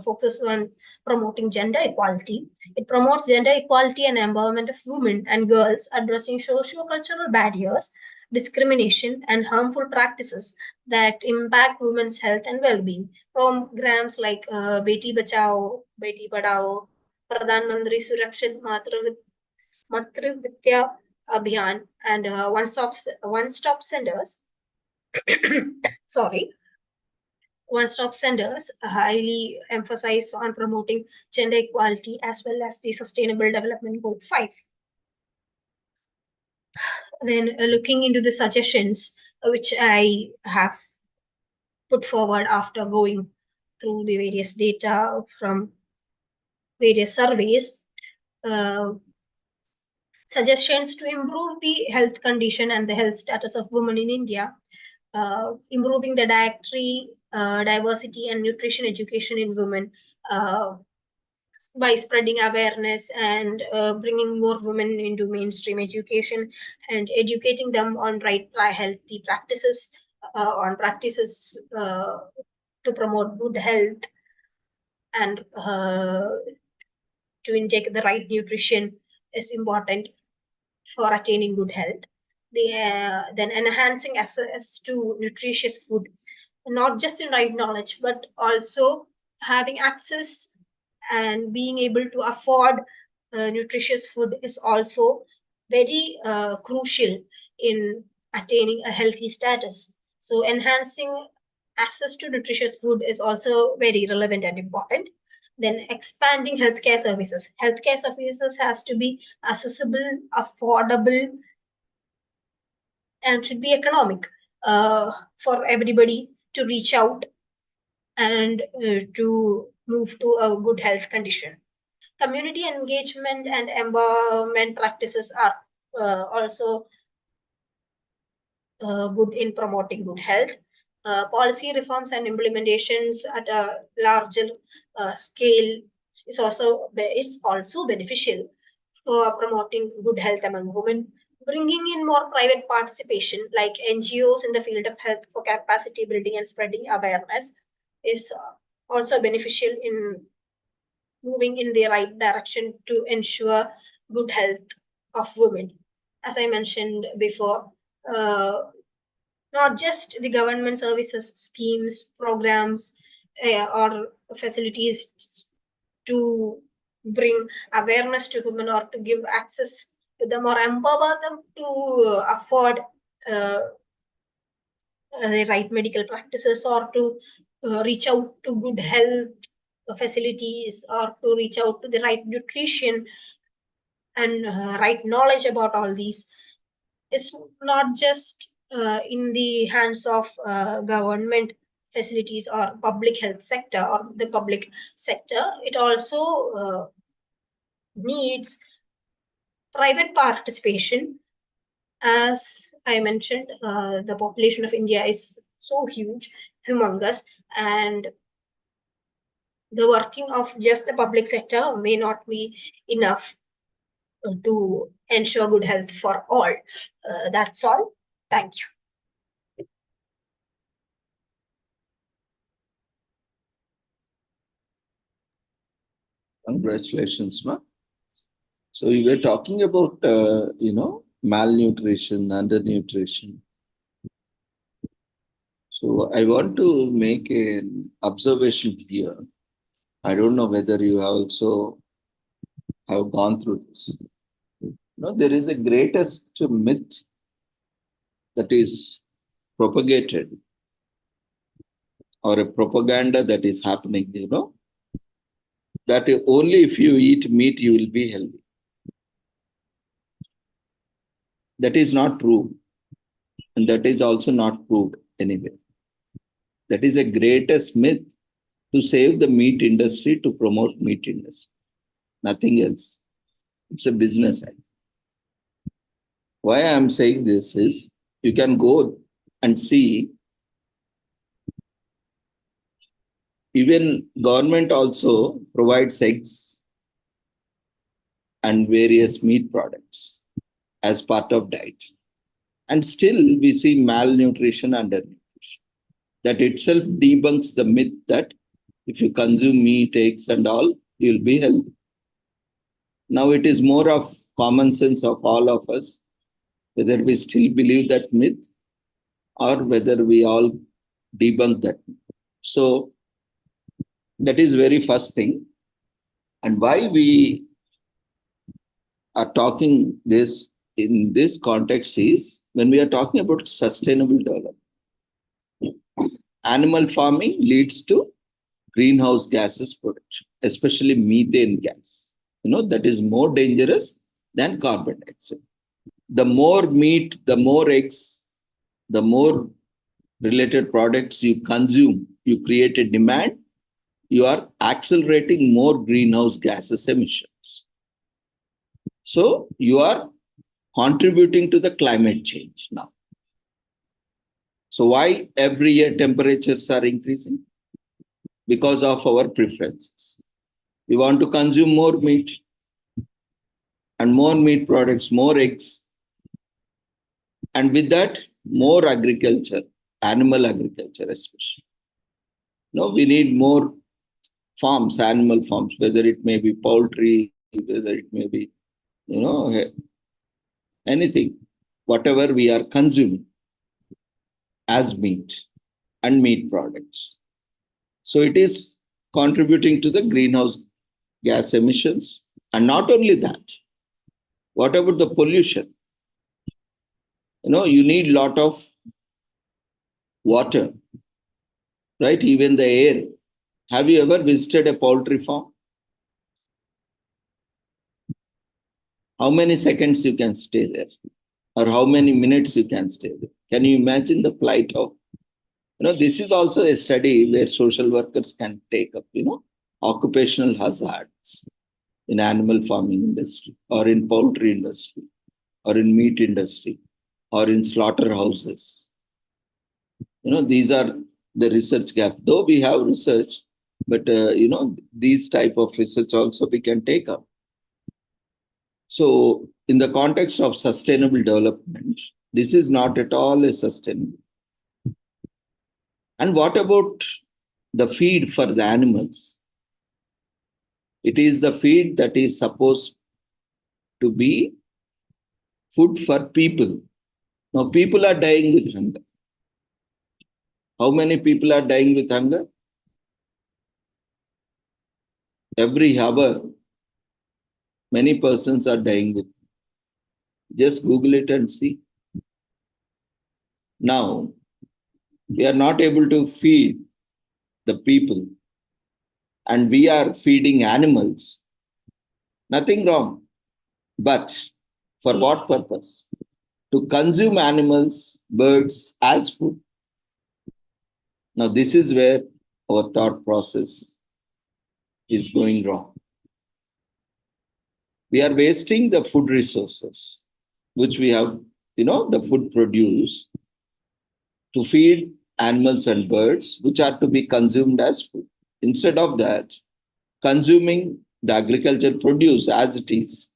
focuses on promoting gender equality. It promotes gender equality and empowerment of women and girls, addressing socio-cultural barriers, discrimination, and harmful practices that impact women's health and well-being. Programs like Beti Bachao, Beti Padhao, Pradhan Mantri Surakshit Matru Vidya Abhiyan, and one-stop centers. One-stop centers highly emphasize on promoting gender equality as well as the Sustainable Development Goal 5. Then looking into the suggestions which I have put forward after going through the various data from various surveys, suggestions to improve the health condition and the health status of women in India, improving the dietary diversity and nutrition education in women by spreading awareness and bringing more women into mainstream education and educating them on healthy practices, on practices to promote good health and to intake the right nutrition is important for attaining good health. Then enhancing access to nutritious food, not just in right knowledge, but also having access and being able to afford nutritious food is also very crucial in attaining a healthy status. So enhancing access to nutritious food is also very relevant and important. Then expanding healthcare services. Healthcare services has to be accessible, affordable, and should be economic for everybody to reach out and to move to a good health condition. Community engagement and empowerment practices are also good in promoting good health. Policy reforms and implementations at a larger scale is also beneficial for promoting good health among women. Bringing in more private participation, like NGOs in the field of health for capacity building and spreading awareness, is also beneficial in moving in the right direction to ensure good health of women. As I mentioned before, not just the government services, schemes, programs, or facilities to bring awareness to women or to give access them or empower them to afford the right medical practices, or to reach out to good health facilities, or to reach out to the right nutrition and right knowledge about all these, is not just in the hands of government facilities or public health sector or the public sector. It also needs private participation. As I mentioned, the population of India is so huge, humongous, and the working of just the public sector may not be enough to ensure good health for all. That's all. Thank you. Congratulations, ma. So we were talking about, malnutrition, undernutrition. So I want to make an observation here. I don't know whether you also have gone through this. There is a greatest myth that is propagated, or a propaganda that is happening, that only if you eat meat, you will be healthy. That is not true. And that is also not proved anyway. That is a greatest myth to save the meat industry, to promote meat industry. Nothing else. It's a business idea. Why I am saying this is, you can go and see, even government also provides eggs and various meat products as part of diet. And still we see malnutrition, undernutrition. That itself debunks the myth that if you consume meat, eggs and all, you'll be healthy. Now it is more of common sense of all of us, whether we still believe that myth or whether we all debunk that myth. So that is very first thing. And why we are talking this in this context is, when we are talking about sustainable development, animal farming leads to greenhouse gases production, especially methane gas. That is more dangerous than carbon dioxide. The more meat, the more eggs, the more related products you consume, you create a demand, you are accelerating more greenhouse gases emissions. So you are contributing to the climate change now. So why every year temperatures are increasing? Because of our preferences. We want to consume more meat and more meat products, more eggs. And with that, more agriculture, animal agriculture especially. We need more farms, animal farms, whether it may be poultry, whether it may be, anything, whatever we are consuming as meat and meat products. So it is contributing to the greenhouse gas emissions. And not only that, what about the pollution? You need a lot of water, right? Even the air. Have you ever visited a poultry farm? How many seconds you can stay there? Or how many minutes you can stay there? Can you imagine the plight of, this is also a study where social workers can take up, occupational hazards in animal farming industry, or in poultry industry, or in meat industry, or in slaughterhouses. These are the research gap. Though we have research, but, these type of research also we can take up. So in the context of sustainable development, this is not at all a sustainable. And what about the feed for the animals? It is the feed that is supposed to be food for people. Now people are dying with hunger. How many people are dying with hunger? Every hour, many persons are dying with. Just Google it and see. Now, we are not able to feed the people and we are feeding animals. Nothing wrong. But for what purpose? To consume animals, birds as food. Now, this is where our thought process is going wrong. We are wasting the food resources, which we have, the food produce to feed animals and birds, which are to be consumed as food. Instead of that, consuming the agriculture produce as it is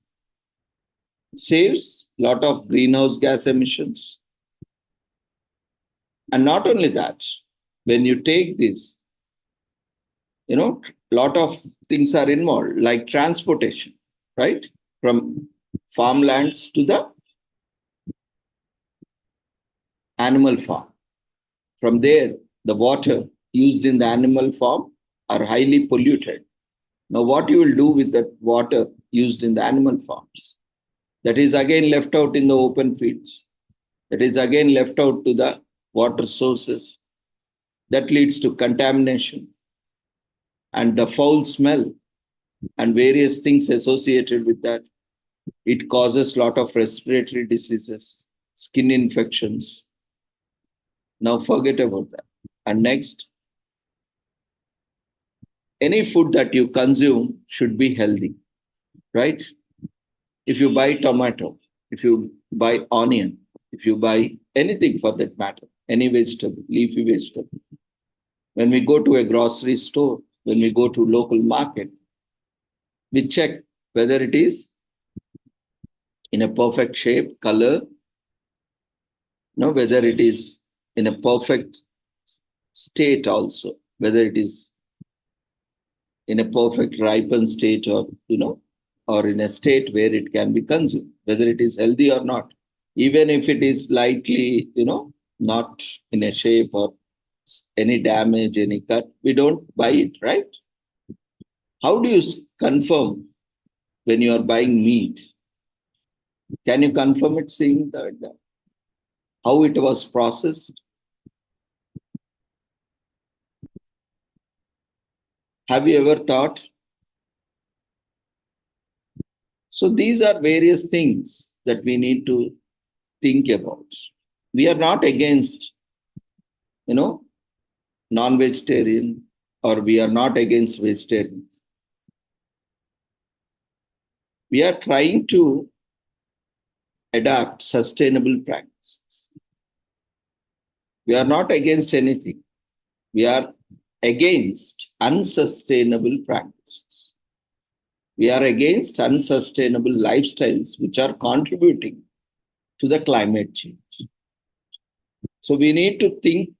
saves a lot of greenhouse gas emissions. And not only that, when you take this, lot of things are involved, like transportation, right? From farmlands to the animal farm. From there, the water used in the animal farm are highly polluted. Now, what you will do with that water used in the animal farms? That is again left out in the open fields. That is again left out to the water sources. That leads to contamination and the foul smell and various things associated with that. It causes a lot of respiratory diseases, skin infections. Now forget about that. And next, any food that you consume should be healthy, right? If you buy tomato, if you buy onion, if you buy anything for that matter, any vegetable, leafy vegetable, when we go to a grocery store, when we go to local market, we check whether it is in a perfect shape, color, whether it is in a perfect state also, whether it is in a perfect ripened state or, or in a state where it can be consumed, whether it is healthy or not. Even if it is slightly, not in a shape or any damage, any cut, we don't buy it, right? How do you confirm when you are buying meat? Can you confirm it seeing how it was processed? Have you ever thought? So these are various things that we need to think about. We are not against, non-vegetarian, or we are not against vegetarians. We are trying to adapt sustainable practices. We are not against anything. We are against unsustainable practices. We are against unsustainable lifestyles which are contributing to the climate change. So we need to think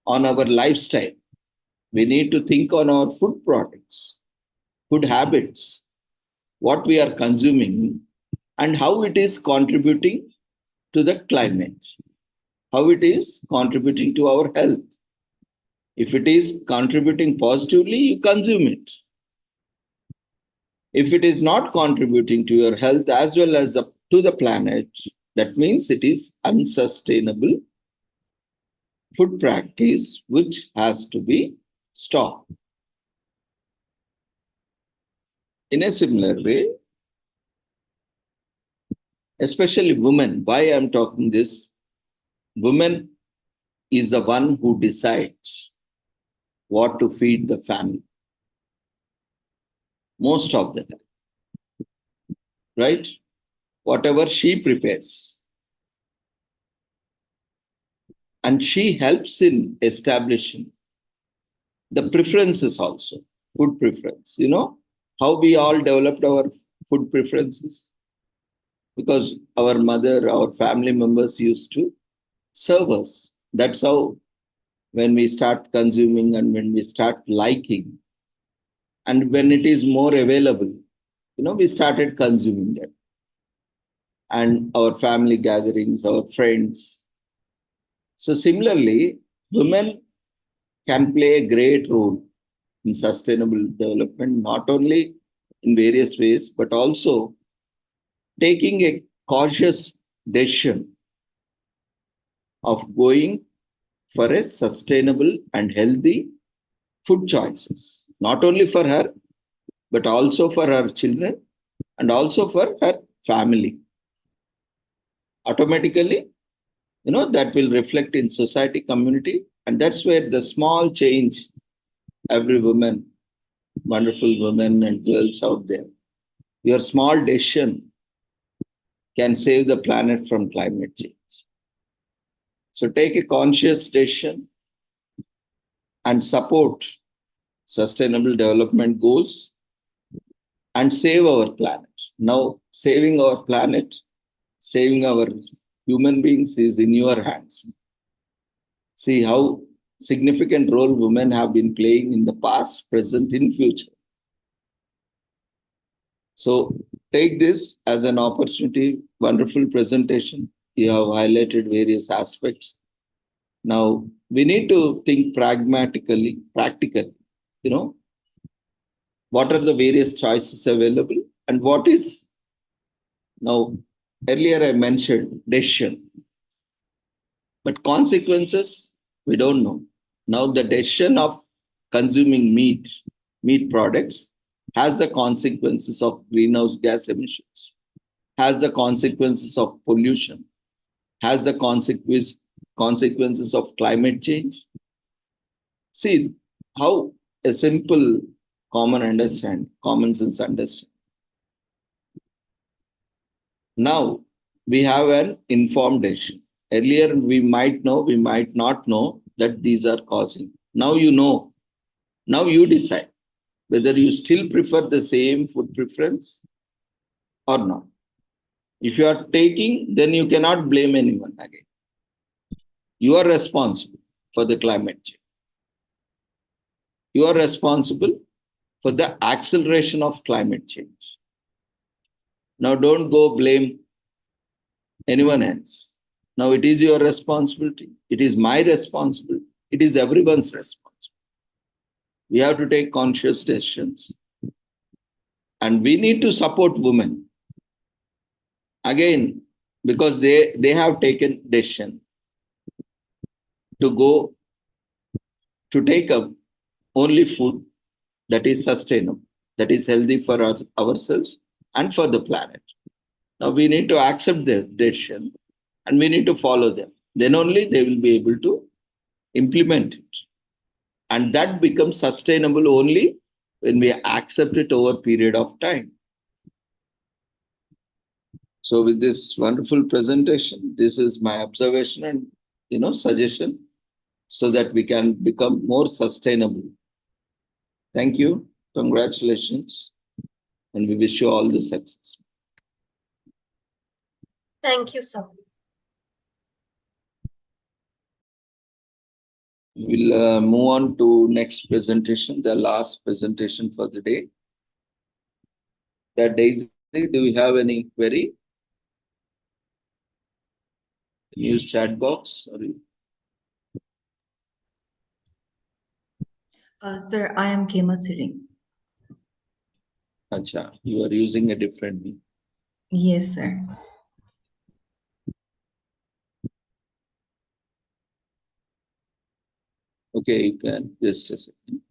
on our lifestyle. We need to think on our food products, food habits, what we are consuming, and how it is contributing to the climate, how it is contributing to our health. If it is contributing positively, you consume it. If it is not contributing to your health as well as to the planet, that means it is unsustainable food practice which has to be stopped. In a similar way, especially women, why I am talking this, women is the one who decides what to feed the family. Most of the time, right? Whatever she prepares. And she helps in establishing the preferences also, food preference. How we all developed our food preferences? Because our mother, our family members used to serve us. That's how, when we start consuming and when we start liking, and when it is more available, we started consuming that. And our family gatherings, our friends. So similarly, women can play a great role in sustainable development, not only in various ways, but also taking a cautious decision of going for a sustainable and healthy food choices, not only for her, but also for her children and also for her family. Automatically, that will reflect in society, community, and that's where the small change, every woman, wonderful women and girls out there, your small decision can save the planet from climate change. So take a conscious decision and support sustainable development goals and save our planet. Now, saving our planet, saving our human beings is in your hands. See how significant role women have been playing in the past, present, in future. So take this as an opportunity. Wonderful presentation. You have highlighted various aspects. Now we need to think pragmatically, practically. What are the various choices available and what is now. Earlier I mentioned decision, but consequences we don't know. Now the decision of consuming meat products has the consequences of greenhouse gas emissions, has the consequences of pollution, has the consequences of climate change. See how a simple common sense understand. Now we have an informed decision. Earlier we might know, we might not know that these are causing. Now you know. Now you decide whether you still prefer the same food preference or not. If you are taking, then you cannot blame anyone again. You are responsible for the climate change. You are responsible for the acceleration of climate change. Now don't go blame anyone else. Now it is your responsibility. It is my responsibility. It is everyone's responsibility. We have to take conscious decisions. And we need to support women. Again, because they have taken decision to go to take up only food that is sustainable, that is healthy for ourselves and for the planet. Now we need to accept their decision and we need to follow them. Then only they will be able to implement it. And that becomes sustainable only when we accept it over a period of time. So with this wonderful presentation, this is my observation and suggestion so that we can become more sustainable. Thank you. Congratulations. And we wish you all the success. Thank you, sir. We'll move on to next presentation, the last presentation for the day. Daisy, do you have any query? Use chat box. Sir, I am Kema Sitting. Acha, you are using a different name. Yes, sir. Okay, you can just a second.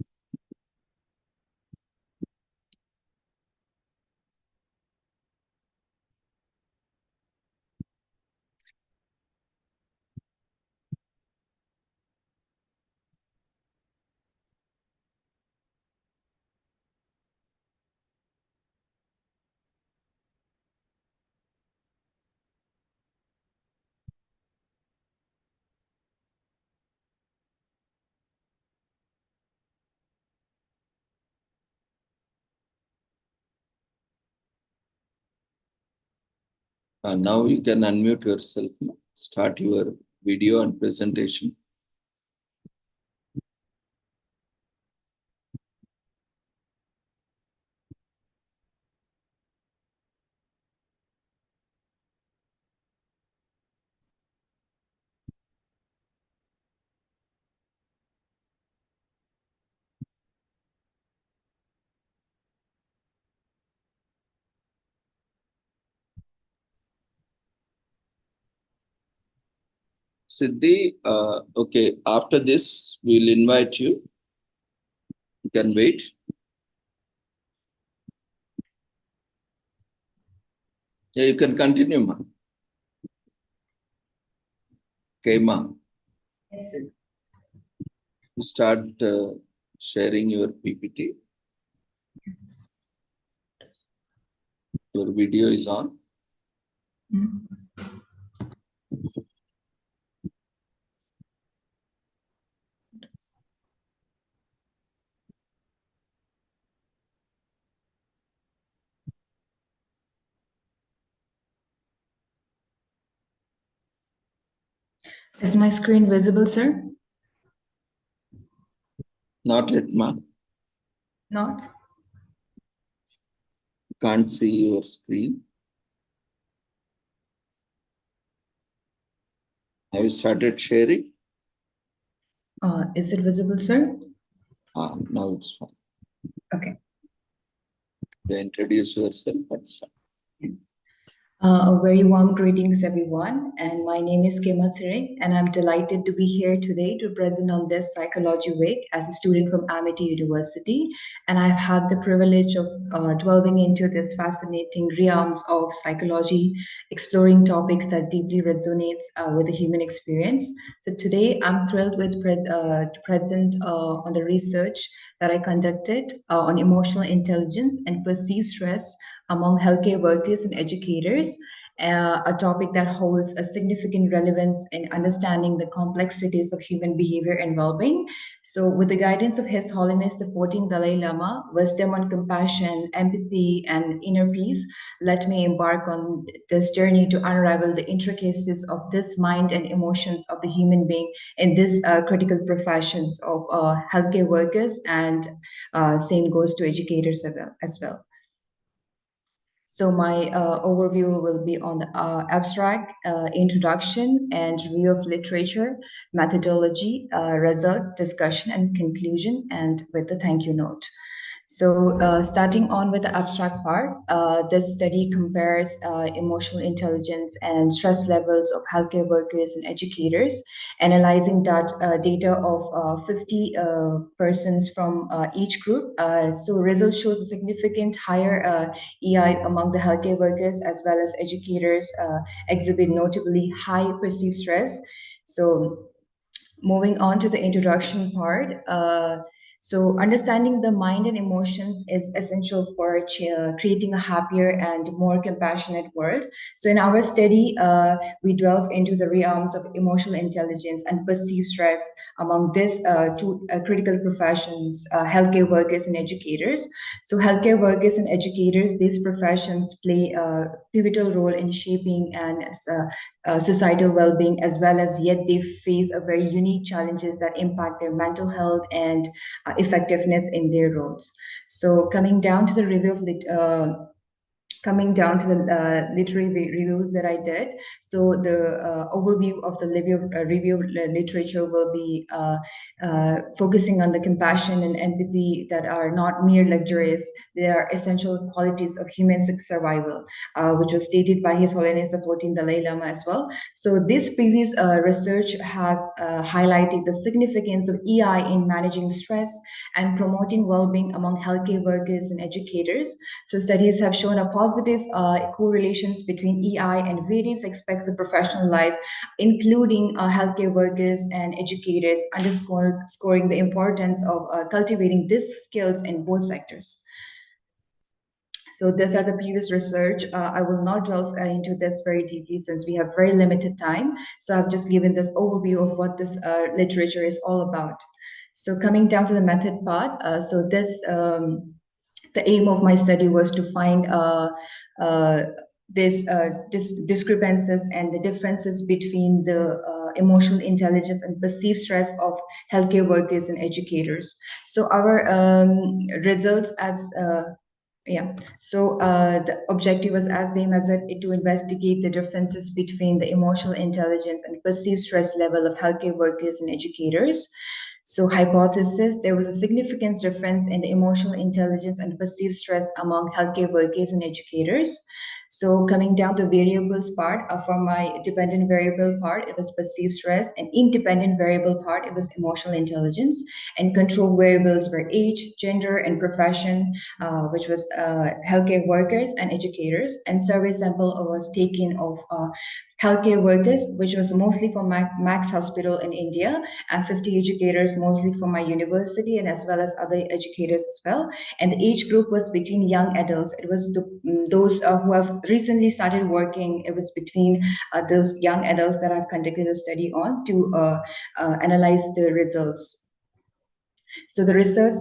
Now you can unmute yourself. Start your video and presentation. Siddhi, okay, after this, we'll invite you. You can wait. Yeah, you can continue, ma. Okay, ma. Yes, sir. You start sharing your PPT. Yes. Your video is on. Mhm. Is my screen visible, sir? Not yet, ma. Not. Can't see your screen. Have you started sharing? Is it visible, sir? Now it's fine. Okay. You introduce yourself and start. Yes. A very warm greetings, everyone. And my name is Kema Tsire, and I'm delighted to be here today to present on this Psychology Week as a student from Amity University. And I've had the privilege of delving into this fascinating realms of psychology, exploring topics that deeply resonates with the human experience. So today, I'm thrilled to present on the research that I conducted on emotional intelligence and perceived stress among healthcare workers and educators, a topic that holds a significant relevance in understanding the complexities of human behavior and well-being. So, with the guidance of His Holiness the 14th Dalai Lama, wisdom on compassion, empathy, and inner peace, let me embark on this journey to unravel the intricacies of this mind and emotions of the human being in these critical professions of healthcare workers, and same goes to educators as well. So my overview will be on the abstract, introduction and review of literature, methodology, result, discussion, and conclusion, and with the thank you note. So starting on with the abstract part, this study compares emotional intelligence and stress levels of healthcare workers and educators, analyzing data of 50 persons from each group. So results shows a significant higher EI among the healthcare workers as well as educators exhibit notably high perceived stress. So moving on to the introduction part. So understanding the mind and emotions is essential for creating a happier and more compassionate world. So in our study, we delve into the realms of emotional intelligence and perceived stress among these two critical professions, healthcare workers and educators. So healthcare workers and educators, these professions play a pivotal role in shaping and societal well-being, as well as yet they face a very unique challenges that impact their mental health and effectiveness in their roles. So coming down to the review of coming down to the literary reviews that I did. So the overview of the review literature will be focusing on the compassion and empathy that are not mere luxuries. They are essential qualities of human survival, which was stated by His Holiness the 14th Dalai Lama as well. So this previous research has highlighted the significance of EI in managing stress and promoting well-being among healthcare workers and educators. So studies have shown a positive correlations between EI and various aspects of professional life, including healthcare workers and educators, underscoring the importance of cultivating these skills in both sectors. So these are the previous research. I will not delve into this very deeply since we have very limited time. So I've just given this overview of what this literature is all about. So coming down to the method part, the aim of my study was to find this discrepancies and the differences between the emotional intelligence and perceived stress of healthcare workers and educators. So our results as so the objective was as same as it to investigate the differences between the emotional intelligence and perceived stress level of healthcare workers and educators. So hypothesis, there was a significant difference in the emotional intelligence and perceived stress among healthcare workers and educators. So coming down to variables part, for my dependent variable part, it was perceived stress, and independent variable part, it was emotional intelligence, and control variables were age, gender, and profession, which was healthcare workers and educators, and survey sample was taken of healthcare workers, which was mostly from Max Hospital in India, and 50 educators, mostly from my university, and as well as other educators as well. And the age group was between young adults. It was those who have recently started working. It was between those young adults that I've conducted a study on to analyze the results. So the research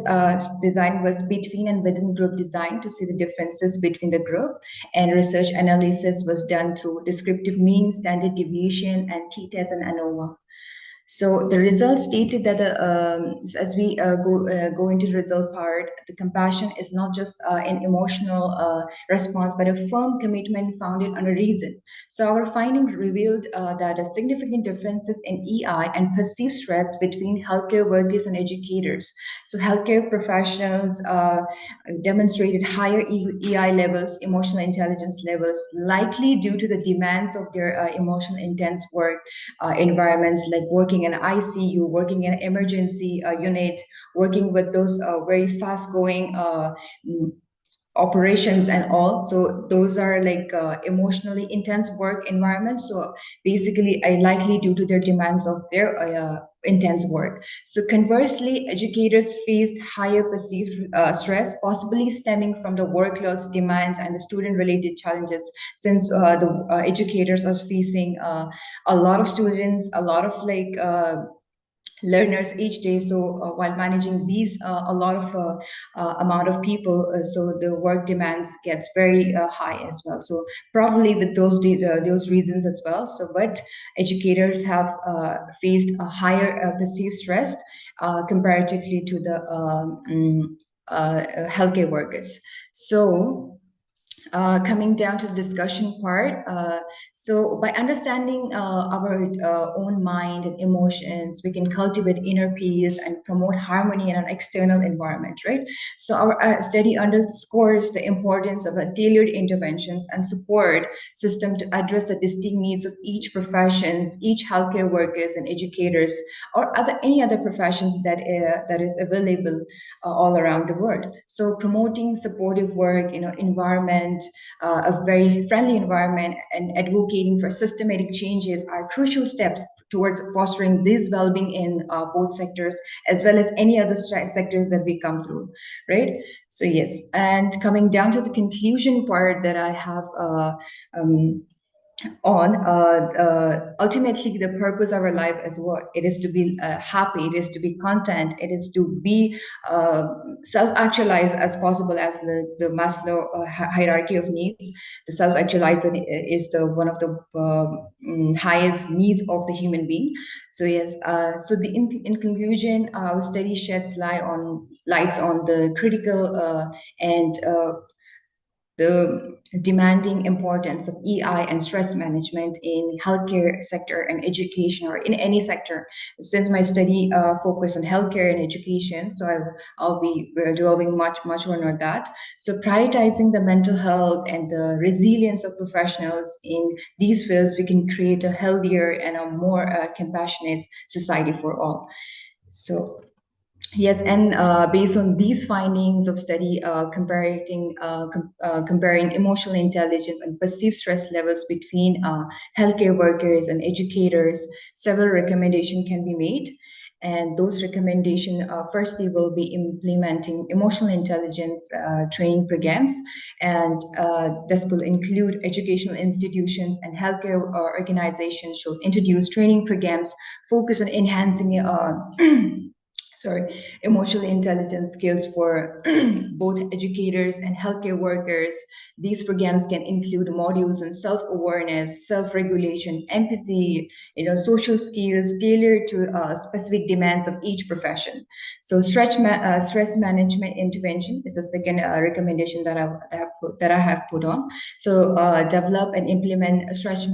design was between and within group design to see the differences between the group, and research analysis was done through descriptive mean, standard deviation, and t-test and ANOVA. So the results stated that as we go into the result part, the compassion is not just an emotional response, but a firm commitment founded on a reason. So our finding revealed that a significant differences in EI and perceived stress between healthcare workers and educators. So healthcare professionals demonstrated higher EI levels, emotional intelligence levels, likely due to the demands of their emotional intense work environments, like working in ICU, working in an emergency unit, working with those very fast going operations and all. So those are like emotionally intense work environments. So basically likely due to their demands of their intense work. So conversely, educators faced higher perceived stress, possibly stemming from the workloads, demands, and the student related challenges, since the educators are facing a lot of students, a lot of like learners each day. So while managing these a lot of amount of people, so the work demands gets very high as well. So probably with those reasons as well. So but educators have faced a higher perceived stress comparatively to the healthcare workers. So coming down to the discussion part, so by understanding our own mind and emotions, we can cultivate inner peace and promote harmony in an external environment, right? So our study underscores the importance of a tailored interventions and support system to address the distinct needs of each professions, each healthcare workers and educators, or any other professions that is available all around the world. So promoting supportive work, environment, a very friendly environment, and advocating for systematic changes are crucial steps towards fostering this well-being in both sectors, as well as any other sectors that we come through, right? So yes, and coming down to the conclusion part that I have ultimately the purpose of our life is what it is: to be happy, it is to be content, it is to be self-actualized as possible, as the Maslow hierarchy of needs. The self-actualization is the one of the highest needs of the human being. So yes, so in conclusion, our study sheds lights on the critical and the demanding importance of EI and stress management in healthcare sector and education, or in any sector. Since my study focused on healthcare and education, so I'll be delving much more on that. So prioritizing the mental health and the resilience of professionals in these fields, we can create a healthier and a more compassionate society for all. So yes, and based on these findings of study comparing emotional intelligence and perceived stress levels between healthcare workers and educators, several recommendations can be made. And those recommendations, firstly, will be implementing emotional intelligence training programs, and this will include educational institutions and healthcare organizations should introduce training programs focused on enhancing emotional intelligence skills for both educators and healthcare workers. These programs can include modules on self-awareness, self-regulation, empathy, social skills tailored to specific demands of each profession. So stress management intervention is the second recommendation that I have put on. So develop and implement stress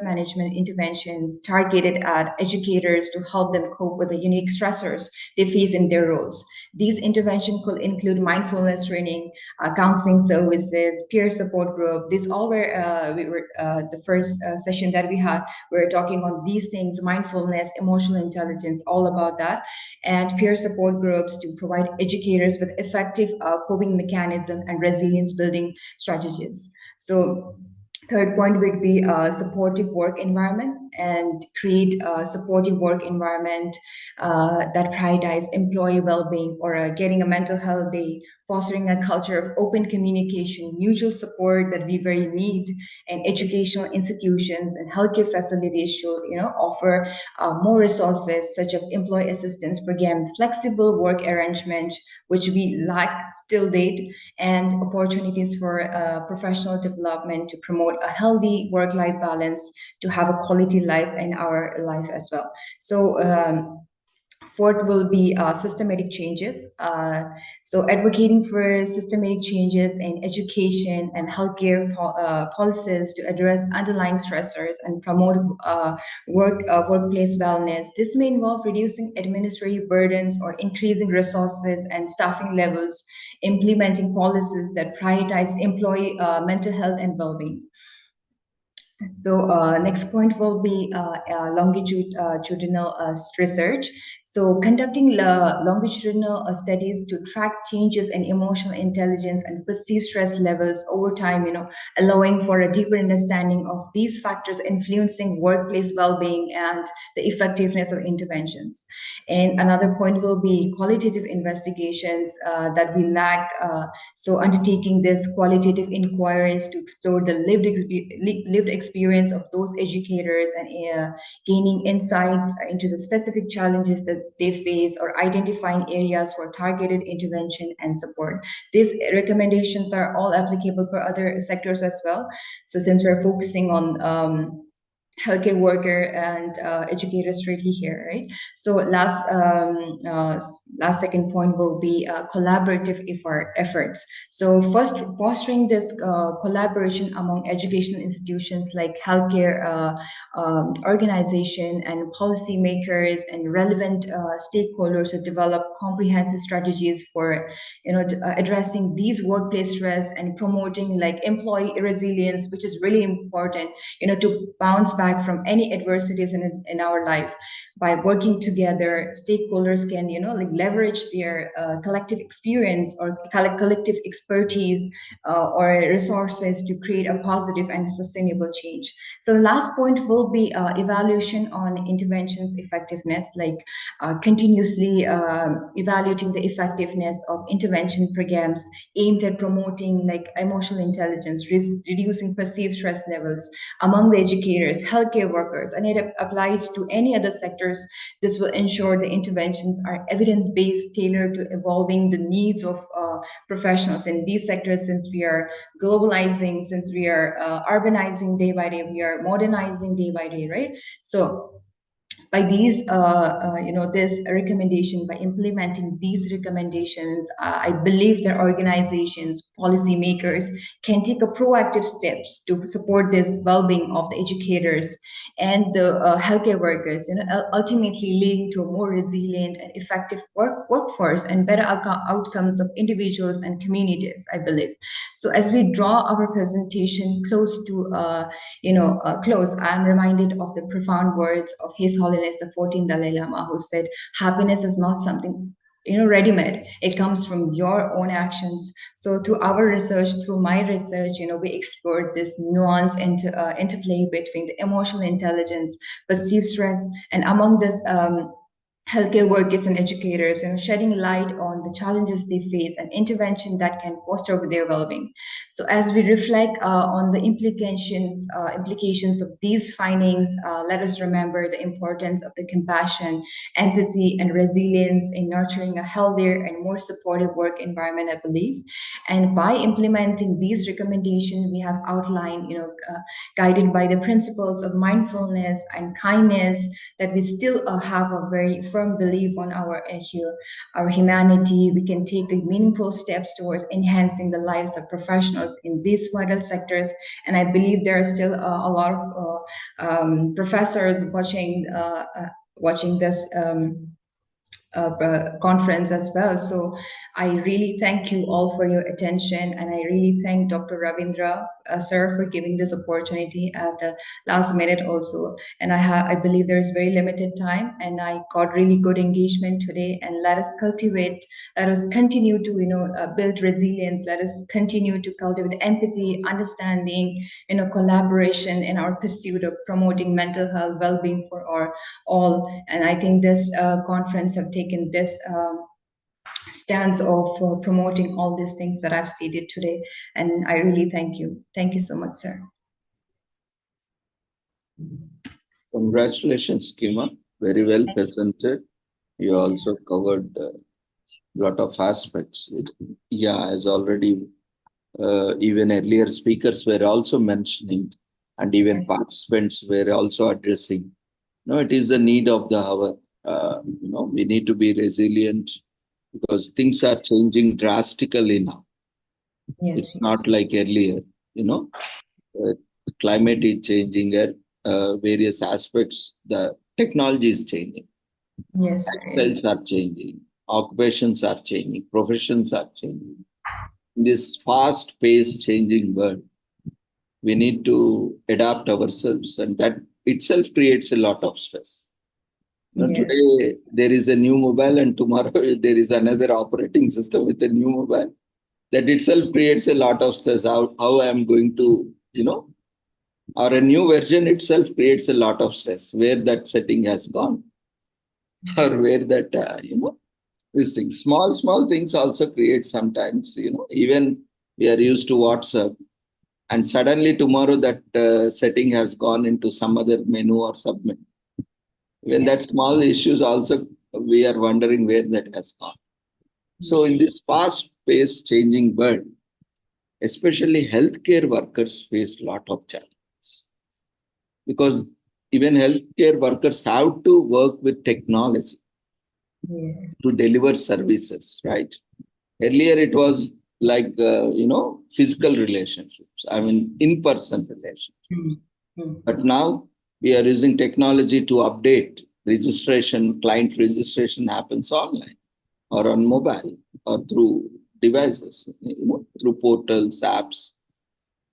management interventions targeted at educators to help them cope with the unique stressors they face in their roles. These interventions could include mindfulness training, counseling services, peer support group. These all were the first session that we had. We were talking on these things: mindfulness, emotional intelligence, all about that, and peer support groups to provide educators with effective coping mechanism and resilience building strategies. So third point would be supportive work environments, and create a supportive work environment that prioritize employee well-being, or getting a mental health day, fostering a culture of open communication, mutual support that we very need, and educational institutions and healthcare facilities should offer more resources such as employee assistance program, flexible work arrangement, which we lack still date, and opportunities for professional development to promote a healthy work-life balance, to have a quality life in our life as well. So fourth will be systematic changes. So advocating for systematic changes in education and healthcare policies to address underlying stressors and promote workplace wellness. This may involve reducing administrative burdens or increasing resources and staffing levels, implementing policies that prioritize employee mental health and well-being. So next point will be longitudinal research. So conducting longitudinal studies to track changes in emotional intelligence and perceived stress levels over time, allowing for a deeper understanding of these factors influencing workplace well-being and the effectiveness of interventions. And another point will be qualitative investigations that we lack. So undertaking this qualitative inquiries to explore the lived experience of those educators, and gaining insights into the specific challenges that they face, or identifying areas for targeted intervention and support. These recommendations are all applicable for other sectors as well. So since we're focusing on healthcare worker and educators straightly here, right? So last second point will be collaborative efforts. So first, fostering this collaboration among educational institutions like healthcare organization and policymakers and relevant stakeholders to develop comprehensive strategies for addressing these workplace stress and promoting like employee resilience, which is really important, to bounce back from any adversities in our life. By working together, stakeholders can leverage their collective experience or collective expertise or resources to create a positive and sustainable change. So the last point will be evaluation on interventions effectiveness, like continuously evaluating the effectiveness of intervention programs aimed at promoting like emotional intelligence, reducing perceived stress levels among the educators, healthcare workers, and it applies to any other sectors. This will ensure the interventions are evidence-based, tailored to evolving the needs of professionals in these sectors. Since we are globalizing, since we are urbanizing day by day, we are modernizing day by day, right? So by these, this recommendation, by implementing these recommendations, I believe that organizations, policymakers can take a proactive steps to support this well-being of the educators and the healthcare workers, ultimately leading to a more resilient and effective workforce and better outcomes of individuals and communities, I believe. So as we draw our presentation close to, close, I'm reminded of the profound words of His Holiness the 14th Dalai Lama, who said, happiness is not something ready-made. It comes from your own actions. So through our research, through my research, we explored this nuance interplay between the emotional intelligence, perceived stress, and among this healthcare workers and educators, shedding light on the challenges they face and intervention that can foster their well-being. So as we reflect on the implications of these findings, let us remember the importance of the compassion, empathy, and resilience in nurturing a healthier and more supportive work environment, I believe. And by implementing these recommendations we have outlined, guided by the principles of mindfulness and kindness, that we still have a very firm belief on our humanity, we can take meaningful steps towards enhancing the lives of professionals in these vital sectors. And I believe there are still a lot of professors watching this conference as well. So I really thank you all for your attention, and I really thank Dr. Ravindra, sir, for giving this opportunity at the last minute also. And I believe there is very limited time, and I got really good engagement today. And let us continue to build resilience. Let us continue to cultivate empathy, understanding, collaboration in our pursuit of promoting mental health well-being for our all. And I think this conference have taken this stance of promoting all these things that I've stated today. And I really thank you. Thank you so much, sir. Congratulations, Kima. Very well presented. You also covered a lot of aspects. As already even earlier speakers were also mentioning, and even participants were also addressing. No, it is the need of the hour. We need to be resilient because things are changing drastically now. It's not like earlier. The climate is changing at various aspects. The technology is changing. Lifestyles are changing. Occupations are changing. Professions are changing. In this fast-paced changing world, we need to adapt ourselves, and that itself creates a lot of stress. Today there is a new mobile, and tomorrow there is another operating system with a new mobile. That itself creates a lot of stress. How I am going to, or a new version itself creates a lot of stress. Where that setting has gone, or where that these things, small things also create sometimes. Even we are used to WhatsApp, and suddenly tomorrow that setting has gone into some other menu or submenu. When that small issues also, we are wondering where that has gone. So in this fast-paced changing world, especially healthcare workers face a lot of challenges. Because even healthcare workers have to work with technology to deliver services, right? Earlier it was like, physical relationships, in-person relationships. But now we are using technology to update registration. Client registration happens online or on mobile or through devices, through portals, apps.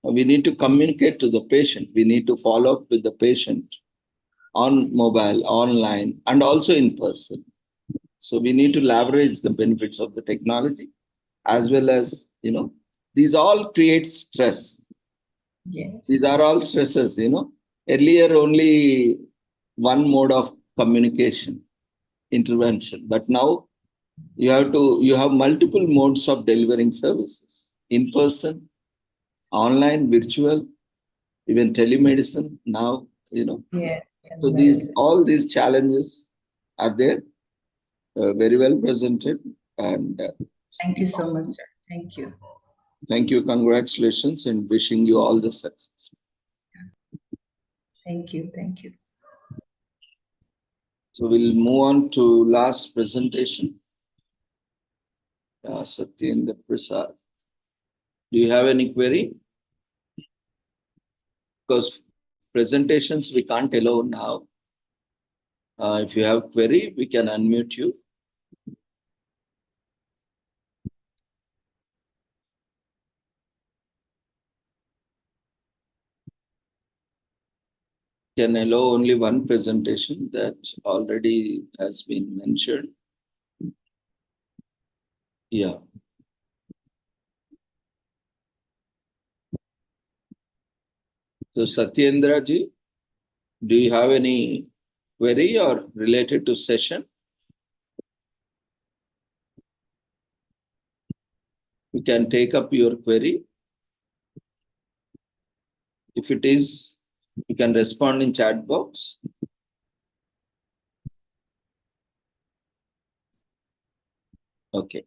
We need to communicate to the patient. We need to follow up with the patient on mobile, online, and also in person. So we need to leverage the benefits of the technology, as well as, these all create stress. These are all stresses, Earlier, only one mode of communication, intervention. But now you have multiple modes of delivering services. In person, online, virtual, even telemedicine now, So all these challenges are there, very well presented. And thank you so much, sir. Thank you. Thank you. Congratulations, and wishing you all the success. Thank you. Thank you. So we'll move on to last presentation. Satyendra Prasad. Do you have any query? Because presentations we can't allow now. If you have query, we can unmute you. Can allow only one presentation that already has been mentioned. Yeah. So Satyendra ji, do you have any query or related to session? You can take up your query. If it is, you can respond in chat box. Okay.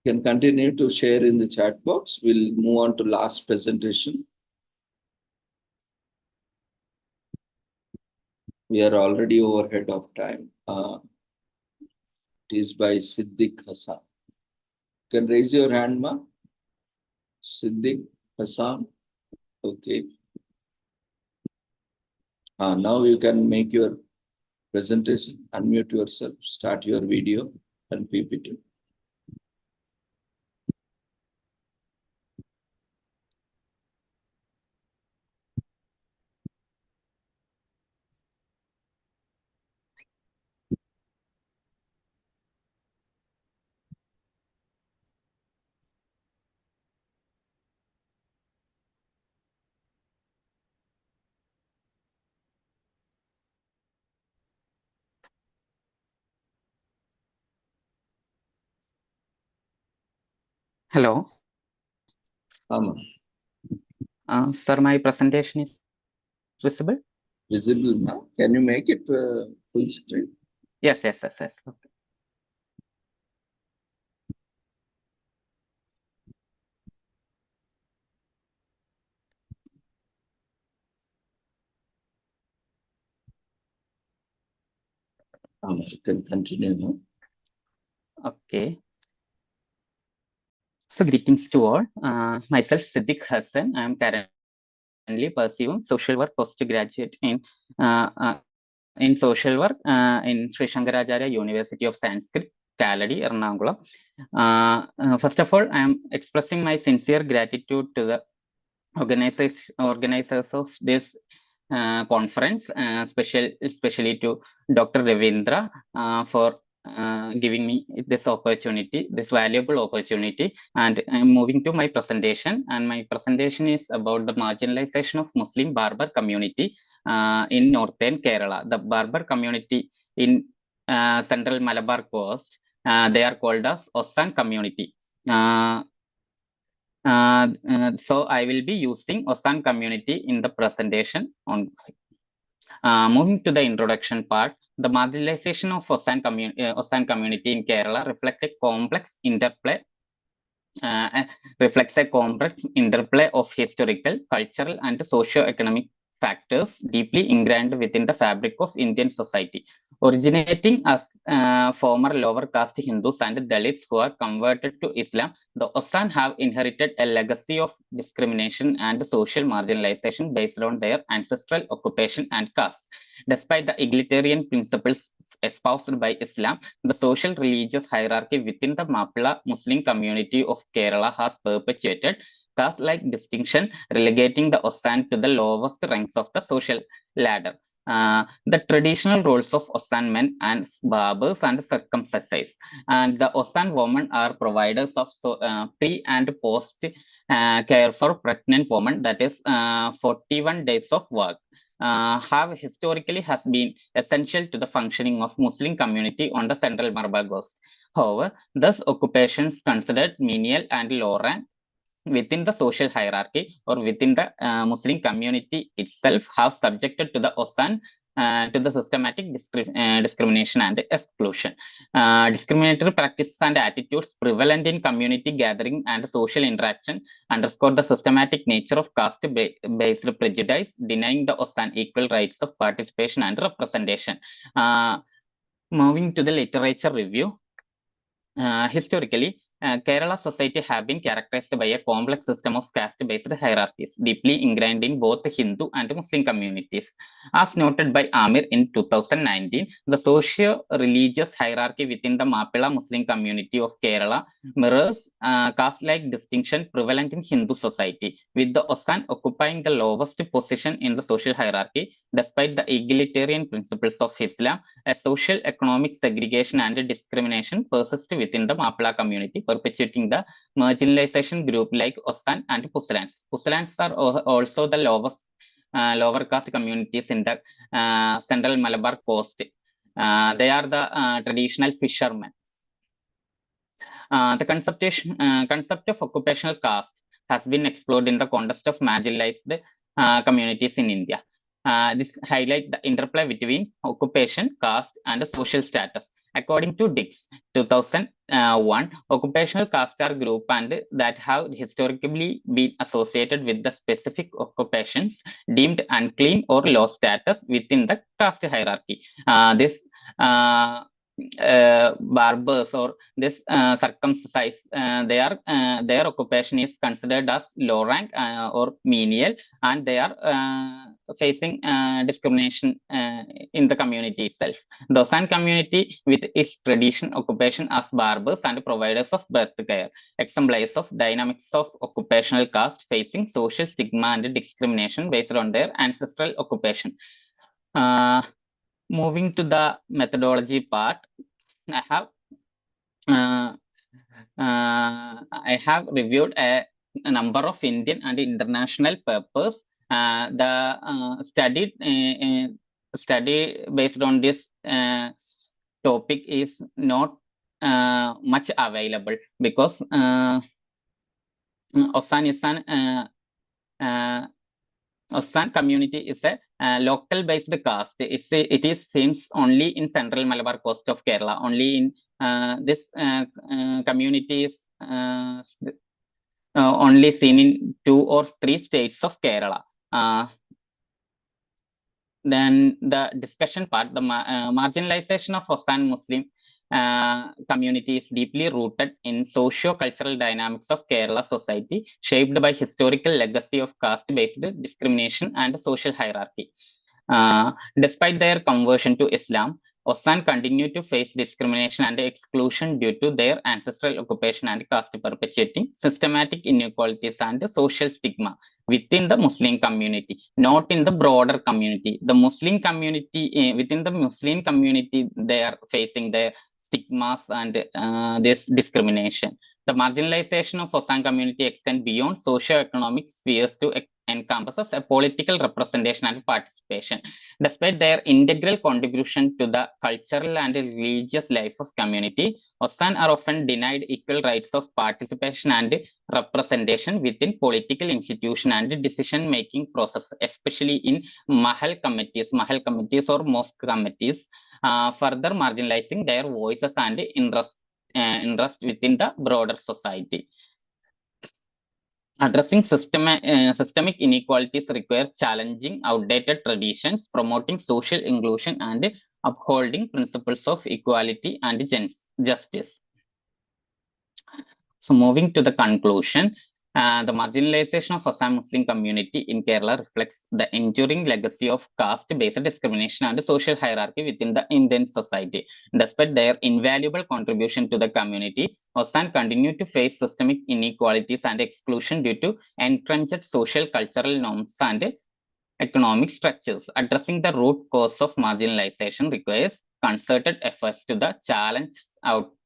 You can continue to share in the chat box. We'll move on to last presentation. We are already overhead of time. It is by Siddiq Hassan. You can raise your hand, ma. Siddiq Hassan. Okay. Now you can make your presentation, unmute yourself, start your video and PPT. Hello. Sir, my presentation is visible? Visible now. Can you make it full screen? Yes. Okay. You can continue now. Okay. So greetings to all. Myself Siddiq Hassan. I am currently pursuing social work postgraduate in social work in Sri Shankaracharya University of Sanskrit, Kaladi, Ernakulam. First of all, I am expressing my sincere gratitude to the organizers of this conference, especially to Dr. Ravindra for giving me this valuable opportunity. And I'm moving to my presentation. And my presentation is about the marginalization of Muslim Barber community in northern Kerala. The Barber community in central Malabar coast, they are called as Ossan community. So I will be using Ossan community in the presentation. Moving to the introduction part, the marginalization of Ossan community in Kerala reflects a complex interplay of historical, cultural, and socio-economic factors deeply ingrained within the fabric of Indian society. Originating as former lower caste Hindus and Dalits who are converted to Islam, the Ossan have inherited a legacy of discrimination and social marginalization based on their ancestral occupation and caste. Despite the egalitarian principles espoused by Islam, the social religious hierarchy within the Mappila Muslim community of Kerala has perpetuated caste-like distinction, relegating the Ossan to the lowest ranks of the social ladder. The traditional roles of Ossan men and barbers and circumcised, and the Ossan women are providers of pre and post care for pregnant women, that is 41 days of work. Have historically has been essential to the functioning of Muslim community on the central Malabar coast. However, thus occupations considered menial and low rank within the social hierarchy or within the Muslim community itself have subjected to the Ossan to the systematic discrimination and exclusion. Discriminatory practices and attitudes prevalent in community gathering and social interaction underscore the systematic nature of caste-based prejudice, denying the Ossan equal rights of participation and representation. Moving to the literature review. Historically, Kerala society have been characterized by a complex system of caste-based hierarchies, deeply ingrained in both the Hindu and Muslim communities. As noted by Amir in 2019, the socio-religious hierarchy within the Mappila Muslim community of Kerala mirrors caste-like distinction prevalent in Hindu society, with the Ossan occupying the lowest position in the social hierarchy. Despite the egalitarian principles of Islam, a social economic segregation and discrimination persist within the Mappila community, perpetuating the marginalization group like Ossan and Puslans. Puslans are also the lower caste communities in the central Malabar coast. They are the traditional fishermen. The concept of occupational caste has been explored in the context of marginalized communities in India. This highlights the interplay between occupation, caste, and social status. According to Dix 2001, occupational castes are groups and that have historically been associated with the specific occupations deemed unclean or low status within the caste hierarchy. barbers or this circumcised, their occupation is considered as low rank or menial, and they are facing discrimination in the community itself. The Osan community, with its tradition occupation as barbers and providers of birth care, exemplifies of dynamics of occupational caste facing social stigma and discrimination based on their ancestral occupation. Moving to the methodology part, I have reviewed a number of Indian and international papers. The study based on this topic is not much available because Osan is an Osan community is a local based caste. It seems only in central Malabar coast of Kerala. Only in this community is only seen in 2 or 3 states of Kerala. Then the discussion part, the marginalization of Osan Muslim community is deeply rooted in socio-cultural dynamics of Kerala society, shaped by historical legacy of caste-based discrimination and social hierarchy. Despite their conversion to Islam, Osan continue to face discrimination and exclusion due to their ancestral occupation and caste, perpetuating systematic inequalities and social stigma within the Muslim community, not in the broader community. The Muslim community, within the Muslim community, they are facing their stigmas and this discrimination. The marginalization of Osan community extends beyond socio-economic spheres to encompasses a political representation and participation. Despite their integral contribution to the cultural and religious life of community, Osan are often denied equal rights of participation and representation within political institution and decision-making process, especially in mahal committees or mosque committees, further marginalizing their voices and interest within the broader society. Addressing systemic inequalities requires challenging outdated traditions, promoting social inclusion, and upholding principles of equality and justice. So moving to the conclusion, the marginalization of Assam Muslim community in Kerala reflects the enduring legacy of caste-based discrimination and social hierarchy within the Indian society. Despite their invaluable contribution to the community, Assam continue to face systemic inequalities and exclusion due to entrenched social cultural norms and economic structures. Addressing the root cause of marginalization requires concerted efforts to the challenge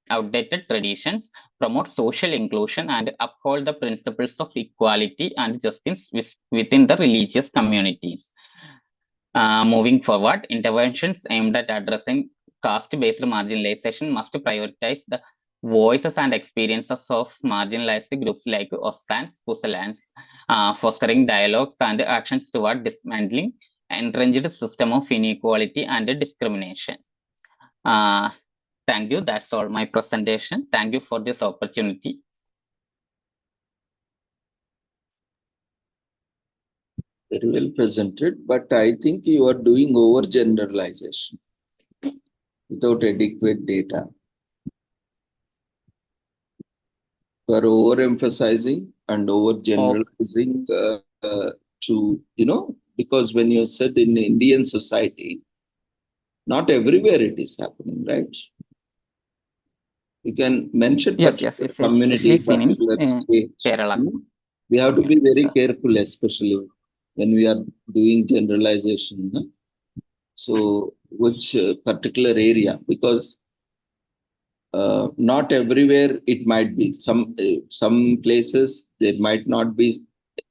outdated traditions, promote social inclusion, and uphold the principles of equality and justice within the religious communities. Moving forward, interventions aimed at addressing caste-based marginalization must prioritize the voices and experiences of marginalized groups like Ossans, Pusalans, fostering dialogues and actions toward dismantling entrenched system of inequality and discrimination. Thank you. That's all my presentation. Thank you for this opportunity. Very well presented, but I think you are doing overgeneralization without adequate data. You are overemphasizing and overgeneralizing to, because when you said in Indian society, not everywhere it is happening, right? You can mention particular community, particular state. Kerala. We have to be very careful, especially when we are doing generalization. So, which particular area? Because not everywhere it might be. Some places there might not be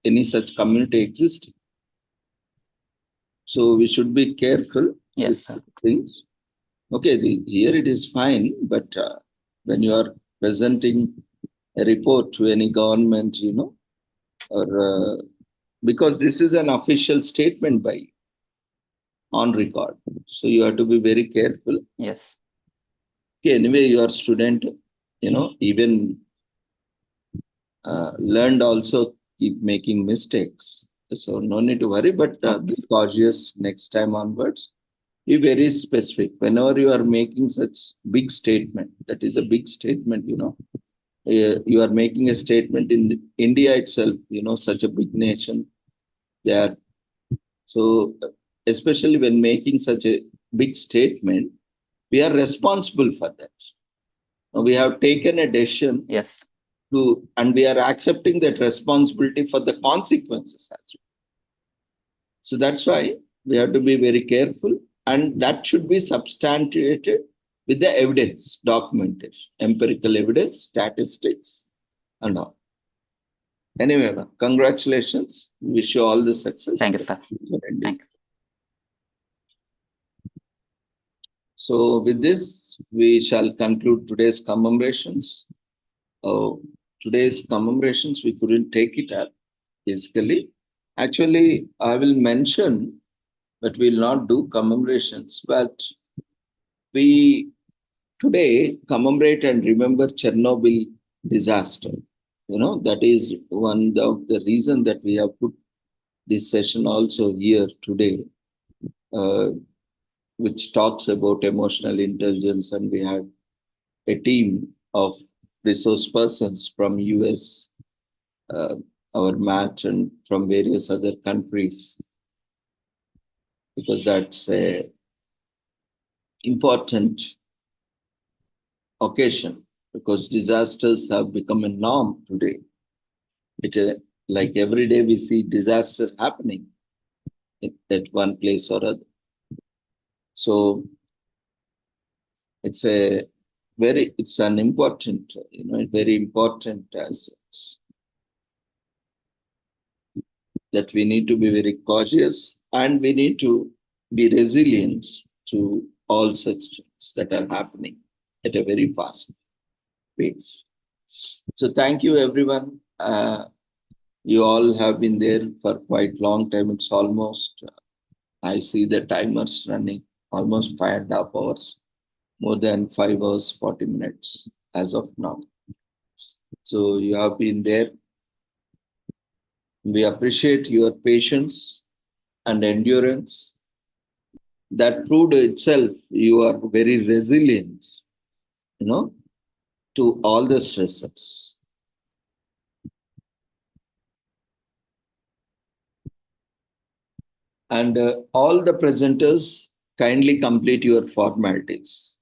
any such community existing. So we should be careful. Yes, with things. Okay, here it is fine, but when you are presenting a report to any government, or because this is an official statement by you, on record, so you have to be very careful. Yes. Okay, anyway, your student, even learned also keep making mistakes. So no need to worry, but be cautious next time onwards. be very specific. Whenever you are making such big statement, that is a big statement, you are making a statement in India itself, such a big nation. There, so especially when making such a big statement, we are responsible for that. We have taken a decision. Yes. And we are accepting that responsibility for the consequences as well. So that's why we have to be very careful, and that should be substantiated with the evidence, documentation, empirical evidence, statistics, and all. Anyway, congratulations. Wish you all the success. Thank you, sir. Thanks. So with this, we shall conclude today's commemorations. Today's commemorations, we couldn't take it up physically. Actually, I will mention, but we will not do commemorations. But we today commemorate and remember Chernobyl disaster. That is one of the reasons that we have put this session also here today, which talks about emotional intelligence. And we had a team of resource persons from US, our match, and from various other countries, because that's a important occasion, because disasters have become a norm today. Like every day we see disaster happening at one place or other. So it's an important, very important as such, that we need to be very cautious, and we need to be resilient to all such things that are happening at a very fast pace. So thank you, everyone. You all have been there for quite long time. It's almost, I see the timers running, almost 5.5 hours, more than 5 hours, 40 minutes as of now. So you have been there. We appreciate your patience and endurance. That proved itself, you are very resilient, to all the stressors. And all the presenters, kindly complete your formalities.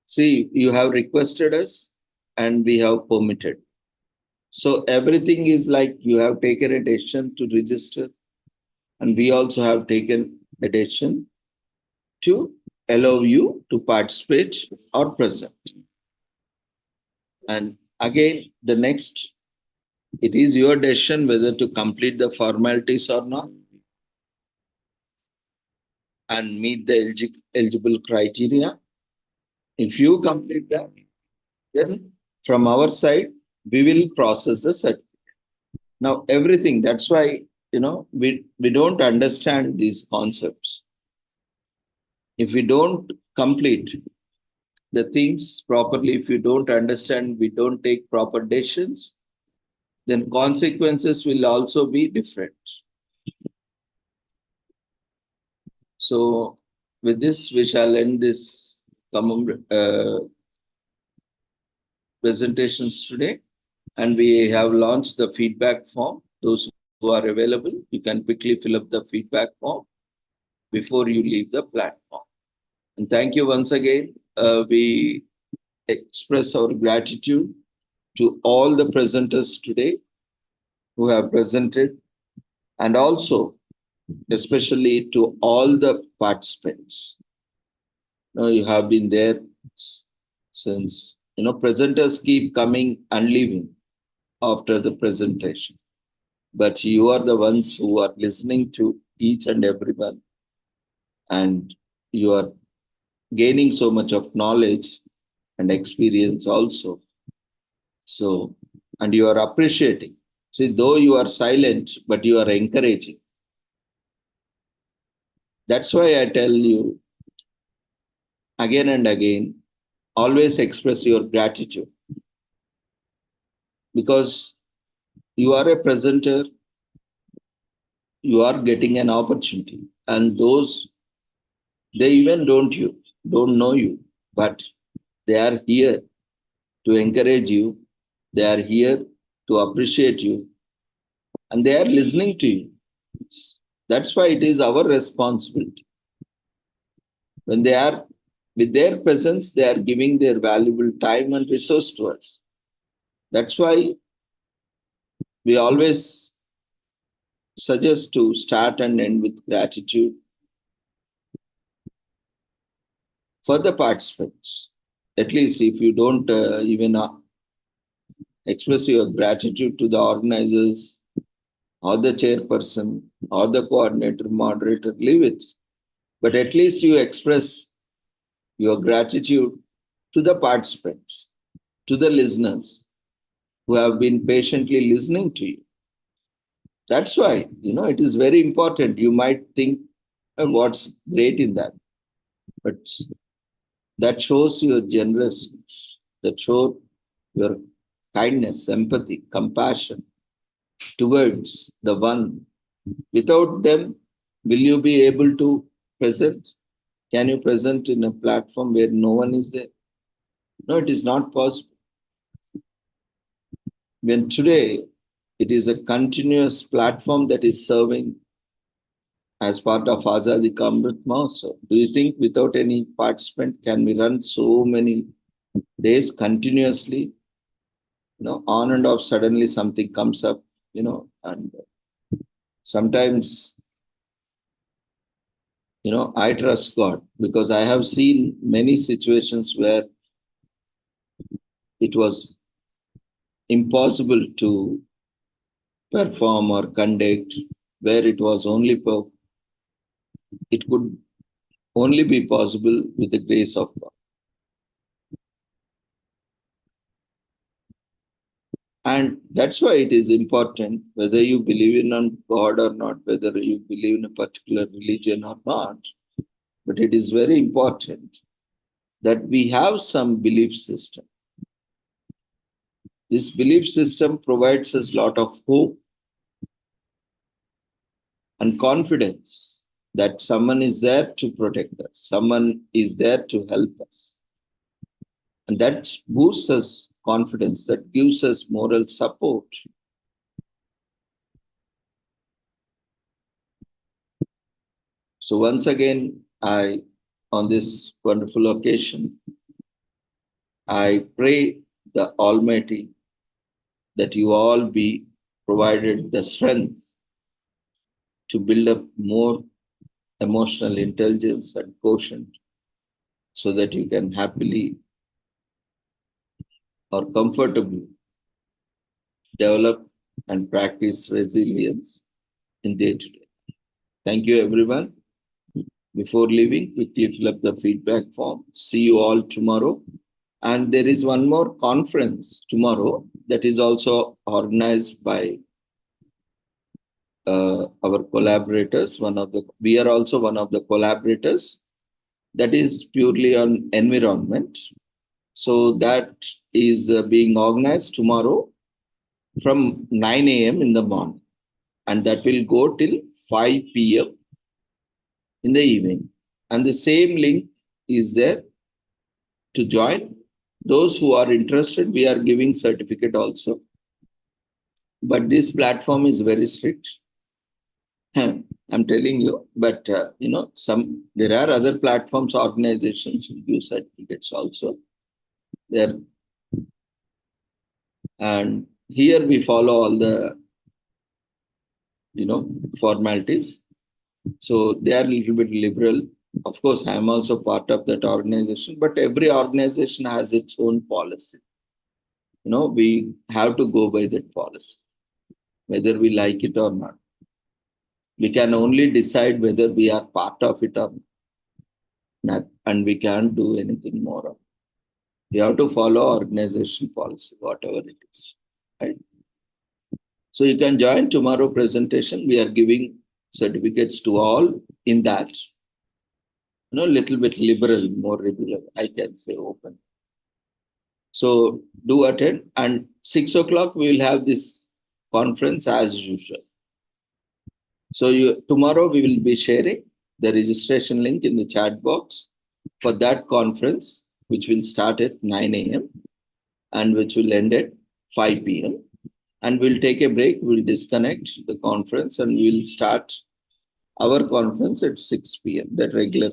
See, you have requested us and we have permitted. So everything is like you have taken a decision to register, and we also have taken a decision to allow you to participate or present. And again, the next, it is your decision whether to complete the formalities or not and meet the eligible criteria. If you complete that, then from our side, we will process the certificate. Now, everything, that's why, we don't understand these concepts. If we don't complete the things properly, if you don't understand, we don't take proper decisions, then consequences will also be different. So with this, we shall end this presentations today. And we have launched the feedback form. Those who are available, you can quickly fill up the feedback form before you leave the platform. And thank you once again. We express our gratitude to all the presenters today who have presented, and also especially to all the participants. You have been there since, presenters keep coming and leaving after the presentation. But you are the ones who are listening to each and everyone, and you are gaining so much of knowledge and experience also. So, and you are appreciating. See, though you are silent, but you are encouraging. That's why I tell you again and again, always express your gratitude. Because you are a presenter, you are getting an opportunity. And those They even don't know you, but they are here to encourage you. They are here to appreciate you, and they are listening to you. That's why it is our responsibility. When they are with their presence, they are giving their valuable time and resource to us. That's why we always suggest to start and end with gratitude for the participants. At least if you don't even express your gratitude to the organizers or the chairperson or the coordinator, moderator, leave it. But at least you express your gratitude to the participants, to the listeners who have been patiently listening to you. That's why, it is very important. You might think, what's great in that? But that shows your generousness, that shows your kindness, empathy, compassion towards the one. Without them, will you be able to present? Can you present in a platform where no one is there? No, it is not possible. When today it is a continuous platform that is serving as part of Azadi Ka Amrit Mahotsav. Do you think without any participant can we run so many days continuously? On and off, suddenly something comes up, and sometimes, I trust God because I have seen many situations where it was impossible to perform or conduct, where it was it could only be possible with the grace of God. And that's why it is important, whether you believe in God or not, whether you believe in a particular religion or not, but it is very important that we have some belief system. This belief system provides us a lot of hope and confidence that someone is there to protect us, someone is there to help us. And that boosts us confidence, that gives us moral support. So once again, on this wonderful occasion, I pray the Almighty that you all be provided the strength to build up more emotional intelligence and quotient so that you can happily or comfortably develop and practice resilience in day-to-day. Thank you, everyone. Before leaving, quickly fill up the feedback form. See you all tomorrow. And there is one more conference tomorrow that is also organized by our collaborators. We are also one of the collaborators. That is purely on environment. So that is being organized tomorrow from 9 a.m. in the morning. And that will go till 5 p.m. in the evening. And the same link is there to join. Those who are interested, we are giving certificate also. But this platform is very strict. I'm telling you, but there are other platforms, organizations who give certificates also. There, and here we follow all the formalities. So they are a little bit liberal. Of course, I am also part of that organization, but every organization has its own policy. We have to go by that policy, whether we like it or not. We can only decide whether we are part of it or not, and we can't do anything more of it. We have to follow organization policy, whatever it is. Right? So you can join tomorrow presentation. We are giving certificates to all in that. Little bit liberal, more liberal, I can say open. So do attend, and 6 o'clock we will have this conference as usual. So tomorrow we will be sharing, the registration link in the chat box for that conference, which will start at 9 a.m. and which will end at 5 p.m. And we'll take a break, we'll disconnect the conference and we'll start our conference at 6 p.m., that regular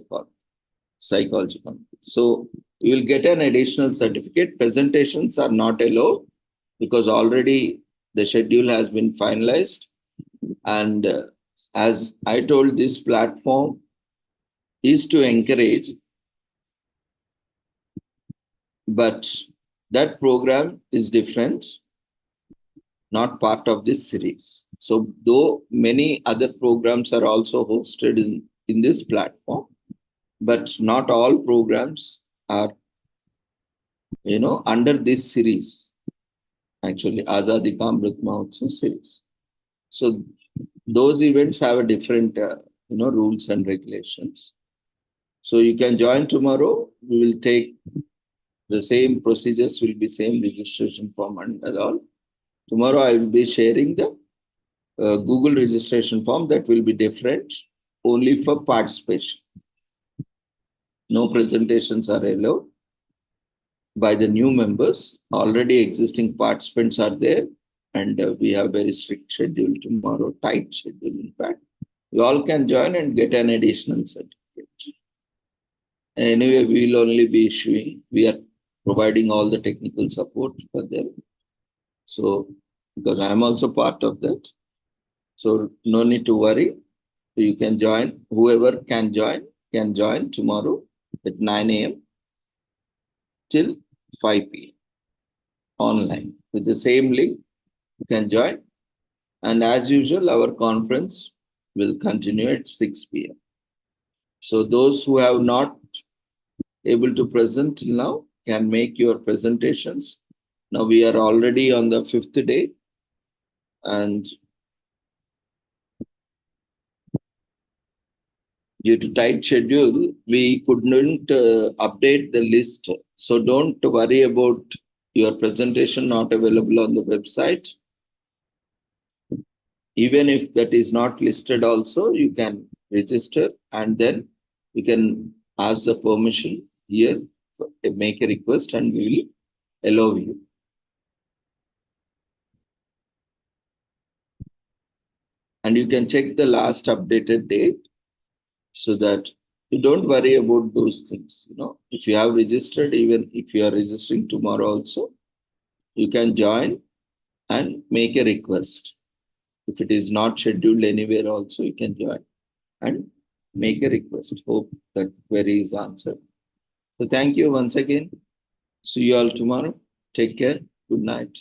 psychology conference. So you will get an additional certificate. Presentations are not allowed because already the schedule has been finalized. And as I told, this platform is to encourage, but that program is different, not part of this series. So though many other programs are also hosted in this platform, but not all programs are, under this series, actually, Azadi Ka Amrit Mahotsav series. So those events have a different, rules and regulations. So you can join tomorrow. We will take the same procedures, will be same registration form and all. Tomorrow I will be sharing the Google registration form that will be different, only for participation. No presentations are allowed by the new members. Already existing participants are there, and we have very strict schedule tomorrow, tight schedule in fact. You all can join and get an additional certificate. Anyway, we will only be issuing, we are providing all the technical support for them. So, because I am also part of that. So no need to worry. You can join, whoever can join tomorrow at 9 a.m. till 5 p.m. online. With the same link, you can join. And as usual, our conference will continue at 6 p.m. So those who have not able to present till now can make your presentations. Now we are already on the 5th day, and due to tight schedule, we couldn't update the list. So don't worry about your presentation not available on the website. Even if that is not listed also, you can register and then you can ask the permission here, make a request and we will allow you. And you can check the last updated date so that you don't worry about those things. If you have registered, even if you are registering tomorrow also, you can join and make a request. If it is not scheduled anywhere also, you can join and make a request. Hope that query is answered. So thank you once again. See you all tomorrow. Take care. Good night.